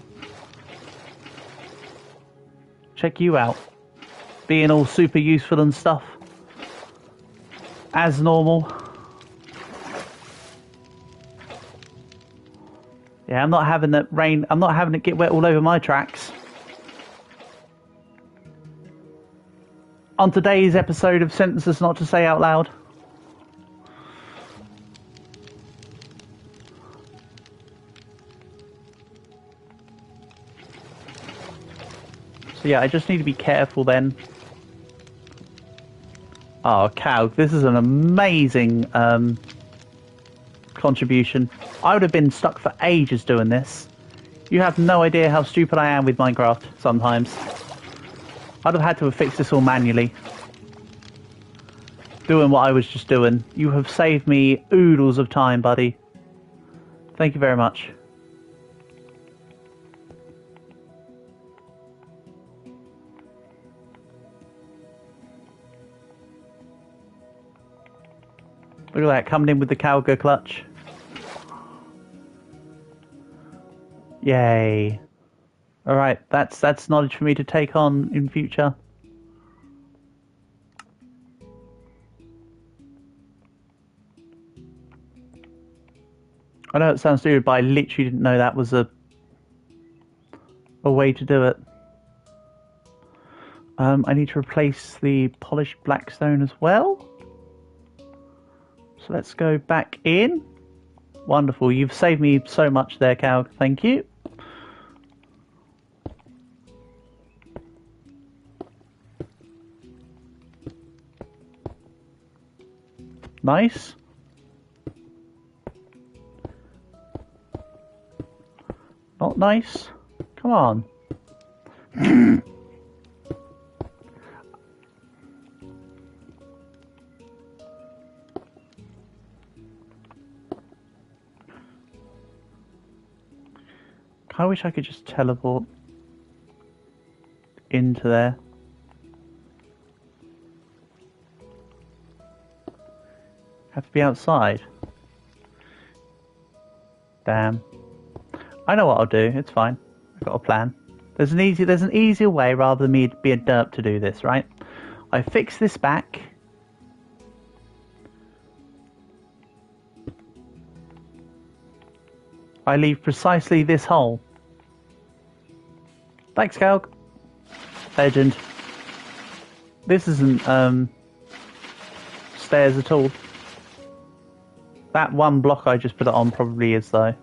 Check you out. Being all super useful and stuff. As normal. Yeah, I'm not having that rain. I'm not having it get wet all over my tracks. On today's episode of Sentences Not to Say Out Loud. So yeah, I just need to be careful then. Oh, cow, this is an amazing contribution. I would have been stuck for ages doing this. You have no idea how stupid I am with Minecraft sometimes. I'd have had to have fixed this all manually. Doing what I was just doing. You have saved me oodles of time, buddy. Thank you very much. Look at that, coming in with the cowgirl clutch. Yay. Alright, that's knowledge for me to take on in future. I know it sounds stupid, but I literally didn't know that was a way to do it. I need to replace the polished blackstone as well. So let's go back in. Wonderful, you've saved me so much there, Cal. Thank you. Nice. Not nice. Come on. I wish I could just teleport into there. Have to be outside. Damn. I know what I'll do. It's fine. I've got a plan. There's an easier way rather than me being derp to do this, right? I fix this back. I leave precisely this hole. Thanks, Calg. Legend. This isn't stairs at all. That one block I just put it on probably is though.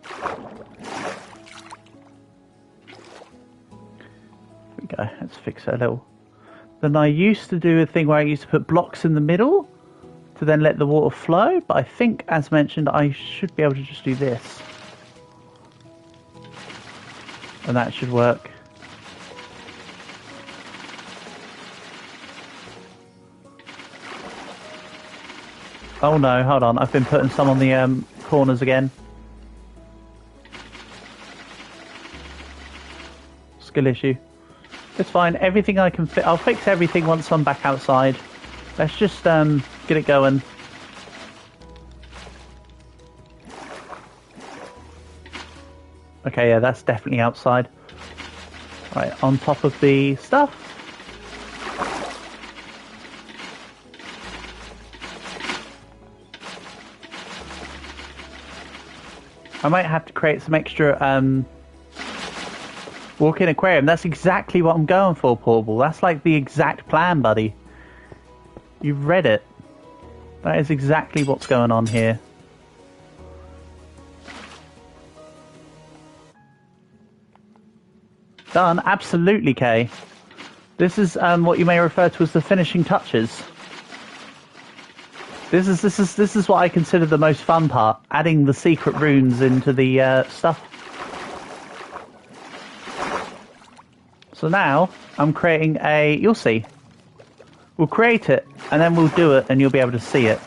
Here we go. Let's fix it a little. Then I used to do a thing where I used to put blocks in the middle to then let the water flow, but I think, as mentioned, I should be able to just do this. And that should work. Oh no, hold on, I've been putting some on the corners again. Skill issue. It's fine, everything I can fit, I'll fix everything once I'm back outside. Let's just get it going. Okay, yeah, that's definitely outside. Right, on top of the stuff. I might have to create some extra walk-in aquarium. That's exactly what I'm going for, Portable. That's like the exact plan, buddy. You've read it. That is exactly what's going on here. Done. Absolutely, Kay. This is what you may refer to as the finishing touches. This is what I consider the most fun part, adding the secret runes into the stuff. So now I'm creating a, you'll see. We'll create it and then we'll do it and you'll be able to see it.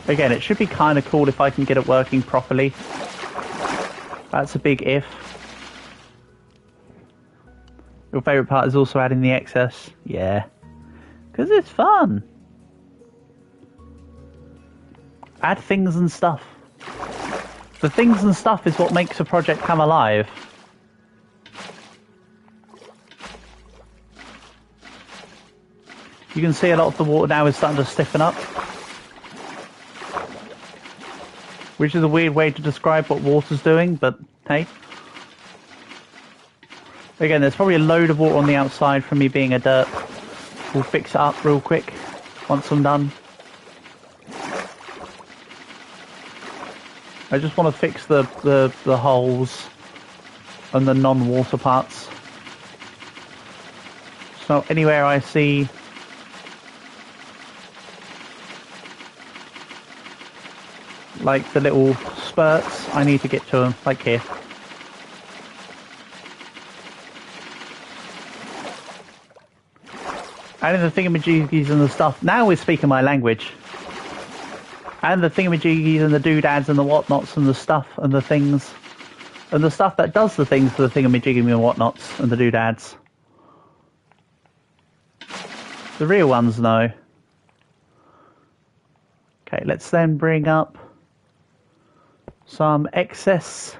Again, it should be kind of cool if I can get it working properly. That's a big if. Your favourite part is also adding the excess? Yeah. Because it's fun. Add things and stuff. The things and stuff is what makes a project come alive. You can see a lot of the water now is starting to stiffen up. Which is a weird way to describe what water's doing, but hey. Again, there's probably a load of water on the outside from me being a derp. We'll fix it up real quick once I'm done. I just want to fix the holes and the non-water parts. So anywhere I see like the little spurts, I need to get to them, like here. And the thingamajiggies and the stuff. Now we're speaking my language. And the thingamajiggies and the doodads and the whatnots and the stuff and the things. And the stuff that does the things for the thingamajiggy and whatnots and the doodads. The real ones, no. Okay, let's then bring up some excess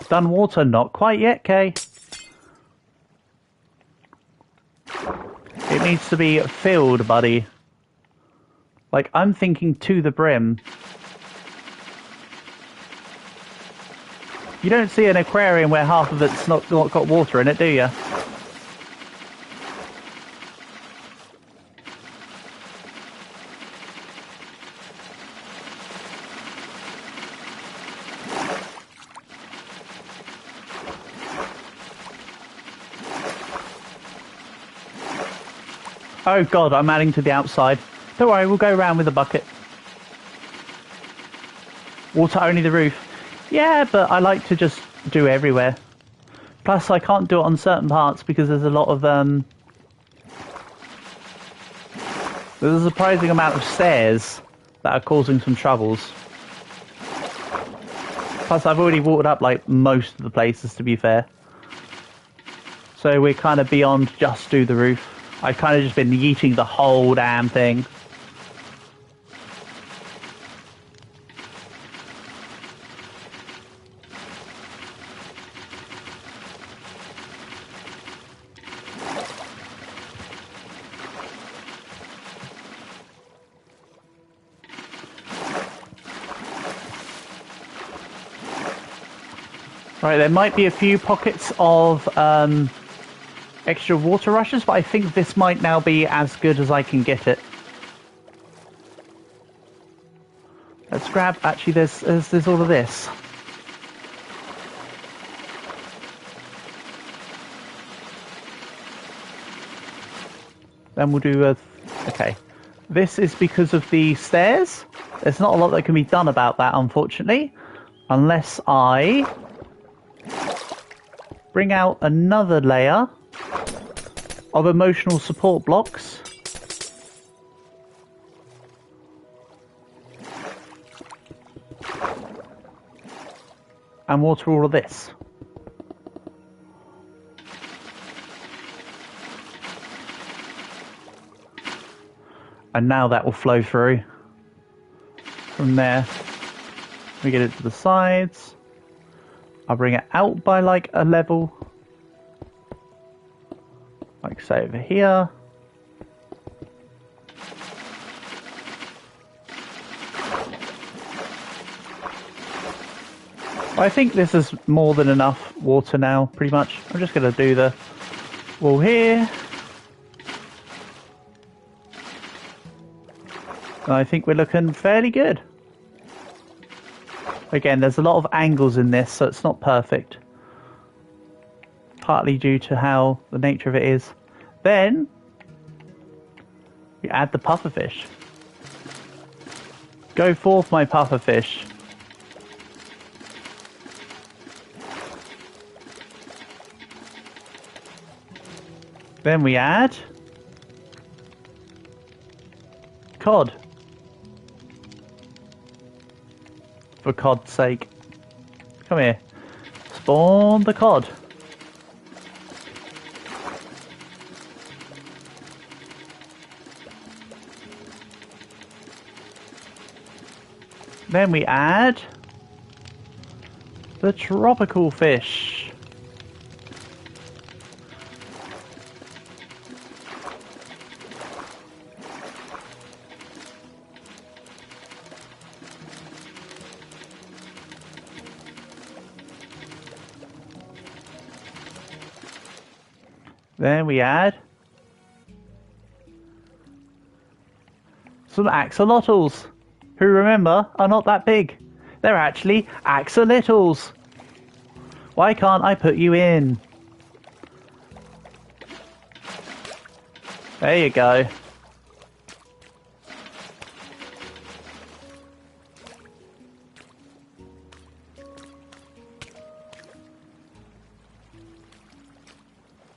done water. Not quite yet, Kay. It needs to be filled, buddy. Like, I'm thinking to the brim. You don't see an aquarium where half of it's not got water in it, do you? Oh god, I'm adding to the outside. Don't worry, we'll go around with a bucket. Water only the roof. Yeah, but I like to just do everywhere. Plus, I can't do it on certain parts because there's a lot of, there's a surprising amount of stairs that are causing some troubles. Plus, I've already watered up, like, most of the places, to be fair. So we're kind of beyond just do the roof. I've kind of just been yeeting the whole damn thing. Right, there might be a few pockets of extra water rushes, but I think this might now be as good as I can get it. Let's grab, actually there's all of this. Then we'll do a, okay. This is because of the stairs. There's not a lot that can be done about that, unfortunately, unless I bring out another layer of emotional support blocks. And water all of this. And now that will flow through. From there, we get it to the sides. I'll bring it out by like a level. Like say over here. I think this is more than enough water now, pretty much. I'm just going to do the wall here. And I think we're looking fairly good. Again, there's a lot of angles in this, so it's not perfect. Partly due to how the nature of it is. Then we add the pufferfish. Go forth, my pufferfish. Then we add cod. For cod's sake. Come here. Spawn the cod. Then we add the tropical fish. Then we add some axolotls, who, remember, are not that big. They're actually axolotls. Why can't I put you in? There you go.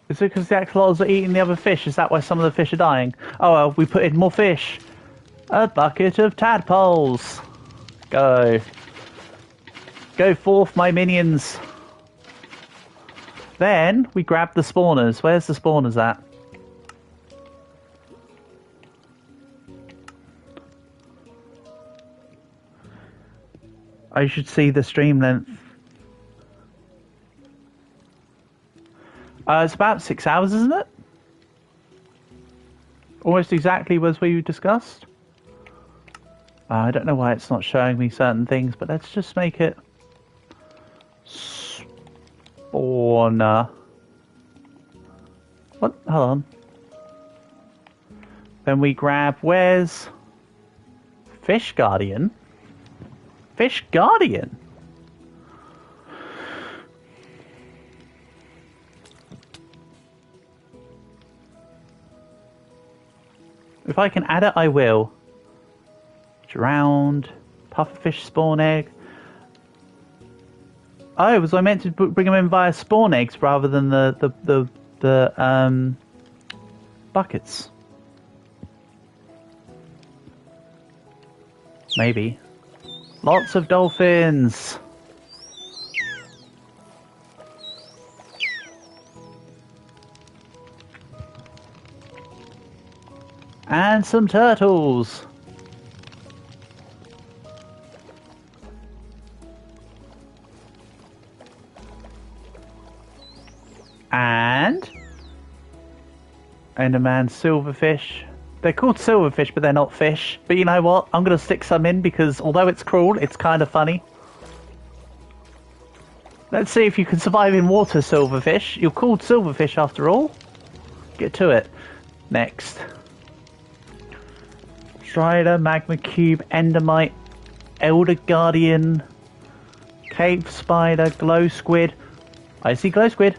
Is it because the axolotls are eating the other fish? Is that why some of the fish are dying? Oh well, we put in more fish. A bucket of tadpoles. Go. Go forth, my minions. Then we grab the spawners. Where's the spawners at? I should see the stream length. It's about 6 hours, isn't it? Almost exactly as we discussed. I don't know why it's not showing me certain things, but let's just make it spawner. What? Hold on. Then we grab, where's Fish Guardian? Fish Guardian? If I can add it, I will. Drowned. Pufferfish spawn egg. Oh, was I meant to bring them in via spawn eggs rather than the buckets? Maybe. Lots of dolphins. And some turtles. And Enderman silverfish. They're called silverfish, but they're not fish. But you know what? I'm going to stick some in because although it's cruel, it's kind of funny. Let's see if you can survive in water, silverfish. You're called silverfish after all. Get to it. Next. Strider, magma cube, endermite, elder guardian, cave spider, glow squid. I see glow squid.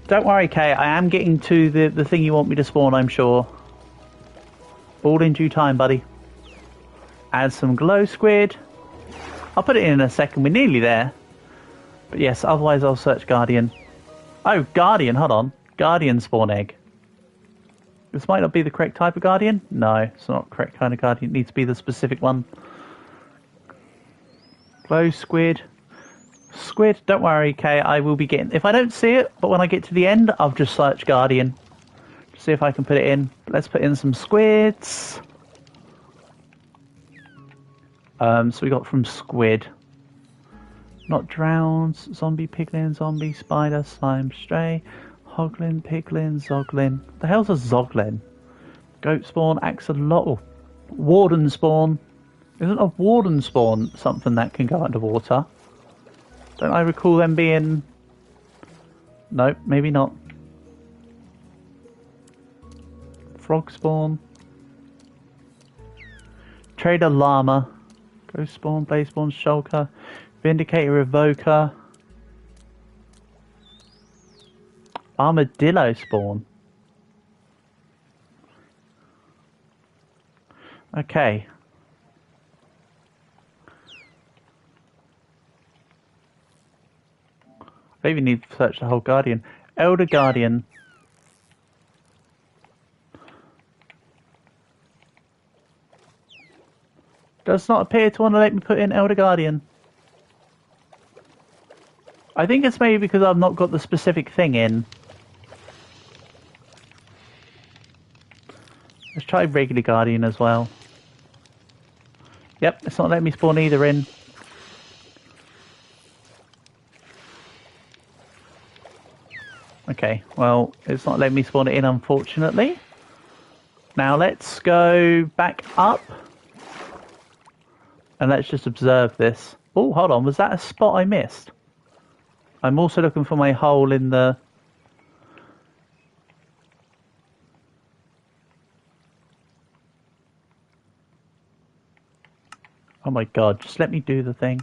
Don't worry, Kay. I am getting to the thing you want me to spawn, I'm sure. All in due time, buddy. Add some glow squid. I'll put it in a second. We're nearly there. But yes, otherwise I'll search guardian. Oh, guardian. Hold on. Guardian spawn egg. This might not be the correct type of guardian. No, it's not the correct kind of guardian. It needs to be the specific one. Glow squid. Squid, don't worry, Kay. I will be getting... If I don't see it, but when I get to the end, I'll just search guardian. See if I can put it in. Let's put in some squids. So we got from squid. Not drowns. Zombie, piglin, zombie, spider, slime, stray... Hoglin, piglin, zoglin. What the hell's a zoglin? Goat spawn, axolotl. Warden spawn. Isn't a warden spawn something that can go underwater? Don't I recall them being... No, maybe not. Frog spawn. Trader Llama. Ghost Spawn, Blaze Spawn, Shulker. Vindicator Evoker. Armadillo Spawn. Okay. I even need to search the whole Guardian. Elder Guardian. Does not appear to want to let me put in Elder Guardian. I think it's maybe because I've not got the specific thing in. Let's try regular Guardian as well. Yep, it's not letting me spawn either in. Okay, well, it's not letting me spawn it in, unfortunately. Now let's go back up. And let's just observe this. Oh, hold on, was that a spot I missed? I'm also looking for my hole in the... Oh my god, just let me do the thing.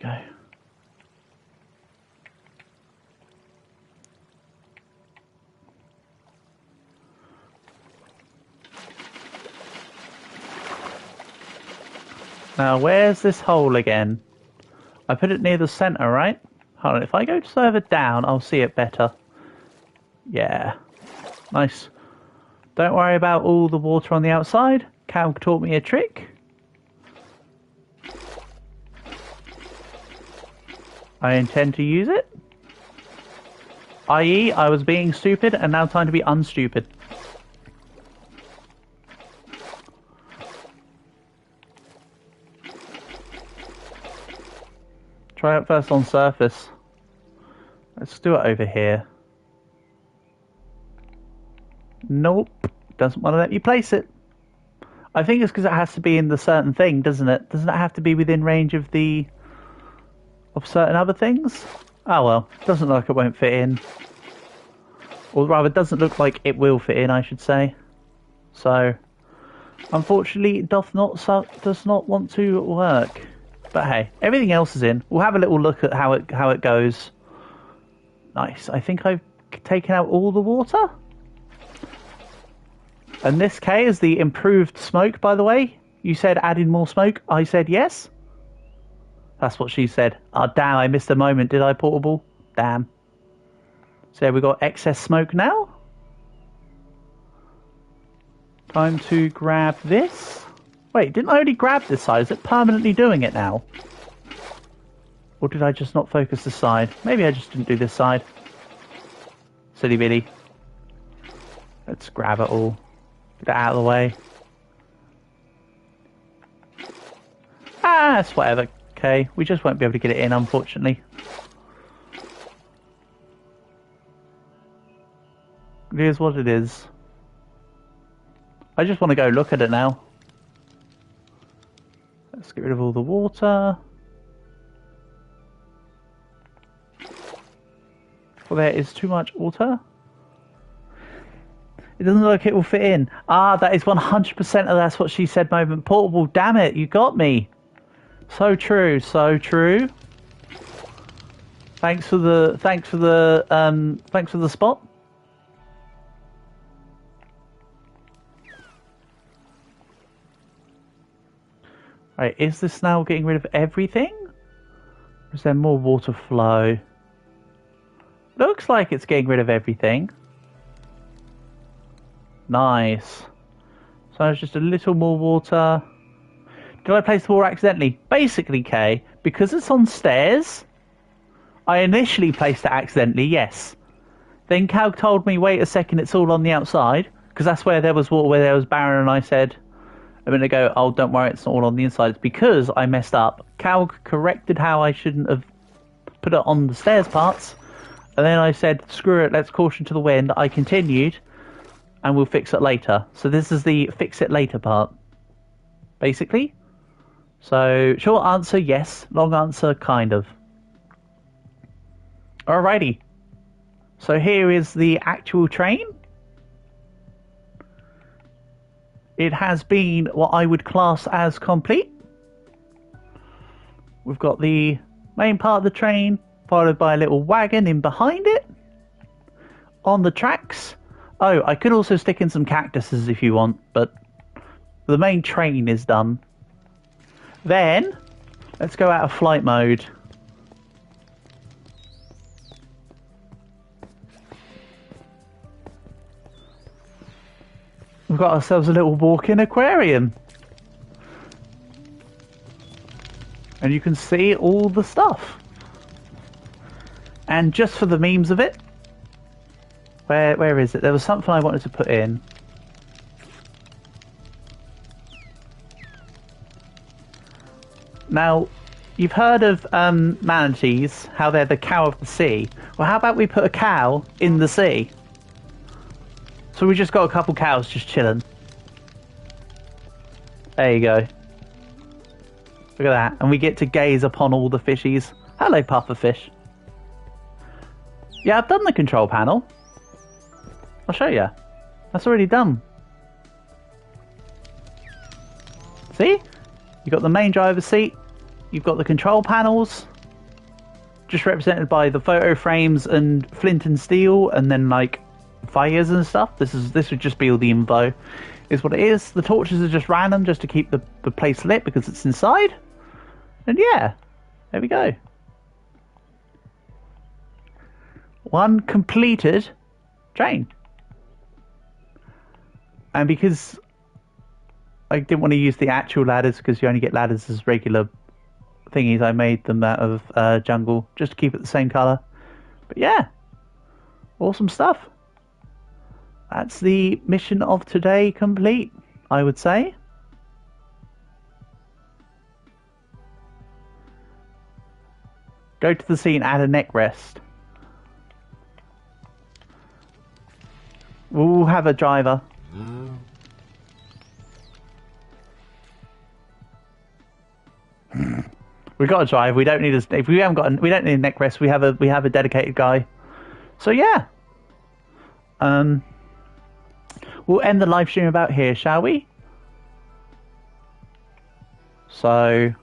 There we go. Now, where's this hole again? I put it near the center, right? Hold on, if I go further down, I'll see it better. Yeah. Nice. Don't worry about all the water on the outside. Cal taught me a trick. I intend to use it. I.e., I was being stupid and now time to be unstupid. Try it first on surface. Let's do it over here. Nope. Doesn't want to let me place it. I think it's because it has to be in the certain thing, doesn't it? Doesn't it have to be within range of the... of certain other things? Oh well, doesn't look like it won't fit in. Or rather, doesn't look like it will fit in, I should say. So, unfortunately, it does not want to work. But hey, everything else is in. We'll have a little look at how it goes. Nice. I think I've taken out all the water. And this K is the improved smoke, by the way. You said add in more smoke. I said yes. That's what she said. Oh, damn, I missed a moment, did I, Portable? Damn. So we've got excess smoke now. Time to grab this. Wait, didn't I already grab this side? Is it permanently doing it now? Or did I just not focus this side? Maybe I just didn't do this side. Silly bitty. Let's grab it all. Get it out of the way. Ah, it's whatever. Okay, we just won't be able to get it in, unfortunately. It is what it is. I just want to go look at it now. Let's get rid of all the water. Well, there is too much water. It doesn't look like it will fit in. Ah, that is 100% of that's what she said moment. Portable, damn it, you got me. So true, so true. Thanks for the spot. Right, is this now getting rid of everything? Or is there more water flow? Looks like it's getting rid of everything. Nice. So there's just a little more water. Did I place the wall accidentally? Basically, Kay, because it's on stairs, I initially placed it accidentally, yes. Then Cal told me, wait a second, it's all on the outside, because that's where there was water, where there was barren, and I said a minute ago, oh, don't worry, it's not all on the inside. It's because I messed up. Cal corrected how I shouldn't have put it on the stairs parts, and then I said, screw it, let's caution to the wind. I continued, and we'll fix it later. So this is the fix it later part, basically. So, short answer, yes. Long answer, kind of. Alrighty. So here is the actual train. it has been what I would class as complete. We've got the main part of the train, followed by a little wagon in behind it. On the tracks. Oh, I could also stick in some cactuses if you want, but the main train is done. Then, let's go out of flight mode. We've got ourselves a little walk-in aquarium. And you can see all the stuff. And just for the memes of it, where is it? There was something I wanted to put in. Now, you've heard of manatees, how they're the cow of the sea. Well, how about we put a cow in the sea? So we just got a couple cows just chilling. There you go. Look at that. And we get to gaze upon all the fishies. Hello, pufferfish. Yeah, I've done the control panel. I'll show you. That's already done. See? You've got the main driver's seat. You've got the control panels. Just represented by the photo frames and flint and steel. And then like fires and stuff. This would just be all the info. Is what it is. The torches are just random just to keep the place lit because it's inside. And yeah. There we go. One completed train. And because I didn't want to use the actual ladders because you only get ladders as regular thingies, I made them out of jungle just to keep it the same colour. But yeah, awesome stuff. That's the mission of today complete, I would say. Go to the scene, add a neck rest. We'll have a driver. We've got a drive. We don't need a. If we haven't got, we don't need a neck rest. We have a dedicated guy. So yeah. We'll end the live stream about here, shall we? So,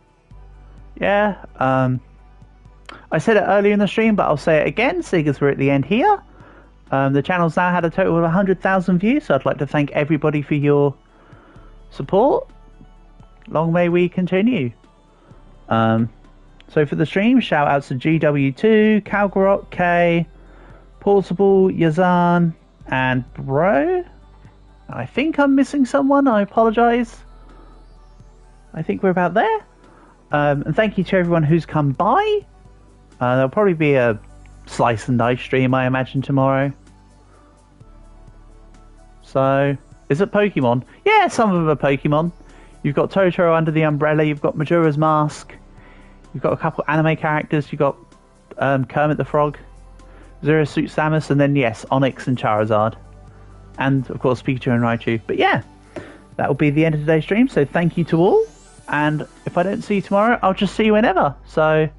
yeah. I said it earlier in the stream, but I'll say it again, seeing as we're at the end here. The channel's now had a total of 100,000 views, so I'd like to thank everybody for your support. Long may we continue. So for the stream, shout outs to GW2, Calgarot, K, Portable, Yazan, and Bro. I think I'm missing someone, I apologise. I think we're about there. And thank you to everyone who's come by. There'll probably be a slice and dice stream, I imagine, tomorrow. So, is it Pokemon? Yeah, some of them are Pokemon. You've got Totoro under the umbrella, you've got Majora's Mask, you've got a couple anime characters, you've got Kermit the Frog, Zero-Suit Samus, and then, yes, Onyx and Charizard. And, of course, Pikachu and Raichu. But yeah, that will be the end of today's stream, so thank you to all. And if I don't see you tomorrow, I'll just see you whenever. So,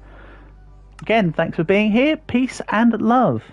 again, thanks for being here. Peace and love.